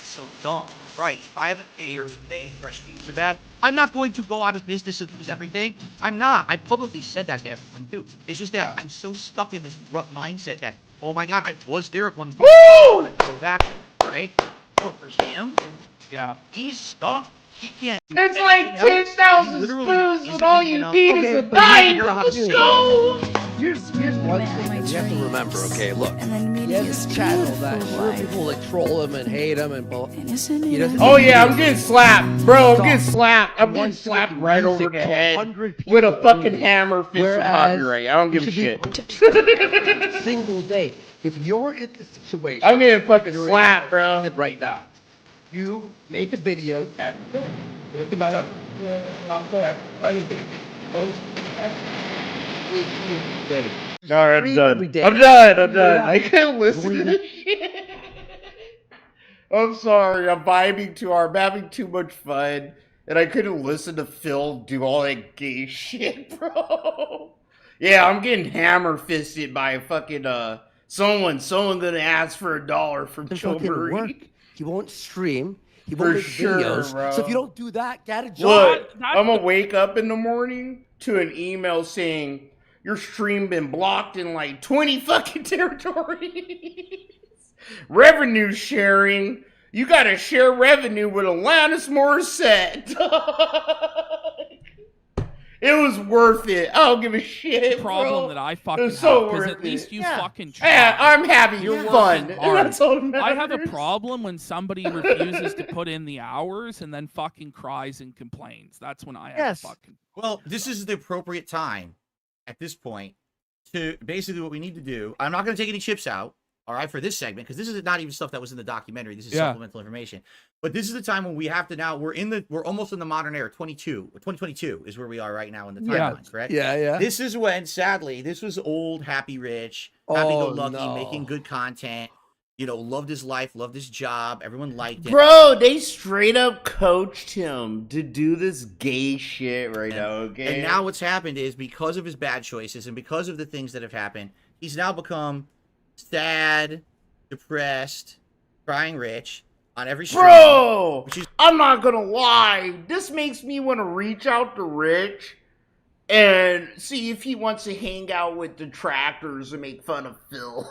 So dumb. Right. I have a year of day Restream for that. I'm not going to go out of business and lose everything. I'm not. I publicly said that to everyone too. It's just that I'm so stuck in this rough mindset that, oh my god, I was there at one point. Woo! Go back, right? Oh, for him, yeah, he's stuck. He can't. It's like 10,000 spoons when all you need is a knife! Let's go! Here's one thing you have to remember, okay? Look, he has this channel that sure people like troll him and hate him and both. Oh yeah, I'm getting slapped, bro. I'm getting slapped. I'm getting slapped right over the head with a fucking hammer fist for copyright. I don't give a shit. Single day. If you're in this situation, I'm getting fucking slapped, bro. Right now, you make a video. Alright, I'm done. I'm done. I can't listen to this shit. I'm sorry. I'm vibing too hard. I'm having too much fun. And I couldn't listen to Phil do all that gay shit, bro. Yeah, I'm getting hammer fisted by a fucking, someone gonna ask for $1 from Joe Murray. He won't stream. He won't make videos. Bro. So if you don't do that, get a job. Look, I'm gonna wake up in the morning to an email saying your stream been blocked in like 20 fucking territories. Revenue sharing. You gotta share revenue with Alanis Morissette. It was worth it. I don't give a shit. Problem that I fucking have, so because worth at least it. you Yeah. fucking try. Yeah, I'm having fun. working hard. That's all that I have a matters. problem when somebody refuses to put in the hours and then fucking cries and complains. That's when I have fucking. Well, this is the appropriate time at this point to basically what we need to do. I'm not going to take any chips out, all right, for this segment, because this is not even stuff that was in the documentary. This is supplemental information. But this is the time when we have to now, we're almost in the modern era. 2022 is where we are right now in the timelines, correct? Yeah. This is when, sadly, this was old, happy, rich, happy-go-lucky, making good content. You know, loved his life, loved his job. Everyone liked it. Bro, they straight up coached him to do this gay shit right now, okay? And now what's happened is because of his bad choices and because of the things that have happened, he's now become sad, depressed, crying rich on every stream. Bro, I'm not gonna lie. This makes me want to reach out to Rich and see if he wants to hang out with detractors and make fun of Phil.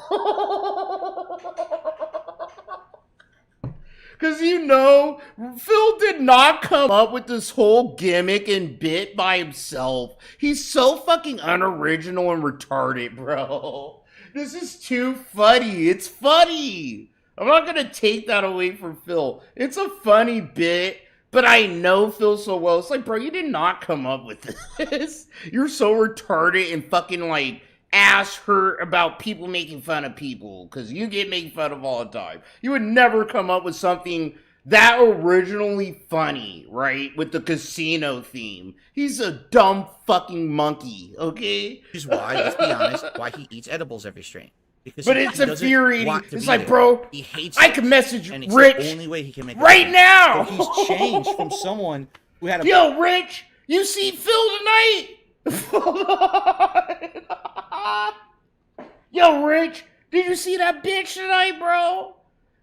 Because, you know, Phil did not come up with this whole gimmick and bit by himself. He's so fucking unoriginal and retarded, bro. This is too funny. It's funny. I'm not going to take that away from Phil. It's a funny bit, but I know Phil so well. It's like, bro, you did not come up with this. You're so retarded and fucking, like, ass hurt about people making fun of people, because you get made fun of all the time. You would never come up with something that originally funny, right? With the casino theme. He's a dumb fucking monkey, okay? Which is why, let's be honest, why he eats edibles every stream. Because But he it's doesn't infuriating. want to It's be like, there. bro, he hates I it, can message and it's Rich the only way he can make it right happen. now. So he's changed from someone who had a Yo, Rich, you see Phil tonight? Yo, Rich, did you see that bitch tonight, bro?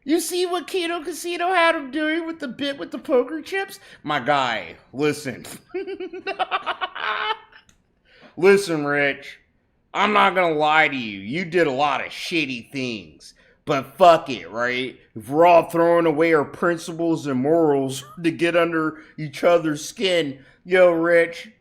You see what Kino Casino had him doing with the bit with the poker chips? My guy, listen. Listen, Rich. I'm not gonna lie to you. You did a lot of shitty things. But fuck it, right? If we're all throwing away our principles and morals to get under each other's skin, yo, Rich,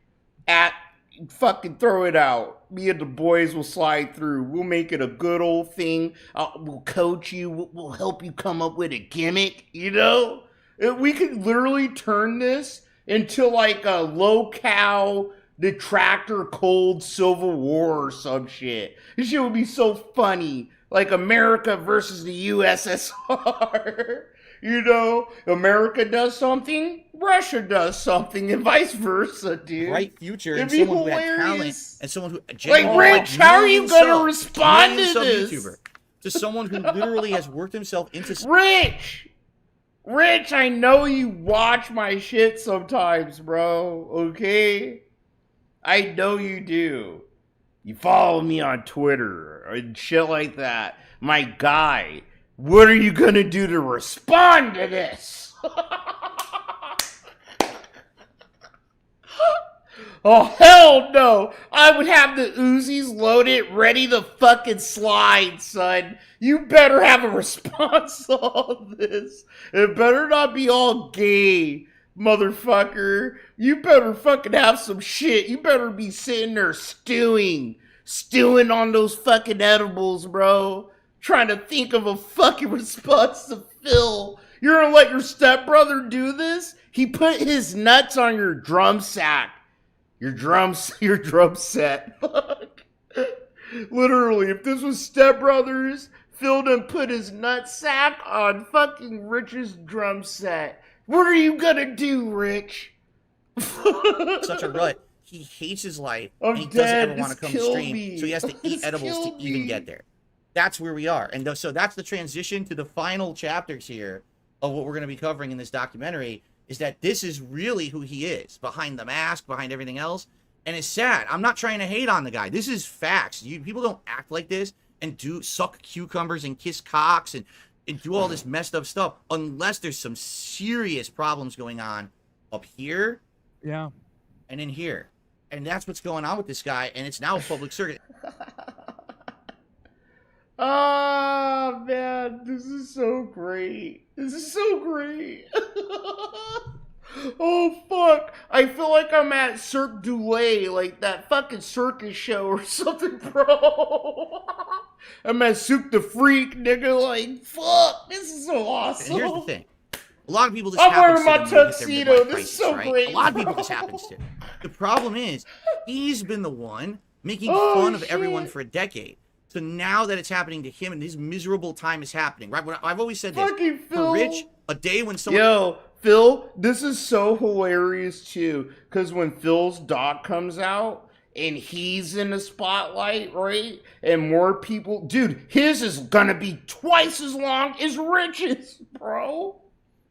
fucking throw it out. Me and the boys will slide through. We'll make it a good old thing. We'll coach you. We'll help you come up with a gimmick, you know? We could literally turn this into like a lolcow detractor cold civil war or some shit. This shit would be so funny. Like America versus the USSR. You know, America does something, Russia does something, and vice versa, dude. bright future It'd and be someone who had hilarious. talent and someone who Like, Rich, how are you gonna respond to this? YouTuber, to someone who literally has worked himself into Rich, I know you watch my shit sometimes, bro, okay? I know you do. You follow me on Twitter and shit like that. My guy, what are you gonna do to respond to this? Oh, hell no. I would have the Uzis loaded, ready to fucking slide, son. You better have a response to all this. It better not be all gay, motherfucker. You better fucking have some shit. You better be sitting there stewing on those fucking edibles, bro. Trying to think of a fucking response to Phil. You're gonna let your stepbrother do this? He put his nuts on your drum sack. Your drum set. Literally, if this was Step Brothers, Phil done put his nut sack on fucking Rich's drum set. What are you gonna do, Rich? such a rut. He hates his life, and he doesn't ever want to come to stream, so he has to eat edibles to even get there. That's where we are. And so that's the transition to the final chapters here of what we're going to be covering in this documentary, is that this is really who he is, behind the mask, behind everything else. And it's sad. I'm not trying to hate on the guy. This is facts. People don't act like this and suck cucumbers and kiss cocks and do all this messed up stuff unless there's some serious problems going on up here. Yeah. And in here. And that's what's going on with this guy, and it's now a public circuit. Oh, man, this is so great. This is so great. Oh, fuck. I feel like I'm at Cirque du Soleil, like that fucking circus show or something, bro. I'm at Souk the Freak, nigga, like, fuck, this is so awesome. And here's the thing. A lot of people this I'm happens wearing my to them when they get their tuxedo. midlife This crisis, is so right? great. A lot of people this happens to. The problem is, he's been the one making Oh, fun of shit. everyone for a decade. So now that it's happening to him and his miserable time is happening, right? I've always said this. Fucking For Phil. Rich, a day when someone... Yo, Phil, this is so hilarious too, because when Phil's doc comes out and he's in the spotlight, right? And more people, dude, his is gonna be twice as long as Rich's, bro.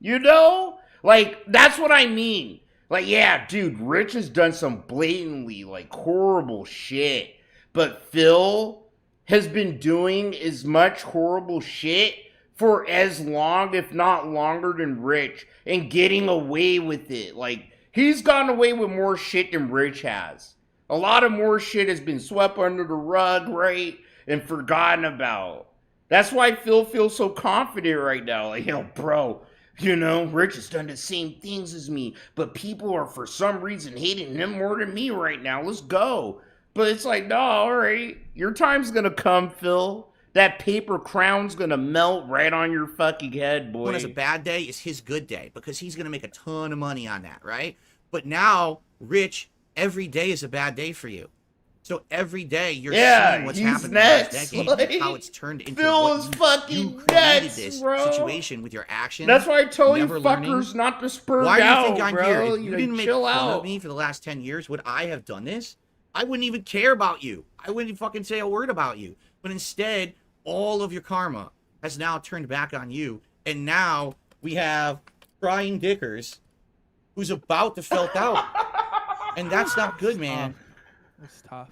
You know? Like, that's what I mean. Like, yeah, dude, Rich has done some blatantly, like, horrible shit. But Phil has been doing as much horrible shit for as long, if not longer, than Rich, and getting away with it. Like, he's gotten away with more shit than Rich has. A lot of more shit has been swept under the rug, right? And forgotten about. That's why Phil feels so confident right now. Like, yo, bro, you know, Rich has done the same things as me, but people are for some reason hating him more than me right now. Let's go. But it's like, no, all right, your time's gonna come, Phil. That paper crown's gonna melt right on your fucking head, boy. When has a bad day is his good day because he's going to make a ton of money on that, right? But now, Rich, every day is a bad day for you. So every day you're Yeah, seeing what's he's happening nuts. in this decade, Like, how it's turned into Phil what is you fucking created nuts, this bro. situation with your actions. That's why I tell you never learning. fuckers not to spur Why do you out, think I'm bro. here? If you You know, didn't make chill fun out. of me for the last 10 years, would I have done this? I wouldn't even care about you. I wouldn't even fucking say a word about you. But instead, all of your karma has now turned back on you. And now we have crying dickers who's about to felt out. And that's not good, man. That's tough.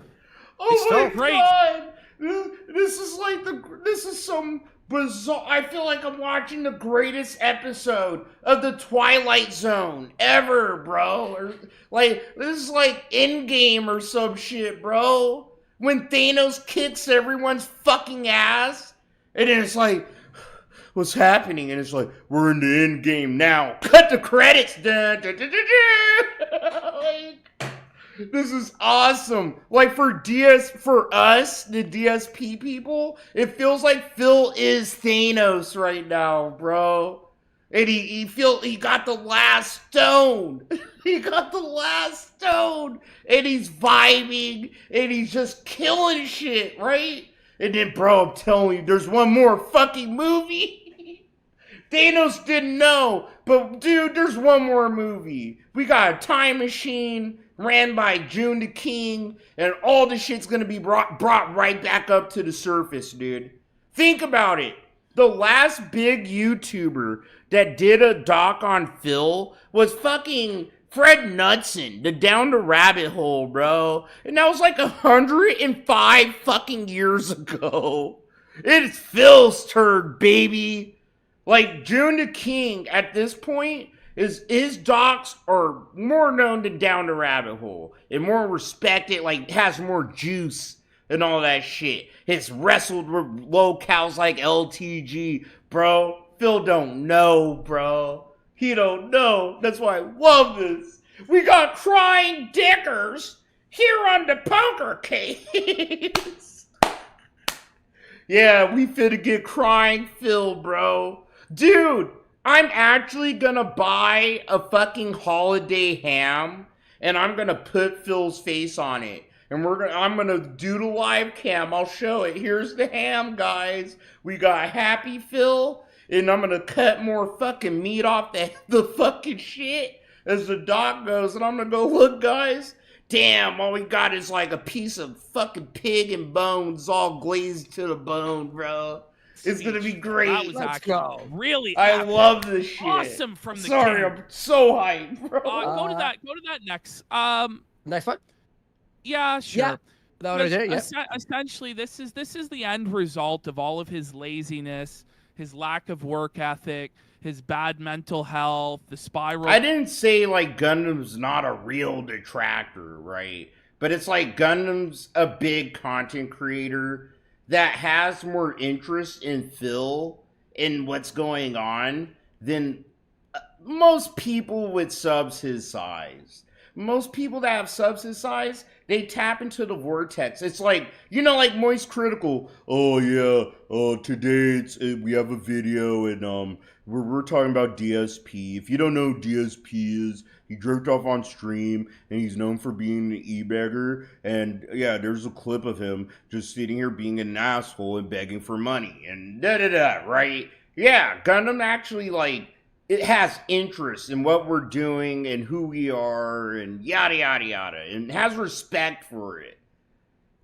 Oh It's my so great. god! This is like this is some bizarre. I feel like I'm watching the greatest episode of the Twilight Zone ever, bro. Or, like, this is like Endgame or some shit, bro. When Thanos kicks everyone's fucking ass, and then it's like, what's happening? And it's like, we're in the Endgame now. Cut the credits. Dun, dun, dun, dun, dun. Like, this is awesome. Like for us, the DSP people, it feels like Phil is Thanos right now, bro. And he got the last stone. He got the last stone. And he's vibing and he's just killing shit, right? And then, bro, I'm telling you, there's one more fucking movie. Thanos didn't know, but dude, there's one more movie. We got a time machine ran by June the King, and all the shit's gonna be brought right back up to the surface, dude. Think about it. The last big YouTuber that did a doc on Phil was fucking Fred Knudsen, the Down the Rabbit Hole, bro. And that was like 105 fucking years ago. It's Phil's turn, baby. Like, June the King, at this point, his docs are more known than Down the Rabbit Hole and more respected, like has more juice and all that shit. It's wrestled with lolcows like LTG, bro. Phil don't know, bro. He don't know. That's why I love this. We got crying dickers here on the poker case. Yeah, we finna get crying Phil, bro. Dude, I'm actually gonna buy a fucking holiday ham and I'm gonna put Phil's face on it. And I'm gonna do the live cam. I'll show it. Here's the ham, guys. We got Happy Phil, and I'm gonna cut more fucking meat off the fucking shit as the doc goes. And I'm gonna go, look, guys. Damn, all we got is like a piece of fucking pig and bones all glazed to the bone, bro. It's gonna be great. That was actually really I epic. love this shit. Awesome from the Sorry, king. I'm so hyped, bro. Go to that next. Next one. Yeah, sure. Yeah. That what I did, yeah. Essentially, this is the end result of all of his laziness, his lack of work ethic, his bad mental health, the spiral. I didn't say like Gundam's not a real detractor, right? But it's like Gundam's a big content creator that has more interest in Phil and what's going on than most people with subs his size. Most people that have subs his size, they tap into the vortex. It's like, you know, like Moist Critical. Oh yeah, today we have a video and we're talking about DSP. If you don't know who DSP is, he jerked off on stream and he's known for being an e-beggar. And yeah, there's a clip of him just sitting here being an asshole and begging for money and da-da-da, right? Yeah, Gundam actually like, it has interest in what we're doing and who we are and yada, yada, yada, and has respect for it,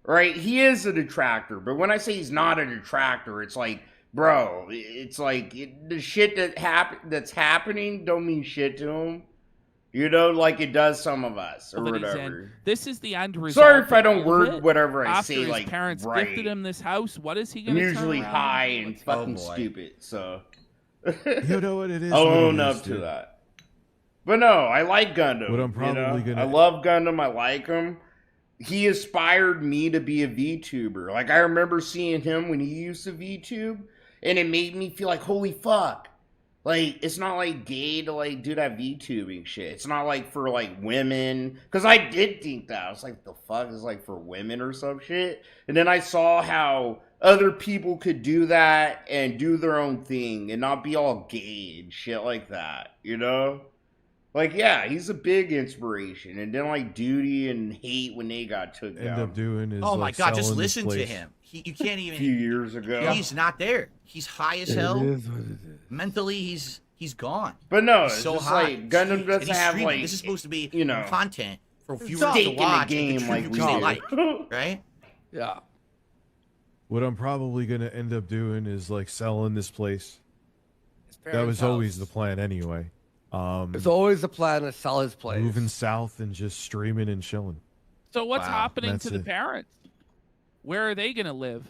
right? He is a detractor, but when I say he's not a detractor, it's like, bro, it's like the shit that's happening don't mean shit to him. You know, like it does some of us or whatever. This is the end result. Sorry if I don't word whatever I After say his like parents right. gifted him this house, what is he I'm going to usually turn around high and do? and fucking stupid, so... You know what it is? I'll what it own is, up to dude. that. But no, I like Gundam. What I'm probably you know? gonna- I love Gundam. I like him. He inspired me to be a VTuber. Like, I remember seeing him when he used to VTube, and it made me feel like, holy fuck. Like, it's not, like, gay to, like, do that VTubing shit. It's not, like, for, like, women. Because I did think that. I was like, the fuck is, like, for women or some shit? And then I saw how other people could do that and do their own thing and not be all gay and shit like that, you know? Like, yeah, he's a big inspiration. And then, like, Duty and Hate when they got took End down. up doing is Oh my like, God! Just selling this listen to place. him. You can't even. A few years ago. He's not there. He's high as It hell. is what it is. Mentally, he's gone. But no, He's it's so just high. like Gundam And doesn't he's have streaming. like This is supposed to be know, content for viewers stake to in watch the game and like contribute we what they do. like, right? Yeah. What I'm probably gonna end up doing is like selling this place. That was parents' always house. the plan anyway. It's always the plan to sell his place. Moving south and just streaming and chilling. So what's happening That's to the it. parents? Where are they gonna live?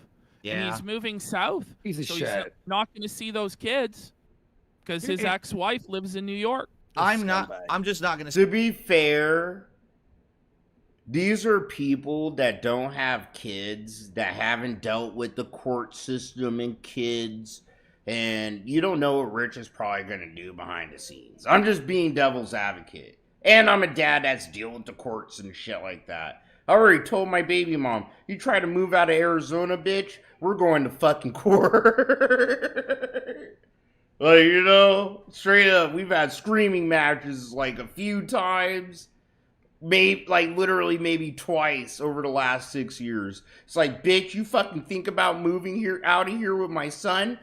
And Yeah. he's moving south. Piece of so shit. he's not gonna see those kids because his ex-wife lives in New York. I'm just not gonna. To be fair, these are people that don't have kids, that haven't dealt with the court system and kids, and you don't know what Rich is probably going to do behind the scenes. I'm just being devil's advocate. And I'm a dad that's dealing with the courts and shit like that. I already told my baby mom, you try to move out of Arizona, bitch, we're going to fucking court. Like, you know, straight up, we've had screaming matches like a few times. Maybe, like, literally maybe twice over the last 6 years. It's like, bitch, you fucking think about moving here out of here with my son?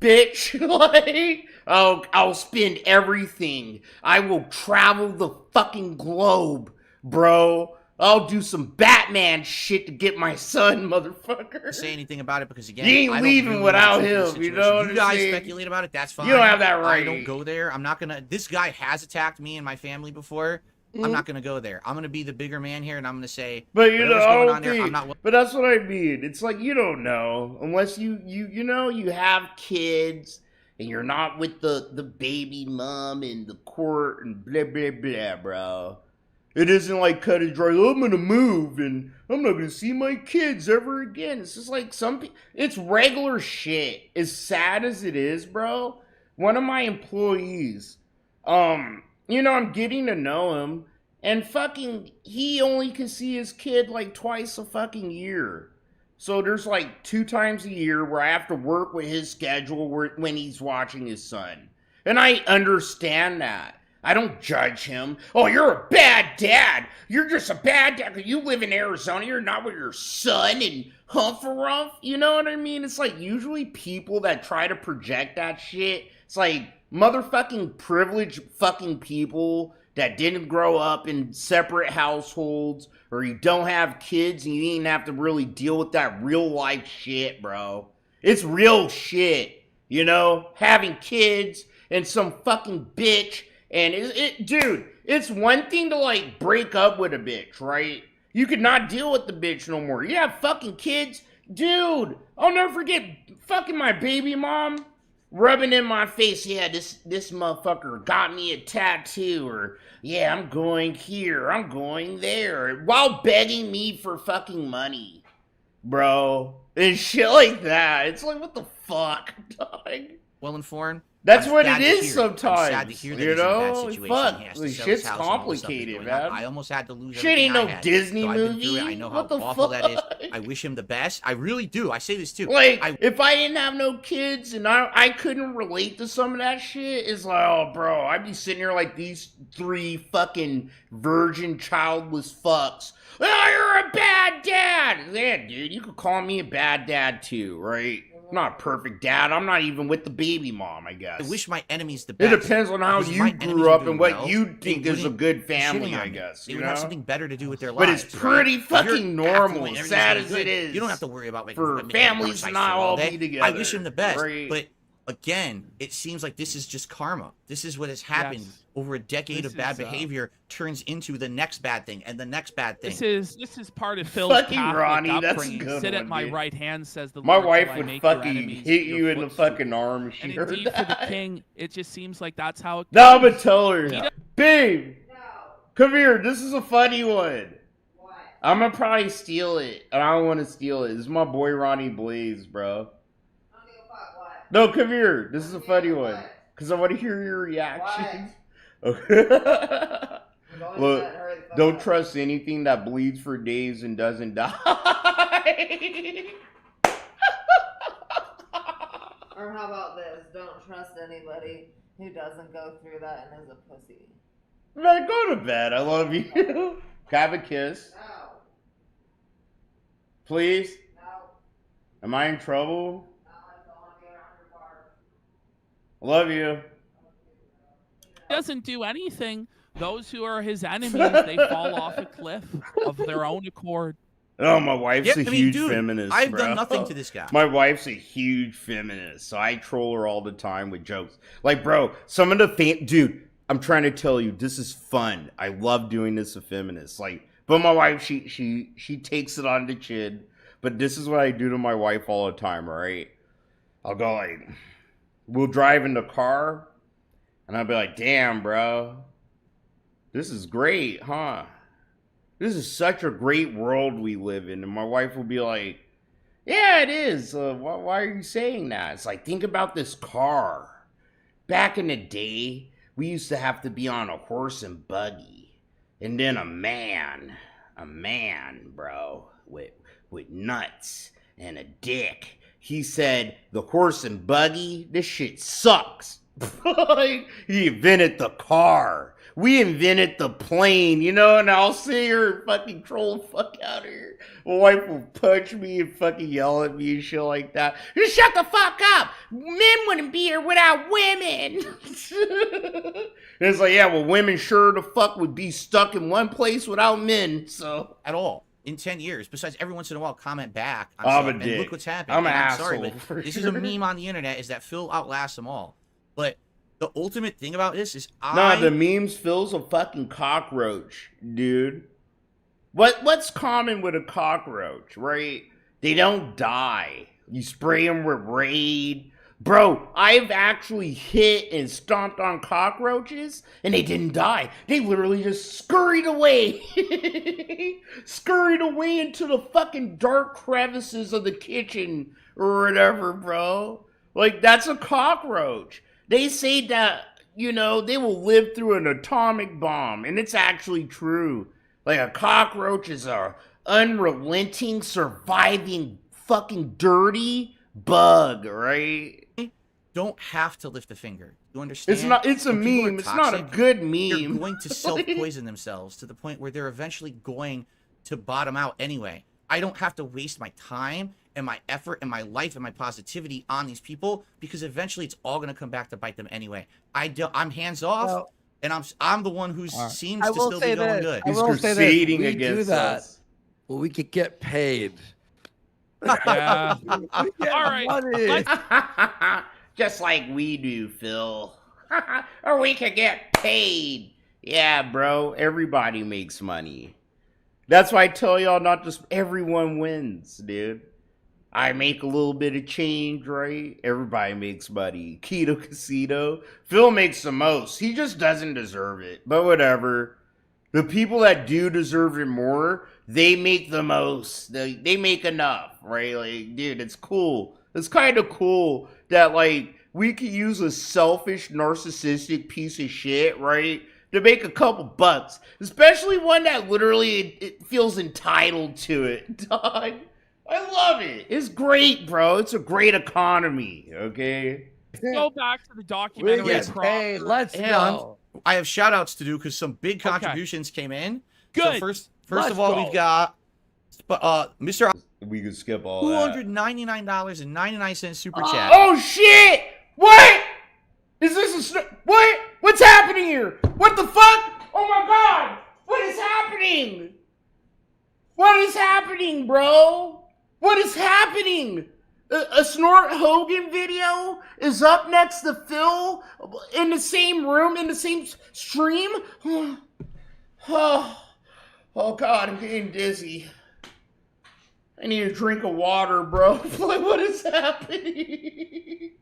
Bitch, like, I'll spend everything. I will travel the fucking globe, bro. I'll do some Batman shit to get my son, motherfucker. Say anything about it because again, You ain't I don't leaving really without know the him, situation. you know what You I'm guys saying? speculate about it. That's fine. You don't have that I right. don't go there. I'm not gonna. This guy has attacked me and my family before. I'm not gonna go there. I'm gonna be the bigger man here, and I'm gonna say, But you know, whatever's I going don't on there, think. I'm not. But that's what I mean. It's like you don't know unless you know you have kids and you're not with the baby mom in the court and blah blah blah, bro. It isn't like cut and dry. I'm gonna move and I'm not gonna see my kids ever again. It's just like it's regular shit. As sad as it is, bro. One of my employees, you know, I'm getting to know him, and fucking, he only can see his kid like twice a fucking year. So there's like 2 times a year where I have to work with his schedule when he's watching his son. And I understand that. I don't judge him. Oh, you're a bad dad. You're just a bad dad. You live in Arizona. You're not with your son and hump-a-rump. You know what I mean? It's like usually people that try to project that shit, it's like motherfucking privileged fucking people that didn't grow up in separate households, or you don't have kids and you didn't have to really deal with that real life shit, bro. It's real shit, you know? Having kids and some fucking bitch. And dude, it's one thing to like break up with a bitch, right? You could not deal with the bitch no more. You have fucking kids. Dude, I'll never forget fucking my baby mom rubbing in my face, yeah, this motherfucker got me a tattoo, or yeah, I'm going here, I'm going there, while begging me for fucking money, bro, and shit like that. It's like, what the fuck, dog? Well informed. That's I'm what sad it to is hear sometimes. I'm sad to hear that you he's in a bad know, situation. fuck, He has to this sell shit's his house and all this stuff that's complicated, going on. man. I almost had to lose Shit everything ain't no I had. Disney So I've been through movie. it. I know how What the awful that is. fuck? I wish him the best. I really do. I say this too. Like, if I didn't have no kids and I couldn't relate to some of that shit, it's like, oh, bro, I'd be sitting here like these 3 fucking virgin childless fucks. Oh, you're a bad dad. Yeah, dude, you could call me a bad dad too, right? I'm not a perfect dad. I'm not even with the baby mom, I guess. I wish my enemies the It best. depends on how Because if you my enemies grew are up doing and what well, you they think is a wouldn't good be shitting family, on I me. guess. They You would know? have something better to do with their lives. But it's pretty right? If you're fucking normal, affluent, everything's sad going as good, it is. You don't have to worry about For making families to not all be together. I wish him the best, right? but again, it seems like this is just karma. This is what has happened over a decade This of bad is, behavior turns into the next bad thing and the next bad thing. This is part of Phil's Fucking Catholic Ronnie, that's a upbringing. good Sit one, at my dude. right hand, says the My Lord, wife till I would make your fucking enemies hit your you in the footstool. fucking arm if she And heard indeed, for the that. king, it just seems like that's how it goes. No, but tell her, He babe, come here. This is a funny one. I'm gonna probably steal it, and I don't want to steal it. This is my boy Ronnie Blaze, bro. No, come here. This is a funny one, cause I want to hear your reaction. Okay. Look, don't trust anything that bleeds for days and doesn't die. Or how about this? Don't trust anybody who doesn't go through that and is a pussy. Man, go to bed. I love you. Can I have a kiss? No. Please? No. Am I in trouble? No, I love you. He doesn't do anything. Those who are his enemies, they fall off a cliff of their own accord. Oh, my wife's a huge dude, feminist. I've bro. done nothing to this guy. My wife's a huge feminist, so I troll her all the time with jokes. Like, bro, some of the dude, I'm trying to tell you, this is fun. I love doing this with feminists. Like, but my wife, she takes it on the chin. But this is what I do to my wife all the time, right? I'll go like, we'll drive in the car, and I'll be like, damn, bro, this is great, huh? This is such a great world we live in. And my wife will be like, yeah, it is. Why are you saying that? It's like, think about this car. Back in the day, we used to have to be on a horse and buggy. And then a man, bro, with nuts and a dick. He said, the horse and buggy, this shit sucks. He invented the car. We invented the plane, you know, and I'll sit here and fucking troll the fuck out of here. My wife will punch me and fucking yell at me and shit like that. Just shut the fuck up! Men wouldn't be here without women! And it's like, yeah, well, women sure the fuck would be stuck in one place without men, so. At all. In 10 years, besides every once in a while comment back. I'm a and dick. Look what's happening. I'm an I'm asshole. sorry, but this is a meme on the internet, is that Phil outlasts them all. But the ultimate thing about this is the memes, Phil's a fucking cockroach, dude. What's common with a cockroach, right? They don't die. You spray them with Raid. Bro, I've actually hit and stomped on cockroaches, and they didn't die. They literally just scurried away. Scurried away into the fucking dark crevices of the kitchen or whatever, bro. Like, that's a cockroach. They say that, you know, they will live through an atomic bomb, and it's actually true. Like, a cockroach is a unrelenting, surviving, fucking dirty bug, right? Don't have to lift a finger. You understand? It's a meme. It's not a good meme. They're going to self-poison themselves to the point where they're eventually going to bottom out anyway. I don't have to waste my time and my effort and my life and my positivity on these people, because eventually it's all going to come back to bite them anyway. I'm hands off, and I'm the one who seems to still be going good. I will say that we do that. Well, we could get paid. Yeah. All right. Just like we do, Phil. Or we could get paid. Yeah, bro. Everybody makes money. That's why I tell y'all not just everyone wins, dude. I make a little bit of change, right? Everybody makes money. Kino Casino. Phil makes the most. He just doesn't deserve it. But whatever. The people that do deserve it more, they make the most. They make enough, right? Like, dude, it's cool. It's kind of cool that, like, we could use a selfish, narcissistic piece of shit, right, to make a couple bucks. Especially one that literally it feels entitled to it, dog. I love it. It's great, bro. It's a great economy, okay? Go back to the documentary. Hey, let's go. I have shout outs to do because some big contributions came in. Good. So first of all, we've got Mr. We could skip all that. $299.99 super chat. Oh shit! What? Is this a what? What's happening here? What the fuck? Oh my god! What is happening? What is happening, bro? What is happening? A Snort Hogan video is up next to Phil in the same room, in the same stream? Oh God, I'm getting dizzy. I need a drink of water, bro. Like, what is happening?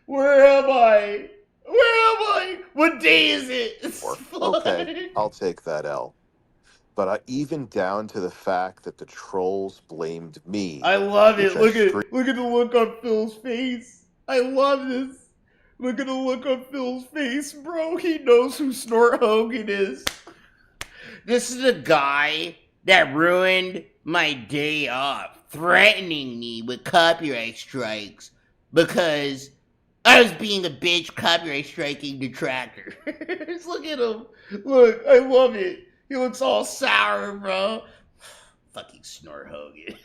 Where am I? Where am I? What day is it? Okay, I'll take that L. But even down to the fact that the trolls blamed me. I love it. Look at the look on Phil's face. I love this. Look at the look on Phil's face, bro. He knows who Snort Hogan is. This is the guy that ruined my day off, threatening me with copyright strikes because I was being a bitch, copyright striking detractor. Look at him. Look, I love it. He looks all sour, bro. Fucking snort Hogan.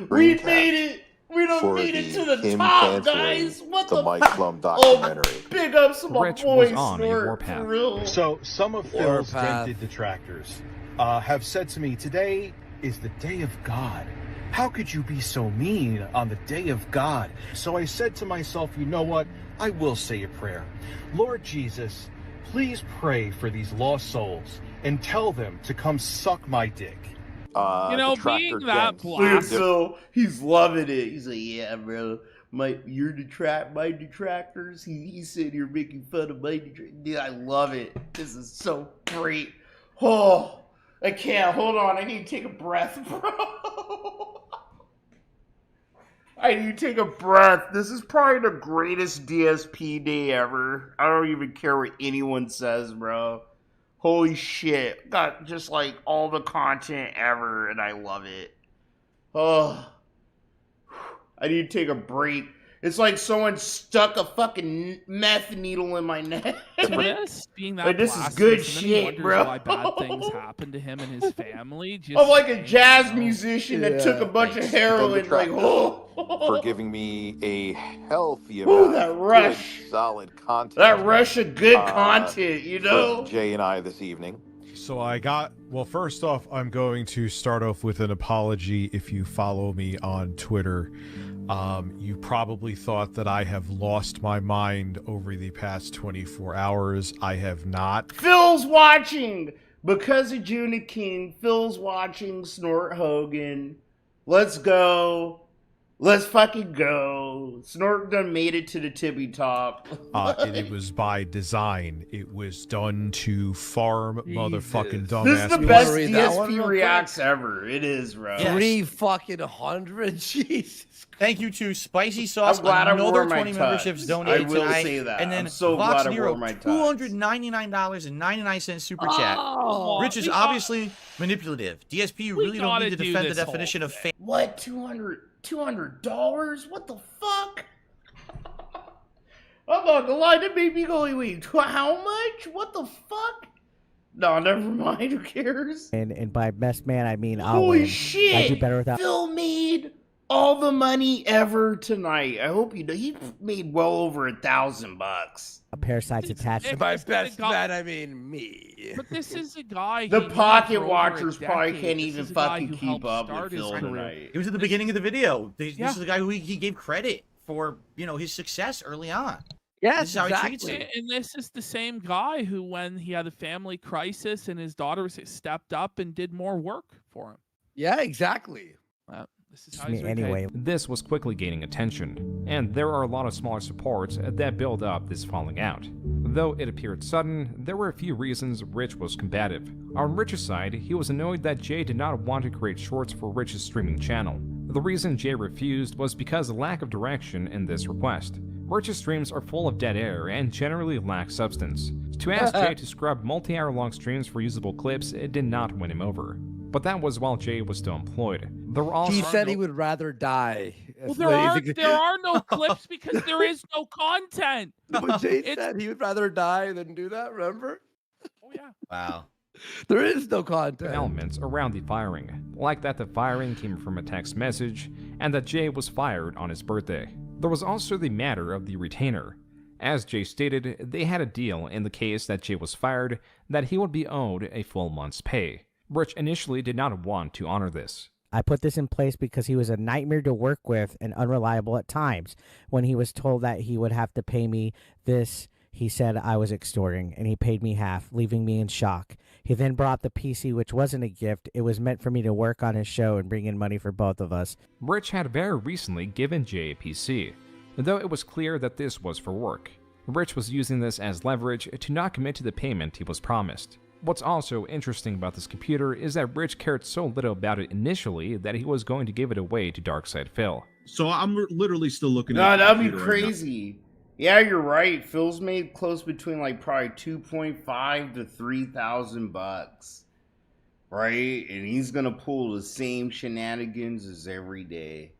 We made it. We done made it to the top, guys. What the Mike fuck? Plum documentary. Big ups to my Rich boy was on a Snort, warpath. for real. So some of Phil's Warpath. dented detractors have said to me, today is the day of God. How could you be so mean on the day of God? So I said to myself, you know what? I will say a prayer. Lord Jesus, please pray for these lost souls and tell them to come suck my dick. You know, being that Look at blasted. Phil. He's loving it. He's like, yeah, bro. My detractors. He said you're making fun of my detractors. Dude, I love it. This is so great. Oh, I can't. Hold on. I need to take a breath, bro. I need to take a breath. This is probably the greatest DSP day ever. I don't even care what anyone says, bro. Holy shit. Got just like all the content ever, and I love it. Oh. I need to take a break. It's like someone stuck a fucking meth needle in my neck. This being that Like, this is blasted, good and then he shit, wonders bro. Why bad things happen to him and his family. Just I'm like a jazz musician that took a bunch of Thanks, heroin. Like, oh. for giving me a healthy Ooh, amount that of rush. good, solid content. That rush of good content, you know? For Jay and I this evening. So well, first off, I'm going to start off with an apology if you follow me on Twitter. You probably thought that I have lost my mind over the past 24 hours. I have not. Phil's watching! Because of Juna King, Phil's watching Snort Hogan. Let's go. Let's fucking go. Snort done made it to the tippy top. And it was by design. It was done to farm motherfucking dumbass. This is the people. best read that one DSP real reacts ever. It is, bro. Yes. 300. Jesus. Thank you to Spicy Sauce. I'm glad I Another wore my 20 tux. memberships donated I will tonight. say that. And then I'm so Vox glad I Nero, wore my tux. $299.99 super chat. Oh, Rich is we obviously manipulative. DSP, you really don't gotta need to do defend the this definition whole of fame. What? $200? What the fuck? I'm not gonna lie, that made me go, wait, how much? What the fuck? No, never mind, who cares? And by best man, I mean I'll Holy win. shit! I do better without. Phil made all the money ever tonight. I hope you know. He made well over $1,000. A parasite's attached. By best man, I mean me. But this is a guy. The he knew pocket for over a watchers probably decade. can't This even is a guy fucking who keep helped up with start his Phil career. tonight. It was at the beginning of the video. This Yeah. is the guy who he gave credit for, his success early on. Yes, This is how he treats And it. and this is the same guy who, when he had a family crisis and his daughter stepped up and did more work for him. Yeah, exactly. This is how Me he's repaid. anyway. This was quickly gaining attention, and there are a lot of smaller supports that build up this falling out. Though it appeared sudden, there were a few reasons Rich was combative. On Rich's side, he was annoyed that Jay did not want to create shorts for Rich's streaming channel. The reason Jay refused was because of lack of direction in this request. Rich's streams are full of dead air and generally lack substance. To ask Jay to scrub multi-hour long streams for usable clips, it did not win him over. But that was while Jay was still employed. There were also He said he would rather die. Well, there are no clips because there is no content. But Jay said he would rather die than do that, remember? Oh, yeah. Wow. There is no content. Elements around the firing, like that the firing came from a text message, and that Jay was fired on his birthday. There was also the matter of the retainer. As Jay stated, they had a deal in the case that Jay was fired that he would be owed a full month's pay. Rich initially did not want to honor this. I put this in place because he was a nightmare to work with and unreliable at times. When he was told that he would have to pay me this, he said I was extorting, and he paid me half, leaving me in shock. He then brought the PC, which wasn't a gift. It was meant for me to work on his show and bring in money for both of us. Rich had very recently given Jay a PC, though it was clear that this was for work. Rich was using this as leverage to not commit to the payment he was promised. What's also interesting about this computer is that Rich cared so little about it initially that he was going to give it away to Darkside Phil. So I'm literally still looking No, at the that'd be computer right now. crazy. Yeah, you're right. Phil's made close between like probably 2.5 to 3,000 bucks, right? And he's gonna pull the same shenanigans as every day.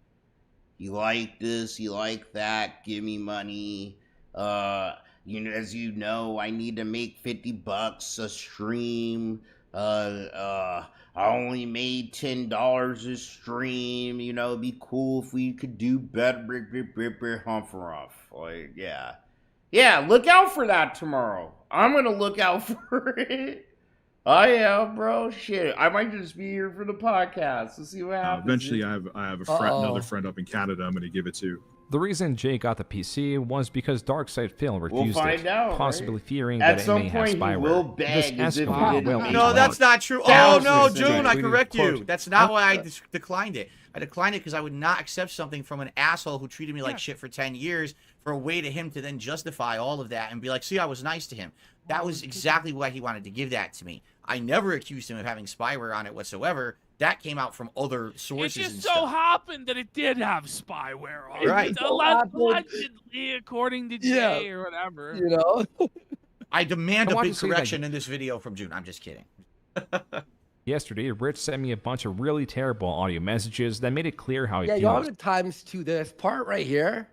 You like this, you like that, give me money. You know, as you know, I need to make $50 a stream. I only made $10 a stream. You know, it'd be cool if we could do better. Humph. Like, yeah. Yeah, look out for that tomorrow. I'm gonna look out for it. I am, bro. Shit, I might just be here for the podcast. Let's see what happens. Eventually, I have a friend, another friend up in Canada. I'm going to give it to. The reason Jay got the PC was because Darkside Phil refused find it, out, possibly right? fearing At that it some may have point, he spyware. will beg as if he didn't No, that's not true. Oh no, June, I correct you. That's not why I declined it. I declined it because I would not accept something from an asshole who treated me like shit for 10 years for a way to him to then justify all of that and be like, see, I was nice to him. That was exactly why he wanted to give that to me. I never accused him of having spyware on it whatsoever. That came out from other sources. It just and so stuff. happened that it did have spyware on Right. it. Allegedly, according to Jay or whatever. You know? I demand I a wanted big to say that- correction in this video from June. I'm just kidding. Yesterday, Rich sent me a bunch of really terrible audio messages that made it clear how he Yeah, you want feels. to times to this part right here?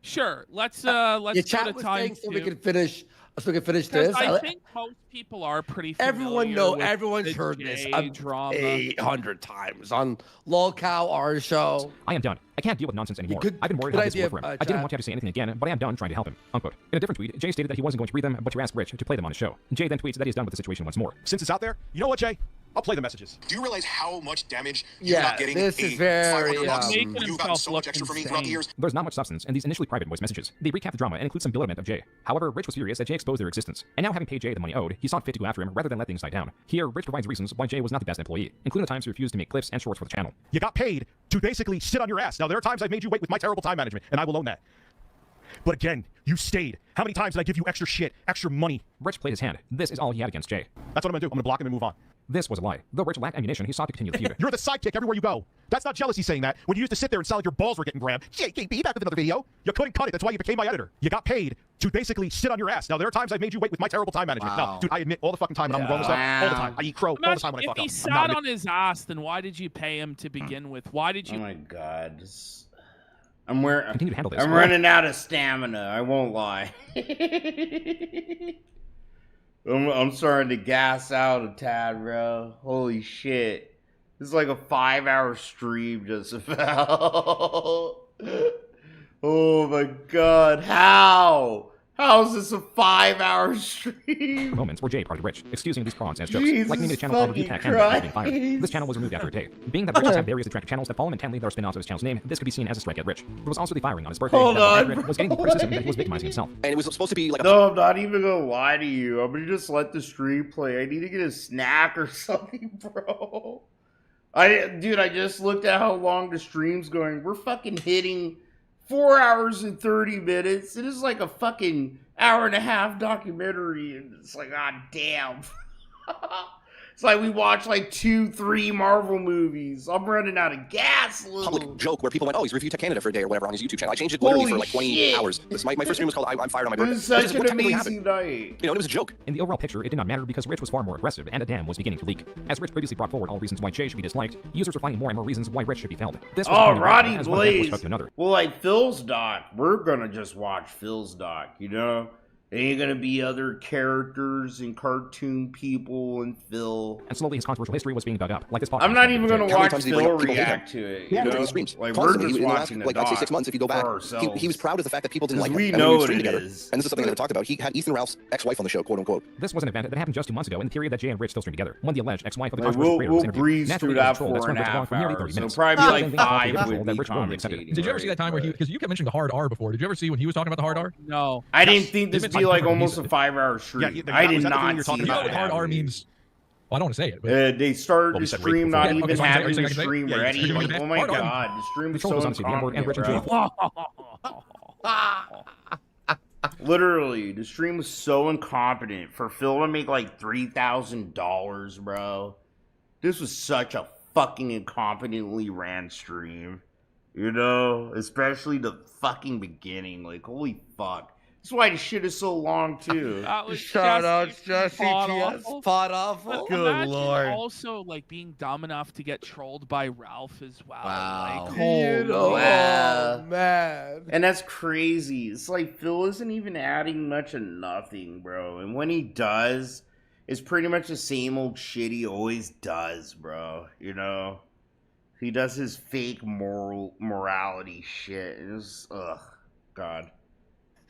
Sure. Let's Your go chat to was time saying so we two. can finish. So we can finish 'Cause this. I think most people are pretty Everyone familiar know. with Everyone's the heard this Jay drama. 800 times on lolcow, our show. I am done. I can't deal with nonsense anymore. Good- I've been worried good how this idea, would work for him. I didn't chat. want to have to say anything again, but I am done trying to help him. Unquote. In a different tweet, Jay stated that he wasn't going to read them, but to ask Rich to play them on his show. Jay then tweets that he's done with the situation once more. Since it's out there, you know what, Jay? I'll play the messages. Do you realize how much damage you're Yeah, not getting? this is very. You've gotten so much extra from me throughout the years. There's not much substance in these initially private voice messages. They recap the drama and include some belittlement of Jay. However, Rich was furious that Jay exposed their existence. And now having paid Jay the money owed, he saw fit to go after him rather than let things die down. Here, Rich provides reasons why Jay was not the best employee, including the times he refused to make clips and shorts for the channel. You got paid to basically sit on your ass. Now, there are times I've made you wait with my terrible time management, and I will own that. But again, you stayed. How many times did I give you extra shit, extra money? Rich played his hand. This is all he had against Jay. That's what I'm gonna do. I'm gonna block him and move on. This was a lie. Though Rich lacked ammunition, he sought to continue the feud. You're the sidekick everywhere you go. That's not jealousy saying that. When you used to sit there and sound like your balls were getting grabbed. JKB, back with another video. You couldn't cut it. That's why you became my editor. You got paid to basically sit on your ass. Now, there are times I've made you wait with my terrible time management. Wow. No, dude, I admit all the fucking time, and I'm wrong with stuff all the time. I eat crow all the time when I fuck If up. he I'm not sat on his ass, then why did you pay him to begin with? Why did you? Oh my god. Continue to handle this. I'm running out of stamina. I won't lie. I'm starting to gas out a tad, bro. Holy shit. This is like a 5-hour stream just about. Oh my god. How? How is this a 5-hour stream? Moments where Jay parted Rich, excusing these prawns as jokes. Jesus like naming the channel called Review Tech and being fired. Christ. This channel was removed after a day. Being that Rich has had various detractor channels that follow him intently that are spin-offs of his channel's name, this could be seen as a strike at Rich. There was also the firing on his birthday. Hold that on. Rich was getting the criticism that he was victimizing himself. And it was supposed to be like No, I'm not even gonna lie to you. I'm gonna just let the stream play. I need to get a snack or something, bro. Dude, I just looked at how long the stream's going. We're fucking hitting 4 hours and 30 minutes. It is like a fucking hour-and-a-half documentary, and it's like, god damn. It's like we watched like 2-3 Marvel movies. I'm running out of gas. public joke where people went, oh, he's Review Tech Canada for a day or whatever on his YouTube channel. I changed it literally for like 20 shit. hours. My first stream was called I'm Fired on My It Birthday. was such This is an what technically amazing happened. night. You know, it was a joke. In the overall picture, it did not matter because Rich was far more aggressive, and a dam was beginning to leak. As Rich previously brought forward all reasons why Jay should be disliked, users were finding more and more reasons why Rich should be felled. This was Oh, becoming Roddy as one example was Blaze. hooked to another. Well, like Phil's doc, we're gonna just watch Phil's doc, you know? There ain't gonna be other characters and cartoon people and Phil. And slowly his controversial history was being dug up, like this podcast. I'm not even gonna How many watch times did he bring Phil up people hate him? react to it. Yeah, You know? he streams. Like we're Constantly. just In the last, watching the like, I'd say doc 6 months if you go back. for ourselves. He was proud of the fact that people didn't like him. We And know we it streamed together. is. And this is something I never talked about. He had Ethan Ralph's ex-wife on the show, quote unquote. This was an event that happened just 2 months ago in the period that Jay and Rich still streamed together, when the alleged ex-wife of the Like, controversial creator was we'll interviewed. breeze Naturally, through it was a that troll that 4 and a Rich was gone half for nearly 30 hours. So minutes. probably Then like they got 5 to the would that be Rich willingly accepted. commentating. Did you ever see that time where because you kept mentioning the hard R before? Did you ever see when he was talking about the hard R? No. I didn't think this would be like almost a 5-hour stream. Yeah, the I guy did was at the video not you're see talking You know that. what hard R happening. means? Well, I don't want to say it. But They started Well, we the said stream rape not before. even Okay, so I'm having saying the I can say it? stream Yeah, ready. you're Like, gonna oh my hard R. god, the stream The is troll so was honestly the N-word, and Rich and Jay. Literally, the stream was so incompetent. For Phil to make like $3,000, bro. This was such a fucking incompetently ran stream. You know? Especially the fucking beginning. Like, holy fuck. That's why the shit is so long, too. That was Shout out just Jesse TS. awful. Pot awful. But Good imagine lord. also like being dumb enough to get trolled by Ralph as well. Wow. Like, You know, holy- And that's crazy. It's like Phil isn't even adding much of nothing, bro. And when he does, it's pretty much the same old shit he always does, bro. You know? He does his fake morality shit. And it's, ugh, God.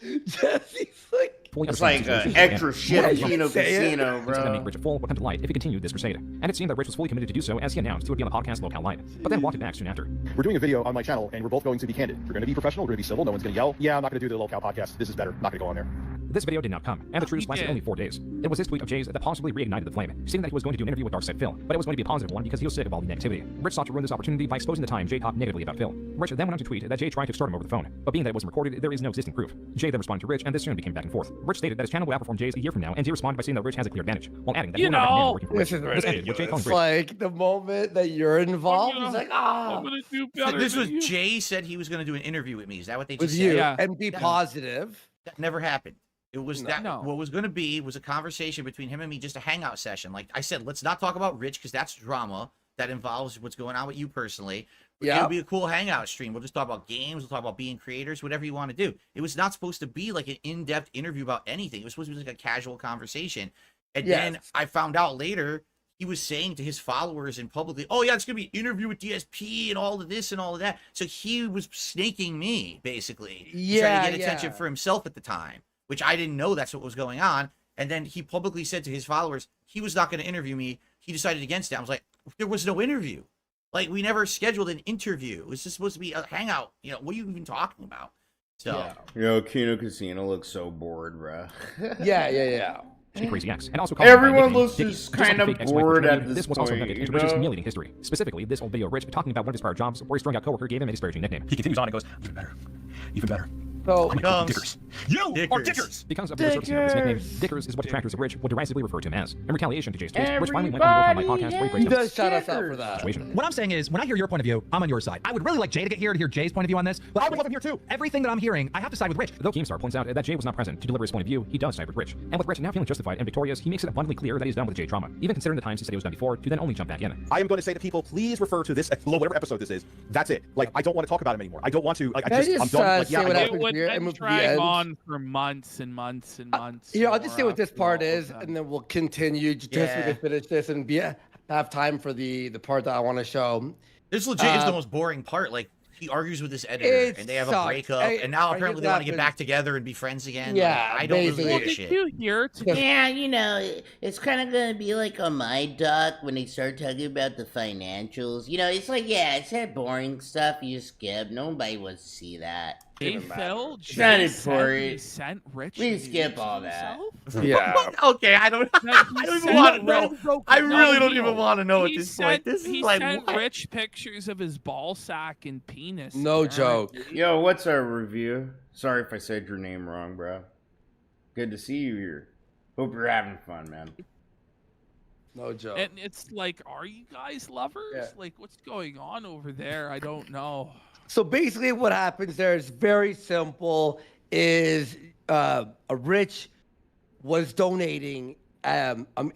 Jesse's like... It's like extra shit at Kino Casino, This is gonna bro. make Rich a fool would come to light if he continued this crusade. And it seemed that Rich was fully committed to do so, as he announced he would be on the podcast lolcow line, but then walked it back soon after. We're doing a video on my channel, and we're both going to be candid. We're going to be professional. We're going to be civil. No one's going to yell. Yeah, I'm not going to do the lolcow podcast. This is better. Not going to go on there. This video did not come, and the truce lasted only 4 days. It was this tweet of Jay's that possibly reignited the flame, stating that he was going to do an interview with Darkside Phil, but it was going to be a positive one because he was sick of all the negativity. Rich sought to ruin this opportunity by exposing the time Jay talked negatively about Phil. Rich then went on to tweet that Jay tried to extort him over the phone, but being that it wasn't recorded, there is no existing proof. Jay then responded to Rich, and this soon became back and forth. Rich stated that his channel will outperform Jay's a year from now, and Jay responded by saying that Rich has a clear advantage, while adding that he'll never have a man working for Rich. This is This ended with Jay calling ridiculous. Rich. Like, the moment that you're involved, it's like, I'm gonna do better. This was than you. Jay said he was going to do an interview with me. Is that what they with just you said? and be positive. That never happened. It was No. that No. what was going to be was a conversation between him and me, just a hangout session. Like I said, let's not talk about Rich because that's drama that involves what's going on with you personally. Yeah. It'll be a cool hangout stream. We'll just talk about games. We'll talk about being creators, whatever you want to do. It was not supposed to be like an in-depth interview about anything. It was supposed to be like a casual conversation. And then I found out later he was saying to his followers and publicly, oh yeah, it's going to be an interview with DSP and all of this and all of that. So he was snaking me, basically. Trying to get attention for himself at the time, which I didn't know that's what was going on. And then he publicly said to his followers, he was not going to interview me. He decided against it. I was like, there was no interview. Like, we never scheduled an interview. It was just supposed to be a hangout. You know, what are you even talking about? So, Yo, Kino Casino looks so bored, bro. Yeah. Crazy X, and also Everyone looks just kind of bored at this this was also point, nugget you into Rich's know? humiliating history. Specifically, this old video of Rich talking about one of his prior jobs where his strung out coworker gave him a disparaging nickname. He continues on and goes, even better. So, Dickers. You are Dickers. Because of the resurfacing of this nickname, Dickers is what detractors of Rich would derisively refer to him as. In retaliation to Jay's tweet, Rich finally went on the lolcow podcast where he praised he him. does shout us out for that. Situation. What I'm saying is, when I hear your point of view, I'm on your side. I would really like Jay to get here to hear Jay's point of view on this, but I would love him here too. Everything that I'm hearing, I have to side with Rich. Though Keemstar points out that Jay was not present to deliver his point of view, he does side with Rich. And with Rich now feeling justified and victorious, he makes it abundantly clear that he's done with the Jay trauma, even considering the times he said he was done before, to then only jump back in. I am going to say to people, please refer to this, whatever episode this is. That's it. Like, I don't want to talk about him anymore. I don't want to. Like, I'm done. Like, yeah, it would then drag on for months and months and months. You know, I'll just say what this part is, and then we'll continue just so we can finish this and have time for the part that I want to show. this legit is the most boring part. Like, he argues with his editor, and they have a breakup, and now apparently they want to get back together and be friends again. Yeah, like, I don't really Well, give a did shit. you hear? Yeah, you know, it's kind of gonna be like on my doc when they start talking about the financials. You know, it's like, yeah, it's that boring stuff you skip. Nobody wants to see that. Hey, Phil, It's not Jay said important. he sent Rich We news skip all that. Yeah. Okay, I don't even want to know. I really don't even want to know at this point. This is like, sent what? Rich pictures of his ball sack and penis. No joke. Yo, what's our review? Sorry if I said your name wrong, bro. Good to see you here. Hope you're having fun, man. No joke. And it's like, are you guys lovers? Like, what's going on over there? I don't know. So basically what happens there is very simple, is a Rich was donating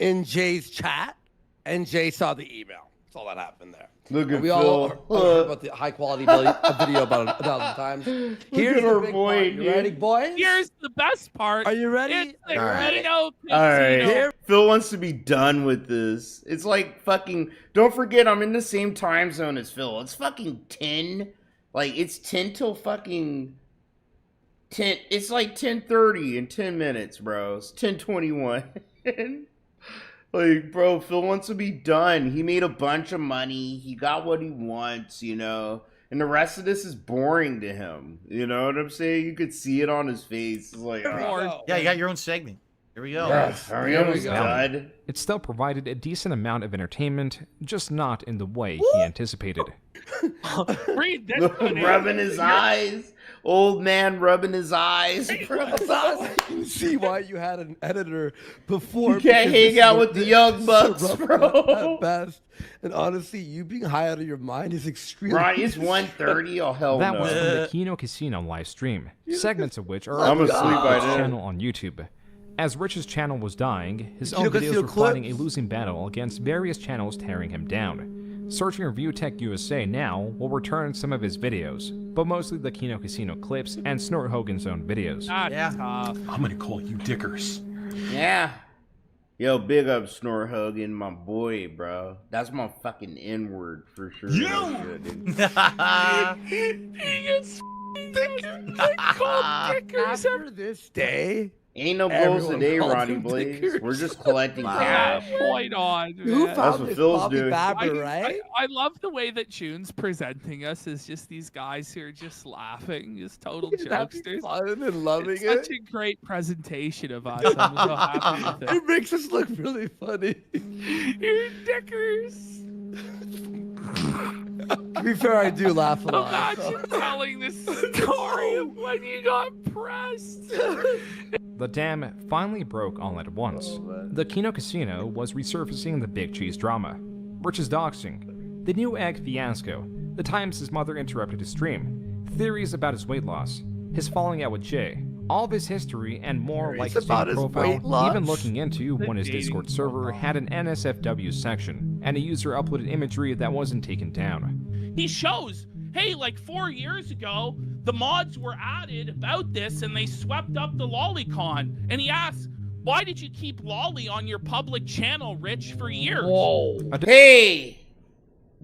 in Jay's chat, and Jay saw the email. That's all that happened there. Look at And we Phil. all heard about the high quality video about it 1,000 times. Here's at the our big boy, part. You dude. ready, boys? Here's the best part. Are you ready? It's the All right. Kino All Casino. right. Phil wants to be done with this. It's like fucking. Don't forget, I'm in the same time zone as Phil. It's fucking 10. Like, it's 10 till fucking 10. It's like 10:30 in 10 minutes, bro. It's 10:21. Like, bro, Phil wants to be done. He made a bunch of money. He got what he wants, you know. And the rest of this is boring to him. You know what I'm saying? You could see it on his face. It's like, Yeah, you got your own segment. Here we go. Yes, are we almost done? It still provided a decent amount of entertainment, just not in the way he anticipated. Read this one. Rubbing his eyes. Old man rubbing his eyes. You can see why you had an editor before. You can't because hang out this with the is young bucks, rough bro. At best. And honestly, you being high out of your mind is extremely. Right, it's 1:30. Oh hell That no. was from the Kino Casino live stream, segments of which are I'm on asleep by Rich's then. channel on YouTube. As Rich's channel was dying, his Kino own videos Casino were fighting a clips. losing battle against various channels tearing him down. Searching Review Tech USA now will return some of his videos, but mostly the Kino Casino clips and Snort Hogan's own videos. Tough. I'm gonna call you Dickers. Yeah. Yo, big up Snort Hogan, my boy, bro. That's my fucking N-word for sure. He gets called Dickers After this day. Ain't no goals Everyone today, calls Ronnie him Blaze. Dickers. We're just collecting Wow. cash. Point on, man. Who That's found what this Phil's Bobby doing. Babber, right? I love the way that June's presenting us as just these guys who are just laughing, just total jokesters. Fun and loving It's it. such a great presentation of us. I'm so happy with it. It makes us look really funny. You're Dickers. To be fair, I do laugh a lot. Imagine telling this story of when you got pressed. The dam finally broke all at once. The Kino Casino was resurfacing the Big Cheese drama. Rich's doxing, the new egg fiasco, the times his mother interrupted his stream, theories about his weight loss, his falling out with Jay, all of his history and more like his about his profile, weight loss? even looking into when his dating Discord server had an NSFW section, and a user uploaded imagery that wasn't taken down. He shows, hey, like 4 years ago, the mods were added about this and they swept up the lolicon. And he asks, why did you keep lolly on your public channel, Rich, for years? Hey,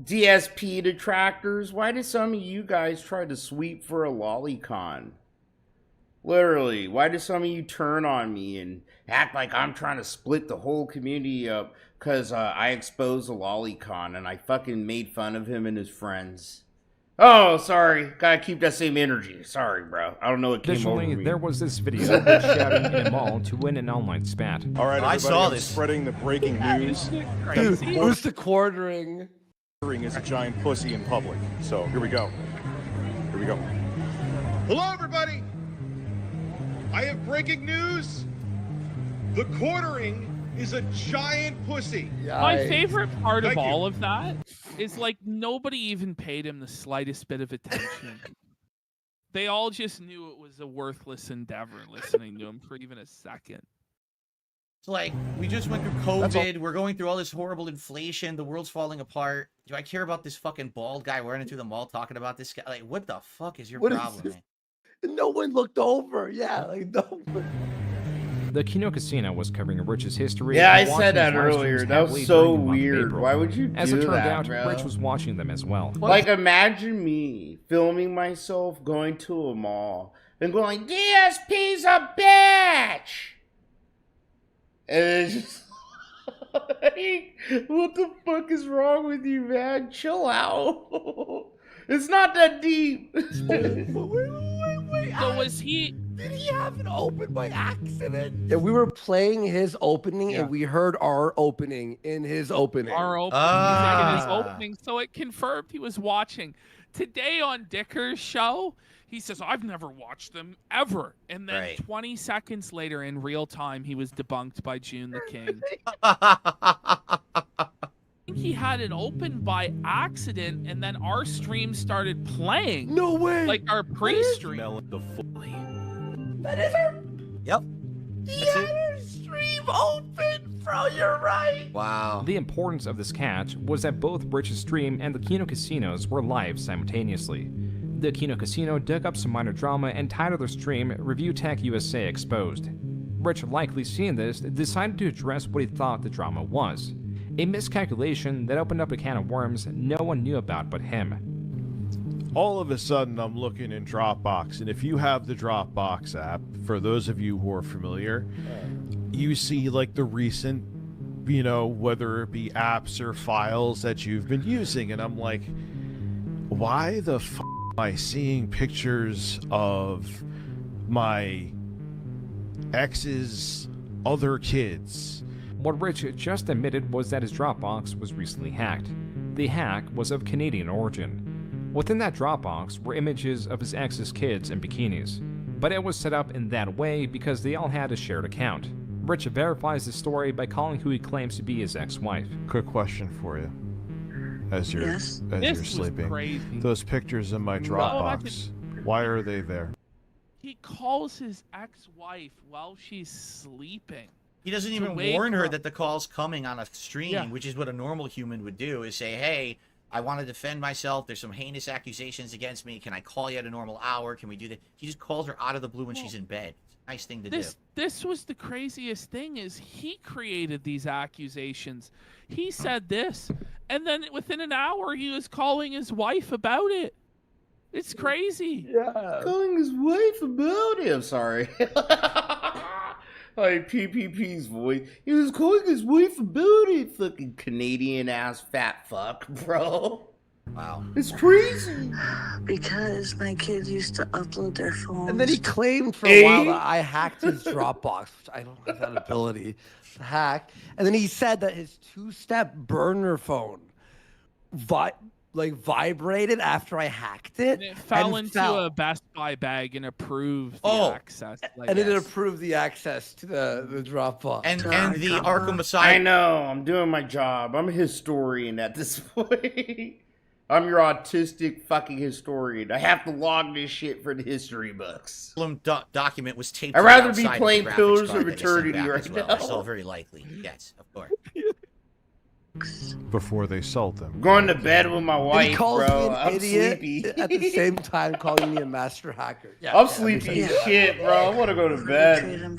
DSP detractors, why did some of you guys try to sweep for a lolicon? Literally, why did some of you turn on me and act like I'm trying to split the whole community up because I exposed a lolicon and I fucking made fun of him and his friends? Oh, sorry. Gotta keep that same energy. Sorry, bro. I don't know what came over Additionally, me. there was this video of Rich shouting in a mall to win an online spat. All right, I everybody, saw I'm this. spreading the breaking news. Dude, Crazy. who's the quartering? Quartering is a giant pussy in public. So here we go. Here we go. Hello, everybody. I have breaking news. The quartering is a giant pussy. My Yikes. favorite part of Thank you. all of that is like nobody even paid him the slightest bit of attention. They all just knew it was a worthless endeavor listening to him for even a second. It's like, we just went through COVID. We're going through all this horrible inflation. The world's falling apart. Do I care about this fucking bald guy running through the mall talking about this guy? Like, what the fuck is your What is problem, this? man? No one looked over. Yeah, like no one. The Kino Casino was covering Rich's history. Yeah, I and said watching that his live earlier. streams That was heavily so during the month of weird. April. Why would you As it do turned that, out, bro? Rich was watching them as well. Like, imagine me filming myself going to a mall and going, DSP's a bitch! And it's just like, what the fuck is wrong with you, man? Chill out. It's not that deep. Wait. So was he? Did he have it open by accident? Yeah, we were playing his opening and we heard our opening in his opening. Our opening, his opening, so it confirmed he was watching. Today on Dicker's show, he says, I've never watched them ever. And then Right. 20 seconds later, in real time, he was debunked by June the King. I think he had it open by accident, and then our stream started playing. No way! Like our pre-stream. That is our. Yep. He had our stream open, bro. You're right. Wow. The importance of this catch was that both Rich's stream and the Kino Casinos were live simultaneously. The Kino Casino dug up some minor drama and titled their stream Review Tech USA Exposed. Rich, likely seeing this, decided to address what he thought the drama was. A miscalculation that opened up a can of worms no one knew about but him. All of a sudden, I'm looking in Dropbox, and if you have the Dropbox app, for those of you who are familiar, you see like the recent, you know, whether it be apps or files that you've been using, and I'm like, why the f am I seeing pictures of my ex's other kids? What Rich just admitted was that his Dropbox was recently hacked. The hack was of Canadian origin. Within that Dropbox were images of his ex's kids in bikinis, but it was set up in that way because they all had a shared account. Rich verifies the story by calling who he claims to be his ex-wife. Quick question for you. As you're sleeping, crazy. those pictures in my Dropbox, why are they there? He calls his ex-wife while she's sleeping. He doesn't to even wake warn her up. that the call's coming on a stream, Yeah. which is what a normal human would do, is say, hey, I want to defend myself. There's some heinous accusations against me. Can I call you at a normal hour? Can we do that? He just calls her out of the blue when she's in bed. It's a nice thing to do. This was the craziest thing is he created these accusations. He said this, and then within an hour he was calling his wife about it. It's crazy. Yeah. Calling his wife about it. I'm sorry. Like PPP's voice. He was calling his wife about it. Fucking Canadian ass fat fuck, bro. Wow. It's crazy. Because my kids used to upload their phones. And then he claimed for a while that I hacked his Dropbox, which I don't have that ability to hack. And then he said that his two-step burner phone vibrated after I hacked it. And it fell into a Best Buy bag and approved the access. And it approved the access to the Dropbox. And the Arkham Asylum. I know. I'm doing my job. I'm a historian at this point. I'm your autistic fucking historian. I have to log this shit for the history books. Document was taped. I'd rather be outside playing the graphics Pillars card of that they sent Eternity back right as well. now. So very likely. Yes, of course. Before they sold them. I'm going to bed with my wife, He calls bro. me an I'm idiot sleepy. at the same time calling me a master hacker. I'm sleepy as shit, bro. I want to go to bed.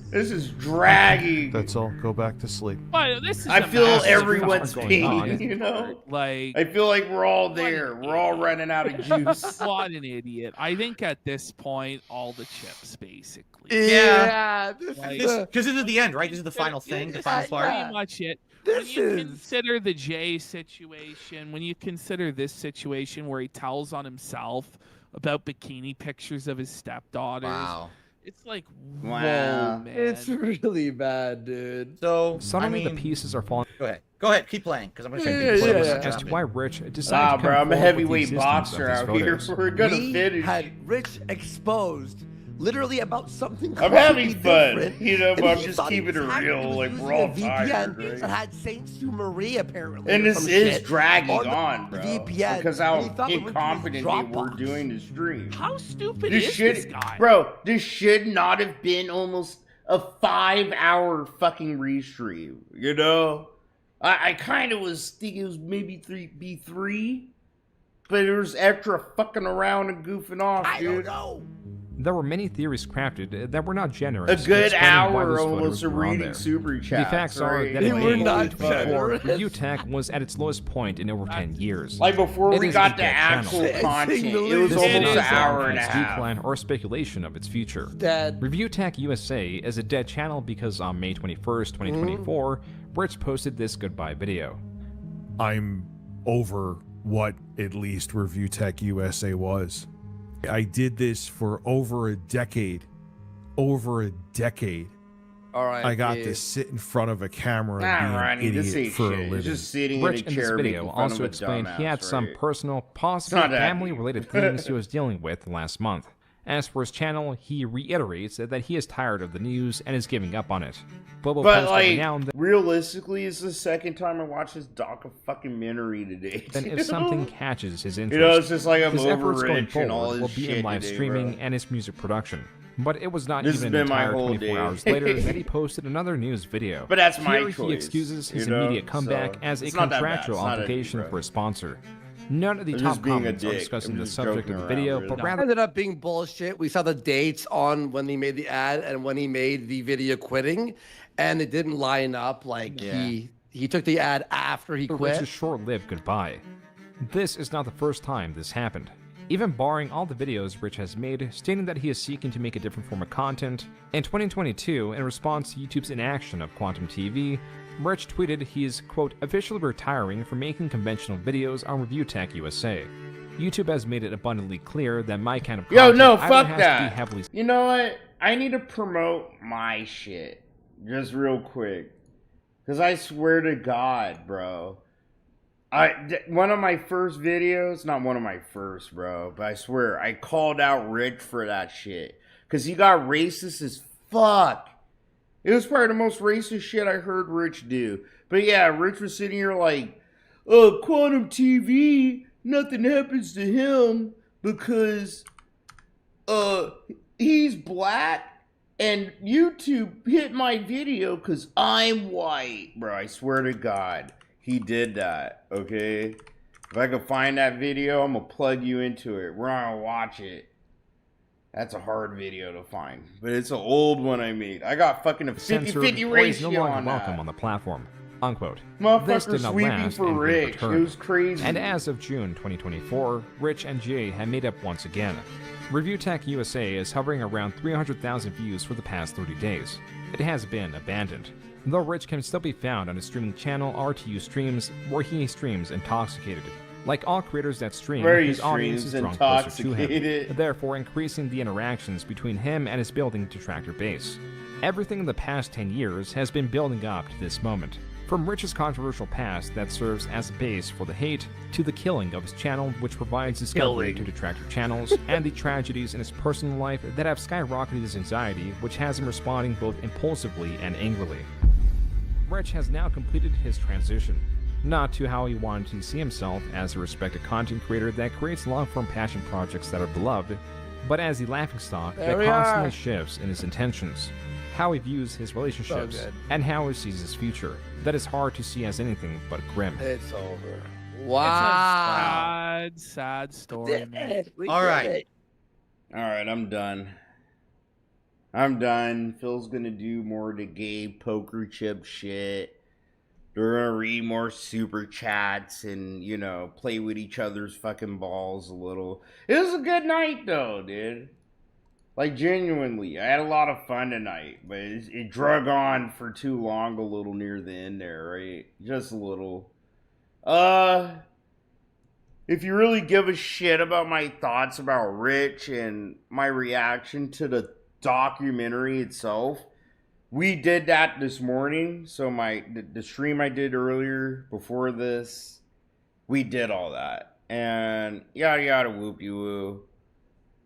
This is dragging. That's all. Go back to sleep. But this is I a feel massive everyone's fucking pain, on. you know? Like, I feel like we're all there. We're all running out of juice. What an idiot. I think at this point, all the chips, basically. Yeah. Because this is the end, right? This is the final thing, the final part. Pretty much it. When you consider the Jay situation, when you consider this situation where he tells on himself about bikini pictures of his stepdaughters, it's like, whoa, man. It's really bad, dude. So, Suddenly the pieces are falling. Go ahead, keep playing, because I'm going to As to why Rich decided to come bro, I'm a forward with the heavyweight existence boxer of out these here. photos. We're gonna We finish. had Rich exposed literally about something I'm having completely fun, different, you know, and but I'm he just thought he keeping it was hacking. He real. was Like, using we're all a tired, VPN right? that had Saint Sue Marie apparently. And or this some is shit dragging the on, bro. VPN. Because and he how thought we were doing incompetent we're Dropbox. doing the stream. How stupid This is should, this guy? bro, this should not have been almost a 5-hour fucking restream, you know? I kind of was thinking it was maybe 3, but it was extra fucking around and goofing off, dude. There were many theories crafted that were not generous. A good explaining why hour those almost photos of were on reading there. super The chats, facts are right? that They in were May not 2024, generous. Review Tech was at its lowest point in over 10 years. Like, before It we is got a the dead actual channel. content, it was This almost is an not hour and a its half. decline or speculation of its future. Dead. Review Tech USA is a dead channel because on May 21st, 2024, Rich posted this goodbye video. I'm over what at least Review Tech USA was. I did this for over a decade. All right. I got to sit in front of a camera and be Ronnie, an this idiot ain't for a shit. living. It's just sitting Rich in a in this chair video making fun also of a explained he had dumbass, some right? personal, not possibly that family-related things he was dealing with last month. As for his channel, he reiterates that he is tired of the news and is giving up on it. Bobo But posts every like, now and then. realistically, it's the second time I watched this documentary today. Then you if know? something catches his interest, You know, it's just like I'm his over efforts going Rich and all forward this will be in shit live today, streaming bro. and his music production. But it was not This has even been an my entire whole 24 day. hours later that he posted another news video. But that's my Here choice, he excuses his you know? immediate comeback So, as a it's not that bad. contractual It's not obligation any, for a sponsor. None of the I'm top just being a comments are dick. discussing I'm the just subject of joking the video, around, but really. rather ended up being bullshit. We saw the dates on when he made the ad and when he made the video quitting, and it didn't line up. Like he took the ad after he quit. Rich's short-lived goodbye. This is not the first time this happened. Even barring all the videos Rich has made, stating that he is seeking to make a different form of content, in 2022, in response to YouTube's inaction of Quantum TV, Rich tweeted he is, quote, officially retiring from making conventional videos on Review Tech USA. YouTube has made it abundantly clear that my kind of Yo, content no, either fuck has that. to be heavily... You know what? I need to promote my shit. Just real quick. Because I swear to God, bro. One of my first videos, not one of my first, bro, but I swear, I called out Rich for that shit. Because he got racist as fuck. It was probably the most racist shit I heard Rich do. But yeah, Rich was sitting here like, oh, Quantum TV, nothing happens to him because, he's black and YouTube hit my video because I'm white. Bro, I swear to God, he did that, okay? If I can find that video, I'm gonna plug you into it. We're gonna watch it. That's a hard video to find, but it's an old one I made. I got fucking a 50-50 ratio no longer on welcome that. on the platform. Unquote. Motherfucker This did not sweeping last, for and Rich Rich. returned. It was crazy. And as of June 2024, Rich and Jay have made up once again. Review Tech USA is hovering around 300,000 views for the past 30 days. It has been abandoned. Though Rich can still be found on his streaming channel RTU Streams, where he streams Intoxicated. Like all creators that stream, his audience is drawn closer to him, therefore increasing the interactions between him and his building detractor base. Everything in the past 10 years has been building up to this moment. From Rich's controversial past that serves as a base for the hate, to the killing of his channel which provides discovery to detractor channels, and the tragedies in his personal life that have skyrocketed his anxiety, which has him responding both impulsively and angrily. Rich has now completed his transition, not to how he wanted to see himself as a respected content creator that creates long-form passion projects that are beloved, but as the laughingstock that constantly shifts in his intentions, how he views his relationships, and how he sees his future. That is hard to see as anything but grim. It's over. Wow. It's a sad story, man. All right, I'm done. I'm done. Phil's gonna do more of the gay poker chip shit. They're gonna read more super chats and, you know, play with each other's fucking balls a little. It was a good night though, dude. Like, genuinely, I had a lot of fun tonight, but it drug on for too long a little near the end there, right? Just a little. If you really give a shit about my thoughts about Rich and my reaction to the documentary itself, we did that this morning. So the stream I did earlier before this, we did all that. And yada yada whoopie woo.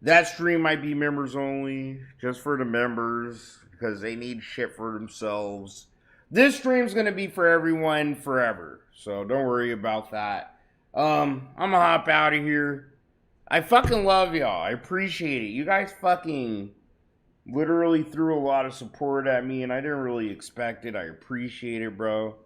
That stream might be members only, just for the members, because they need shit for themselves. This stream's gonna be for everyone forever, so don't worry about that. I'm gonna hop out of here. I fucking love y'all. I appreciate it. You guys fucking literally threw a lot of support at me, and I didn't really expect it. I appreciate it, bro.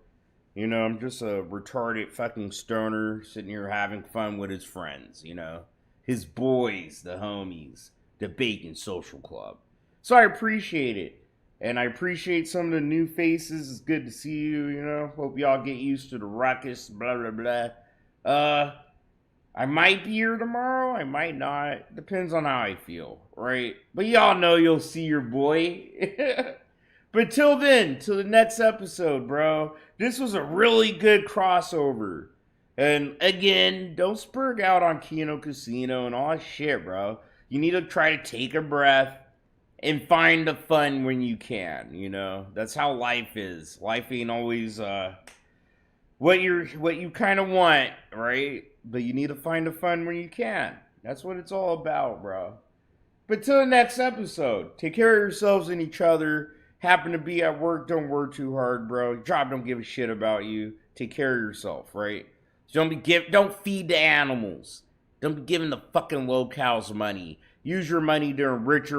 You know, I'm just a retarded fucking stoner sitting here having fun with his friends, you know. His boys, the homies, the Bacon Social Club. So I appreciate it. And I appreciate some of the new faces. It's good to see you, you know. Hope y'all get used to the ruckus, blah, blah, blah. I might be here tomorrow. I might not. Depends on how I feel, right? But y'all know you'll see your boy. But till then, till the next episode, bro. This was a really good crossover. And again, don't spurg out on Kino Casino and all that shit, bro. You need to try to take a breath and find the fun when you can, you know? That's how life is. Life ain't always what you kind of want, right? But you need to find the fun when you can. That's what it's all about, bro. But till the next episode, take care of yourselves and each other. Happen to be at work, don't work too hard, bro. Job don't give a shit about you. Take care of yourself, right? Don't feed the animals. Don't be giving the fucking lolcows money. Use your money to enrich your